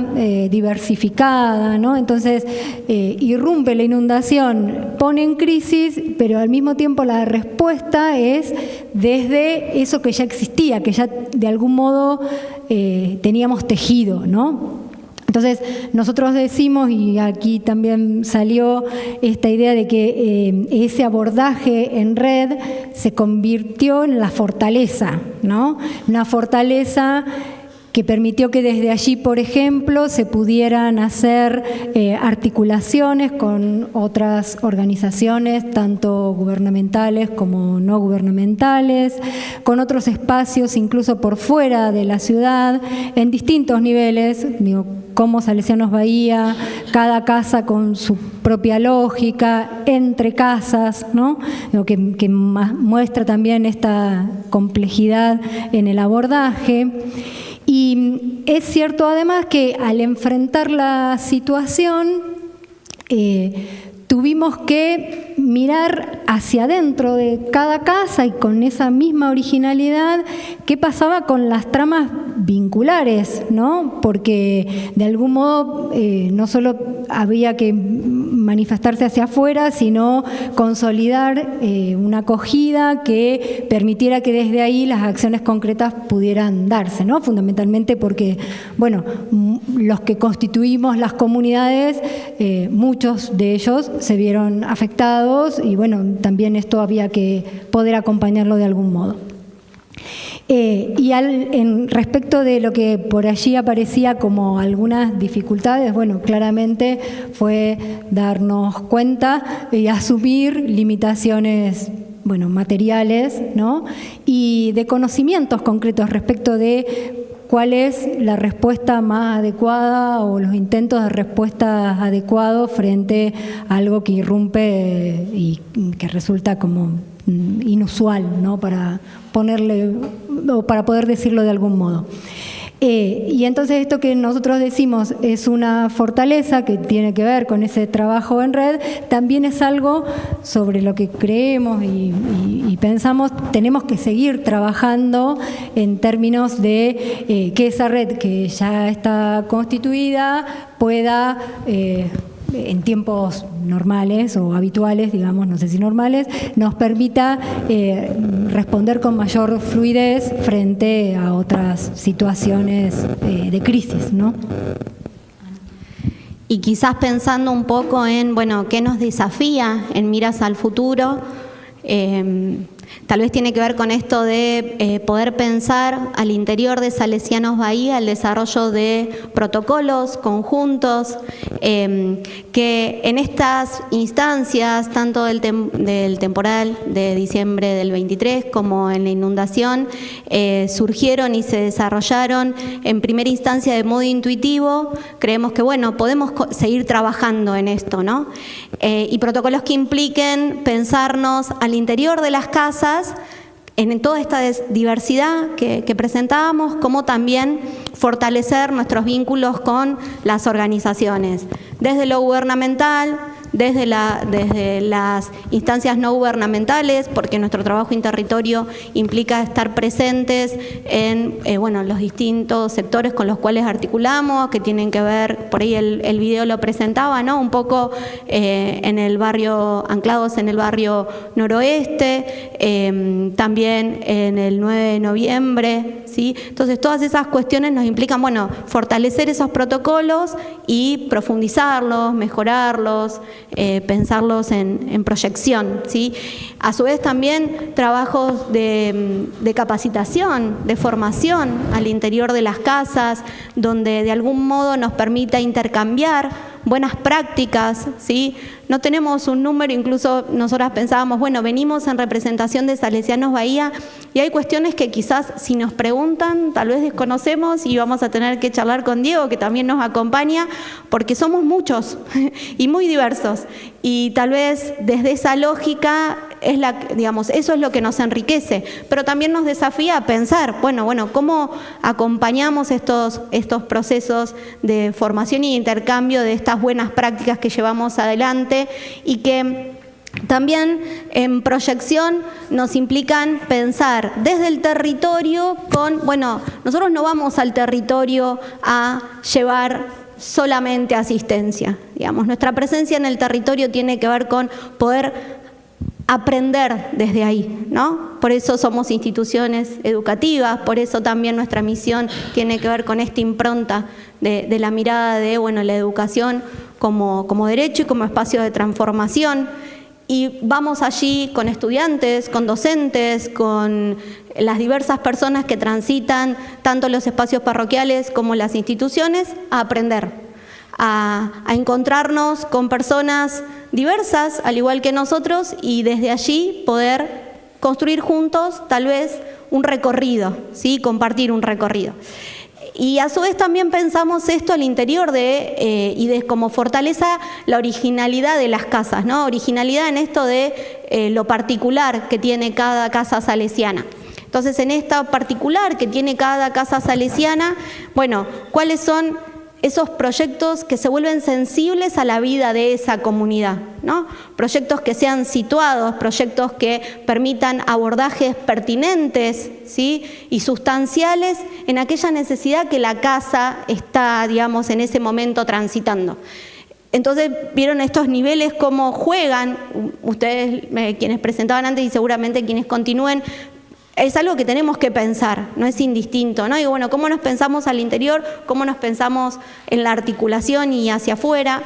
diversificada, ¿no? Entonces, irrumpe la inundación, pone en crisis, pero al mismo tiempo la respuesta es desde eso que ya existía, que ya de algún modo teníamos tejido, ¿no? Entonces, nosotros decimos, y aquí también salió esta idea de que ese abordaje en red se convirtió en la fortaleza, ¿no? Una fortaleza que permitió que desde allí, por ejemplo, se pudieran hacer articulaciones con otras organizaciones, tanto gubernamentales como no gubernamentales, con otros espacios incluso por fuera de la ciudad, en distintos niveles, digo, como Salesianos Bahía, cada casa con su propia lógica, entre casas, ¿no? Digo, que muestra también esta complejidad en el abordaje. Y es cierto además que al enfrentar la situación tuvimos que mirar hacia adentro de cada casa y con esa misma originalidad qué pasaba con las tramas vinculares, ¿no? Porque de algún modo no solo había que manifestarse hacia afuera, sino consolidar una acogida que permitiera que desde ahí las acciones concretas pudieran darse, ¿no? Fundamentalmente porque, bueno, los que constituimos las comunidades, muchos de ellos se vieron afectados y, bueno, también esto había que poder acompañarlo de algún modo. En respecto de lo que por allí aparecía como algunas dificultades, bueno, claramente fue darnos cuenta y asumir limitaciones, bueno, materiales, ¿no? Y de conocimientos concretos respecto de cuál es la respuesta más adecuada o los intentos de respuesta adecuados frente a algo que irrumpe y que resulta como inusual, ¿no? Para ponerle o para poder decirlo de algún modo. Y entonces esto que nosotros decimos es una fortaleza que tiene que ver con ese trabajo en red, también es algo sobre lo que creemos y pensamos tenemos que seguir trabajando en términos de que esa red que ya está constituida pueda en tiempos normales o habituales, digamos, no sé si normales, nos permita responder con mayor fluidez frente a otras situaciones de crisis, ¿no? y quizás pensando un poco en, bueno, qué nos desafía en miras al futuro. Tal vez tiene que ver con esto de poder pensar al interior de Salesianos Bahía el desarrollo de protocolos conjuntos, que en estas instancias, tanto del temporal de diciembre del 23 como en la inundación, surgieron y se desarrollaron en primera instancia de modo intuitivo. Creemos que, bueno, podemos seguir trabajando en esto, ¿no? Y protocolos que impliquen pensarnos al interior de las casas, en toda esta diversidad que presentábamos, como también fortalecer nuestros vínculos con las organizaciones, desde lo gubernamental, desde las instancias no gubernamentales, porque nuestro trabajo en territorio implica estar presentes en bueno, los distintos sectores con los cuales articulamos, que tienen que ver, por ahí el video lo presentaba, ¿no? Un poco en el barrio, anclados en el barrio noroeste, también en el 9 de noviembre, ¿sí? Entonces todas esas cuestiones nos implican, bueno, fortalecer esos protocolos y profundizarlos, mejorarlos, pensarlos en proyección, ¿sí? A su vez también trabajos de capacitación, de formación al interior de las casas, donde de algún modo nos permita intercambiar buenas prácticas, ¿sí? No tenemos un número, incluso nosotras pensábamos, bueno, venimos en representación de Salesianos Bahía y hay cuestiones que quizás si nos preguntan tal vez desconocemos y vamos a tener que charlar con Diego, que también nos acompaña, porque somos muchos y muy diversos, y tal vez desde esa lógica es digamos, eso es lo que nos enriquece, pero también nos desafía a pensar, bueno, ¿cómo acompañamos estos procesos de formación y intercambio de estas buenas prácticas que llevamos adelante y que también en proyección nos implican pensar desde el territorio con, bueno, nosotros no vamos al territorio a llevar solamente asistencia, digamos, nuestra presencia en el territorio tiene que ver con poder aprender desde ahí, ¿no? Por eso somos instituciones educativas, por eso también nuestra misión tiene que ver con esta impronta de la mirada de, bueno, la educación como derecho y como espacio de transformación. Y vamos allí con estudiantes, con docentes, con las diversas personas que transitan tanto los espacios parroquiales como las instituciones a aprender, a encontrarnos con personas diversas, al igual que nosotros, y desde allí poder construir juntos tal vez un recorrido, ¿sí? Compartir un recorrido. Y a su vez también pensamos esto al interior y de como fortaleza la originalidad de las casas, ¿no? Originalidad en esto de lo particular que tiene cada casa salesiana. Entonces, en esta particular que tiene cada casa salesiana, bueno, ¿cuáles son esos proyectos que se vuelven sensibles a la vida de esa comunidad, ¿no? Proyectos que sean situados, proyectos que permitan abordajes pertinentes, ¿sí? Y sustanciales en aquella necesidad que la casa está, digamos, en ese momento transitando. Entonces, vieron estos niveles cómo juegan, ustedes quienes presentaban antes y seguramente quienes continúen, es algo que tenemos que pensar, no es indistinto, ¿no? Digo, bueno, ¿cómo nos pensamos al interior? ¿Cómo nos pensamos en la articulación y hacia afuera?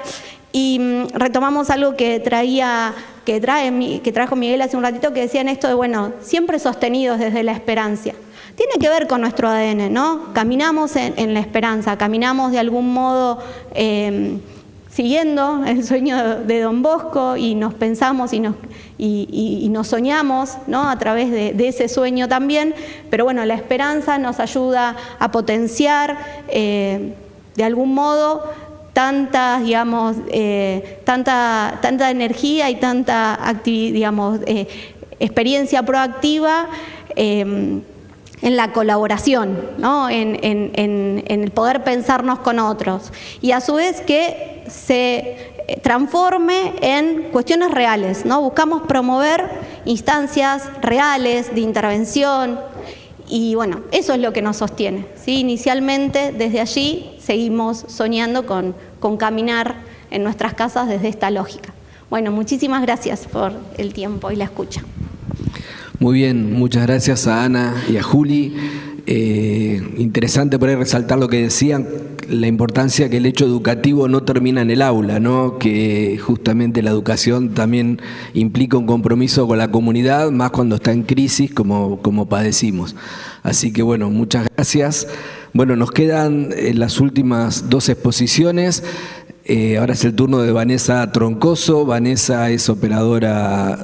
Y retomamos algo que trajo Miguel hace un ratito, que decían esto de, bueno, siempre sostenidos desde la esperanza. Tiene que ver con nuestro ADN, ¿no? Caminamos en la esperanza, caminamos de algún modo siguiendo el sueño de Don Bosco y nos pensamos y nos soñamos, ¿no? A través de ese sueño también, pero bueno, la esperanza nos ayuda a potenciar de algún modo tanta energía y tanta experiencia proactiva en la colaboración, ¿no? en el poder pensarnos con otros y a su vez que se transforme en cuestiones reales, ¿no? Buscamos promover instancias reales de intervención y bueno, eso es lo que nos sostiene, ¿sí? Inicialmente desde allí seguimos soñando con caminar en nuestras casas desde esta lógica. Bueno, muchísimas gracias por el tiempo y la escucha. Muy bien, muchas gracias a Ana y a Juli. Interesante por ahí resaltar lo que decían, la importancia que el hecho educativo no termina en el aula, ¿no? Que justamente la educación también implica un compromiso con la comunidad, más cuando está en crisis como padecimos. Así que bueno, muchas gracias. Bueno, nos quedan las últimas 2 exposiciones. Ahora es el turno de Vanessa Troncoso. Vanessa es operadora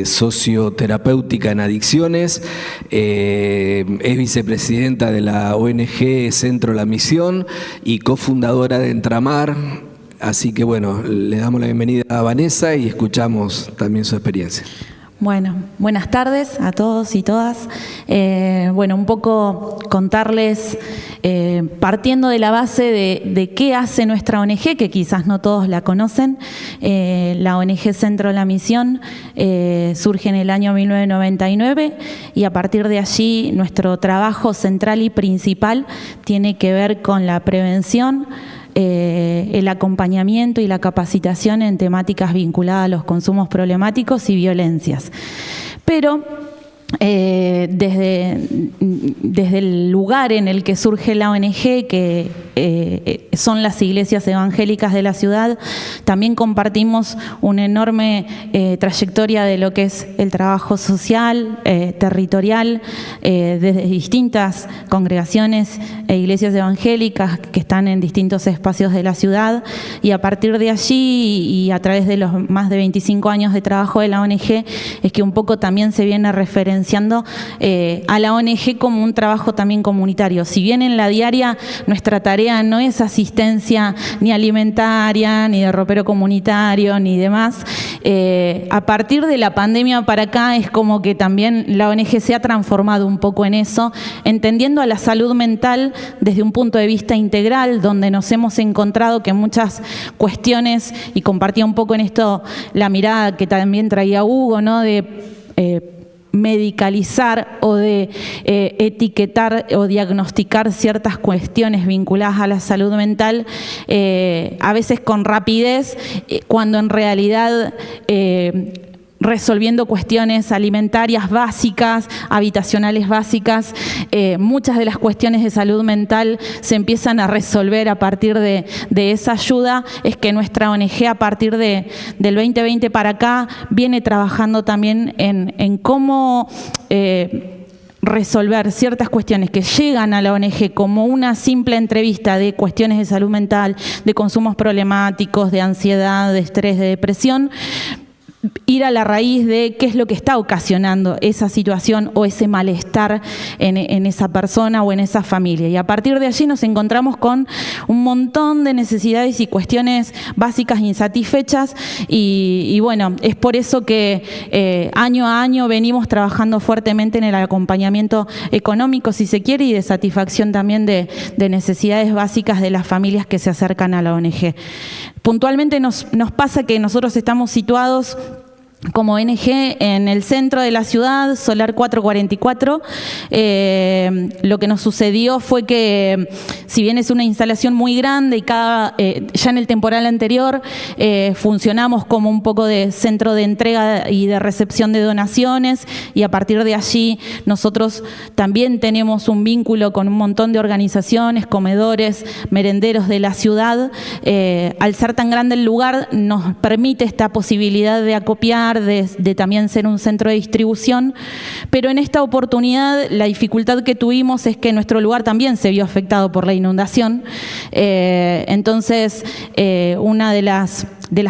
socioterapéutica en adicciones, es vicepresidenta de la ONG Centro La Misión y cofundadora de Entramar. Así que bueno, le damos la bienvenida a Vanessa y escuchamos también su experiencia. Bueno, buenas tardes a todos y todas. Bueno, un poco contarles, partiendo de la base de qué hace nuestra ONG, que quizás no todos la conocen. La ONG Centro La Misión surge en el año 1999 y a partir de allí nuestro trabajo central y principal tiene que ver con la prevención, el acompañamiento y la capacitación en temáticas vinculadas a los consumos problemáticos y violencias. Pero desde el lugar en el que surge la ONG, que son las iglesias evangélicas de la ciudad, también compartimos una enorme trayectoria de lo que es el trabajo social, territorial, desde distintas congregaciones e iglesias evangélicas que están en distintos espacios de la ciudad, y a partir de allí y a través de los más de 25 años de trabajo de la ONG es que un poco también se viene referenciando a la ONG como un trabajo también comunitario. Si bien en la diaria nuestra tarea no es asistencia ni alimentaria, ni de ropero comunitario, ni demás, a partir de la pandemia para acá es como que también la ONG se ha transformado un poco en eso, entendiendo a la salud mental desde un punto de vista integral, donde nos hemos encontrado que muchas cuestiones, y compartía un poco en esto la mirada que también traía Hugo, ¿no? De medicalizar o de etiquetar o diagnosticar ciertas cuestiones vinculadas a la salud mental, a veces con rapidez, cuando en realidad resolviendo cuestiones alimentarias básicas, habitacionales básicas, muchas de las cuestiones de salud mental se empiezan a resolver a partir de esa ayuda. Es que nuestra ONG a partir del 2020 para acá viene trabajando también en cómo resolver ciertas cuestiones que llegan a la ONG como una simple entrevista de cuestiones de salud mental, de consumos problemáticos, de ansiedad, de estrés, de depresión, ir a la raíz de qué es lo que está ocasionando esa situación o ese malestar en esa persona o en esa familia. Y a partir de allí nos encontramos con un montón de necesidades y cuestiones básicas insatisfechas y bueno, es por eso que año a año venimos trabajando fuertemente en el acompañamiento económico, si se quiere, y de satisfacción también de necesidades básicas de las familias que se acercan a la ONG. Puntualmente nos pasa que nosotros estamos situados como ONG en el centro de la ciudad, Solar 444. Lo que nos sucedió fue que, si bien es una instalación muy grande y ya en el temporal anterior funcionamos como un poco de centro de entrega y de recepción de donaciones, y a partir de allí nosotros también tenemos un vínculo con un montón de organizaciones, comedores, merenderos de la ciudad. Al ser tan grande el lugar nos permite esta posibilidad de acopiar, de también ser un centro de distribución, pero en esta oportunidad la dificultad que tuvimos es que nuestro lugar también se vio afectado por la inundación. Entonces, una de las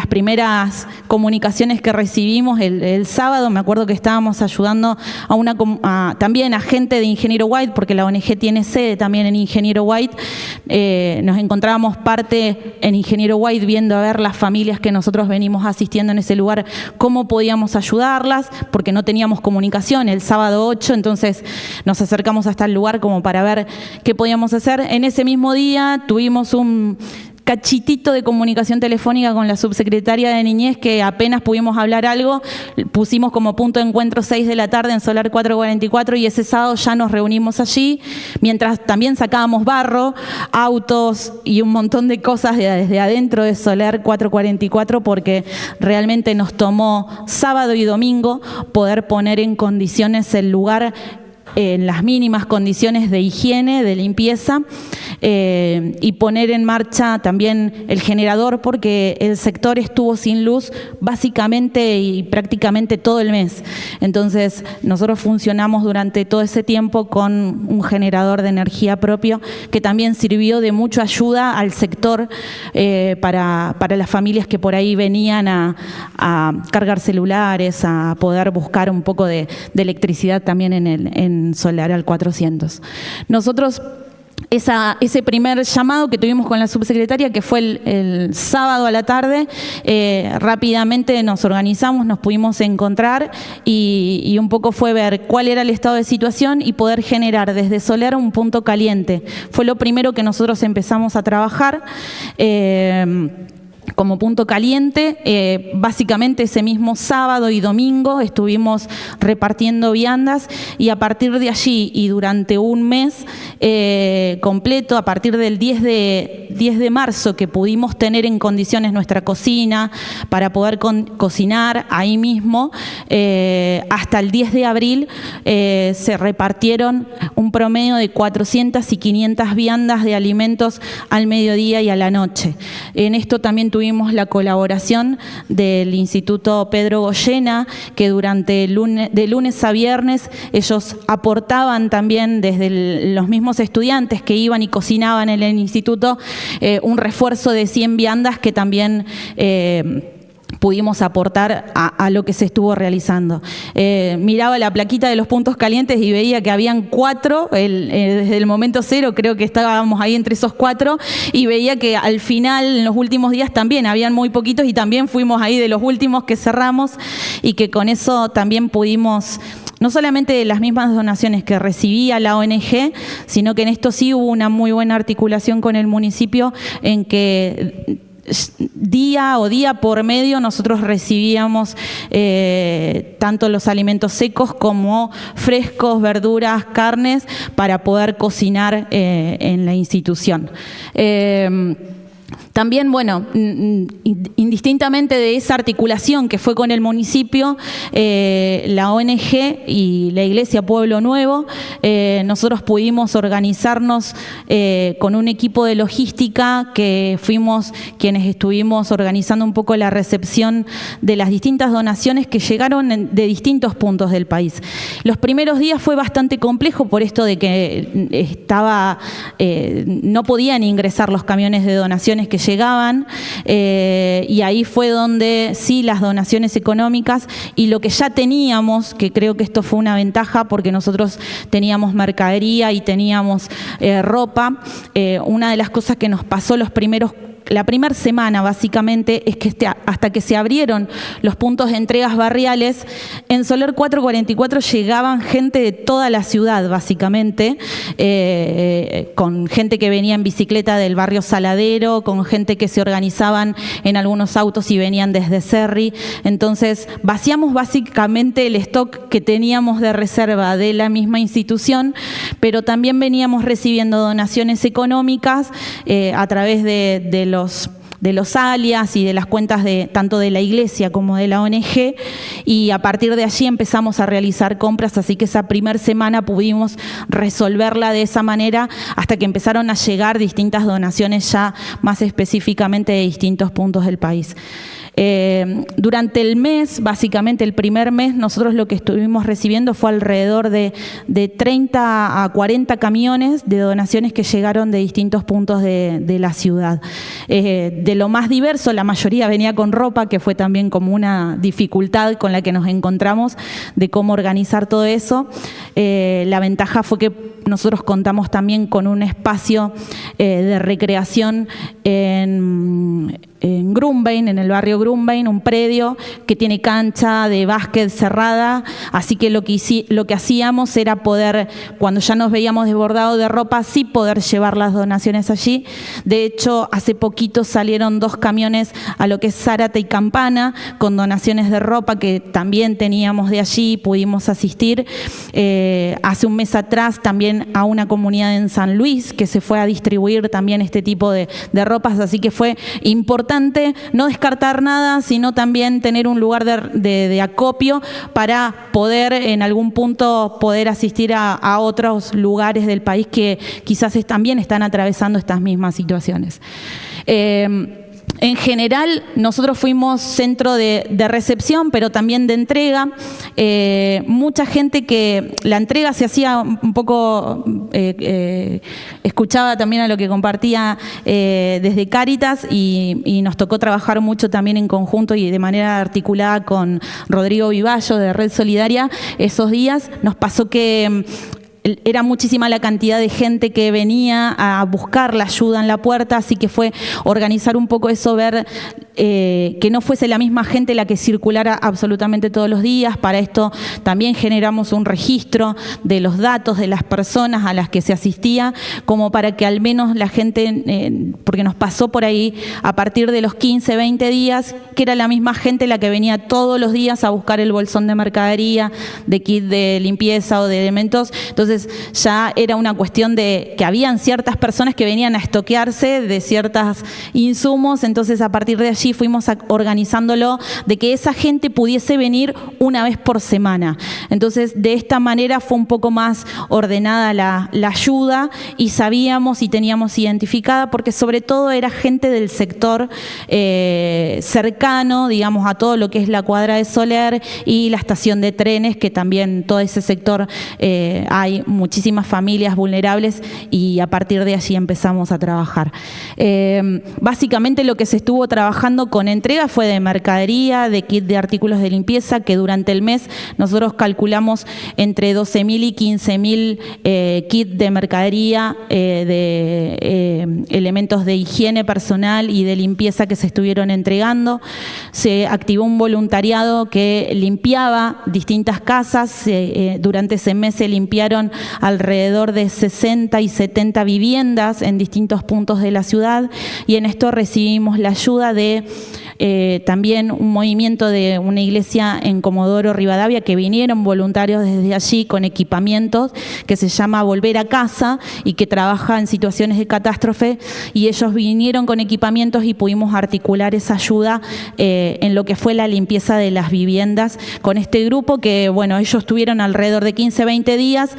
primeras comunicaciones que recibimos el sábado, me acuerdo que estábamos ayudando también a gente de Ingeniero White, porque la ONG tiene sede también en Ingeniero White. Nos encontrábamos parte en Ingeniero White viendo a ver las familias que nosotros venimos asistiendo en ese lugar, cómo podíamos ayudarlas, porque no teníamos comunicación el sábado 8, entonces nos acercamos hasta el lugar como para ver qué podíamos hacer. En ese mismo día tuvimos un cachitito de comunicación telefónica con la subsecretaria de Niñez, que apenas pudimos hablar algo, pusimos como punto de encuentro 6 de la tarde en Solar 444 y ese sábado ya nos reunimos allí, mientras también sacábamos barro, autos y un montón de cosas desde adentro de Solar 444, porque realmente nos tomó sábado y domingo poder poner en condiciones el lugar en las mínimas condiciones de higiene, de limpieza, y poner en marcha también el generador, porque el sector estuvo sin luz básicamente y prácticamente todo el mes. Entonces nosotros funcionamos durante todo ese tiempo con un generador de energía propio que también sirvió de mucha ayuda al sector, para las familias que por ahí venían a cargar celulares, a poder buscar un poco de electricidad también en Solar al 400. Nosotros, ese primer llamado que tuvimos con la subsecretaria, que fue el sábado a la tarde, rápidamente nos organizamos, nos pudimos encontrar y un poco fue ver cuál era el estado de situación y poder generar desde Solar un punto caliente. Fue lo primero que nosotros empezamos a trabajar. Como punto caliente, básicamente ese mismo sábado y domingo estuvimos repartiendo viandas, y a partir de allí y durante un mes completo, a partir del 10 de marzo, que pudimos tener en condiciones nuestra cocina para poder cocinar ahí mismo, hasta el 10 de abril se repartieron un promedio de 400 y 500 viandas de alimentos al mediodía y a la noche. En esto también tuvimos la colaboración del Instituto Pedro Goyena, que durante de lunes a viernes ellos aportaban también desde los mismos estudiantes que iban y cocinaban en el instituto un refuerzo de 100 viandas que también pudimos aportar a lo que se estuvo realizando. Miraba la plaquita de los puntos calientes y veía que habían 4, desde el momento cero creo que estábamos ahí entre esos 4, y veía que al final, en los últimos días también habían muy poquitos, y también fuimos ahí de los últimos que cerramos, y que con eso también pudimos, no solamente las mismas donaciones que recibía la ONG, sino que en esto sí hubo una muy buena articulación con el municipio, en que día por medio nosotros recibíamos tanto los alimentos secos como frescos, verduras, carnes, para poder cocinar en la institución. También, bueno, indistintamente de esa articulación que fue con el municipio, la ONG y la Iglesia Pueblo Nuevo, nosotros pudimos organizarnos con un equipo de logística que fuimos quienes estuvimos organizando un poco la recepción de las distintas donaciones que llegaron de distintos puntos del país. Los primeros días fue bastante complejo por esto de que no podían ingresar los camiones de donaciones que llegaban, y ahí fue donde sí las donaciones económicas y lo que ya teníamos, que creo que esto fue una ventaja porque nosotros teníamos mercadería y teníamos ropa. Una de las cosas que nos pasó la primera semana básicamente es que hasta que se abrieron los puntos de entregas barriales, en Solar 444 llegaban gente de toda la ciudad básicamente, con gente que venía en bicicleta del barrio Saladero, con gente que se organizaban en algunos autos y venían desde Cerri. Entonces vaciamos básicamente el stock que teníamos de reserva de la misma institución, pero también veníamos recibiendo donaciones económicas a través de los alias y de las cuentas tanto de la iglesia como de la ONG, y a partir de allí empezamos a realizar compras, así que esa primera semana pudimos resolverla de esa manera hasta que empezaron a llegar distintas donaciones ya más específicamente de distintos puntos del país. Durante el mes, básicamente el primer mes, nosotros lo que estuvimos recibiendo fue alrededor de 30 a 40 camiones de donaciones que llegaron de distintos puntos de la ciudad. De lo más diverso, la mayoría venía con ropa, que fue también como una dificultad con la que nos encontramos de cómo organizar todo eso. La ventaja fue que nosotros contamos también con un espacio de recreación en Grunbein, en el barrio Grunbein, un predio que tiene cancha de básquet cerrada, así que lo que hacíamos era poder, cuando ya nos veíamos desbordados de ropa, sí poder llevar las donaciones allí. De hecho, hace poquito salieron 2 camiones a lo que es Zárate y Campana, con donaciones de ropa que también teníamos de allí, pudimos asistir. Hace un mes atrás también a una comunidad en San Luis que se fue a distribuir también este tipo de ropas, así que fue importante importante no descartar nada, sino también tener un lugar de acopio para poder en algún punto poder asistir a otros lugares del país que quizás también están atravesando estas mismas situaciones. En general, nosotros fuimos centro de recepción, pero también de entrega. Mucha gente que la entrega se hacía un poco, escuchaba también a lo que compartía desde Cáritas y nos tocó trabajar mucho también en conjunto y de manera articulada con Rodrigo Vivallo de Red Solidaria. Esos días nos pasó que era muchísima la cantidad de gente que venía a buscar la ayuda en la puerta, así que fue organizar un poco eso, ver que no fuese la misma gente la que circulara absolutamente todos los días. Para esto también generamos un registro de los datos de las personas a las que se asistía, como para que al menos la gente, porque nos pasó por ahí a partir de los 15, 20 días, que era la misma gente la que venía todos los días a buscar el bolsón de mercadería, de kit de limpieza o de elementos. Entonces ya era una cuestión de que habían ciertas personas que venían a estoquearse de ciertos insumos. Entonces a partir de allí fuimos organizándolo de que esa gente pudiese venir una vez por semana. Entonces de esta manera fue un poco más ordenada la ayuda y sabíamos y teníamos identificada, porque sobre todo era gente del sector cercano, digamos, a todo lo que es la cuadra de Soler y la estación de trenes, que también todo ese sector hay muchísimas familias vulnerables, y a partir de allí empezamos a trabajar. Básicamente lo que se estuvo trabajando con entrega fue de mercadería, de kit de artículos de limpieza, que durante el mes nosotros calculamos entre 12.000 y 15.000 kits de mercadería, de elementos de higiene personal y de limpieza que se estuvieron entregando. Se activó un voluntariado que limpiaba distintas casas. Durante ese mes se limpiaron alrededor de 60 y 70 viviendas en distintos puntos de la ciudad, y en esto recibimos la ayuda de también un movimiento de una iglesia en Comodoro Rivadavia, que vinieron voluntarios desde allí con equipamientos, que se llama Volver a Casa y que trabaja en situaciones de catástrofe, y ellos vinieron con equipamientos y pudimos articular esa ayuda en lo que fue la limpieza de las viviendas con este grupo, que bueno, ellos tuvieron alrededor de 15, 20 días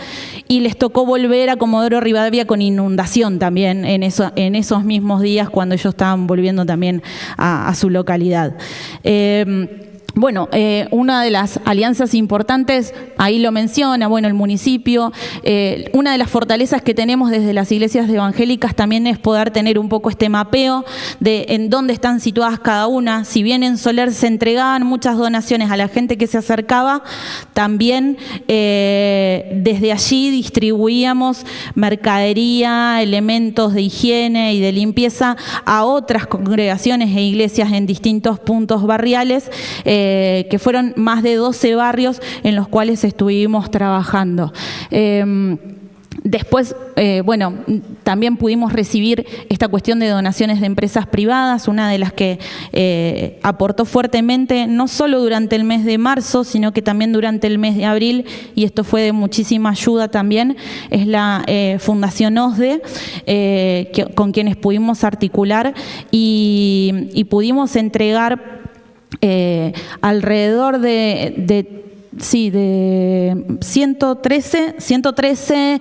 y les tocó volver a Comodoro Rivadavia con inundación también en esos mismos días, cuando ellos estaban volviendo también a su localidad. Bueno, una de las alianzas importantes, ahí lo menciona, bueno, el municipio. Una de las fortalezas que tenemos desde las iglesias evangélicas también es poder tener un poco este mapeo de en dónde están situadas cada una. Si bien en Soler se entregaban muchas donaciones a la gente que se acercaba, también desde allí distribuíamos mercadería, elementos de higiene y de limpieza a otras congregaciones e iglesias en distintos puntos barriales, que fueron más de 12 barrios en los cuales estuvimos trabajando. Después, bueno, también pudimos recibir esta cuestión de donaciones de empresas privadas, una de las que aportó fuertemente, no solo durante el mes de marzo, sino que también durante el mes de abril, y esto fue de muchísima ayuda también, es la Fundación OSDE, con quienes pudimos articular y pudimos entregar alrededor de 113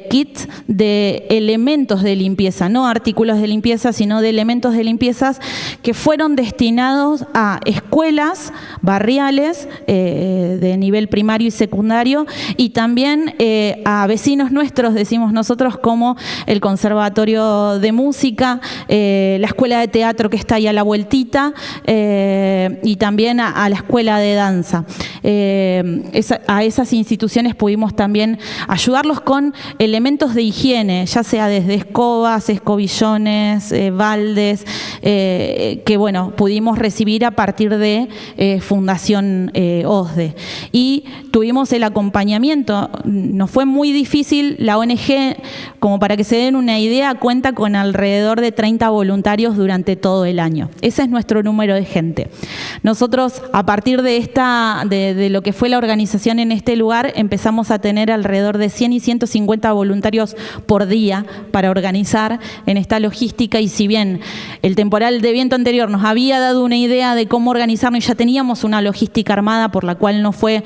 kits de elementos de limpieza, no artículos de limpieza, sino de elementos de limpieza, que fueron destinados a escuelas barriales de nivel primario y secundario, y también a vecinos nuestros, decimos nosotros, como el Conservatorio de Música, la Escuela de Teatro que está ahí a la vueltita, y también a la Escuela de Danza. A esas instituciones pudimos también ayudarlos con elementos de higiene, ya sea desde escobas, escobillones, baldes, que bueno, pudimos recibir a partir de Fundación OSDE. Y tuvimos el acompañamiento. Nos fue muy difícil. La ONG, como para que se den una idea, cuenta con alrededor de 30 voluntarios durante todo el año. Ese es nuestro número de gente. Nosotros, a partir de de lo que fue la organización en este lugar, empezamos a tener alrededor de 100 y 150 voluntarios por día para organizar en esta logística, y si bien el temporal de viento anterior nos había dado una idea de cómo organizarnos y ya teníamos una logística armada por la cual nos fue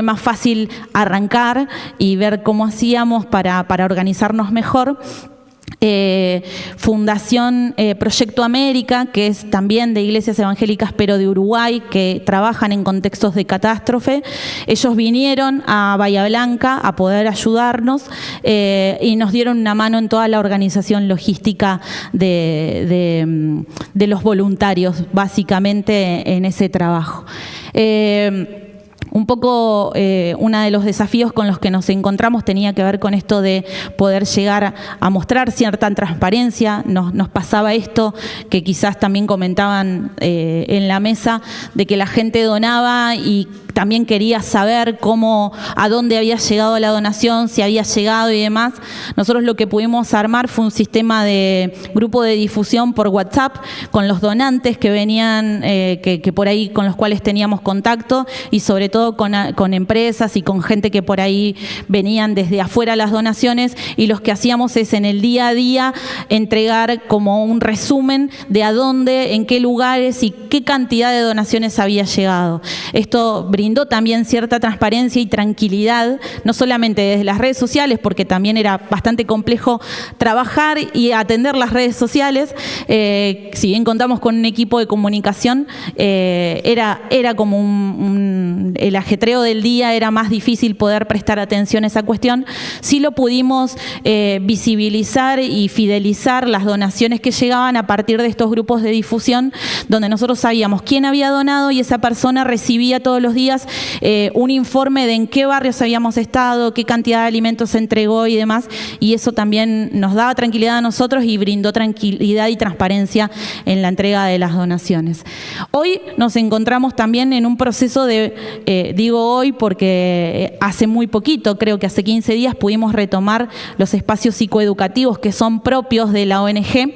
más fácil arrancar y ver cómo hacíamos para organizarnos mejor. Fundación Proyecto América, que es también de iglesias evangélicas pero de Uruguay, que trabajan en contextos de catástrofe. Ellos vinieron a Bahía Blanca a poder ayudarnos y nos dieron una mano en toda la organización logística de los voluntarios, básicamente en ese trabajo. Un poco uno de los desafíos con los que nos encontramos tenía que ver con esto de poder llegar a mostrar cierta transparencia. Nos pasaba esto que quizás también comentaban en la mesa, de que la gente donaba y también quería saber a dónde había llegado la donación, si había llegado y demás. Nosotros lo que pudimos armar fue un sistema de grupo de difusión por WhatsApp con los donantes que venían, que por ahí con los cuales teníamos contacto, y sobre todo con empresas y con gente que por ahí venían desde afuera las donaciones, y lo que hacíamos es en el día a día entregar como un resumen de a dónde, en qué lugares y qué cantidad de donaciones había llegado. Esto brindó también cierta transparencia y tranquilidad, no solamente desde las redes sociales, porque también era bastante complejo trabajar y atender las redes sociales. Si bien contamos con un equipo de comunicación, era como el ajetreo del día, era más difícil poder prestar atención a esa cuestión. Sí lo pudimos visibilizar y fidelizar las donaciones que llegaban a partir de estos grupos de difusión, donde nosotros sabíamos quién había donado y esa persona recibía todos los días un informe de en qué barrios habíamos estado, qué cantidad de alimentos se entregó y demás, y eso también nos daba tranquilidad a nosotros y brindó tranquilidad y transparencia en la entrega de las donaciones. Hoy nos encontramos también en un proceso de, digo hoy porque hace muy poquito, creo que hace 15 días, pudimos retomar los espacios psicoeducativos que son propios de la ONG.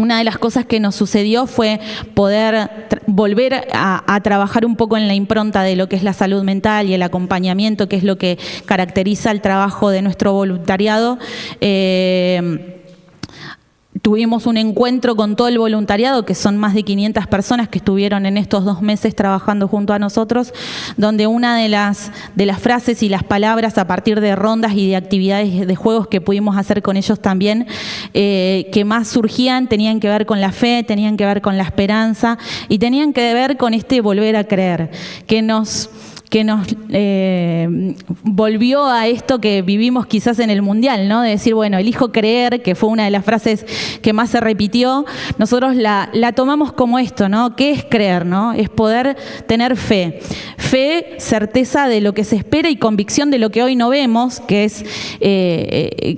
Una de las cosas que nos sucedió fue poder volver a trabajar un poco en la impronta de lo que es la salud mental y el acompañamiento, que es lo que caracteriza el trabajo de nuestro voluntariado. Tuvimos un encuentro con todo el voluntariado, que son más de 500 personas que estuvieron en estos 2 meses trabajando junto a nosotros, donde una de las frases y las palabras a partir de rondas y de actividades de juegos que pudimos hacer con ellos también, que más surgían, tenían que ver con la fe, tenían que ver con la esperanza y tenían que ver con este volver a creer, que nos volvió a esto que vivimos quizás en el Mundial, ¿no? De decir, bueno, elijo creer, que fue una de las frases que más se repitió. Nosotros la tomamos como esto, ¿no? ¿Qué es creer, no? Es poder tener fe. Fe, certeza de lo que se espera y convicción de lo que hoy no vemos, que es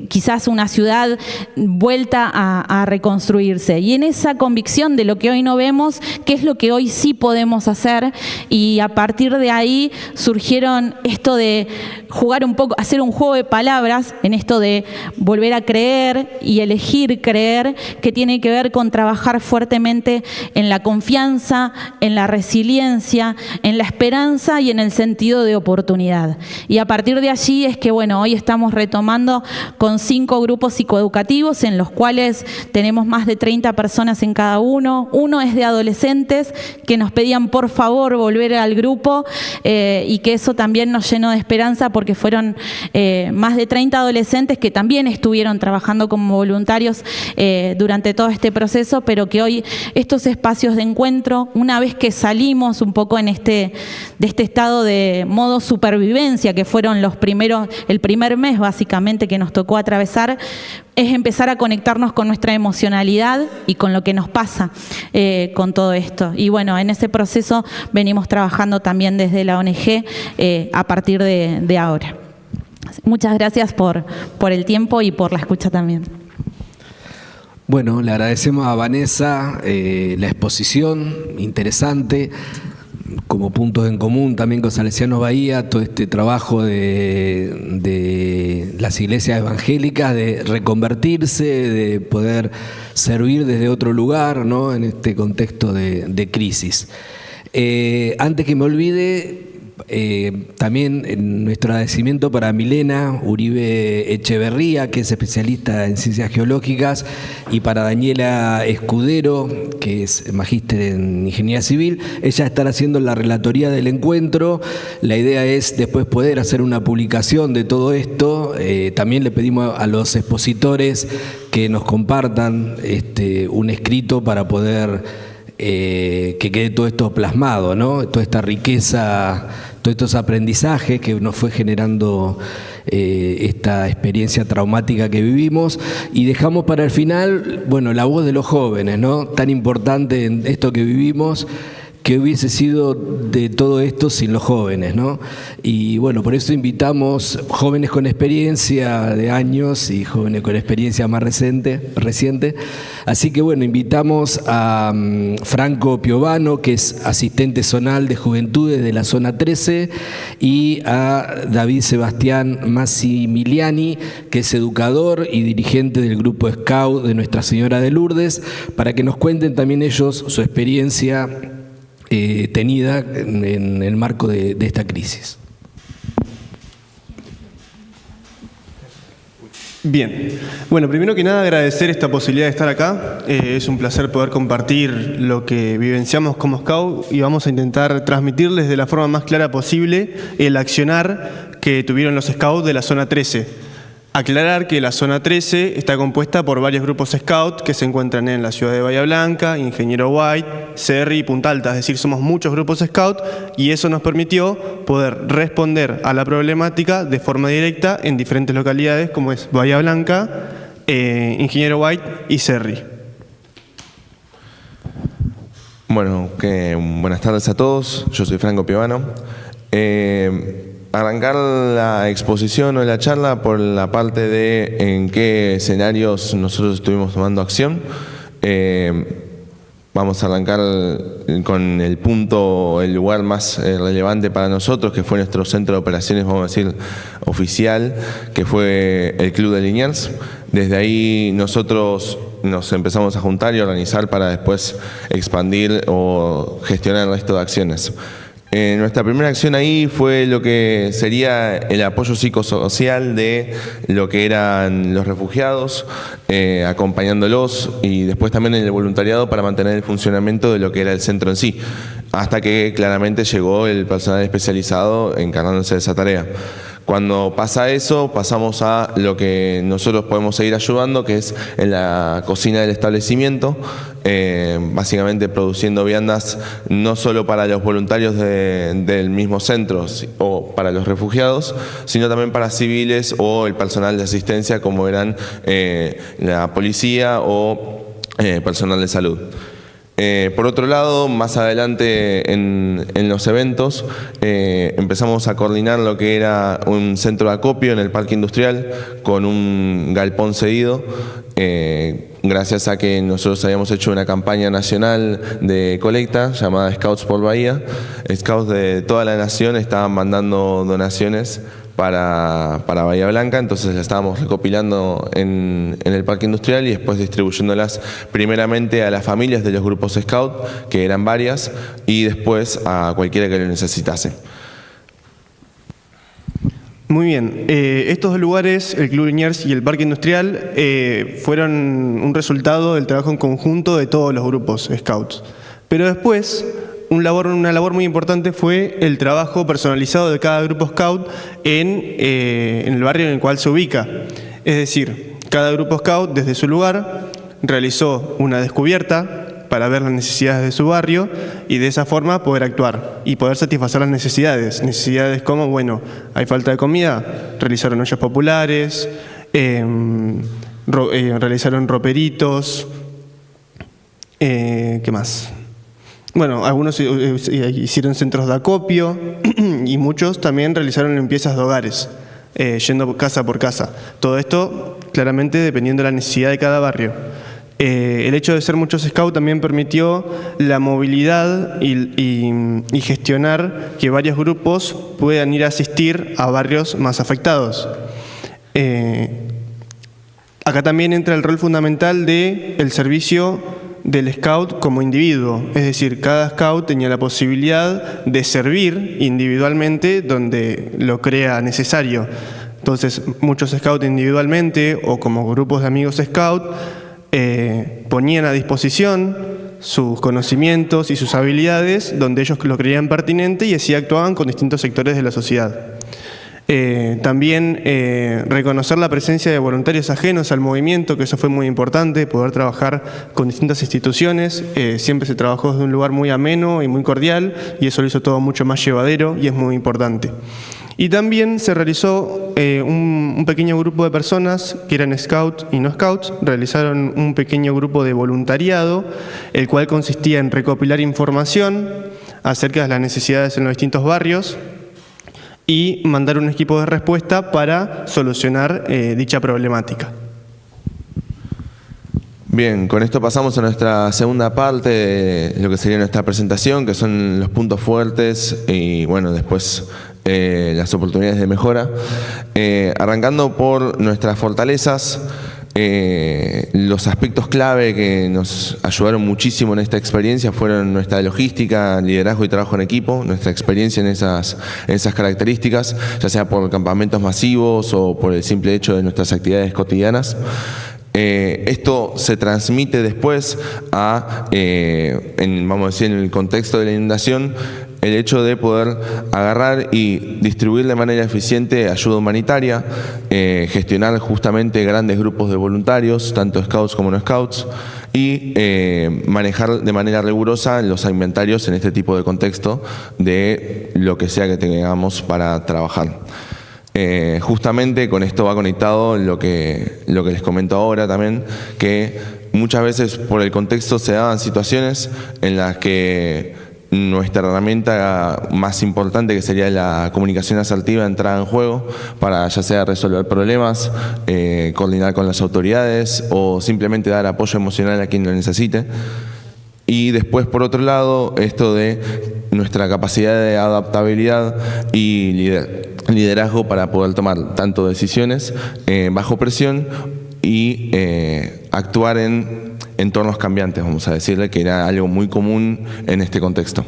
quizás una ciudad vuelta a reconstruirse. Y en esa convicción de lo que hoy no vemos, ¿qué es lo que hoy sí podemos hacer? Y a partir de ahí surgieron esto de jugar un poco, hacer un juego de palabras en esto de volver a creer y elegir creer, que tiene que ver con trabajar fuertemente en la confianza, en la resiliencia, en la esperanza y en el sentido de oportunidad. Y a partir de allí es que, bueno, hoy estamos retomando con 5 grupos psicoeducativos en los cuales tenemos más de 30 personas en cada uno. Uno es de adolescentes que nos pedían por favor volver al grupo, y que eso también nos llenó de esperanza, porque fueron más de 30 adolescentes que también estuvieron trabajando como voluntarios durante todo este proceso, pero que hoy estos espacios de encuentro, una vez que salimos un poco de este estado de modo supervivencia, que fueron el primer mes básicamente que nos tocó atravesar, es empezar a conectarnos con nuestra emocionalidad y con lo que nos pasa con todo esto. Y bueno, en ese proceso venimos trabajando también desde la ONG a partir de ahora. Muchas gracias por el tiempo y por la escucha también. Bueno, le agradecemos a Vanessa la exposición, interesante, como puntos en común también con Salesianos Bahía, todo este trabajo de las iglesias evangélicas, de reconvertirse, de poder servir desde otro lugar, ¿no? En este contexto de crisis. Antes que me olvide, también nuestro agradecimiento para Milena Uribe Echeverría, que es especialista en ciencias geológicas, y para Daniela Escudero, que es magíster en ingeniería civil. Ella estará haciendo la relatoría del encuentro. La idea es después poder hacer una publicación de todo esto. También le pedimos a los expositores que nos compartan un escrito para poder que quede todo esto plasmado, ¿no? Toda esta riqueza, todos estos aprendizajes que nos fue generando esta experiencia traumática que vivimos. Y dejamos para el final, bueno, la voz de los jóvenes, ¿no? Tan importante en esto que vivimos, que hubiese sido de todo esto sin los jóvenes, ¿no? Y bueno, por eso invitamos jóvenes con experiencia de años y jóvenes con experiencia más reciente. Así que bueno, invitamos a Franco Piovano, que es asistente zonal de Juventudes de la zona 13, y a David Sebastián Massimiliani, que es educador y dirigente del grupo Scout de Nuestra Señora de Lourdes, para que nos cuenten también ellos su experiencia tenida en el marco de esta crisis. Bien, bueno, primero que nada agradecer esta posibilidad de estar acá. Es un placer poder compartir lo que vivenciamos como Scout y vamos a intentar transmitirles de la forma más clara posible el accionar que tuvieron los Scouts de la zona 13. Aclarar que la zona 13 está compuesta por varios grupos Scout que se encuentran en la ciudad de Bahía Blanca, Ingeniero White, Cerri y Punta Alta. Es decir, somos muchos grupos Scout y eso nos permitió poder responder a la problemática de forma directa en diferentes localidades como es Bahía Blanca, Ingeniero White y Cerri. Bueno, buenas tardes a todos. Yo soy Franco Piovano. Arrancar la exposición o la charla por la parte de en qué escenarios nosotros estuvimos tomando acción. Vamos a arrancar con el punto, el lugar más relevante para nosotros, que fue nuestro centro de operaciones, vamos a decir, oficial, que fue el Club de Liniers. Desde ahí nosotros nos empezamos a juntar y organizar para después expandir o gestionar el resto de acciones. Nuestra primera acción ahí fue lo que sería el apoyo psicosocial de lo que eran los refugiados, acompañándolos, y después también en el voluntariado para mantener el funcionamiento de lo que era el centro en sí, hasta que claramente llegó el personal especializado encargándose de esa tarea. Cuando pasa eso, pasamos a lo que nosotros podemos seguir ayudando, que es en la cocina del establecimiento, básicamente produciendo viandas no solo para los voluntarios del mismo centro o para los refugiados, sino también para civiles o el personal de asistencia como eran la policía o personal de salud. Por otro lado, más adelante en los eventos empezamos a coordinar lo que era un centro de acopio en el parque industrial con un galpón cedido, gracias a que nosotros habíamos hecho una campaña nacional de colecta llamada Scouts por Bahía. Scouts de toda la nación estaban mandando donaciones para Bahía Blanca, entonces las estábamos recopilando en el parque industrial y después distribuyéndolas primeramente a las familias de los grupos Scout, que eran varias, y después a cualquiera que lo necesitase. Muy bien, estos dos lugares, el Club Liniers y el Parque Industrial, fueron un resultado del trabajo en conjunto de todos los grupos Scouts. Pero después, una labor muy importante fue el trabajo personalizado de cada grupo Scout en el barrio en el cual se ubica. Es decir, cada grupo Scout desde su lugar realizó una descubierta para ver las necesidades de su barrio y de esa forma poder actuar y poder satisfacer las necesidades. Necesidades como, bueno, hay falta de comida, realizaron ollas populares, realizaron roperitos, ¿qué más? Bueno, algunos hicieron centros de acopio y muchos también realizaron limpiezas de hogares, yendo casa por casa. Todo esto claramente dependiendo de la necesidad de cada barrio. El hecho de ser muchos Scouts también permitió la movilidad y gestionar que varios grupos puedan ir a asistir a barrios más afectados. Acá también entra el rol fundamental del servicio del scout como individuo, es decir, cada scout tenía la posibilidad de servir individualmente donde lo crea necesario. Entonces, muchos scouts individualmente o como grupos de amigos scout ponían a disposición sus conocimientos y sus habilidades donde ellos lo creían pertinente y así actuaban con distintos sectores de la sociedad. También reconocer la presencia de voluntarios ajenos al movimiento, que eso fue muy importante, poder trabajar con distintas instituciones. Siempre se trabajó desde un lugar muy ameno y muy cordial y eso lo hizo todo mucho más llevadero y es muy importante. Y también se realizó un pequeño grupo de personas que eran scouts y no scouts, realizaron un pequeño grupo de voluntariado, el cual consistía en recopilar información acerca de las necesidades en los distintos barrios y mandar un equipo de respuesta para solucionar dicha problemática. Bien, con esto pasamos a nuestra segunda parte de lo que sería nuestra presentación, que son los puntos fuertes y bueno, después las oportunidades de mejora. Arrancando por nuestras fortalezas, los aspectos clave que nos ayudaron muchísimo en esta experiencia fueron nuestra logística, liderazgo y trabajo en equipo, nuestra experiencia en esas características, ya sea por campamentos masivos o por el simple hecho de nuestras actividades cotidianas. Esto se transmite después a, vamos a decir, en el contexto de la inundación, el hecho de poder agarrar y distribuir de manera eficiente ayuda humanitaria, gestionar justamente grandes grupos de voluntarios, tanto scouts como no scouts, y manejar de manera rigurosa los inventarios en este tipo de contexto de lo que sea que tengamos para trabajar. Justamente con esto va conectado lo que les comento ahora también, que muchas veces por el contexto se daban situaciones en las que nuestra herramienta más importante, que sería la comunicación asertiva, entraba en juego para ya sea resolver problemas, coordinar con las autoridades o simplemente dar apoyo emocional a quien lo necesite. Y después, por otro lado, esto de nuestra capacidad de adaptabilidad y liderazgo para poder tomar tanto decisiones bajo presión y actuar en entornos cambiantes, vamos a decirle, que era algo muy común en este contexto.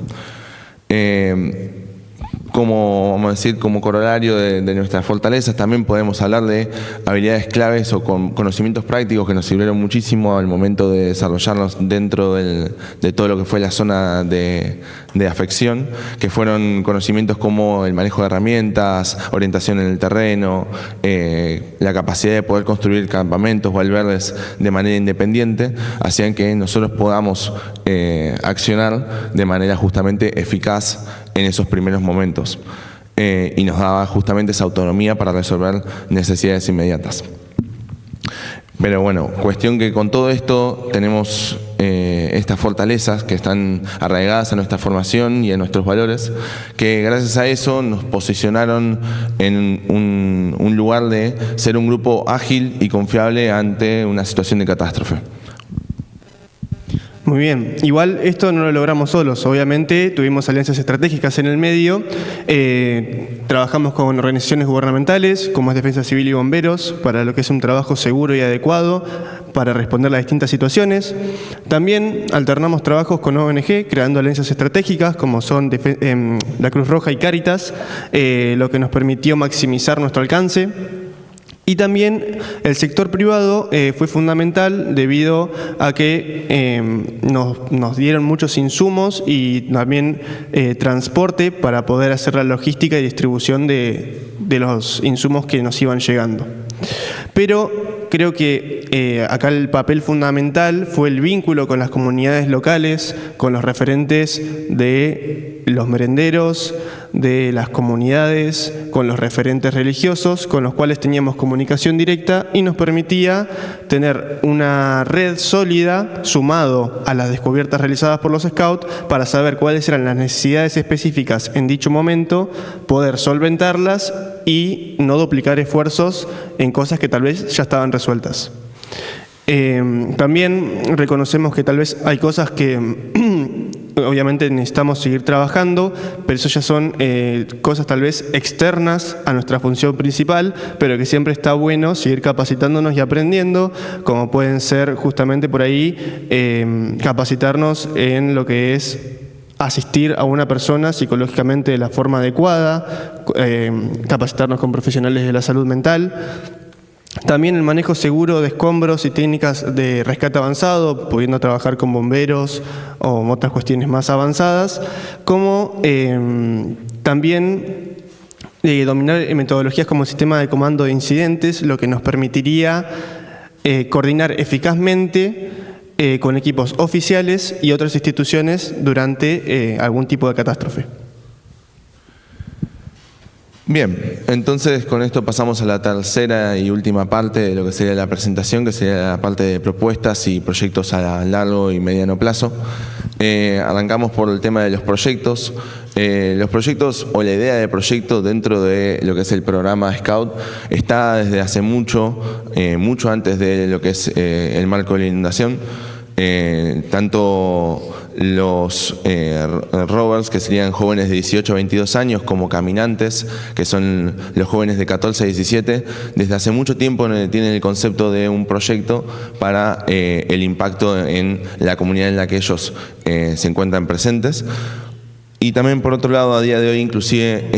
Como corolario de nuestras fortalezas, también podemos hablar de habilidades claves o conocimientos prácticos que nos sirvieron muchísimo al momento de desarrollarnos dentro de todo lo que fue la zona de afección, que fueron conocimientos como el manejo de herramientas, orientación en el terreno, la capacidad de poder construir campamentos o albergues de manera independiente, hacían que nosotros podamos accionar de manera justamente eficaz en esos primeros momentos. Y nos daba justamente esa autonomía para resolver necesidades inmediatas. Pero bueno, cuestión que con todo esto tenemos estas fortalezas que están arraigadas a nuestra formación y a nuestros valores, que gracias a eso nos posicionaron en un lugar de ser un grupo ágil y confiable ante una situación de catástrofe. Muy bien, igual esto no lo logramos solos, obviamente tuvimos alianzas estratégicas en el medio, trabajamos con organizaciones gubernamentales como es Defensa Civil y Bomberos para lo que es un trabajo seguro y adecuado para responder a las distintas situaciones. También alternamos trabajos con ONG creando alianzas estratégicas como son la Cruz Roja y Cáritas, lo que nos permitió maximizar nuestro alcance. Y también el sector privado fue fundamental debido a que nos dieron muchos insumos y también transporte para poder hacer la logística y distribución de los insumos que nos iban llegando. Pero creo que acá el papel fundamental fue el vínculo con las comunidades locales, con los referentes de los merenderos, de las comunidades, con los referentes religiosos, con los cuales teníamos comunicación directa y nos permitía tener una red sólida sumado a las descubiertas realizadas por los scouts para saber cuáles eran las necesidades específicas en dicho momento, poder solventarlas y no duplicar esfuerzos en cosas que tal vez ya estaban resueltas. También reconocemos que tal vez hay cosas que obviamente necesitamos seguir trabajando, pero eso ya son cosas tal vez externas a nuestra función principal, pero que siempre está bueno seguir capacitándonos y aprendiendo, como pueden ser justamente por ahí capacitarnos en lo que es asistir a una persona psicológicamente de la forma adecuada, capacitarnos con profesionales de la salud mental. También el manejo seguro de escombros y técnicas de rescate avanzado, pudiendo trabajar con bomberos o otras cuestiones más avanzadas, como también dominar metodologías como sistema de comando de incidentes, lo que nos permitiría coordinar eficazmente con equipos oficiales y otras instituciones durante algún tipo de catástrofe. Bien, entonces con esto pasamos a la tercera y última parte de lo que sería la presentación, que sería la parte de propuestas y proyectos a largo y mediano plazo. Arrancamos por el tema de los proyectos. Los proyectos o la idea de proyecto dentro de lo que es el programa Scout está desde hace mucho antes de lo que es el marco de la inundación. Tanto los rovers, que serían jóvenes de 18 a 22 años, como caminantes, que son los jóvenes de 14 a 17, desde hace mucho tiempo tienen el concepto de un proyecto para el impacto en la comunidad en la que ellos se encuentran presentes. Y también, por otro lado, a día de hoy, inclusive,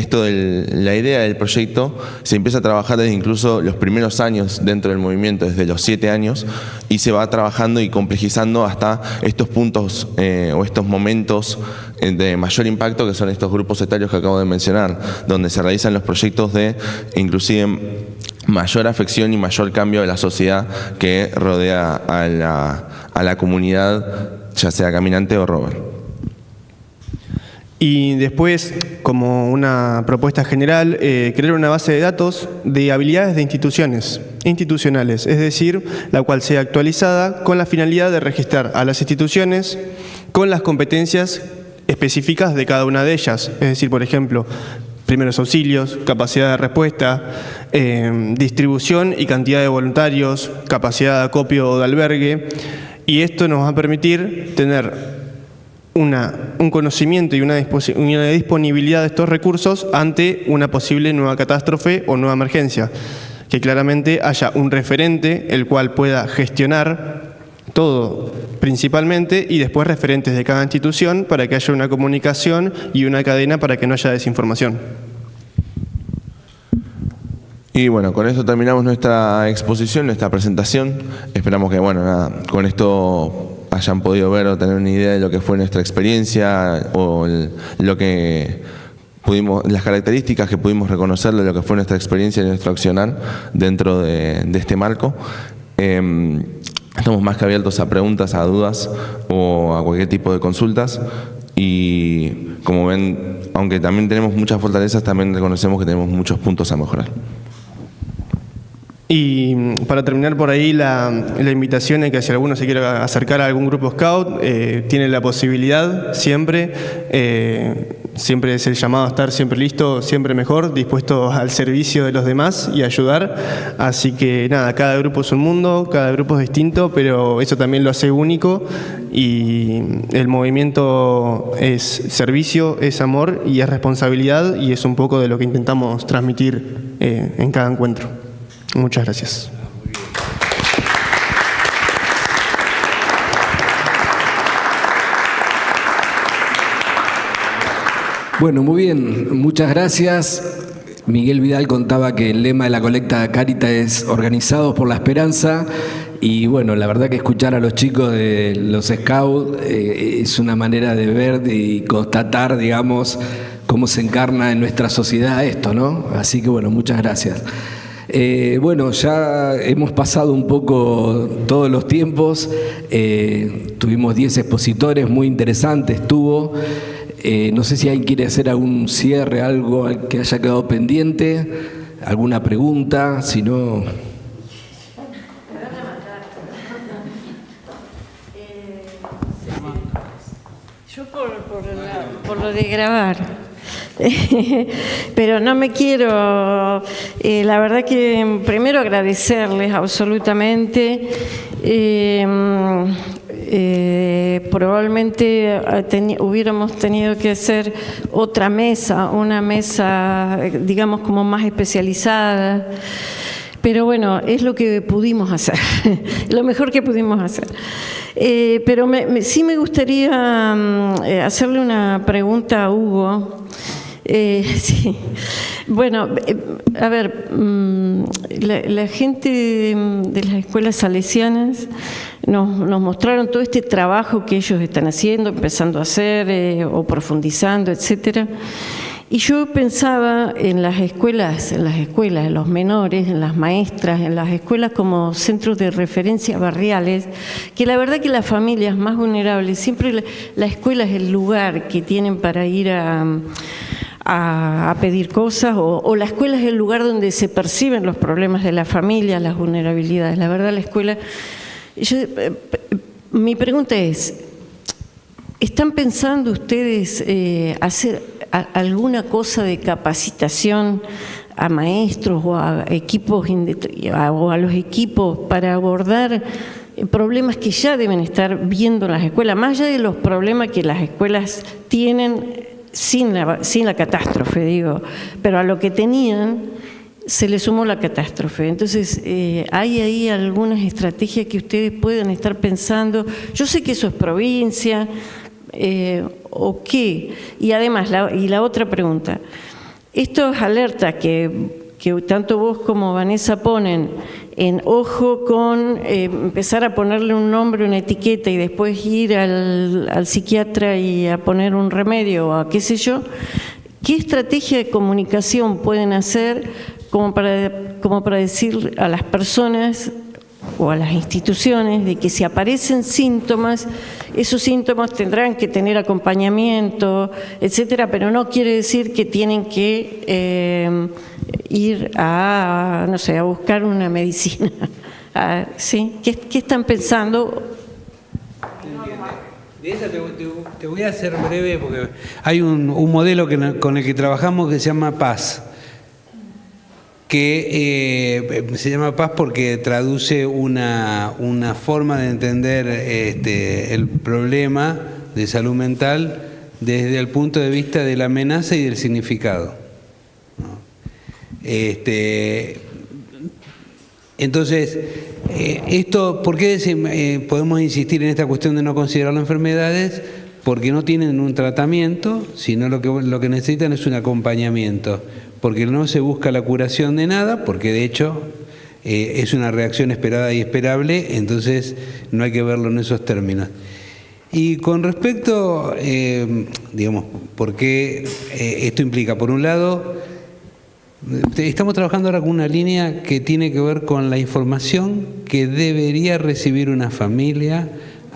la idea del proyecto se empieza a trabajar desde incluso los primeros años dentro del movimiento, desde los 7 años, y se va trabajando y complejizando hasta estos puntos o estos momentos de mayor impacto, que son estos grupos etarios que acabo de mencionar, donde se realizan los proyectos de, inclusive, mayor afección y mayor cambio de la sociedad que rodea a la comunidad, ya sea caminante o rover. Y después, como una propuesta general, crear una base de datos de habilidades de institucionales, es decir, la cual sea actualizada con la finalidad de registrar a las instituciones con las competencias específicas de cada una de ellas. Es decir, por ejemplo, primeros auxilios, capacidad de respuesta, distribución y cantidad de voluntarios, capacidad de acopio o de albergue. Y esto nos va a permitir tener un conocimiento y una disponibilidad de estos recursos ante una posible nueva catástrofe o nueva emergencia. Que claramente haya un referente el cual pueda gestionar todo principalmente y después referentes de cada institución para que haya una comunicación y una cadena para que no haya desinformación. Y bueno, con esto terminamos nuestra exposición, nuestra presentación. Esperamos que, con esto hayan podido ver o tener una idea de lo que fue nuestra experiencia o las características que pudimos reconocer de lo que fue nuestra experiencia y nuestro accionar dentro de este marco. Estamos más que abiertos a preguntas, a dudas o a cualquier tipo de consultas. Y como ven, aunque también tenemos muchas fortalezas, también reconocemos que tenemos muchos puntos a mejorar. Y para terminar por ahí, la invitación es que si alguno se quiere acercar a algún grupo Scout, tiene la posibilidad siempre es el llamado a estar siempre listo, siempre mejor, dispuesto al servicio de los demás y ayudar. Así que nada, cada grupo es un mundo, cada grupo es distinto, pero eso también lo hace único y el movimiento es servicio, es amor y es responsabilidad y es un poco de lo que intentamos transmitir en cada encuentro. Muchas gracias. Bueno, muy bien, muchas gracias. Miguel Vidal contaba que el lema de la colecta Cáritas es organizados por la esperanza. Y bueno, la verdad que escuchar a los chicos de los Scouts es una manera de ver y constatar, digamos, cómo se encarna en nuestra sociedad esto, ¿no? Así que bueno, muchas gracias. Bueno, ya hemos pasado un poco todos los tiempos, tuvimos 10 expositores, muy interesantes estuvo. No sé si alguien quiere hacer algún cierre, algo que haya quedado pendiente, alguna pregunta, si no... Yo por lo de grabar. Pero no me quiero, la verdad que primero agradecerles absolutamente probablemente hubiéramos tenido que hacer otra mesa, una mesa, digamos, como más especializada. Pero bueno, es lo que pudimos hacer, lo mejor que pudimos hacer. Pero sí me gustaría hacerle una pregunta a Hugo. Sí. Bueno, a ver, la gente de las escuelas salesianas nos mostraron todo este trabajo que ellos están haciendo, empezando a hacer o profundizando, etcétera. Y yo pensaba en las escuelas, en los menores, en las maestras, en las escuelas como centros de referencia barriales, que la verdad que las familias más vulnerables, siempre la escuela es el lugar que tienen para ir a pedir cosas, o la escuela es el lugar donde se perciben los problemas de la familia, las vulnerabilidades. La verdad, la escuela... mi pregunta es, ¿están pensando ustedes hacer alguna cosa de capacitación a maestros o a equipos o a los equipos para abordar problemas que ya deben estar viendo en las escuelas, más allá de los problemas que las escuelas tienen sin la catástrofe, digo, pero a lo que tenían se le sumó la catástrofe? Entonces, ¿hay ahí algunas estrategias que ustedes puedan estar pensando? Yo sé que eso es provincia, ¿o qué? Y además, la otra pregunta, estos alertas que tanto vos como Vanessa ponen en ojo con empezar a ponerle un nombre, una etiqueta y después ir al psiquiatra y a poner un remedio o a qué sé yo, ¿qué estrategia de comunicación pueden hacer como para decir a las personas o a las instituciones de que si aparecen síntomas, esos síntomas tendrán que tener acompañamiento, etcétera, pero no quiere decir que tienen que ir a, no sé, a buscar una medicina? ¿Sí? ¿Qué están pensando? De esa te voy a hacer breve porque hay un modelo con el que trabajamos que se llama PAS, que se llama PAS porque traduce una forma de entender el problema de salud mental desde el punto de vista de la amenaza y del significado, ¿no? Entonces, ¿por qué podemos insistir en esta cuestión de no considerarlo enfermedades? Porque no tienen un tratamiento, sino lo que necesitan es un acompañamiento, porque no se busca la curación de nada, porque de hecho es una reacción esperada y esperable, entonces no hay que verlo en esos términos. Y con respecto, digamos, ¿por qué esto implica? Por un lado, estamos trabajando ahora con una línea que tiene que ver con la información que debería recibir una familia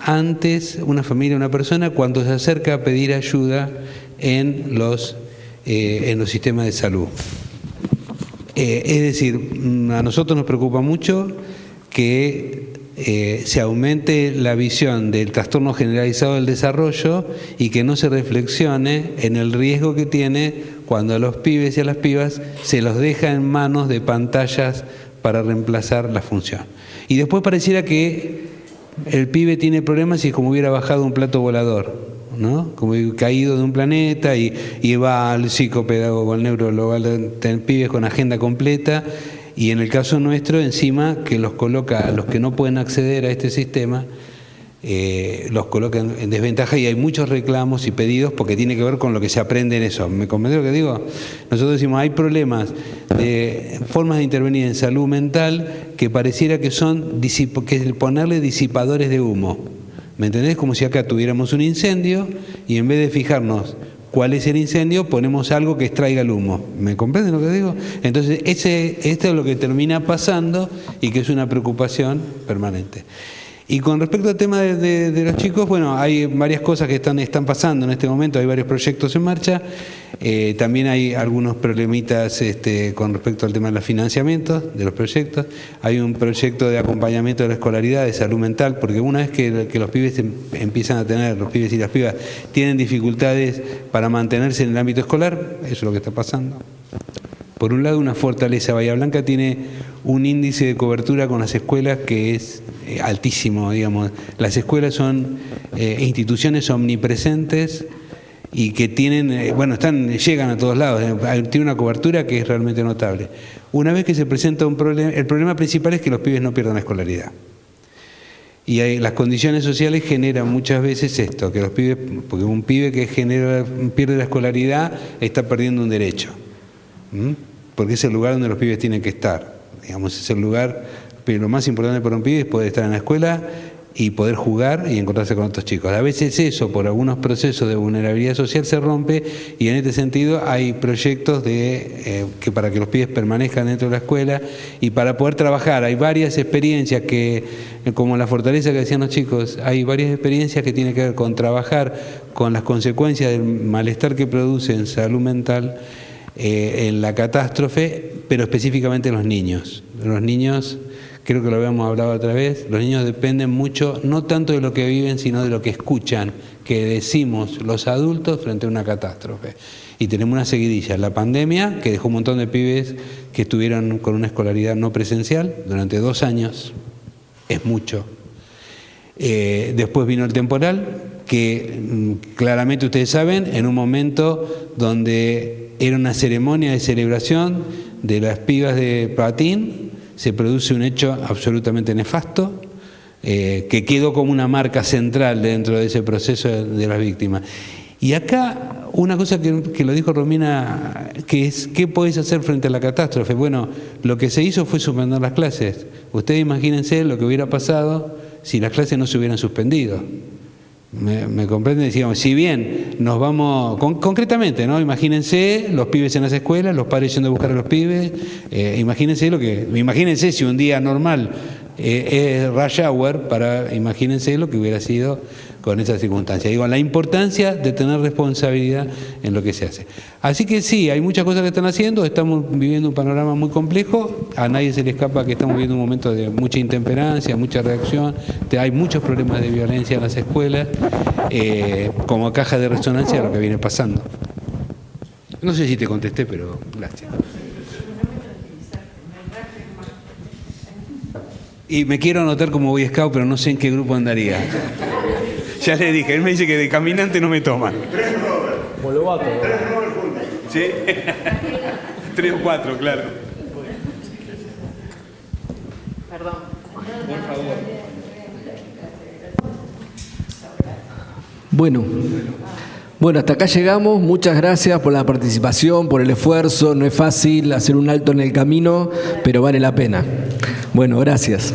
antes, una persona cuando se acerca a pedir ayuda en los sistemas de salud. Es decir, a nosotros nos preocupa mucho que se aumente la visión del trastorno generalizado del desarrollo y que no se reflexione en el riesgo que tiene cuando a los pibes y a las pibas se los deja en manos de pantallas para reemplazar la función. Y después pareciera que el pibe tiene problemas y es como hubiera bajado un plato volador, ¿no? Como caído de un planeta y va al psicopedagogo, al neurólogo, al pibes con agenda completa, y en el caso nuestro, encima, que los coloca a los que no pueden acceder a este sistema, los coloca en desventaja, y hay muchos reclamos y pedidos porque tiene que ver con lo que se aprende en eso. ¿Me comprende lo que digo? Nosotros decimos, hay problemas de formas de intervenir en salud mental que pareciera que son ponerle disipadores de humo. ¿Me entendés? Como si acá tuviéramos un incendio y en vez de fijarnos cuál es el incendio, ponemos algo que extraiga el humo. ¿Me comprenden lo que digo? Entonces, esto es lo que termina pasando y que es una preocupación permanente. Y con respecto al tema de los chicos, bueno, hay varias cosas que están pasando en este momento, hay varios proyectos en marcha, también hay algunos problemitas con respecto al tema de los financiamientos de los proyectos, hay un proyecto de acompañamiento de la escolaridad, de salud mental, porque una vez que los pibes empiezan a tener, los pibes y las pibas tienen dificultades para mantenerse en el ámbito escolar, eso es lo que está pasando. Por un lado, una fortaleza. Bahía Blanca tiene un índice de cobertura con las escuelas que es altísimo, digamos. Las escuelas son instituciones omnipresentes y que tienen, llegan a todos lados, tiene una cobertura que es realmente notable. Una vez que se presenta un problema, el problema principal es que los pibes no pierdan la escolaridad. Y las condiciones sociales generan muchas veces esto, que los pibes, porque un pibe que pierde la escolaridad está perdiendo un derecho, porque es el lugar donde los pibes tienen que estar, digamos, es el lugar, pero lo más importante para un pibe es poder estar en la escuela y poder jugar y encontrarse con otros chicos. A veces eso, por algunos procesos de vulnerabilidad social, se rompe, y en este sentido hay proyectos que para que los pibes permanezcan dentro de la escuela y para poder trabajar. Hay varias experiencias que, como la fortaleza que decían los chicos, hay varias experiencias que tienen que ver con trabajar con las consecuencias del malestar que produce en salud mental en la catástrofe, pero específicamente en los niños. Los niños, creo que lo habíamos hablado otra vez, los niños dependen mucho, no tanto de lo que viven, sino de lo que escuchan, que decimos los adultos frente a una catástrofe. Y tenemos una seguidilla, la pandemia, que dejó un montón de pibes que estuvieron con una escolaridad no presencial durante 2 años, es mucho. Después vino el temporal, que claramente ustedes saben, en un momento donde era una ceremonia de celebración de las pibas de patín, se produce un hecho absolutamente nefasto, que quedó como una marca central dentro de ese proceso de las víctimas. Y acá una cosa que lo dijo Romina, que es ¿qué podés hacer frente a la catástrofe? Bueno, lo que se hizo fue suspender las clases. Ustedes imagínense lo que hubiera pasado si las clases no se hubieran suspendido. ¿Me comprenden? Digamos, si bien nos vamos, concretamente, ¿no? Imagínense los pibes en las escuelas, los padres yendo a buscar a los pibes, imagínense si un día normal es rush hour, imagínense lo que hubiera sido con esa circunstancia. Digo, la importancia de tener responsabilidad en lo que se hace. Así que sí, hay muchas cosas que están haciendo, estamos viviendo un panorama muy complejo, a nadie se le escapa que estamos viviendo un momento de mucha intemperancia, mucha reacción, hay muchos problemas de violencia en las escuelas, como caja de resonancia de lo que viene pasando. No sé si te contesté, pero gracias. Y me quiero anotar como Boy Scout, pero no sé en qué grupo andaría. Ya le dije, él me dice que de caminante no me toman. Bolovato. 3 Robert juntos. ¿Sí? 3 o 4, claro. Perdón. Por favor. Bueno, hasta acá llegamos. Muchas gracias por la participación, por el esfuerzo. No es fácil hacer un alto en el camino, pero vale la pena. Bueno, gracias.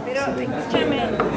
Pero escúchame.